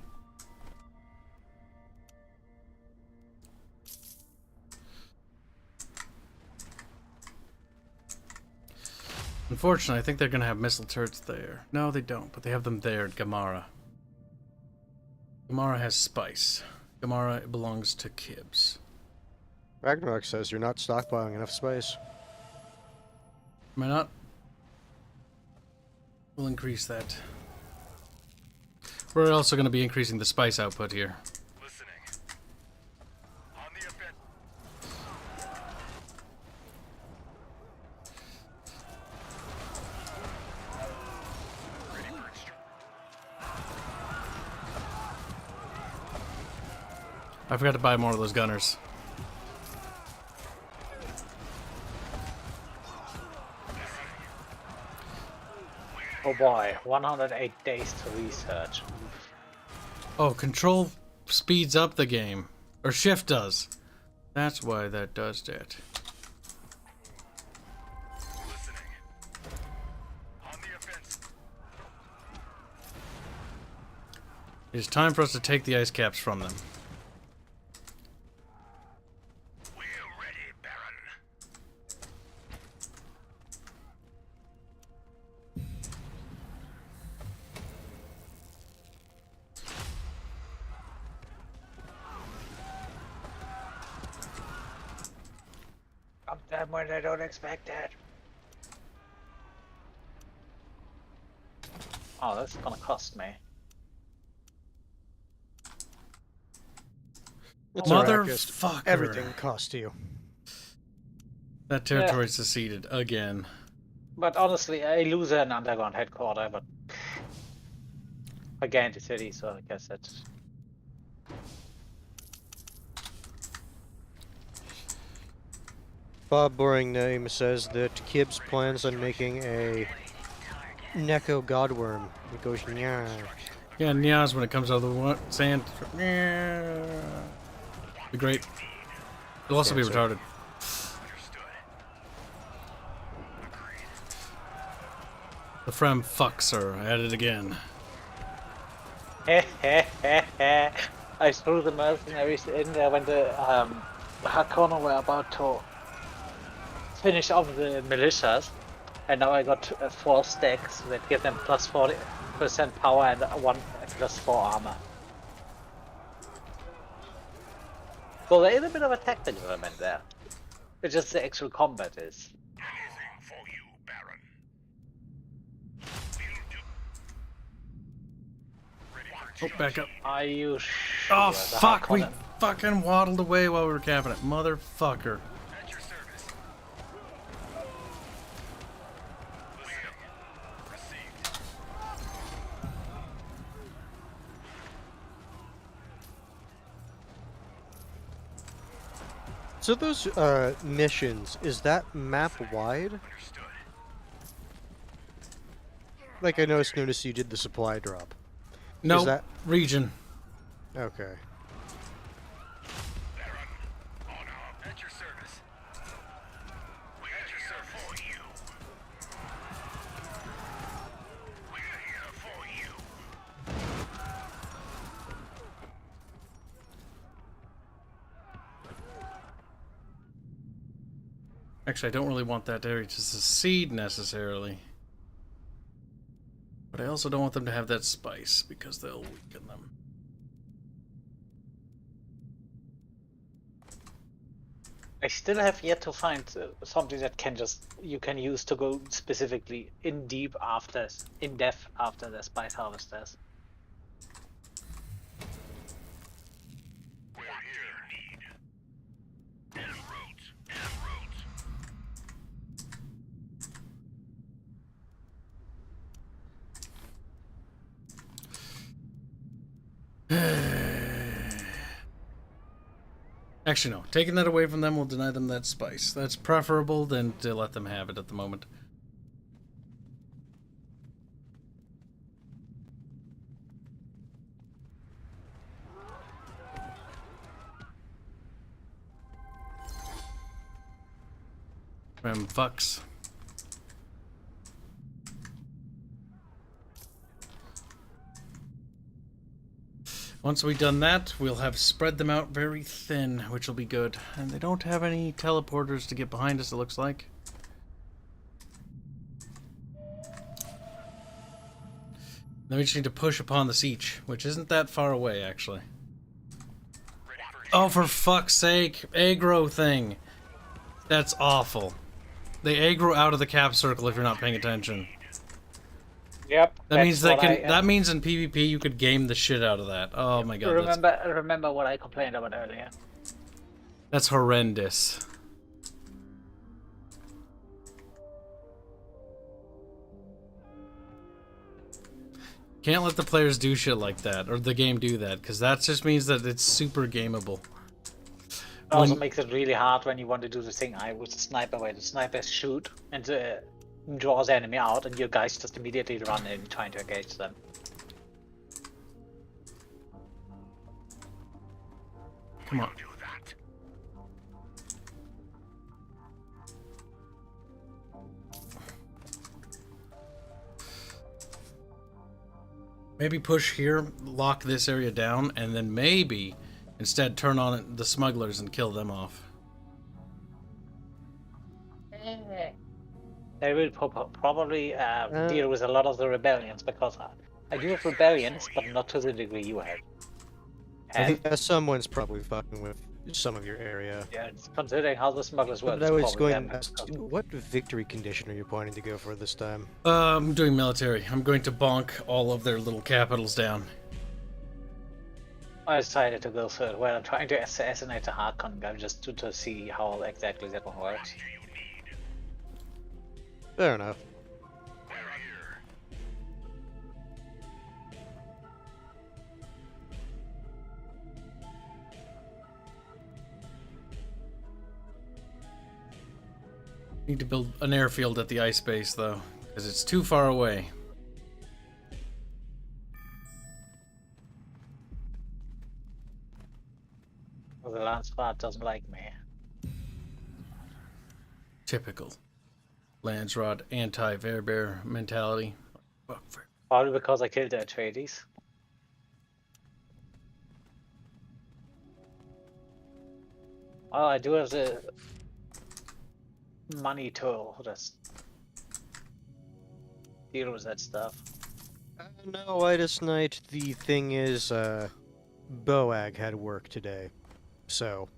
Unfortunately, I think they're going to have missile turrets there. No, they don't, but they have them there at Gamara. Gamara has spice. Gamara belongs to Kibs. Ragnarok says you're not stockpiling enough spice. Am I not? We'll increase that. We're also going to be increasing the spice output here. Listening. On the offense. Ready for extraction. I forgot to buy more of those gunners. Oh boy, 108 days to research. Oh, control speeds up the game. Or shift does. That's why that does that. Listening. On the offense. It's time for us to take the ice caps from them. We're ready, Baron. Sometime when I don't expect it. Oh, that's gonna cost me. It's alright, just Motherfucker. everything costs you. That territory seceded again. But honestly, I lose an underground headquarter, but I gained the city, so I guess that's. Bob Boring Name says that Kibs plans on making a Neko Godworm that goes nyah. Yeah, Nyaz when it comes out of the sand. Be great. It'll also be Yeah, so- retarded. The Frem fucks her at it again. I threw the mercenaries in there when the Harkonnen were about to finish off the militias, and now I got 4 stacks that give them plus 40% power and 1 plus 4 armor. So there is a bit of a tactical element there. It's just the actual combat is. Anything for you, Baron. Ready for Oh, back up. Are you sure? Oh, the fuck. We Harkonnen- fucking waddled away while we were capping it. Motherfucker. at your service. Listening. Received. So those missions, is that map wide? Understood. Like I noticed you did the supply drop. No, that- region. Okay. Baron. On at your service. We're here for you. We're here for you. Actually, I don't really want that area to secede necessarily. But I also don't want them to have that spice because they'll weaken them. I still have yet to find something that you can use to go specifically in depth after the spice harvesters. We're here. Need. En route. En route. Actually, no. Taking that away from them will deny them that spice. That's preferable than to let them have it at the moment. Fucks. Once we've done that, we'll have spread them out very thin, which will be good. And they don't have any teleporters to get behind us, it looks like. Then we just need to push upon the siege, which isn't that far away, actually. Oh, for fuck's sake! Aggro thing! That's awful. They aggro out of the cap circle if you're not paying attention. Yep. That means they can. That means in PvP you could game the shit out of that. Oh my god. Remember what I complained about earlier. That's horrendous. Can't let the players do shit like that, or the game do that, because that just means that it's super gameable. It also makes it really hard when you want to do the thing with the sniper, where the snipers shoot and draws the enemy out, and your guys just immediately run in trying to engage them. Come on. Maybe push here, lock this area down, and then maybe instead turn on the smugglers and kill them off. They will probably deal with a lot of the rebellions, because I do have rebellions, but not to the degree you have. I think someone's probably fucking with some of your area. Yeah, considering how the smugglers work. But I was going to ask, what victory condition are you planning to go for this time? I'm doing military. I'm going to bonk all of their little capitals down. I decided to go third, where I'm trying to assassinate the Harkon guy just to see how exactly that one works. Fair enough. Need to build an airfield at the ice base, though, because it's too far away. Well, the Landsrat doesn't like me. Typical. Landsrod anti-Verbear mentality. Probably because I killed their Atreides. Well, I do have the money to just deal with that stuff. No, Lightest Night, the thing is, Boag had work today, so...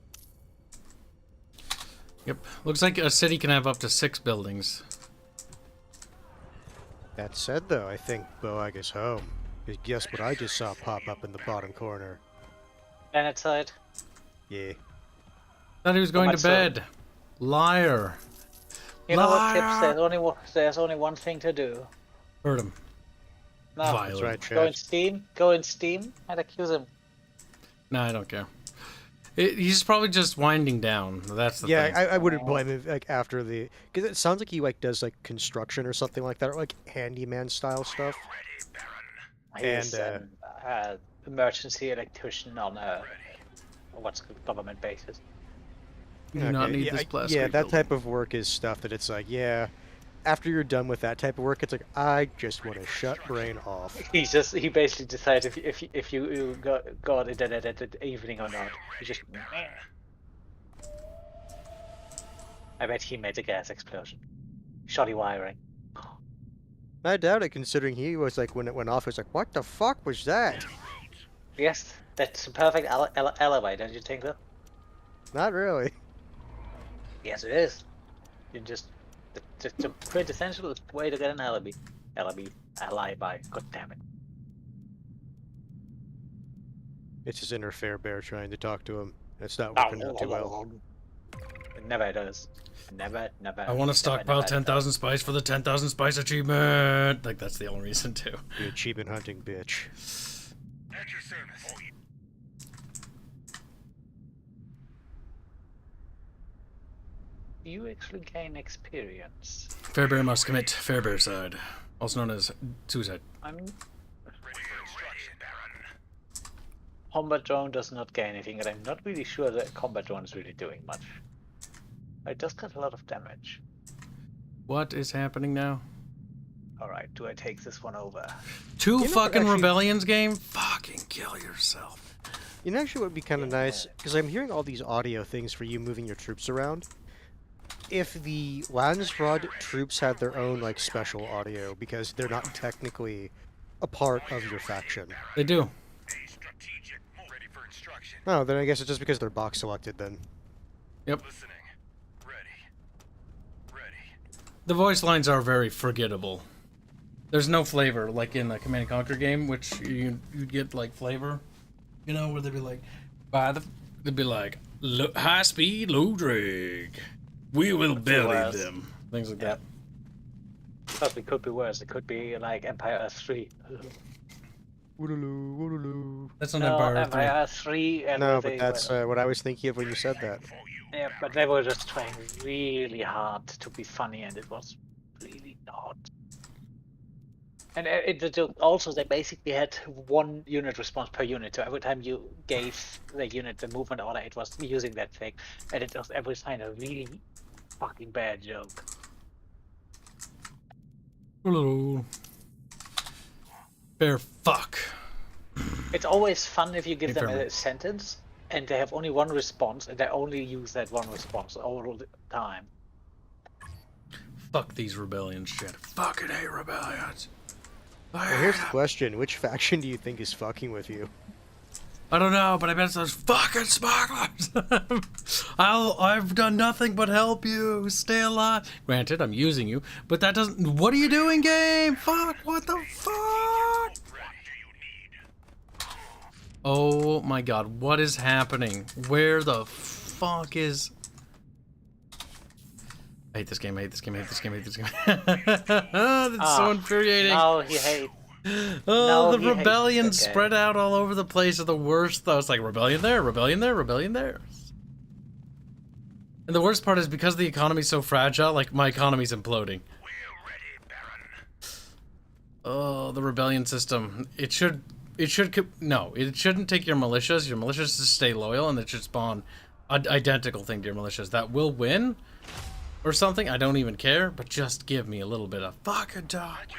Yep. Looks like a city can have up to 6 buildings. That said, though, I think Boag is home. Guess what I just saw pop up in the bottom corner? Planet side? Yeah. Thought he was going to bed. Liar. You know what, Kibs? There's only one thing to do. Hurt him. No, Violent. That's right, go in Steam. Go in Steam and accuse him. No, I don't care. He's probably just winding down. That's the thing. Yeah, I wouldn't blame him, like, after the... Because it sounds like he, like, does, like, construction or something like that, or, like, handyman-style stuff. He's an emergency electrician on what's the government basis. You do not need this plastic. Yeah, that type of work is stuff that it's like, yeah, after you're done with that type of work, it's like, I just want to shut brain off. He basically decides if you got internet at the evening or not. He just... I bet he made a gas explosion. Shoddy wiring. I doubt it, considering he was like, when it went off, he was like, what the fuck was that? Yes, that's a perfect alibi, don't you think so? Not really. Yes, it is. You just the quintessential way to get an alibi. Alibi. God damn it. It's his inner fair bear trying to talk to him. It's not working out too well. It never does. Never. I want to stockpile 10,000 spice for the 10,000 spice achievement. Like, that's the only reason, too. You achievement hunting bitch. At your service. You actually gain experience. Fairbear must commit Fairbear side, also known as suicide. I'm Ready for instruction, Baron. combat drone does not gain anything, and I'm not really sure that combat drone is really doing much. It does cut a lot of damage. What is happening now? Alright, do I take this one over? Two what, fucking actually- rebellions game? Fucking kill yourself. You know, actually, what would be kind of nice, because I'm hearing all these audio things for you moving your troops around. If the Landsrod troops had their own, like, special audio, because they're not technically a part of your faction. They do. A strategic move. Ready for instruction. Oh, then I guess it's just because they're box selected then. Yep. Listening. Ready. The voice lines are very forgettable. There's no flavor, like in a Command & Conquer game, which you'd get, like, flavor. You know, where they'd be like, they'd be like, high speed, low drag. We will belly them. Things like that. Probably could be worse. It could be like Empire Earth 3. Woodaloo, woodaloo. That's not No, Empire Earth Empire Earth 3 and No, they but that's were, what I was thinking of when you said that. yeah, but they were just trying really hard to be funny, and it was really not. And also, they basically had one unit response per unit, so every time you gave the unit the movement order, it was using that thing, and it was every time a really fucking bad joke. Hello. Bear fuck. It's always fun if you give Hey, them Fairman. a sentence, and they have only one response, and they only use that one response all the time. Fuck these rebellions shit. Fucking hate rebellions. Well, here's the question: which faction do you think is fucking with you? I don't know, but I bet it's those fucking smugglers. I've done nothing but help you stay alive. Granted, I'm using you, but that doesn't. What are you doing, game? Fuck! What the fuck? Oh my god, what is happening? Where the fuck is? I hate this game. I hate this game. I hate this game. I hate this game. That's so infuriating. Now he hates. Oh, No, the he hates rebellions the game. spread out all over the place are the worst, though. It's like rebellion there, rebellion there, rebellion there. And the worst part is because the economy's so fragile, like, my economy's imploding. Oh, the rebellion system. It shouldn't take your militias. Your militias to stay loyal, and it should spawn an identical thing to your militias. That will win, or something. I don't even care, but just give me a little bit of fucking dodge.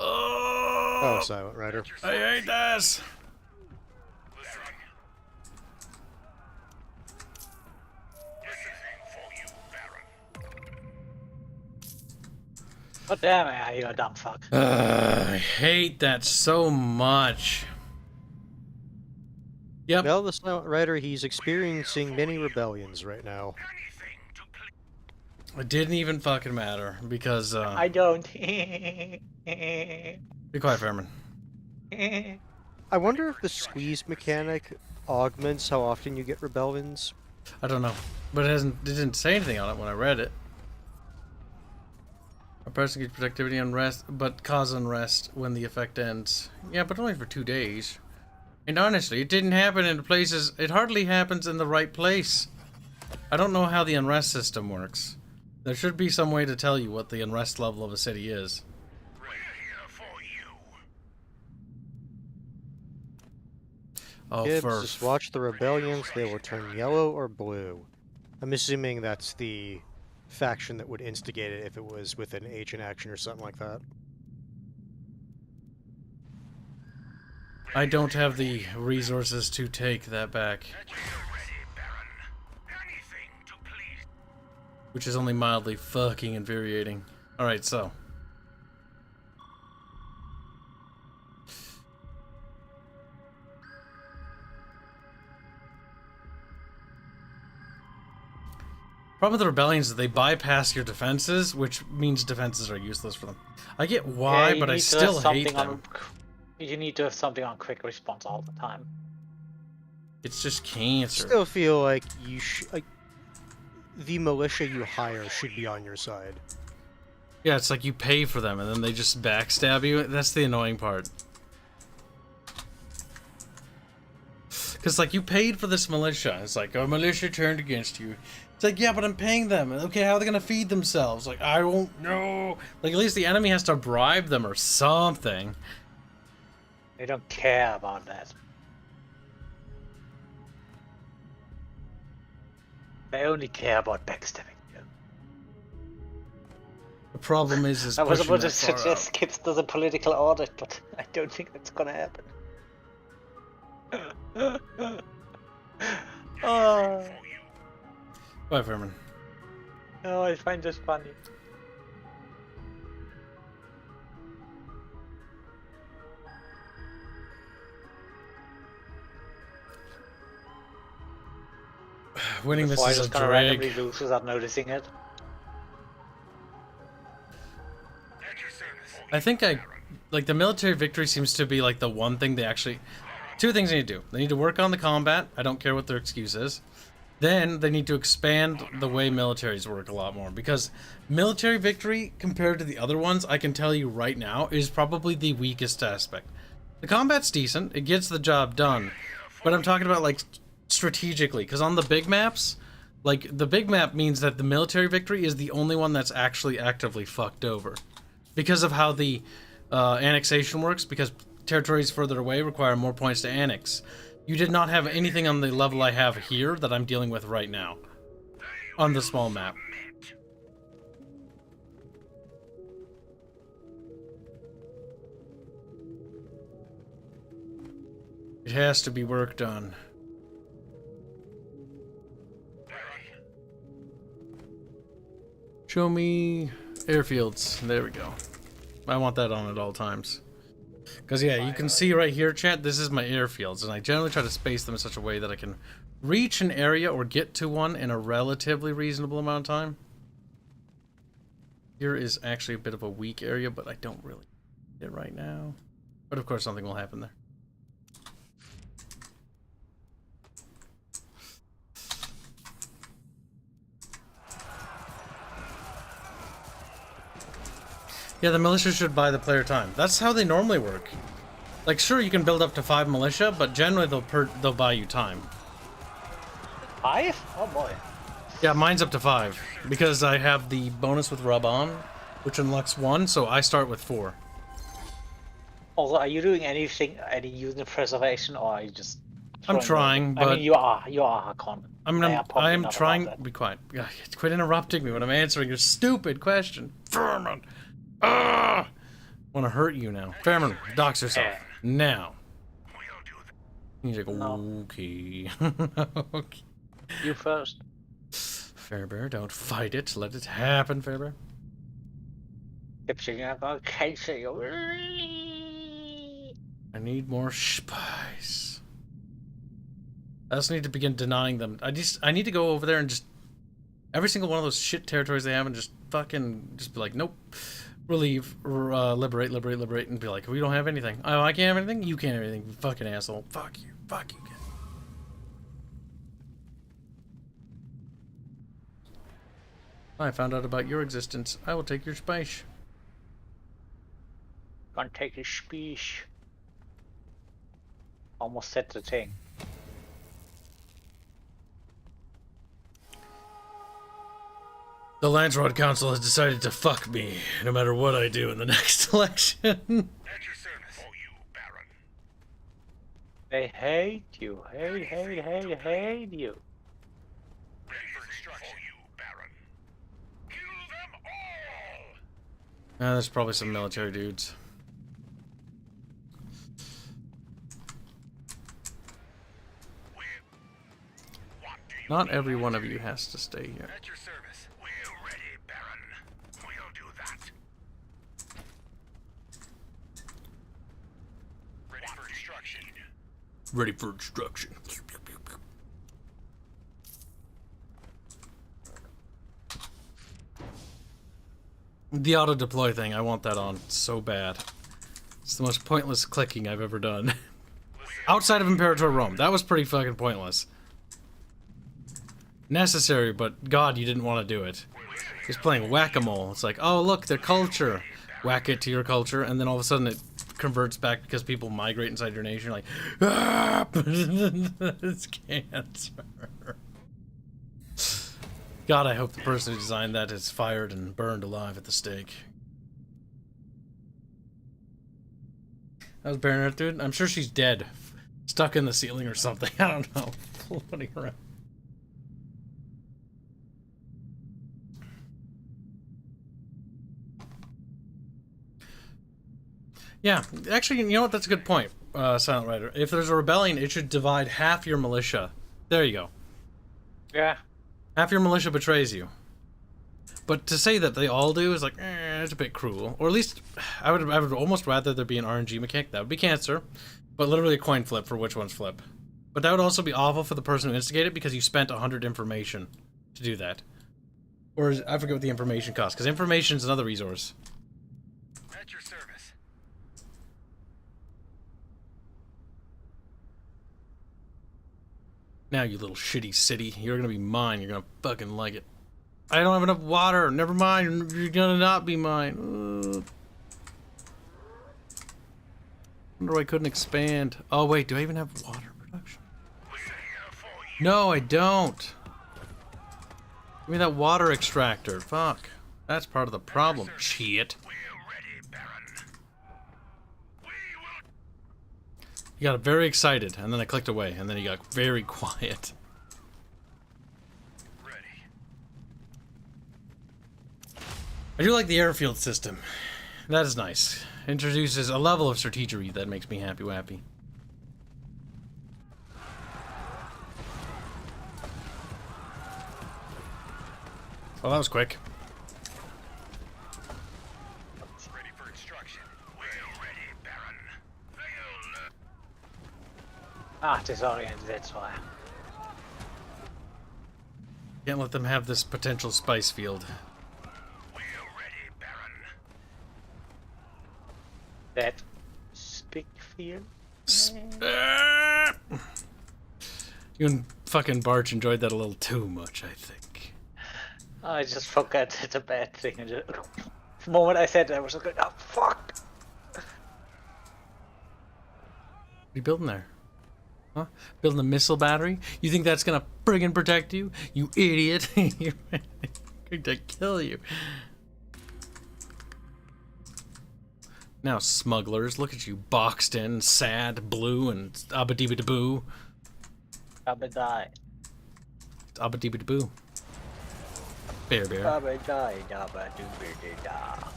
Oh, Silent Rider. I hate this. God damn it, you a dumb fuck. I hate that so much. Yep. Well, the Silent Rider, he's experiencing many rebellions right now. It didn't even fucking matter because I don't. be quiet, Fairman. I wonder if the squeeze mechanic augments how often you get rebellions. I don't know, but it didn't say anything on it when I read it. A person gets productivity unrest, but cause unrest when the effect ends. Yeah, but only for 2 days. And honestly, it didn't happen in places. It hardly happens in the right place. I don't know how the unrest system works. There should be some way to tell you what the unrest level of a city is. Oh, Kibs, just watch the rebellions, they will turn yellow or blue. I'm assuming that's the faction that would instigate it if it was with an agent action or something like that. I don't have the resources to take that back. Which is only mildly fucking infuriating. Alright, so. Problem with the rebellions is they bypass your defenses, which means defenses are useless for them. I get why, Yeah, you but I need to have still hate something them. You need to have something on quick response all the time. It's just I cancer. still feel like the militia you hire should be on your side. Yeah, it's like you pay for them and then they just backstab you. That's the annoying part. Because, like, you paid for this militia. It's like, oh, militia turned against you. It's like, yeah, but I'm paying them. Okay, how are they going to feed themselves? Like, I won't know. Like, at least the enemy has to bribe them or something. They don't care about that. They only care about backstabbing you. The problem is I was pushing about to that far suggest Kibs does a political audit, but I don't think that's gonna happen. Oh, Bye, Furman. no, I find this funny. Winning this Before I is a just gonna randomly drag. lose without noticing it. I think like, the military victory seems to be, like, the one thing they actually... Two things they need to do. They need to work on the combat. I don't care what their excuse is. Then they need to expand the way militaries work a lot more. Because military victory, compared to the other ones, I can tell you right now, is probably the weakest aspect. The combat's decent. It gets the job done. But I'm talking about, like, strategically. Because on the big maps, like, the big map means that the military victory is the only one that's actually actively fucked over. Because of how the annexation works, because territories further away require more points to annex. You did not have anything on the level I have here that I'm dealing with right now. On the small map. It has to be worked on. Show me airfields. There we go. I want that on at all times. Because, yeah, you can see right here, chat, this is my airfields, and I generally try to space them in such a way that I can reach an area or get to one in a relatively reasonable amount of time. Here is actually a bit of a weak area, but I don't really need it right now. But, of course, something will happen there. Yeah, the militia should buy the player time. That's how they normally work. Like, sure, you can build up to 5 militia, but generally they'll buy you time. 5? Oh boy. Yeah, mine's up to 5 because I have the bonus with rub on, which unlocks 1, so I start with 4. Also, are you doing anything, any unit preservation, or are you just? I'm trying, but I mean, you are Hakon. I'm trying. Be quiet. Quit interrupting me when I'm answering your stupid question. Furman. Ah! Want to hurt you now. Fairman, dox yourself. Yeah. Now. He's like, No. okay. Okay. You first. Fairbear, don't fight it. Let it happen, Fairbear. I need more spice. I also need to begin denying them. I need to go over there and just every single one of those shit territories they have and just fucking just be like, nope. Relieve, liberate, and be like, we don't have anything. Oh, I can't have anything? You can't have anything, you fucking asshole. Fuck you. Fuck you. I found out about your existence. I will take your spice. Gonna take his speech. Almost said the thing. The Landsrod Council has decided to fuck me, no matter what I do in the next election. At your service, oh you, Baron. They hate you. Hate you. Ready for destruction, oh you, Baron. Kill them all. There's probably some military dudes. Not every one of you has to stay here. At your service. We're ready, Baron. We'll do that. Ready for destruction. Ready for destruction. The auto deploy thing, I want that on so bad. It's the most pointless clicking I've ever done. Outside of Imperator Rome, that was pretty fucking pointless. Necessary, but God, you didn't want to do it. He's playing whack-a-mole. It's like, oh look, their culture. Whack it to your culture, and then all of a sudden it converts back because people migrate inside your nation. You're like, ah, it's cancer. God, I hope the person who designed that is fired and burned alive at the stake. That was Baronness, dude. I'm sure she's dead. Stuck in the ceiling or something. I don't know. Floating around. Yeah, actually, you know what? That's a good point, Silent Rider. If there's a rebellion, it should divide half your militia. There you go. Yeah. Half your militia betrays you. But to say that they all do is like, it's a bit cruel. Or at least, I would almost rather there be an RNG mechanic. That would be cancer. But literally a coin flip for which ones flip. But that would also be awful for the person who instigated because you spent 100 information to do that. Or I forget what the information costs, because information is another resource. At your service. Now, you little shitty city, you're gonna be mine. You're gonna fucking like it. I don't have enough water. Never mind. You're gonna not be mine. Wonder why I couldn't expand. Oh wait, do I even have water production? No, I don't. Give me that water extractor. Fuck. That's part of the problem. Shit. He got very excited, and then I clicked away, and then he got very quiet. Ready. I do like the airfield system. That is nice. Introduces a level of strategery that makes me happy-wappy. Well, that was quick. Ready for extraction. We're ready, Baron. Disoriented, that's why. Can't let them have this potential spice field. We're ready, Baron. That speak field? You and fucking Barch enjoyed that a little too much, I think. I just forgot it's a bad thing. The moment I said that, I was like, oh fuck! What are you building there? Huh? Building a missile battery? You think that's gonna friggin' protect you? You idiot! You're going to kill you. Now, smugglers, look at you, boxed in, sad, blue, and abba-dibba-diboo. Abadai. Abba-dibba-diboo. Bear. Abadai, dabba-dooba-dee-da.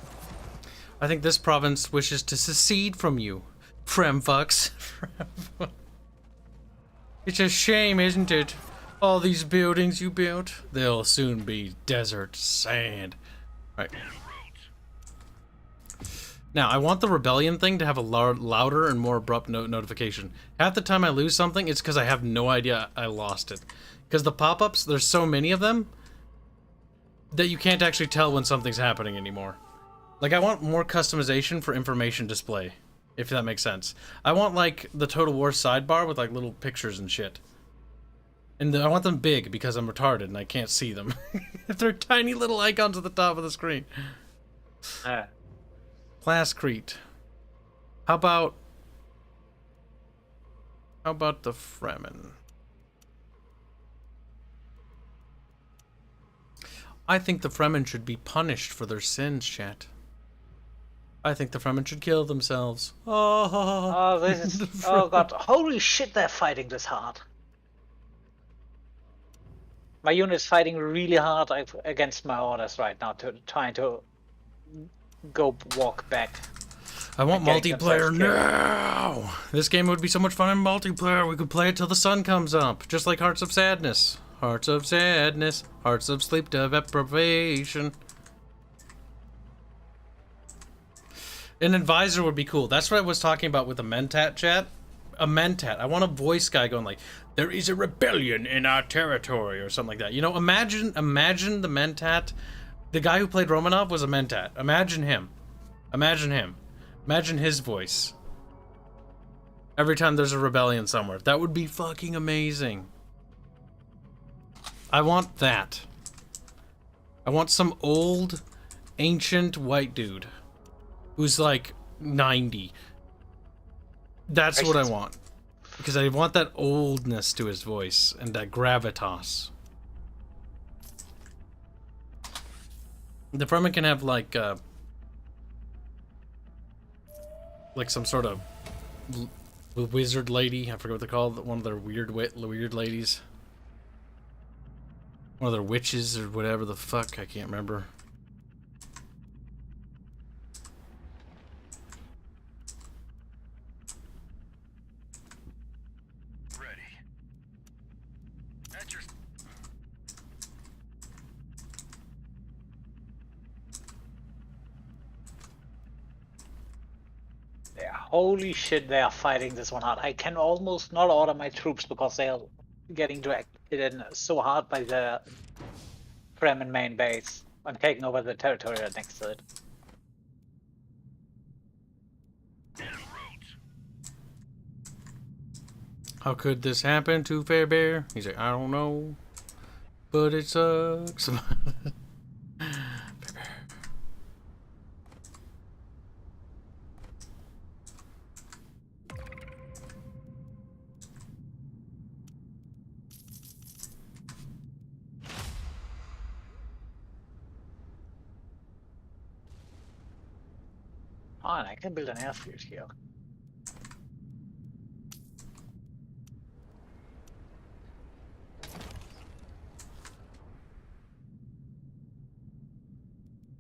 I think this province wishes to secede from you, Fremfucks. It's a shame, isn't it? All these buildings you built, they'll soon be desert sand. Right. Now, I want the rebellion thing to have a louder and more abrupt notification. Half the time I lose something, it's because I have no idea I lost it. Because the pop-ups, there's so many of them that you can't actually tell when something's happening anymore. Like, I want more customization for information display, if that makes sense. I want, like, the Total War sidebar with, like, little pictures and shit. And I want them big because I'm retarded and I can't see them. They're tiny little icons at the top of the screen. Plascrete. How about the Fremen? I think the Fremen should be punished for their sins, chat. I think the Fremen should kill themselves. Oh, this is... Oh god, holy shit, they're fighting this hard. My unit is fighting really hard against my orders right now, trying to go walk back. I want multiplayer now! This game would be so much fun in multiplayer. We could play it till the sun comes up, just like Hearts of Sadness. Hearts of Sadness, Hearts of Sleep Deprivation. An advisor would be cool. That's what I was talking about with the Mentat chat. A Mentat. I want a voice guy going like, there is a rebellion in our territory or something like that. You know, imagine the Mentat The guy who played Romanov was a Mentat. Imagine him. Imagine him. Imagine his voice. Every time there's a rebellion somewhere. That would be fucking amazing. I want that. I want some old, ancient white dude who's like 90. That's what I want. Because I want that oldness to his voice and that gravitas. The Fremen can have like some sort of wizard lady. I forget what they're called. One of their weird ladies. One of their witches or whatever the fuck. I can't remember. Holy shit, they are fighting this one hard. I can almost not order my troops because they are getting dragged in so hard by the Fremen main base. I'm taking over the territory right next to it. How could this happen to Fairbear? He's like, I don't know, but it sucks. Oh, and I can build an airfield here.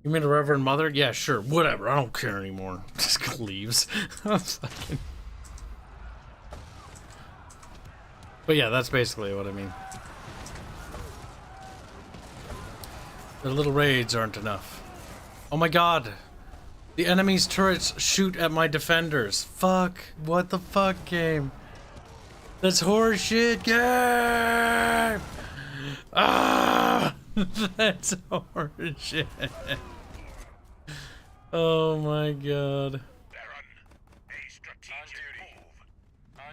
You mean a Reverend Mother? Yeah, sure, whatever. I don't care anymore. Just leaves. But yeah, that's basically what I mean. The little raids aren't enough. Oh my god! The enemy's turrets shoot at my defenders. Fuck. What the fuck, game? That's horseshit, game! Ah! That's horseshit. Oh my god. Baron, a strategic move.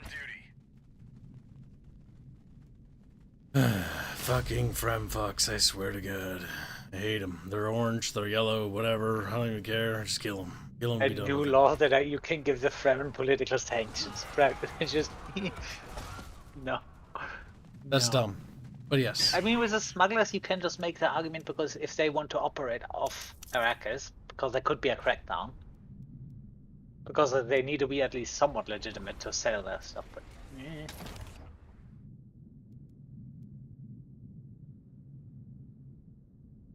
On duty. Fucking Fremfucks, I swear to god. I hate them. They're orange, they're yellow, whatever. I don't even care. Just kill them. Kill them. I do love that you can give the Fremen political sanctions. Just no. That's dumb. But yes. I mean, with the smugglers, you can just make the argument because if they want to operate off Arrakis, because there could be a crackdown, because they need to be at least somewhat legitimate to sell their stuff. But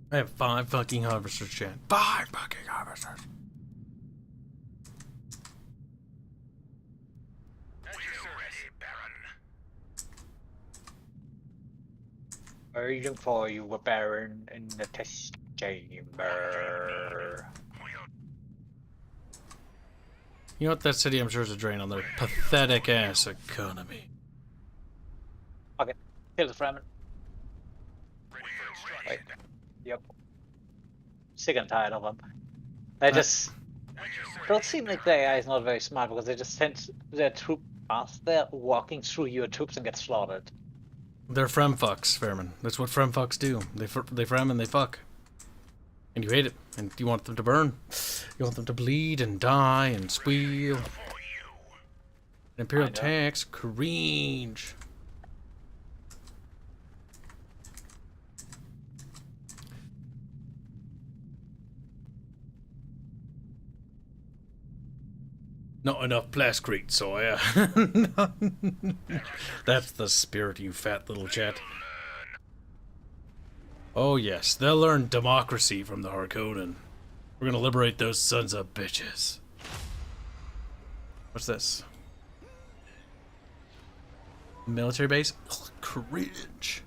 I have 5 fucking harvesters, chat. 5 fucking harvesters. Waiting for you, Baron, in the test chamber. You know what? That city, I'm sure, is a drain on their pathetic ass economy. Okay, kill the Fremen. Wait. Yep. Sick and tired of them. They just don't seem like the AI is not very smart because they just send their troop past there, walking through your troops and get slaughtered. They're Fremfucks, Fairman. That's what Fremfucks do. They frem and they fuck. And you hate it. And you want them to burn. You want them to bleed and die and squeal. Imperial tax, cringe. Not enough plascrete, Sawyer. That's the spirit, you fat little chat. Oh yes, they'll learn democracy from the Harkonnen. We're gonna liberate those sons of bitches. What's this? Military base? Ugh, cringe.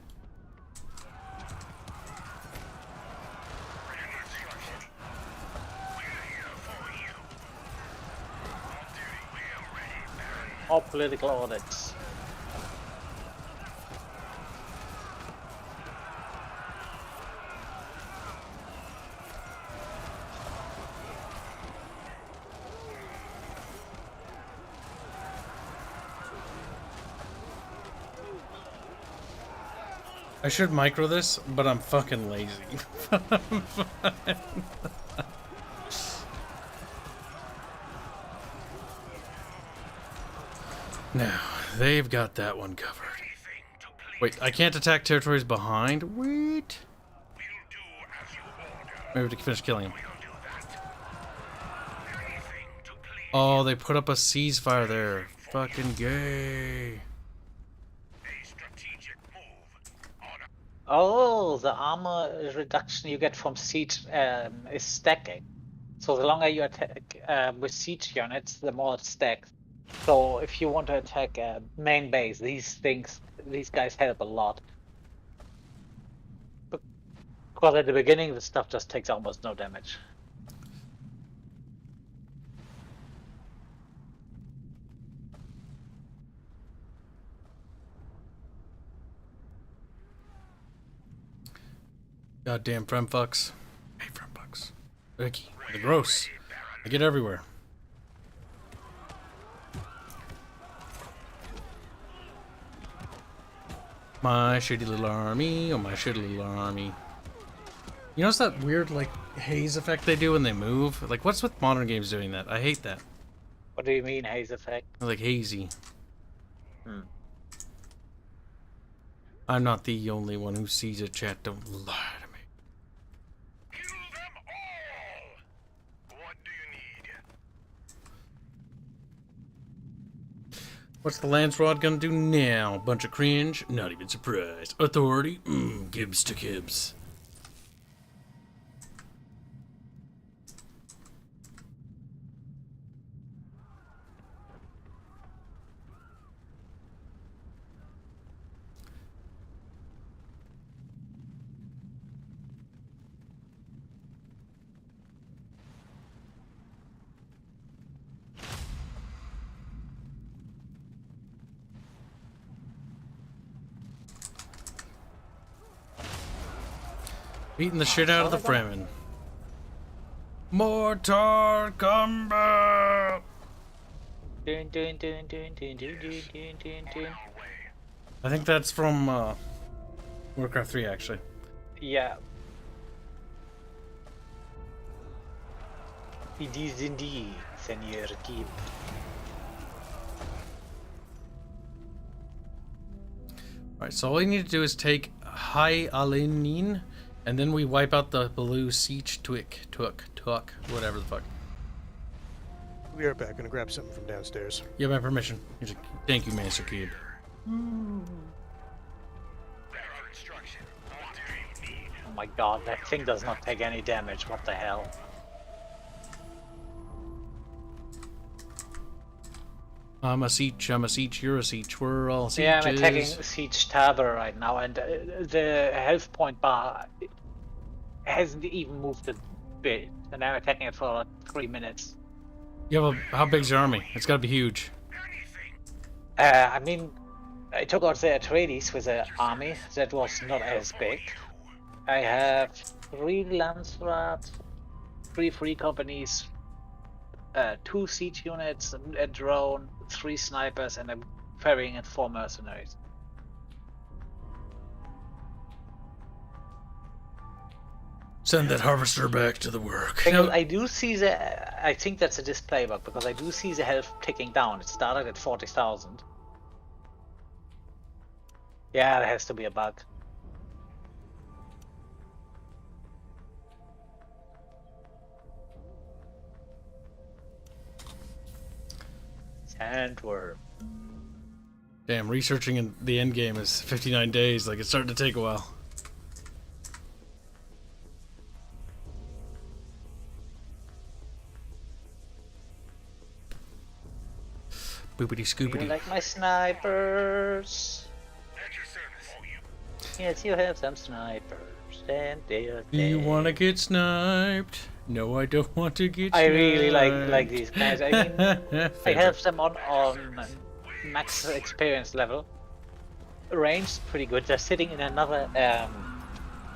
All political audits. I should micro this, but I'm fucking lazy. Now, they've got that one covered. Wait, I can't attack territories behind? Wait. Maybe we can finish killing him. Oh, they put up a ceasefire there. Fucking gay. Oh, the armor reduction you get from siege is stacking. So the longer you attack with siege units, the more it stacks. So if you want to attack a main base, these guys help a lot. Because at the beginning, the stuff just takes almost no damage. Goddamn Fremfucks. Hey, Fremfucks. Vicky, the gross. I get everywhere. My shitty little army, oh my shitty little army. You notice that weird, like, haze effect they do when they move? Like, what's with modern games doing that? I hate that. What do you mean, haze effect? Like, hazy. I'm not the only one who sees it, chat. Don't lie to me. Kill them all! What do you need? What's the Lance Rod gonna do now? Bunch of cringe? Not even surprised. Authority? Kibs to Kibs. Beating the shit out of the Fremen. Mortar combat! Dun, dun, dun, dun, dun, dun, dun, dun, dun, dun. I think that's from Warcraft 3, actually. Yeah. It is indeed, Senor Kib. Alright, so all you need to do is take High Alenin, and then we wipe out the blue siege Tuck, whatever the fuck. We are back. Gonna grab something from downstairs. You have my permission. He's like, thank you, Master Kib. Oh my god, that thing does not take any damage. What the hell? I'm a siege, you're a siege, we're all sieges. Yeah, I'm attacking Siege Tower right now, and the health point bar hasn't even moved a bit, and I'm attacking it for like 3 minutes. You have how big's your army? It's gotta be huge. I mean, I took out the Atreides with an army that was not as big. I have 3 Landsrat, 3 free companies, 2 siege units, a drone, 3 snipers, and I'm ferrying and 4 mercenaries. Send that harvester back to the work. Because I do see the, I think that's a display bug, because I do see the health ticking down. It started at 40,000. Yeah, there has to be a bug. Sandworm. Damn, researching in the end game is 59 days. Like, it's starting to take a while. Boopity scoopity. You like my snipers? Yes, you have some snipers, and they are Do you want to get sniped? No, I don't want to get I sniped. really like these guys. I mean, I have them on max experience level. Range pretty good. They're sitting in another.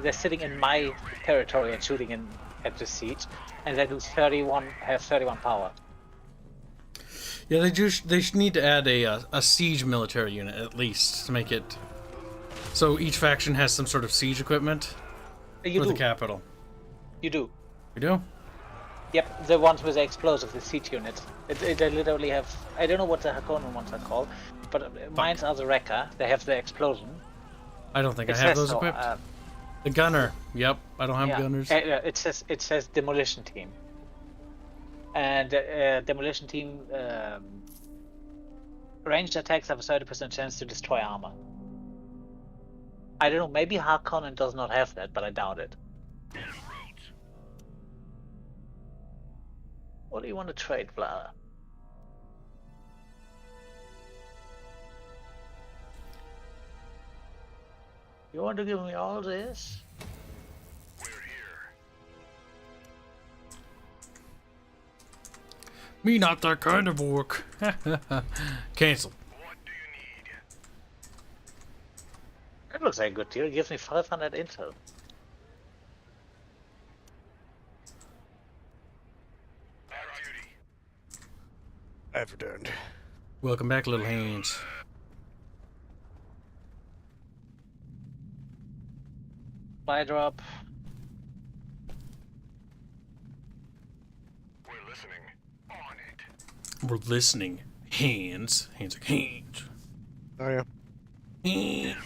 They're sitting in my territory and shooting in at the siege, and they do 31. Have 31 power. Yeah, they need to add a siege military unit at least to make it So each faction has some sort of siege equipment You for do. the capital. You do. You do? Yep, the ones with the explosive, the siege units. They literally have. I don't know what the Hakonnen ones are called, but mines are the Wrecker. They have the explosion. I don't think It I have says those so, equipped. The gunner. Yep, I don't have yeah. gunners. It says demolition team. And demolition team ranged attacks have a 30% chance to destroy armor. I don't know. Maybe Harkonnen does not have that, but I doubt it. What do you want to trade, Vlada? You want to give me all this? We're here. Me not that kind of work. Cancel. What do you need? That looks like a good deal. It gives me 500 intel. I've returned. Welcome back, little hands. Buy drop. We're listening. On it. We're listening. Hands. Hands like hands. Oh yeah. Hands.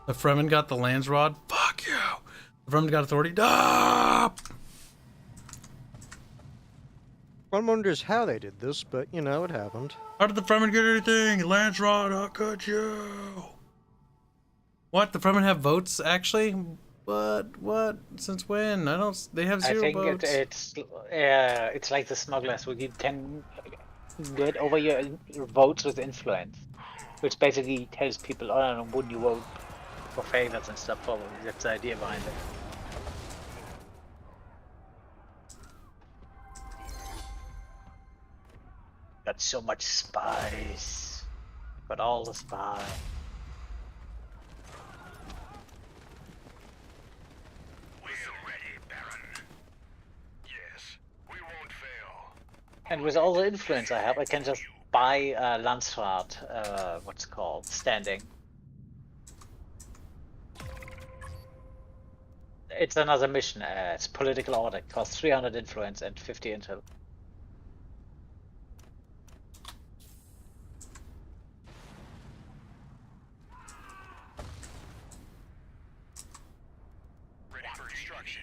The Fremen got the Lands Rod. Fuck you. The Fremen got authority. Stop. One wonders how they did this, but you know, it happened. How did the Fremen get anything? Lands Rod, how could you? What? The Fremen have votes, actually? What? Since when? I don't... They have I zero think votes. it's like the smugglers, where you can get over your votes with influence, which basically tells people, oh, no, wouldn't you vote for favors and stuff? Probably that's the idea behind it. Got so much spice. Got all the spice. We're ready, Baron. Yes, we won't fail. And with all the influence I have, I can just buy Landsrat, what's it called, standing. It's another mission, it's political order, it costs 300 influence and 50 intel. Ready for destruction.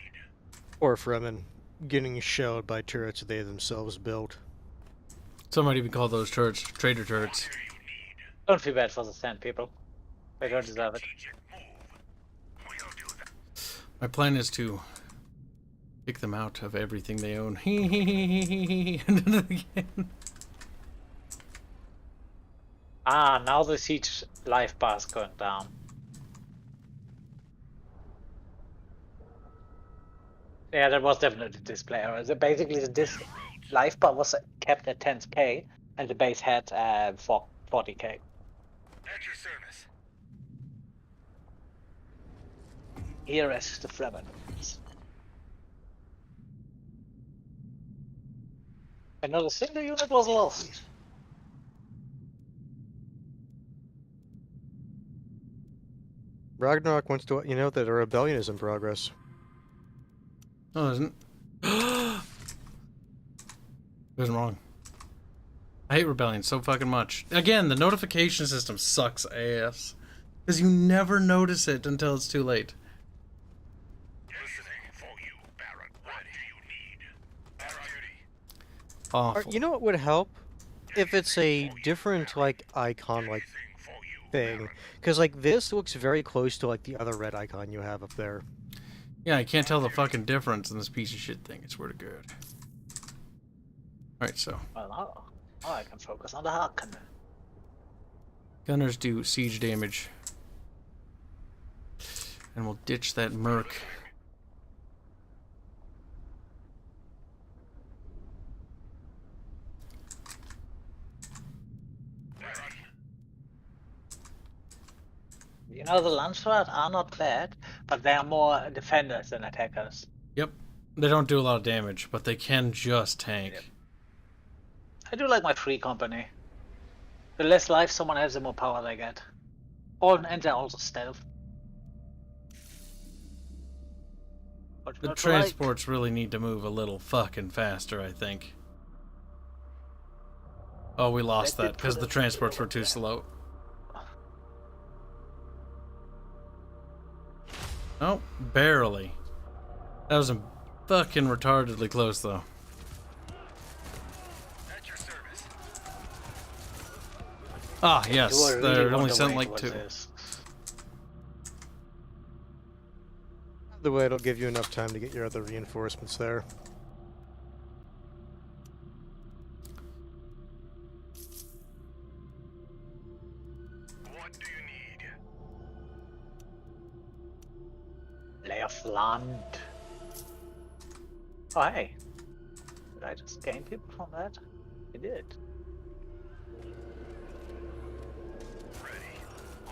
Or Fremen getting shelled by turrets they themselves built. Some might even call those turrets traitor turrets. Don't feel bad for the sand people. They don't deserve it. Strategic move. We'll do that. My plan is to kick them out of everything they own. And then again. Ah, now the siege life bar is going down. Yeah, that was definitely a display error. So basically, this life bar was kept at 10k, and the base had 40k. At your service. Here is the Fremen. Another single unit was lost. Ragnarok wants to let you know that a rebellion is in progress. No, it isn't. It wasn't wrong. I hate Rebellion so fucking much. Again, the notification system sucks ass. Because you never notice it until it's too late. Listening for you, Baron. What do you need? Baron duty. Awful. You know what would help? If it's a different, like, icon, like, For you, thing. Because, like, this looks very close to, like, the other red icon you have up there. Yeah, I can't tell the fucking difference in this piece of shit thing. I swear to God. Alright, so. Well, now I can focus on the Harkonnen. Gunners do siege damage. And we'll ditch that merc. You know, the Landsrat are not bad, but they are more defenders than attackers. Yep. They don't do a lot of damage, but they can just tank. Yep. I do like my free company. The less life someone has, the more power they get. And they're also stealth. But The not transports really need to move a little fucking faster, I think. Oh, we lost Let me that because put the it- transports were too slow. Oh, barely. That was fucking retardedly close, though. At your service. Ah, Do yes. I really They want only to sent wait like with 2. this? The way it'll give you enough time to get your other reinforcements there. What do you need? Lay of land. Oh hey. Did I just gain people from that? I did. Ready.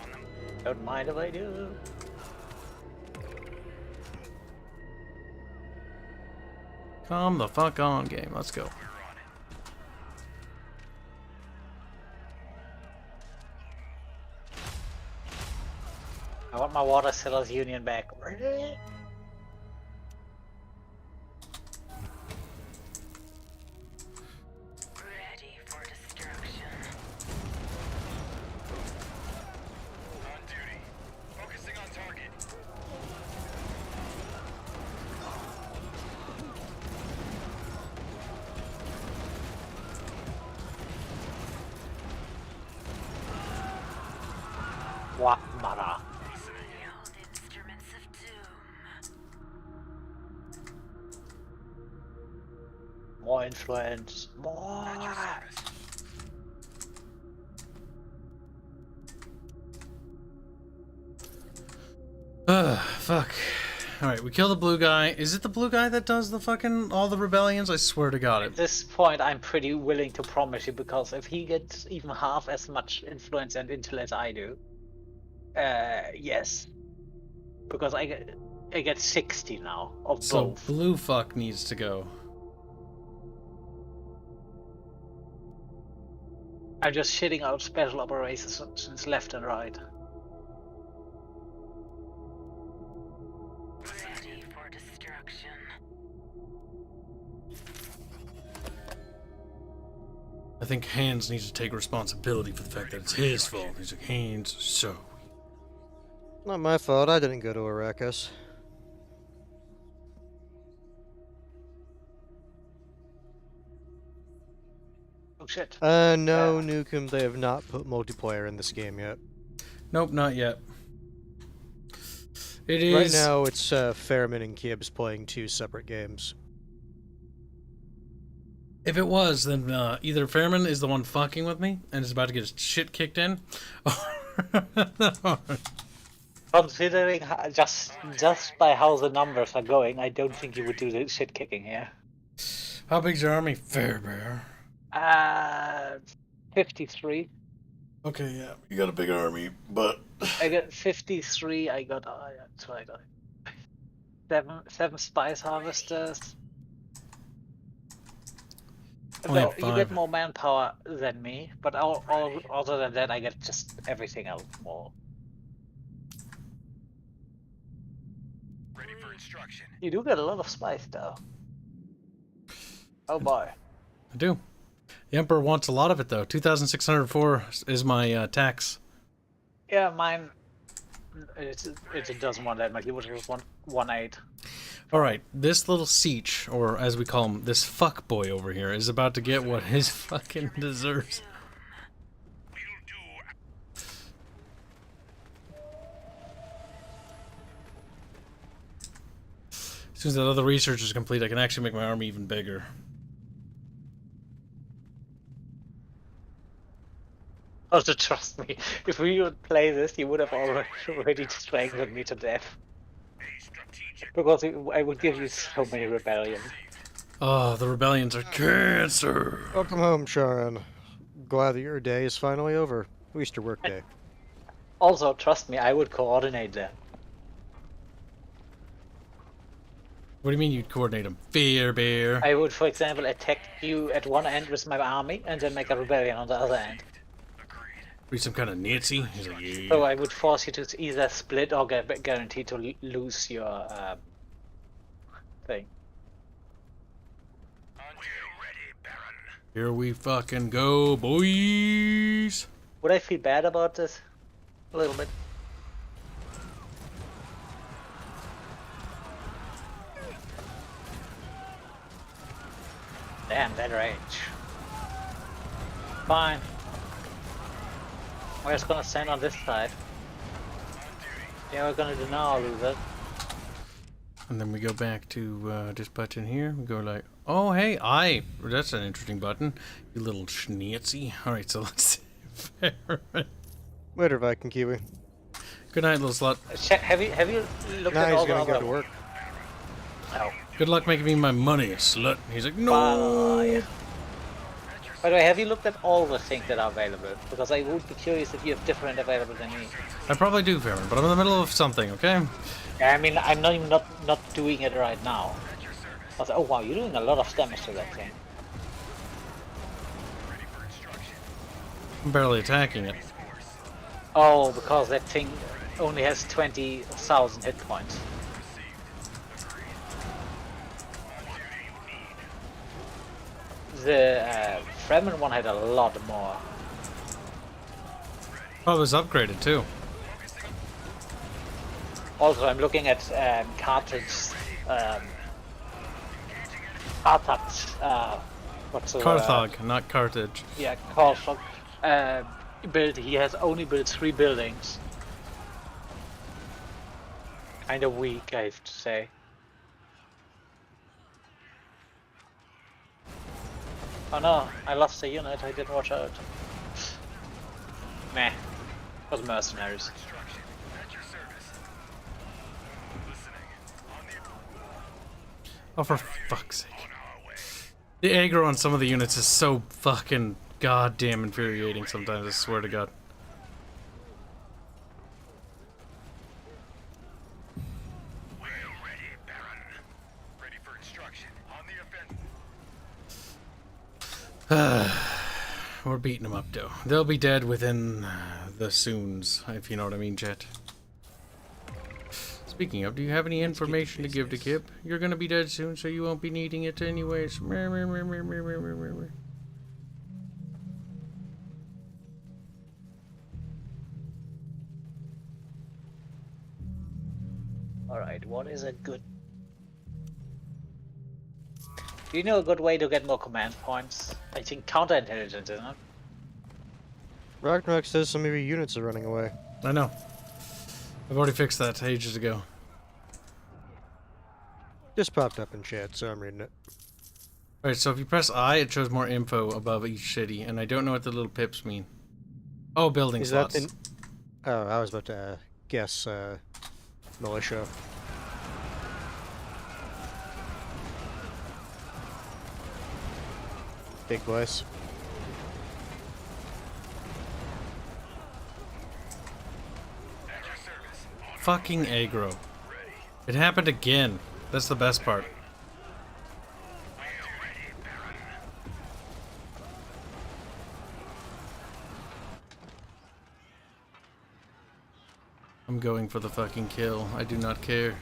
On them. Don't mind if I do. Come the fuck on, game. Let's go. We're on it. I want my Water Sellers Union back. Ready for destruction. On duty. Focusing on target. Wakmara. Sealed instruments of doom. More influence. More. At your service. Fuck. Alright, we kill the blue guy. Is it the blue guy that does the fucking all the rebellions? I swear to God. At this point, I'm pretty willing to promise you, because if he gets even half as much influence and intel as I do, yes. Because I get 60 now of So both. blue fuck needs to go. I'm just shitting out special operations left and right. Ready for destruction. I think Hanse needs to take responsibility for the fact that it's his fault. He's like, Hanse, so. Not my fault, I didn't go to Arrakis. Oh shit. No, Nukem, they have not put multiplayer in this game yet. Nope, not yet. It is. Right now, it's Fairman and Kibs playing 2 separate games. If it was, then either Fairman is the one fucking with me and is about to get his shit kicked in. Considering just by how the numbers are going, I don't think you would do the shit kicking here. How big's your army? Fairbear. 53. Okay, yeah, you got a big army, but I got 53. I got that's right. 7 spice harvesters. Only No, have you 5. get more manpower than me, but other than that, I get just everything else more. Ready for instruction. You do get a lot of spice, though. Oh boy. I do. The Emperor wants a lot of it, though. 2,604 is my tax. Yeah, mine. It doesn't want that much. He would just want 1.8. Alright, this little Seach, or as we call him, this fuck boy over here, is about to get what his fucking deserves. We'll do. As soon as that other research is complete, I can actually make my army even bigger. Also, trust me, if we would play this, you would have already strangled me to death. A strategic. Because I would give you so many rebellions. Oh, the rebellions are cancer. Welcome home, Sharon. Glad that your day is finally over. At least your work day. Also, trust me, I would coordinate that. What do you mean you'd coordinate them? Fear bear. I would, for example, attack you at one end with my army and then make a rebellion on the other end. Be some kind of Nazi? He's like, yeah. So I would force you to either split or get guaranteed to lose your thing. Here we fucking go, boys. Would I feel bad about this? A little bit. Damn, that rage. Fine. We're just gonna stand on this side. Yeah, we're gonna deny our loser. And then we go back to this button here. We go like, oh, hey, I. That's an interesting button. You little schnitzy. Alright, so let's see. Later, Viking Kiwi. Good night, little slut. Have you looked Now at all he's gonna the go other... to work. Oh. Good luck making me my money, slut. He's like, no. Bye. By the way, have you looked at all the things that are available? Because I would be curious if you have different available than me. I probably do, Fairman, but I'm in the middle of something, okay? I mean, I'm not even not doing it right now. I was like, oh wow, you're doing a lot of damage to that thing. I'm barely attacking it. Oh, because that thing only has 20,000 hit points. The Fremen one had a lot more. Oh, it was upgraded too. Also, I'm looking at cartridge, what's the Carthag, not Carthage. Yeah, Carthag. Build. He has only built 3 buildings. Kind of weak, I have to say. Oh no, I lost a unit. I didn't watch out. Meh. It was mercenaries. Oh, for fuck's sake. The aggro on some of the units is so fucking goddamn infuriating sometimes, I swear to God. We're ready, Baron. Ready for instruction. On the offensive. We're beating them up, though. They'll be dead within the soons, if you know what I mean, Jet. Speaking of, do you have any information to give to Kib? You're gonna be dead soon, so you won't be needing it anyways. Alright, what is a good... Do you know a good way to get more command points? I think counterintelligence, isn't it? Ragnarok says some of your units are running away. I know. I've already fixed that ages ago. Just popped up in chat, so I'm reading it. Alright, so if you press I, it shows more info above each city, and I don't know what the little pips mean. Oh, building slots. That oh, I was about to guess militia. Big boys. Fucking aggro. It happened again. That's the best part. I'm going for the fucking kill. I do not care.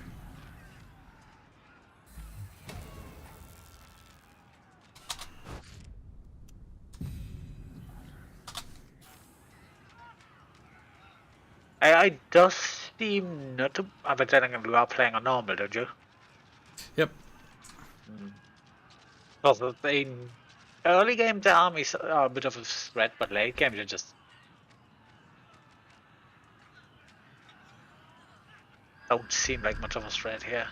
I does seem not to... but then again, we are playing on normal, don't you? Yep. Because in early game the armies are a bit of a threat, but late game they're just... don't seem like much of a threat here.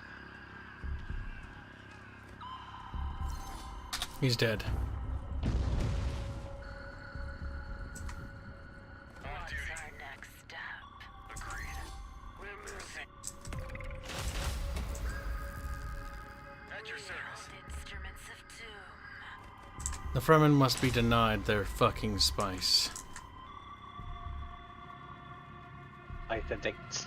He's dead. What's our next step? Agreed. We're moving. At your service. Instruments of doom. The Fremen must be denied their fucking spice. I predict.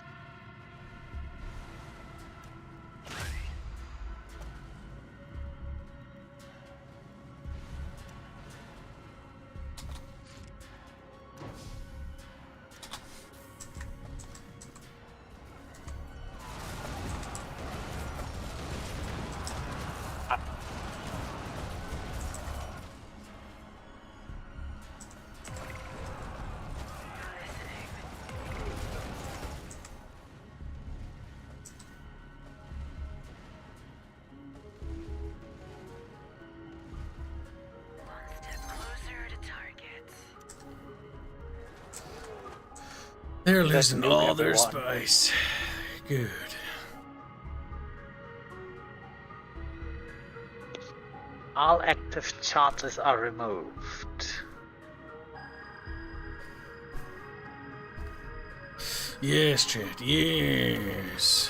They're Just losing nuke all their everyone. spice. Good. All active charges are removed. Yes, chat. Yes.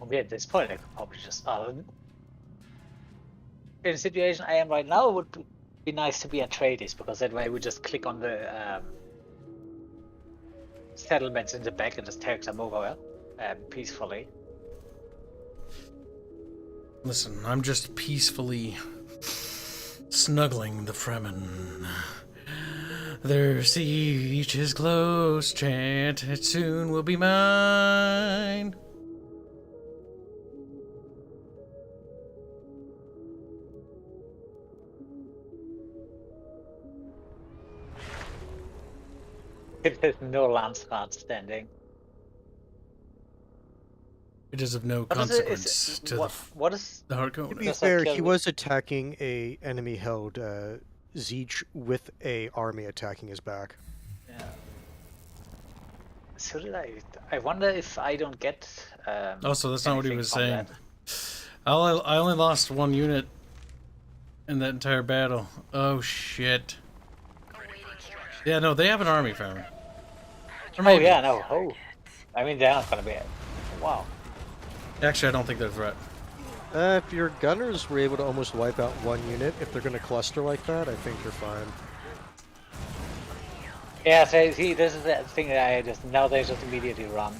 Maybe at this point I could probably just in the situation I am right now, it would be nice to be Atreides, because that way we just click on the settlements in the back and just take them over peacefully. Listen, I'm just peacefully snuggling the Fremen. Their siege is close, chant. It soon will be mine. If there's no Landsguard standing. It is of no What is it? consequence to What is the To Harkonnen. be Just fair, kill he me. was attacking a enemy-held Siege with a army attacking his back. Yeah. So did I wonder if I don't get. Also, that's not what he anything was from saying. that. I only lost one unit in that entire battle. Oh shit. Yeah, no, they have an army, Farron. Or Oh maybe. yeah, no. Oh, I mean they're not gonna be. Wow. Actually, I don't think they're a threat. If your gunners were able to almost wipe out one unit, if they're going to cluster like that, I think you're fine. Yeah. So see, this is the thing that I just now they just immediately run.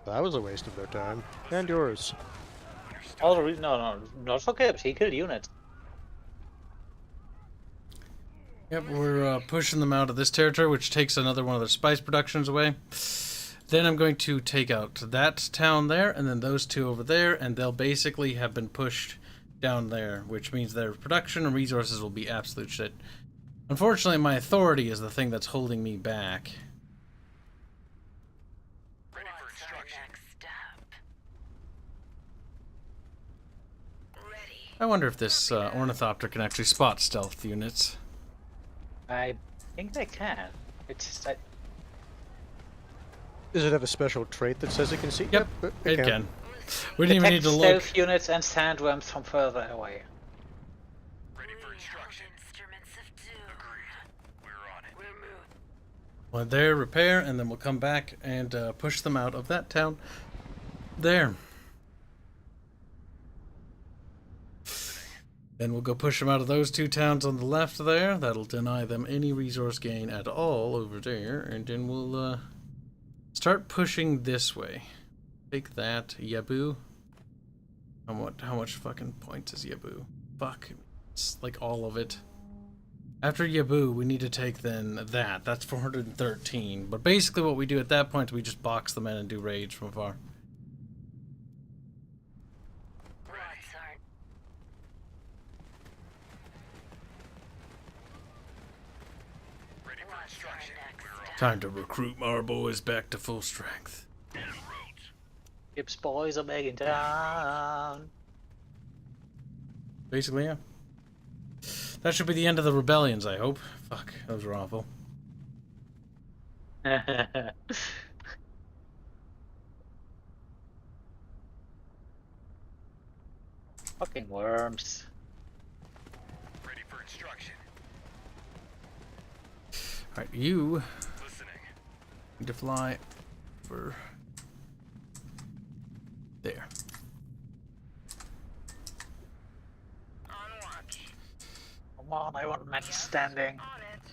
That was a waste of their time. And yours. All the reason, no, not for Kibs. He killed units. Yep, we're pushing them out of this territory, which takes another one of their spice productions away. Then I'm going to take out that town there, and then those two over there, and they'll basically have been pushed down there, which means their production and resources will be absolute shit. Unfortunately, my authority is the thing that's holding me back. Ready for extraction. I wonder if this ornithopter can actually spot stealth units. I think they can. It's just Does it have a special trait that says it can see? Yep, it can. We didn't even detect need to look. stealth units and sandworms from further away. Ready for extraction. Instruments of doom. Agreed. We're on it. Well, there, repair, and then we'll come back and push them out of that town. There. Then we'll go push them out of those two towns on the left there. That'll deny them any resource gain at all over there. And then we'll start pushing this way. Take that, Yaboo. How much fucking points is Yaboo? Fuck. It's like all of it. After Yaboo, we need to take then that. That's 413. But basically what we do at that point, we just box them in and do raids from afar. Ready for extraction. We're on. Time to recruit our boys back to full strength. Kibs boys are back in town. Basically, yeah. That should be the end of the rebellions, I hope. Fuck, those were awful. Fucking worms. Ready for extraction. Alright, you Listening. need to fly over there. On watch. Come on, I want men standing. On it.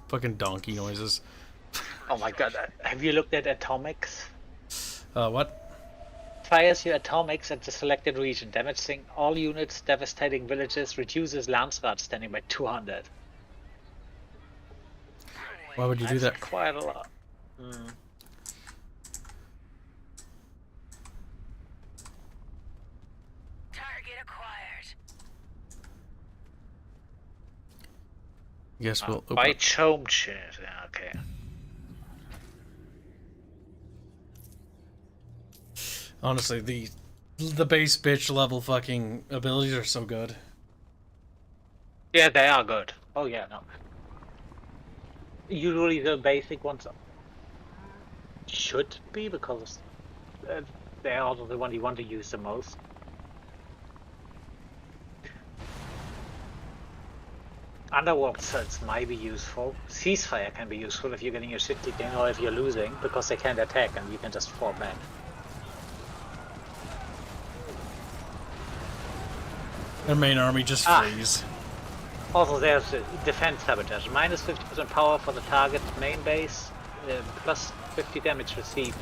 Fucking donkey noises. Oh my god, have you looked at atomics? What? Fires your atomics at the selected region, damaging all units, devastating villages, reduces Landsrat standing by 200. Why would you do that? Quite a lot. Mm. Target acquired. Yes, we'll open By up. Chome shit. Yeah, okay. Honestly, the base bitch level fucking abilities are so good. Yeah, they are good. Oh yeah, no. Usually the basic ones should be, because they are also the one you want to use the most. Underworld cells might be useful. Ceasefire can be useful if you're getting your shit kicked in or if you're losing, because they can't attack and you can just fall back. Their main army just freeze. Also, there's defense sabotage. Minus 50% power for the target's main base, plus 50 damage received.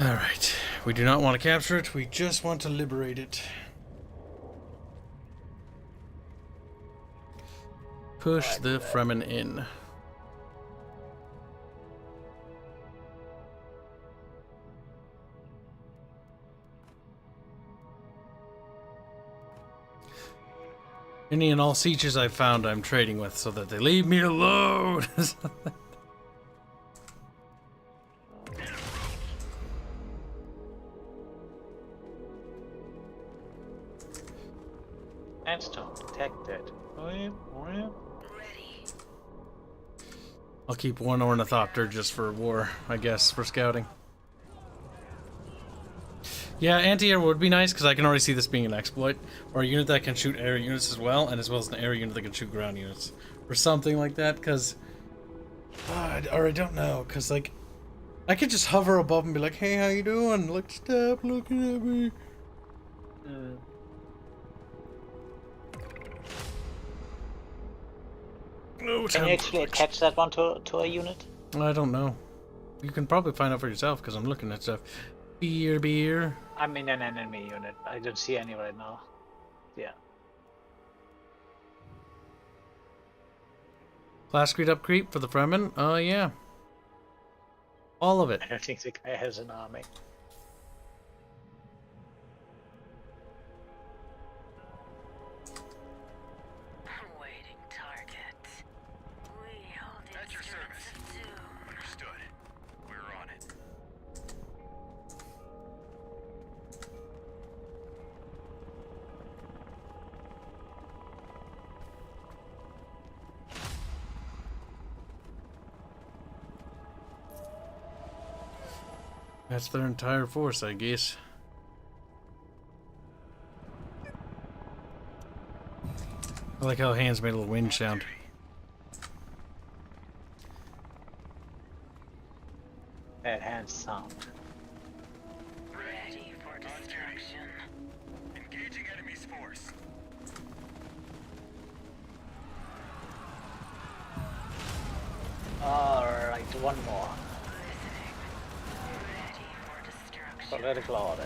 Alright. We do not want to capture it, we just want to liberate it. Push the Fremen in. Any and all sieges I've found I'm trading with so that they leave me alone. Sandstone detected. I'll keep one ornithopter just for war, I guess, for scouting. Yeah, anti-air would be nice, because I can already see this being an exploit, or a unit that can shoot air units as well, and as well as an air unit that can shoot ground units, or something like that, because... or I don't know, because, like, I could just hover above and be like, hey, how you doing? Like, stop looking at me. Oh, Can you actually attach that one to a unit? I don't know. You can probably find out for yourself, because I'm looking at stuff. Beer. I'm in an enemy unit. I don't see any right now. Yeah. Class creep up creep for the Fremen? Oh, yeah. All of it. I don't think the guy has an army. Awaiting target. Wielding At your service. spirits of doom. Understood. We're on it. That's their entire force, I guess. I like how Hanse made a little wind sound. That hand sound. Ready for destruction. Engaging enemy's force. Alright, one more. Ready for destruction. Political audit.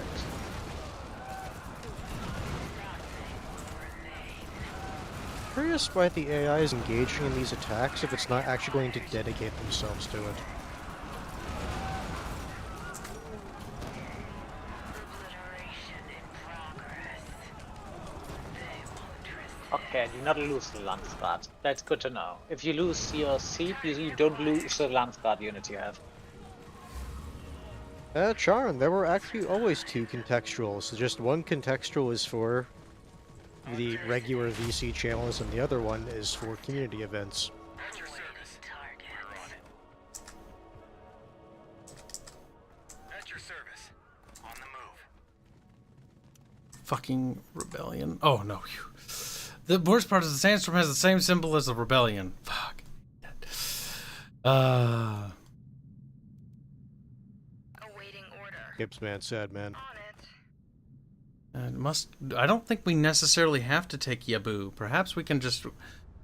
Curious why the AI is engaging in these attacks if it's not actually going to dedicate themselves to it. Obliteration in progress. They won't resist. Okay, do not lose the Landsguard. That's good to know. If you lose your seat, you don't lose the Landsguard unit you have. Charon, there were actually always two contextuals. Just one contextual is for the regular VC channels, and the other one is for community events. At your service. Target. We're on it. At your service. On the move. Fucking rebellion. Oh, no. The worst part is the sandstorm has the same symbol as the rebellion. Fuck. Uh, Awaiting order. Kibs, man, sad man. On it. I don't think we necessarily have to take Yabu. Perhaps we can just...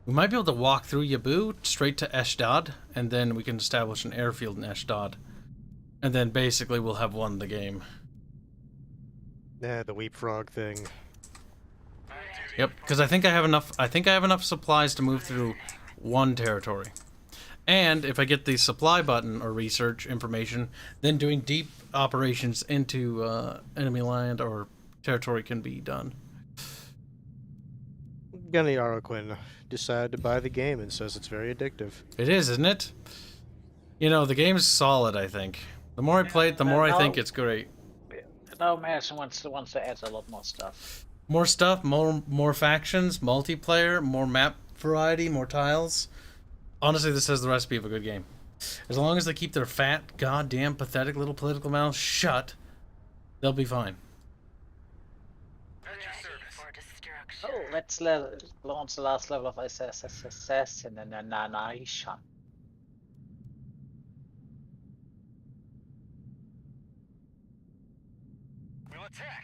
We might be able to walk through Yabu straight to Ashdod, and then we can establish an airfield in Ashdod. And then basically we'll have won the game. Yeah, the leapfrog thing. Yep, because I think I have enough supplies to move through one territory. And if I get the supply button or research information, then doing deep operations into enemy land or territory can be done. Gunny Arlequin decided to buy the game and says it's very addictive. It is, isn't it? You know, the game's solid, I think. The more I play it, the more I think it's great. Now Madison wants to add a lot more stuff. More stuff, more factions, multiplayer, more map variety, more tiles. Honestly, this is the recipe of a good game. As long as they keep their fat, goddamn, pathetic little political mouths shut, they'll be fine. For destruction. Oh, let's launch the last level of assassin and then annihilation. We'll attack.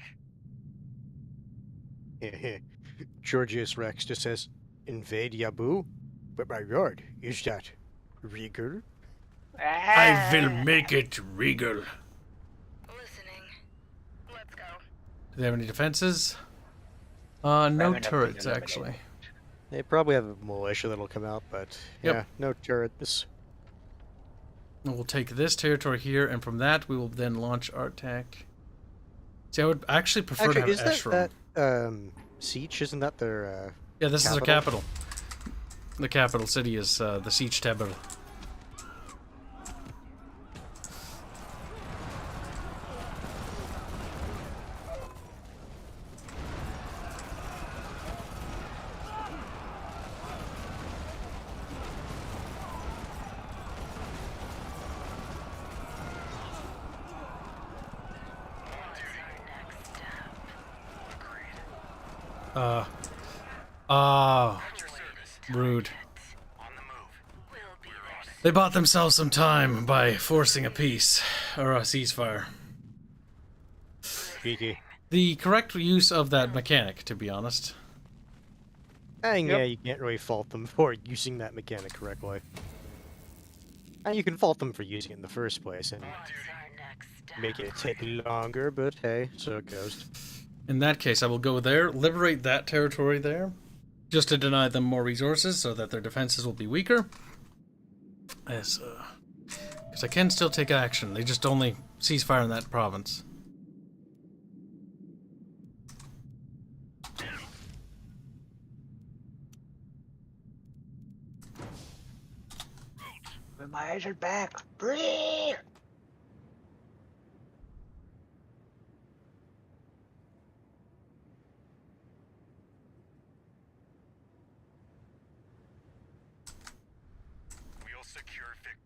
Georgius Rex just says, invade Yabu? But my lord, is that regal? I will make it regal. Listening. Let's go. Do they have any defenses? No Enough turrets, to actually. They probably have a militia that'll come out, but Yep. yeah, no turrets. And we'll take this territory here, and from that we will then launch our attack. See, I would actually prefer Actually, to is have Eshram. that Siege? Isn't that their Yeah, this is their capital? capital. The capital city is the Siege Tabel. Rude. On the move. We'll be there. They bought themselves some time by forcing a peace, or a ceasefire. Geeky. The correct use of that mechanic, to be honest. And yeah, you can't really fault them for using that mechanic correctly. And you can fault them for using it in the first place and What's our next step? make it take longer, but hey, so it goes. In that case, I will go there, liberate that territory there, just to deny them more resources so that their defenses will be weaker. Because I can still take action. They just only ceasefire in that province. With my agent back. Breathe. We'll secure Vic.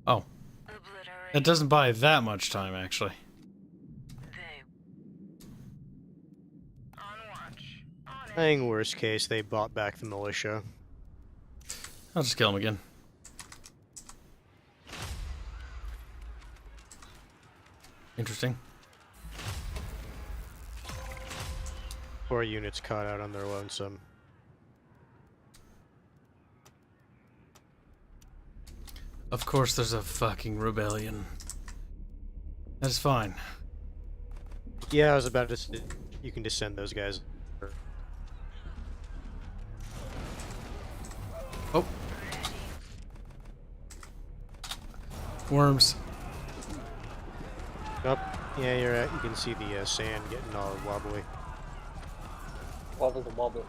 Oh, Obliterate. that doesn't buy that much time, actually. They. On watch. On I it. think worst case, they bought back the militia. I'll just kill him again. Interesting. 4 units caught out on their lonesome. Of course there's a fucking rebellion. That's fine. Yeah, I was about to say, you can just send those guys. Oh. Worms. Up. Yeah, you're right. You can see the sand getting all wobbly. Wobble the wobble.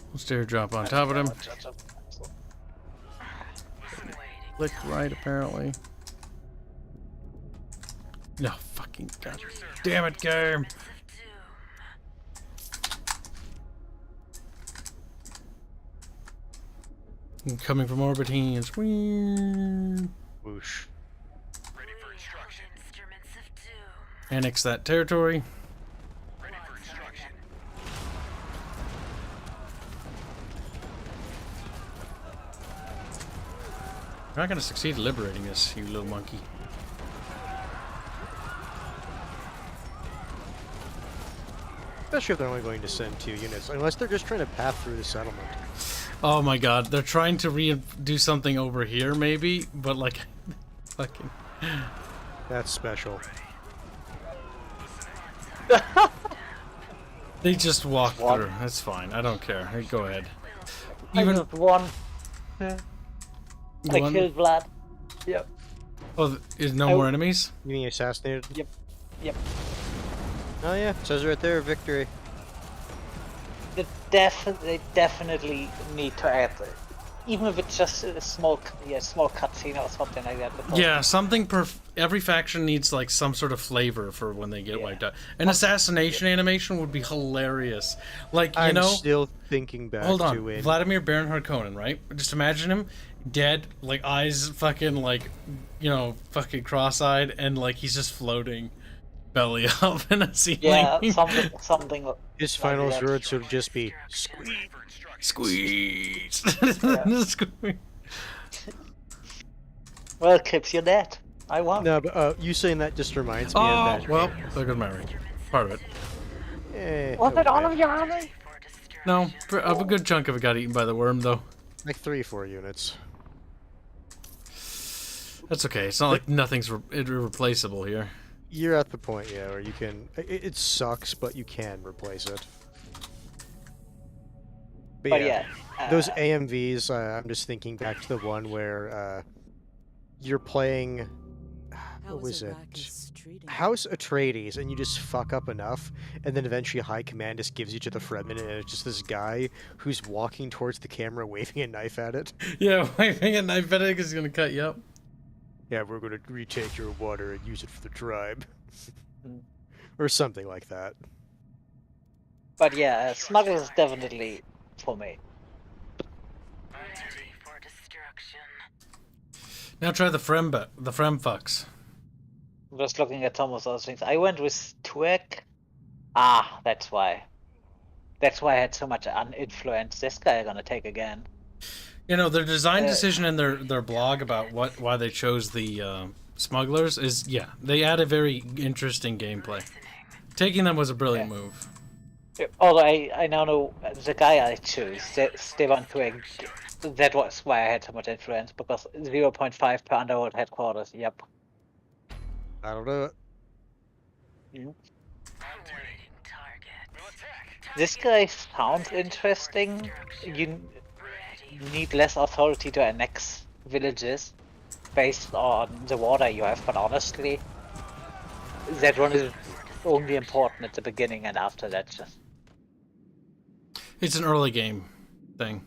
We'll stair drop on top of him. Clicked right, apparently. No, fucking god damn it, game! I'm coming from Orbitines. Whee! Whoosh. Ready for instruction. Instruments of doom. Annex that territory. Ready for instruction. You're not gonna succeed liberating us, you little monkey. Especially if they're only going to send 2 units, unless they're just trying to path through the settlement. Oh my god, they're trying to do something over here, maybe, but like, fucking. That's special. They just walk through. That's fine. I don't care. Hey, go ahead. Even with one. I One? killed Vlad. Yep. Oh, is no more enemies? You being assassinated? Yep. Yep. Oh yeah, it says right there, victory. They definitely need to add it. Even if it's just a small cutscene or something like that. Because Yeah, something every faction needs like some sort of flavor for when they get wiped out. An assassination animation would be hilarious. Like, you know, I'm still thinking back hold on, to it. Vladimir Bernhard Conan, right? Just imagine him dead, like eyes fucking like, you know, fucking cross-eyed, and like he's just floating, belly up in a ceiling. yeah, something. His final words would just be squeeze. Squeeze. Squeeze. Well, Kibs, you're dead. I won. No, but you saying that just reminds me Oh, of that. well, there goes my ring. Part of it. Was it all of your army? No, a good chunk of it got eaten by the worm, though. Like 3-4 units. That's okay. It's not like nothing's irreplaceable here. You're at the point, yeah, where you can. It sucks, but you can replace it. But yeah, those AMVs. I'm just thinking back to the one where you're playing. What was it? House Atreides, and you just fuck up enough, and then eventually High Command just gives you to the Fremen, and it's just this guy who's walking towards the camera, waving a knife at it. Yeah, waving a knife at it because he's gonna cut you up. Yeah, we're gonna retake your water and use it for the tribe, or something like that. But yeah, Smuggle is definitely for me. Now try the Frem fucks. I'm just looking at some of those things. I went with Tuek. Ah, that's why. That's why I had so much influence. This guy I'm gonna take again. You know, their design decision in their blog about why they chose the smugglers is, yeah, they add a very interesting gameplay. Taking them was a brilliant move. Although I now know the guy I chose, Stefan Tuek. That was why I had so much influence, because 0.5 per underworld headquarters. Yep. That'll do it. This guy sounds interesting. You need less authority to annex villages based on the water you have, but honestly, that one is only important at the beginning, and after that, just It's an early game thing.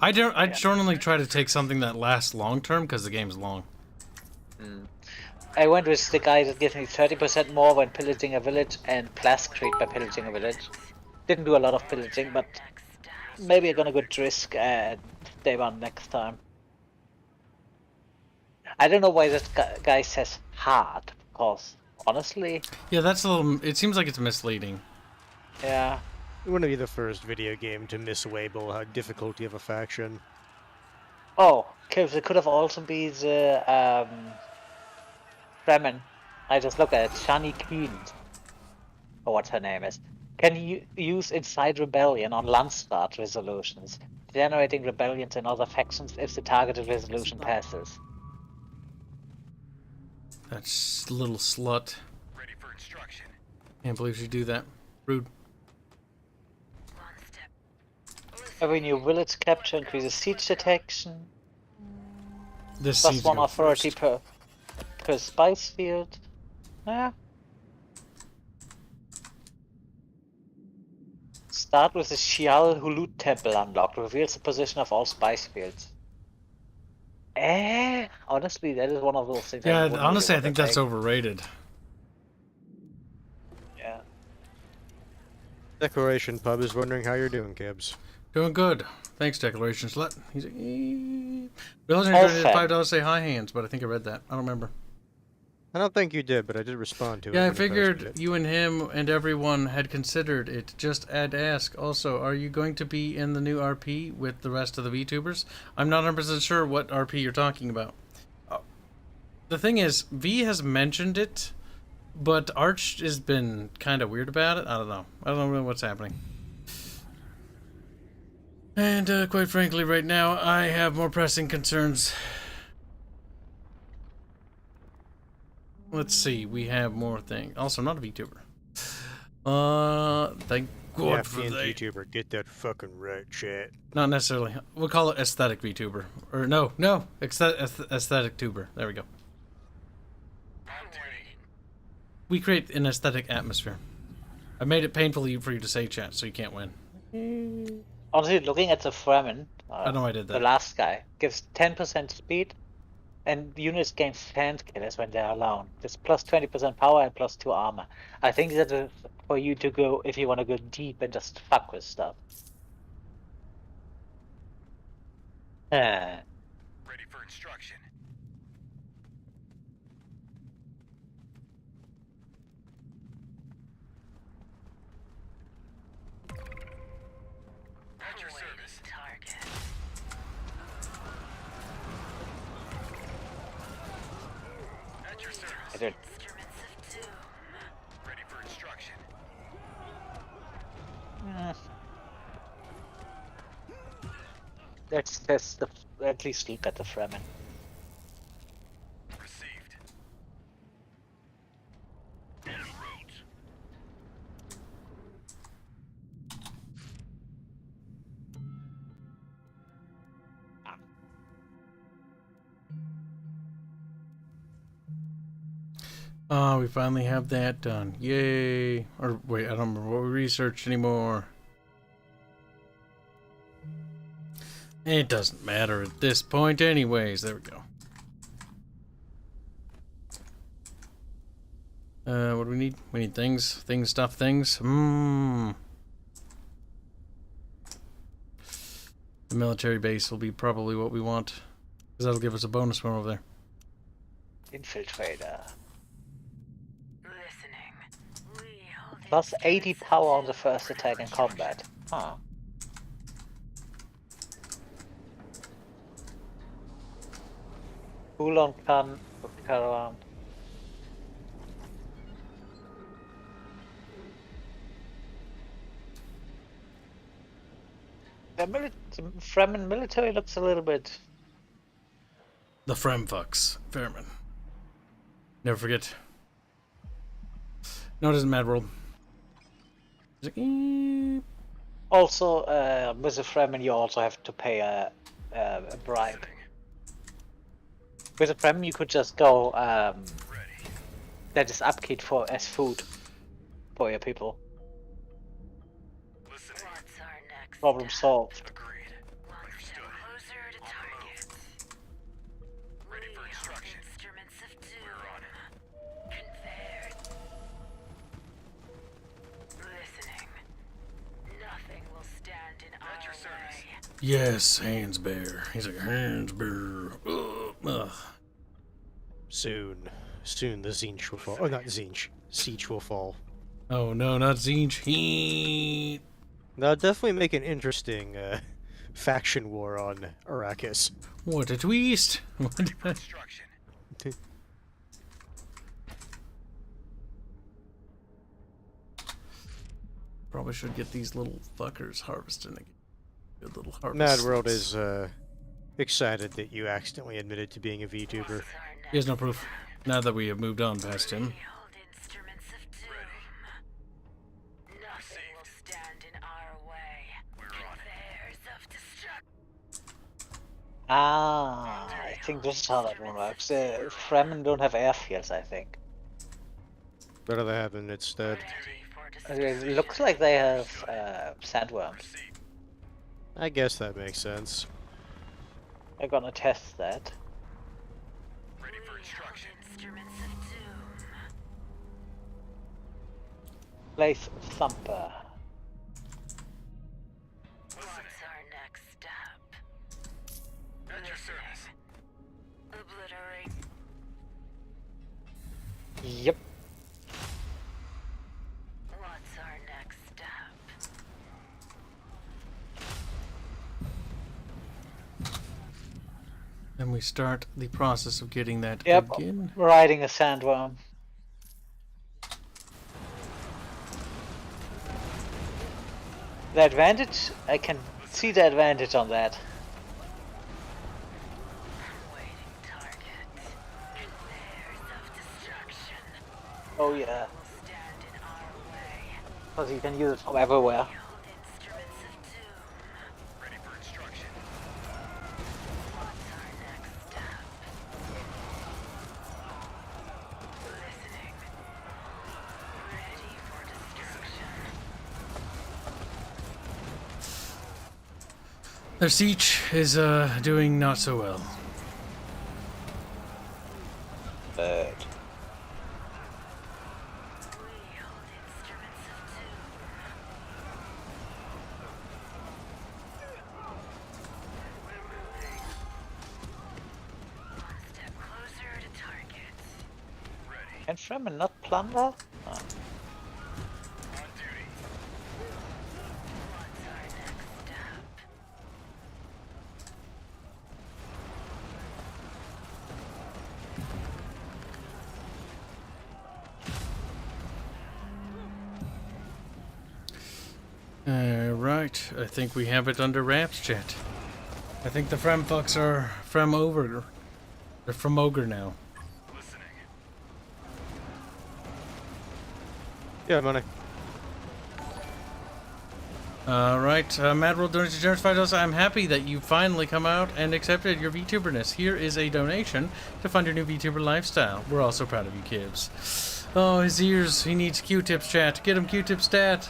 I generally try to take something that lasts long term because the game's long. I went with the guy that gives me 30% more when pillaging a village and Plascrete by pillaging a village. Didn't do a lot of pillaging, but maybe I'm gonna go Drisk and day one next time. I don't know why this guy says hard, because honestly... Yeah, that's a little... It seems like it's misleading. Yeah. It wouldn't be the first video game to mislabel a difficulty of a faction. Oh, Kibs, it could have also been the Fremen. I just look at it. Shani Keen, or what her name is. Can you use Inside Rebellion on Landstart resolutions, generating rebellions in other factions if the targeted resolution passes. That little slut. Ready for instruction. Can't believe she do that. Rude. Every new village capture increases siege detection. This Plus seems one to go authority first. per spice field. Yeah. Start with the Shial Hulut temple unlocked. Reveals the position of all spice fields. Honestly, that is one of those things. Yeah, wouldn't honestly, I really think want that's to overrated. take. Yeah. Declaration Pub is wondering how you're doing, Kibs. Doing good. Thanks, Declaration Slut. He's like, realizing All I did fat. $5 say hi hands, but I think I read that. I don't remember. I don't think you did, but I did respond to it. Yeah, I when you posted figured it. you and him and everyone had considered it. Just I'd ask also, are you going to be in the new RP with the rest of the VTubers? I'm not 100% sure what RP you're talking about. The thing is, V has mentioned it, but Arch has been kind of weird about it. I don't know. I don't know what's happening. And quite frankly, right now, I have more pressing concerns. Let's see, we have more things. Also, I'm not a VTuber. Thank Yeah, God for being that. VTuber, get that fucking right, chat. Not necessarily. We'll call it aesthetic VTuber. Or no, aesthetic tuber. There we go. We create an aesthetic atmosphere. I made it painfully for you to say chat, so you can't win. Honestly, looking at the Fremen, I know I did the that. last guy gives 10% speed, and units gain hand killers when they're alone. It's plus 20% power and plus 2 armor. I think that is for you to go if you want to go deep and just fuck with stuff. Ready for instruction. At your service. Target. At your service. I did. Instruments of doom. Ready for instruction. Let's test the. At least look at the Fremen. Received. En route. Oh, we finally have that done. Yay. Or wait, I don't remember what we researched anymore. It doesn't matter at this point anyways. There we go. What do we need? We need things. Things. The military base will be probably what we want. Because that'll give us a bonus from over there. Infiltrator. Listening. We hold Plus 80 instruments of power on the doom first for attack in children. combat. Huh. Ulon can look around. The Fremen military looks a little bit. The Fremfucks. Fairman. Never forget. No, it doesn't matter, world. It's like, Also, with the Fremen, you also have to pay a bribe. With a Fremen, you could just go. That is upkeep for as food for your people. Listening. What's our next Problem step? solved. Agreed. One step closer to target. Ready for We hold instruction. instruments of doom. We're on it. Conveyed. Listening. Nothing will stand in At your our service. way. yes, Hands Bear. He's like, Hands Bear. Ugh. Soon the Zinch will fall. Oh, not Zinch. Siege will fall. Oh no, not Zinch. He. That'll definitely make an interesting faction war on Arrakis. What a twist! Instruction. Probably should get these little fuckers harvesting again. Good little harvest. Mad World is excited that you accidentally admitted to being a VTuber. He has no proof. Now that we have moved on past him. We hold instruments of doom. Nothing will stand in our way. Conveyors of destruction. I think this is how that one works. The Fremen don't have airfields, I think. What do they have instead? It looks like they have sandworms. I guess that makes sense. We're gonna test that. Ready for instruction. Instruments of doom. Place Thumper. What's our next step? At your service. Obliterate. Yep. What's our next step? Then we start the process of getting that Yep. again. Riding a sandworm. The advantage, I can see the advantage on that. Waiting target. Layers of destruction. Oh yeah, Will stand in our way. because you can use it from everywhere. Behold instruments of doom. Ready for instruction. What's our next step? Listening. Ready for destruction. Their siege is doing not so well. But Behold instruments of doom. We're moving. One step closer to target. can Fremen not plunder? On duty. What's our next step? Right, I think we have it under wraps, chat. I think the Frem fucks are Frem over. They're from Ogre now. Listening. Yeah, money. Right, Mad World donated generous $5. I'm happy that you finally come out and accepted your VTuberness. Here is a donation to fund your new VTuber lifestyle. We're also proud of you, Kibs. Oh, his ears. He needs Q-tips, chat. Get him Q-tip stat.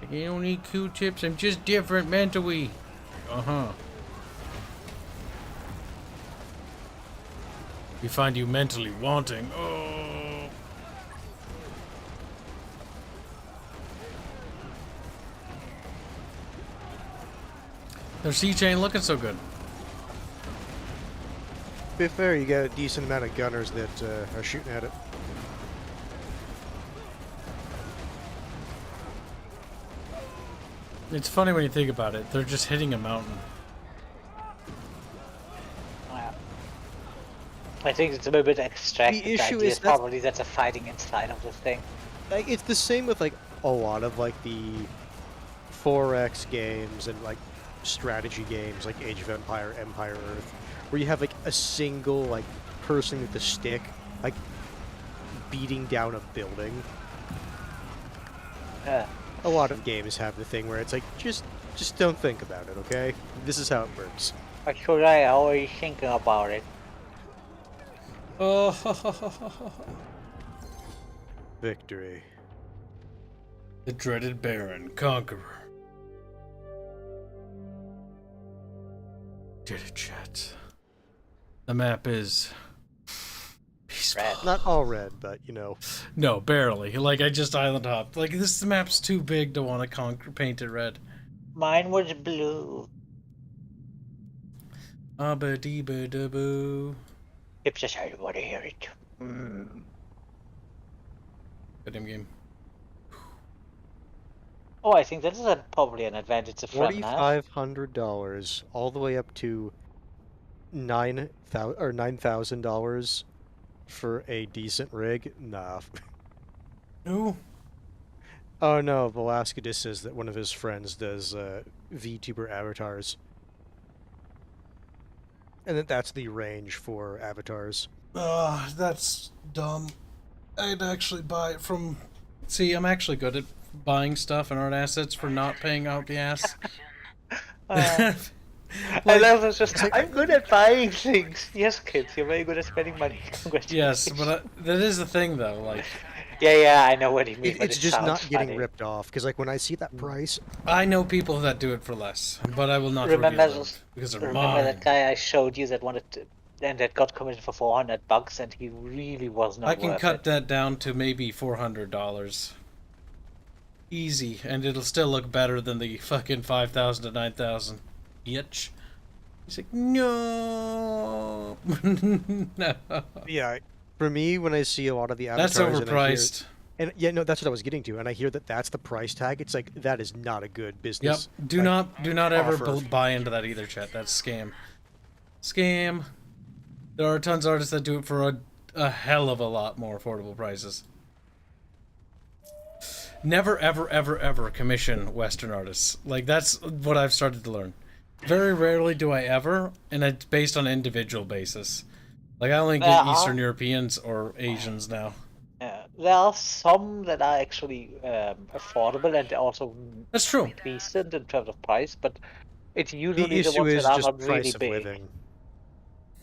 You don't need Q-tips. I'm just different mentally. Uh-huh. We find you mentally wanting. Oh. Their siege ain't looking so good. To be fair, you got a decent amount of gunners that are shooting at it. It's funny when you think about it. They're just hitting a mountain. Yeah. I think it's a little bit extracted. The issue idea is probably that's a fighting inside of this thing. Like, it's the same with like a lot of like the 4X games and like strategy games like Age of Empire, Empire Earth, where you have like a single like person with a stick like beating down a building. Yeah. A lot of games have the thing where it's like just don't think about it, okay? This is how it works. Actually, I already thinking about it. Oh, Victory. the dreaded Baron, Conqueror. Did it, chat. The map is peaceful. Red. Not all red, but you know. No, barely. Like, I just island hopped. Like, this map's too big to want to paint it red. Mine was blue. Abba-dee-ba-da-boo. If just I want to hear it. Goddamn game. Oh, I think that is probably an advantage to Fremen has. $4,500 all the way up to $9,000 for a decent rig. Nah. Ooh. Oh no, Velasquez says that one of his friends does VTuber avatars. And that's the range for avatars. That's dumb. I'd actually buy it from... See, I'm actually good at buying stuff and art assets for not paying out the ass. I love this. Just I'm good at buying things. Yes, kids, you're very good at spending money. Congratulations. Yes, but that is the thing, though. Like, Yeah, I know what you mean. but It's it just sounds not getting funny. ripped off, because like when I see that price, I know people that do it for less, but I will not Remember reveal those- them because they're Remember mine. that guy I showed you that wanted to, and that got commissioned for $400, and he really was not I can worth cut it. that down to maybe $400. Easy, and it'll still look better than the fucking 5,000 to 9,000. Bitch. He's like, no. No. yeah, For me, when I see a lot of the That's avatars overpriced. and yeah, no, that's what I was getting to, and I hear that that's the price tag. It's like that is not a good Yep. business. Do not ever offer. buy into that either, chat. That's scam. Scam. There are tons of artists that do it for a hell of a lot more affordable prices. Never, ever, ever, ever commission Western artists. Like, that's what I've started to learn. Very rarely do I ever, and it's based on individual basis. Like, I only get Eastern Europeans or Asians now. Yeah, there are some that are actually affordable and also That's true. decent in terms of price, but it's The usually the issue ones is that are just not really price of big. living.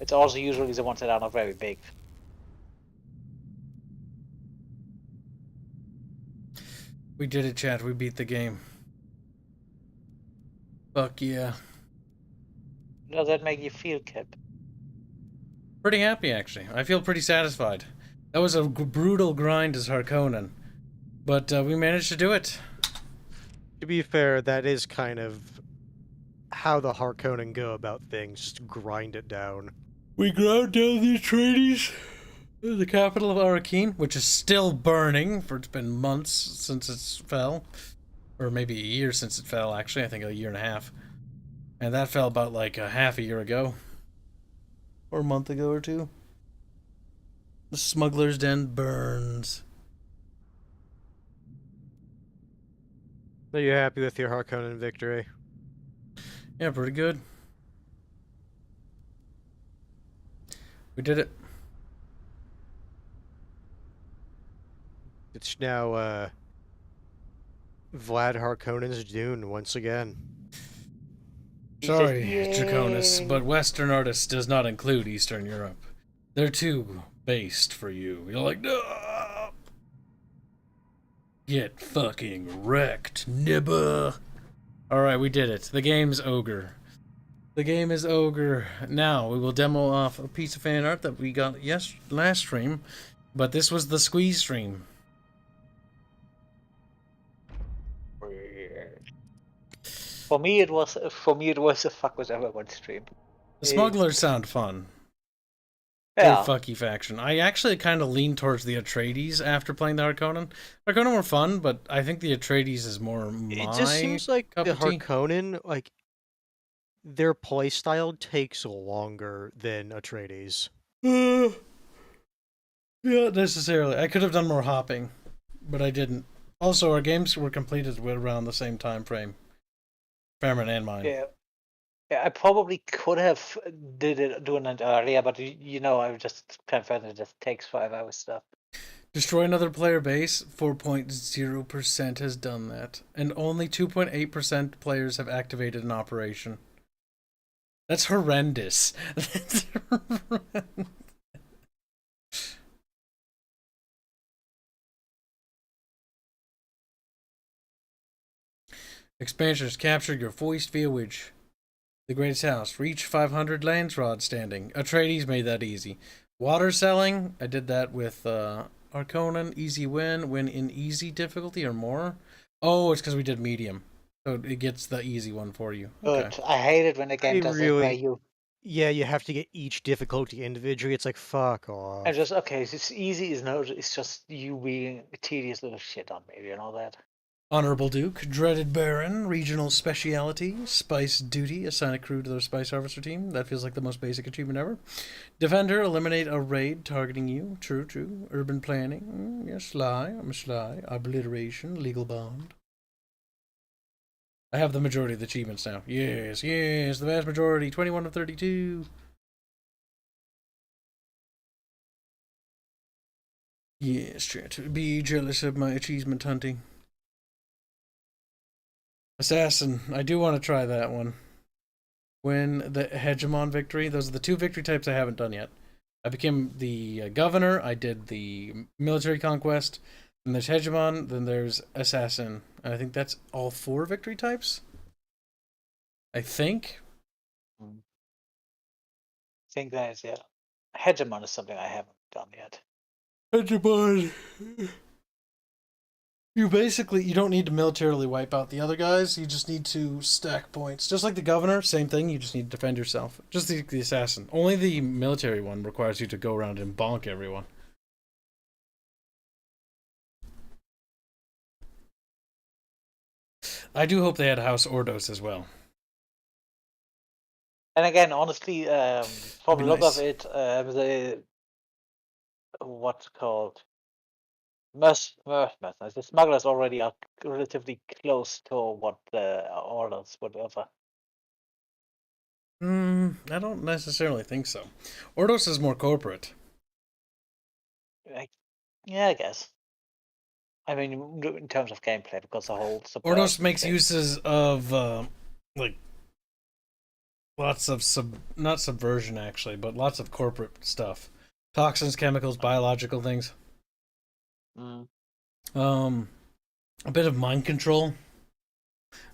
It's also usually the ones that are not very big. We did it, chat. We beat the game. Fuck yeah. Does that make you feel, Kip? Pretty happy, actually. I feel pretty satisfied. That was a brutal grind as Harkonnen. But we managed to do it. To be fair, that is kind of how the Harkonnen go about things. Just grind it down. We ground down the Atreides, the capital of Arakeen, which is still burning, for it's been months since it fell. Or maybe a year since it fell, actually. I think a year and a half. And that fell about like a half a year ago. Or a month ago or two. The Smuggler's Den burns. Are you happy with your Harkonnen victory? Yeah, pretty good. We did it. It's now Vlad Harkonnen's Dune once again. Sorry, Yay. Draconis, but Western artists does not include Eastern Europe. They're too based for you. You're like, no. Get fucking wrecked, nibba. Alright, we did it. The game's ogre. The game is ogre. Now, we will demo off a piece of fan art that we got last stream, but this was the SQEEEZE stream. For me, it was a fuck with everyone stream. The smugglers sound fun. Yeah. Very fucky faction. I actually kind of lean towards the Atreides after playing the Harkonnen. Harkonnen were fun, but I think the Atreides is more my It just seems like cup the of tea. Harkonnen, like, their playstyle takes longer than Atreides. Yeah, necessarily. I could have done more hopping, but I didn't. Also, our games were completed with around the same time frame. Fairman and mine. Yeah. Yeah, I probably could have doing it earlier, but you know, I just kind of found it just takes 5 hours stuff. Destroy another player base. 4.0% has done that, and only 2.8% players have activated an operation. That's horrendous. That's horrendous. Expansions captured your voiced village. The greatest house. Reach 500 Landsrod standing. Atreides made that easy. Water selling. I did that with Harkonnen. Easy win. Win in easy difficulty or more. Oh, it's because we did medium. So it gets the easy one for you. Okay. But I hate it when the game does it where you... Yeah, you have to get each difficulty individually. It's like, fuck off. And just, okay, it's easy, it's just you being a tedious little shit on me, you know that? Honorable Duke, Dreaded Baron, Regional Speciality, Spice Duty, assign a crew to their Spice Harvester team. That feels like the most basic achievement ever. Defender, eliminate a raid targeting you. True, true. Urban Planning, yes, Sly, I'm a Sly. Obliteration, Legal Bond. I have the majority of the achievements now. Yes, yes, the vast majority, 21 of 32. Yes, chat. Be jealous of my achievement hunting. Assassin. I do want to try that one. Win the Hegemon victory. Those are the 2 victory types I haven't done yet. I became the governor. I did the military conquest. Then there's Hegemon. Then there's Assassin. And I think that's all 4 victory types. I think. I think that is, yeah. Hegemon is something I haven't done yet. Hegemon. You don't need to militarily wipe out the other guys. You just need to stack points. Just like the governor, same thing. You just need to defend yourself. Just like the assassin. Only the military one requires you to go around and bonk everyone. I do hope they had House Ordos as well. And again, honestly, from Be the look nice. of it, the what's it called? The smugglers already are relatively close to what the orders would offer. I don't necessarily think so. Ordos is more corporate. Yeah, I guess. I mean, in terms of gameplay, because the whole Ordos makes thing. uses of like lots of not subversion actually, but lots of corporate stuff. Toxins, chemicals, biological things. Mm. A bit of mind control.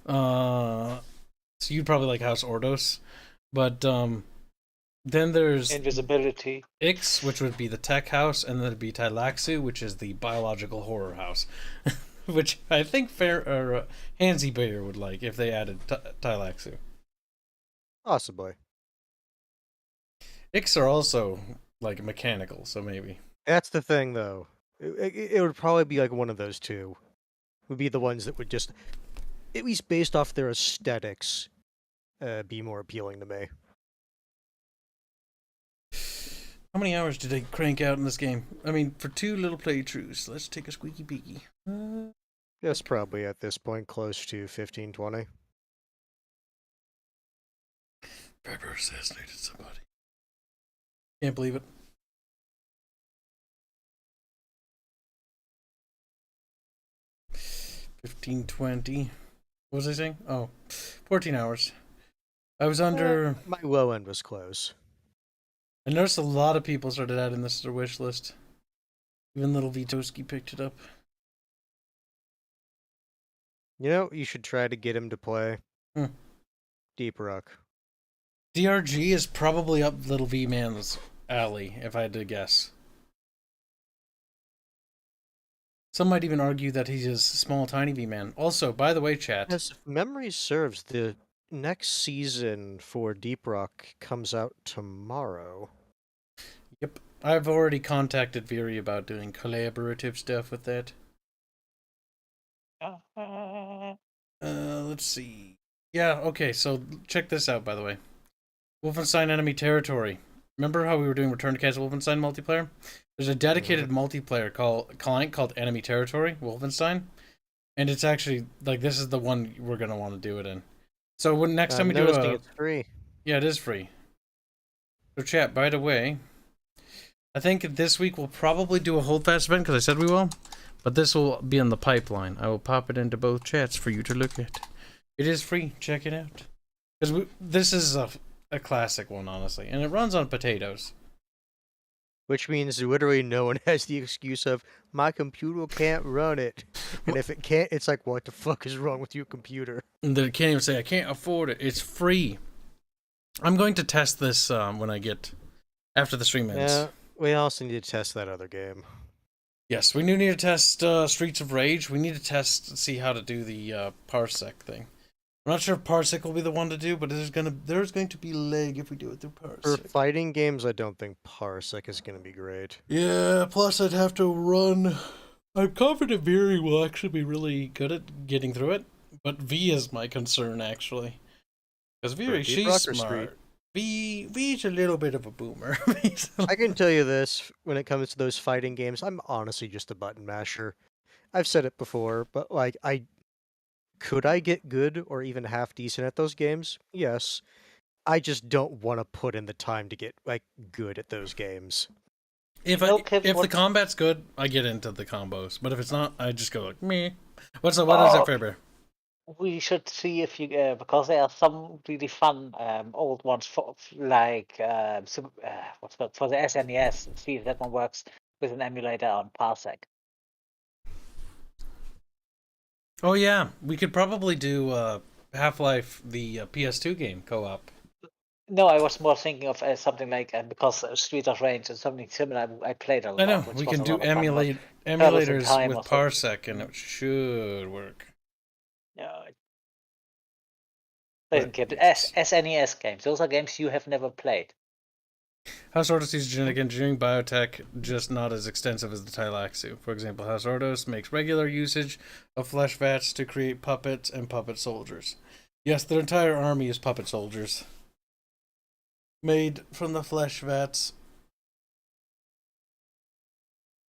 So you'd probably like House Ordos, but then there's Invisibility. Ix, which would be the tech house, and then there'd be Tylaxu, which is the biological horror house, which I think Hanse Bayer would like if they added Tylaxu. Possibly. Ix are also like mechanical, so maybe. That's the thing, though. It would probably be like one of those two. Would be the ones that would just, at least based off their aesthetics, be more appealing to me. How many hours did they crank out in this game? I mean, for 2 little playthroughs. Let's take a squeaky beaky. That's probably at this point close to 15, 20. Pepper assassinated somebody. Can't believe it. $15.20. What was I saying? Oh, 14 hours. I was under. My low end was close. I noticed a lot of people started adding this to their wish list. Even little Vitoski picked it up. You know, you should try to get him to play Deep Rock. DRG is probably up Little V Man's alley, if I had to guess. Some might even argue that he's a small, tiny V Man. Also, by the way, chat. As if memory serves, the next season for Deep Rock comes out tomorrow. Yep. I've already contacted Viri about doing collaborative stuff with that. Let's see. Yeah, okay, so check this out, by the way. Wolfenstein Enemy Territory. Remember how we were doing Return to Castle Wolfenstein multiplayer? There's a dedicated multiplayer client called Enemy Territory, Wolfenstein. And it's actually, like, this is the one we're going to want to do it in. So when next time we do it's free. Yeah, it is free. So chat, by the way, I think this week we'll probably do a Holdfast event, because I said we will. But this will be in the pipeline. I will pop it into both chats for you to look at. It is free. Check it out. Because this is a classic one, honestly. And it runs on potatoes. Which means literally no one has the excuse of, my computer can't run it. And if it can't, it's like, what the fuck is wrong with your computer? And they can't even say, I can't afford it. It's free. I'm going to test this when I get... after the stream ends. Yeah, we also need to test that other game. Yes, we do need to test Streets of Rage. We need to see how to do the Parsec thing. I'm not sure if Parsec will be the one to do, but there's going to be lag if we do it through Parsec. For fighting games, I don't think Parsec is going to be great. Yeah, plus I'd have to run... I'm confident Viri will actually be really good at getting through it, but V is my concern, actually. Because Viri, she's smart. V's a little bit of a boomer. I can tell you this, when it comes to those fighting games, I'm honestly just a button masher. I've said it before, but like, could I get good or even half decent at those games? Yes. I just don't want to put in the time to get like good at those games. If the combat's good, I get into the combos. But if it's not, I just go like, meh. What is it, Fairbear? We should see if you because there are some really fun old ones for like what's called for the SNES. See if that one works with an emulator on Parsec. Oh yeah, we could probably do Half-Life, the PS2 game co-op. No, I was more thinking of something like because Streets of Rage and something similar. I played a lot. I know we can do emulators with Parsec, and it should work. No, doesn't get SNES games. Those are games you have never played. House Ordos uses genetic engineering biotech, just not as extensive as the Tylaxu. For example, House Ordos makes regular usage of flesh vats to create puppets and puppet soldiers. Yes, their entire army is puppet soldiers. Made from the flesh vats.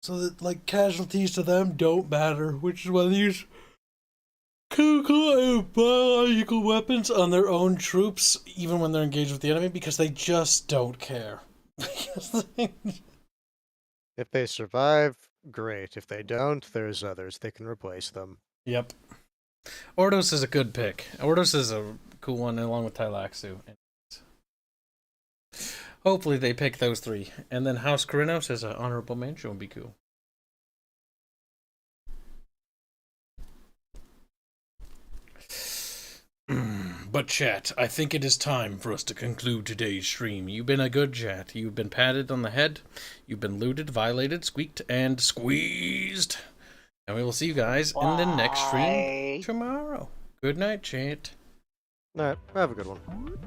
So that, like, casualties to them don't matter, which is why they use chemical and biological weapons on their own troops, even when they're engaged with the enemy, because they just don't care. If they survive, great. If they don't, there's others. They can replace them. Yep. Ordos is a good pick. Ordos is a cool one, along with Tylaxu. Hopefully they pick those three. And then House Korinos as an honorable mention would be cool. But chat, I think it is time for us to conclude today's stream. You've been a good chat. You've been patted on the head. You've been looted, violated, squeaked, and squeezed. And we will see you guys in the next stream tomorrow. Good night, chat. Alright, have a good one.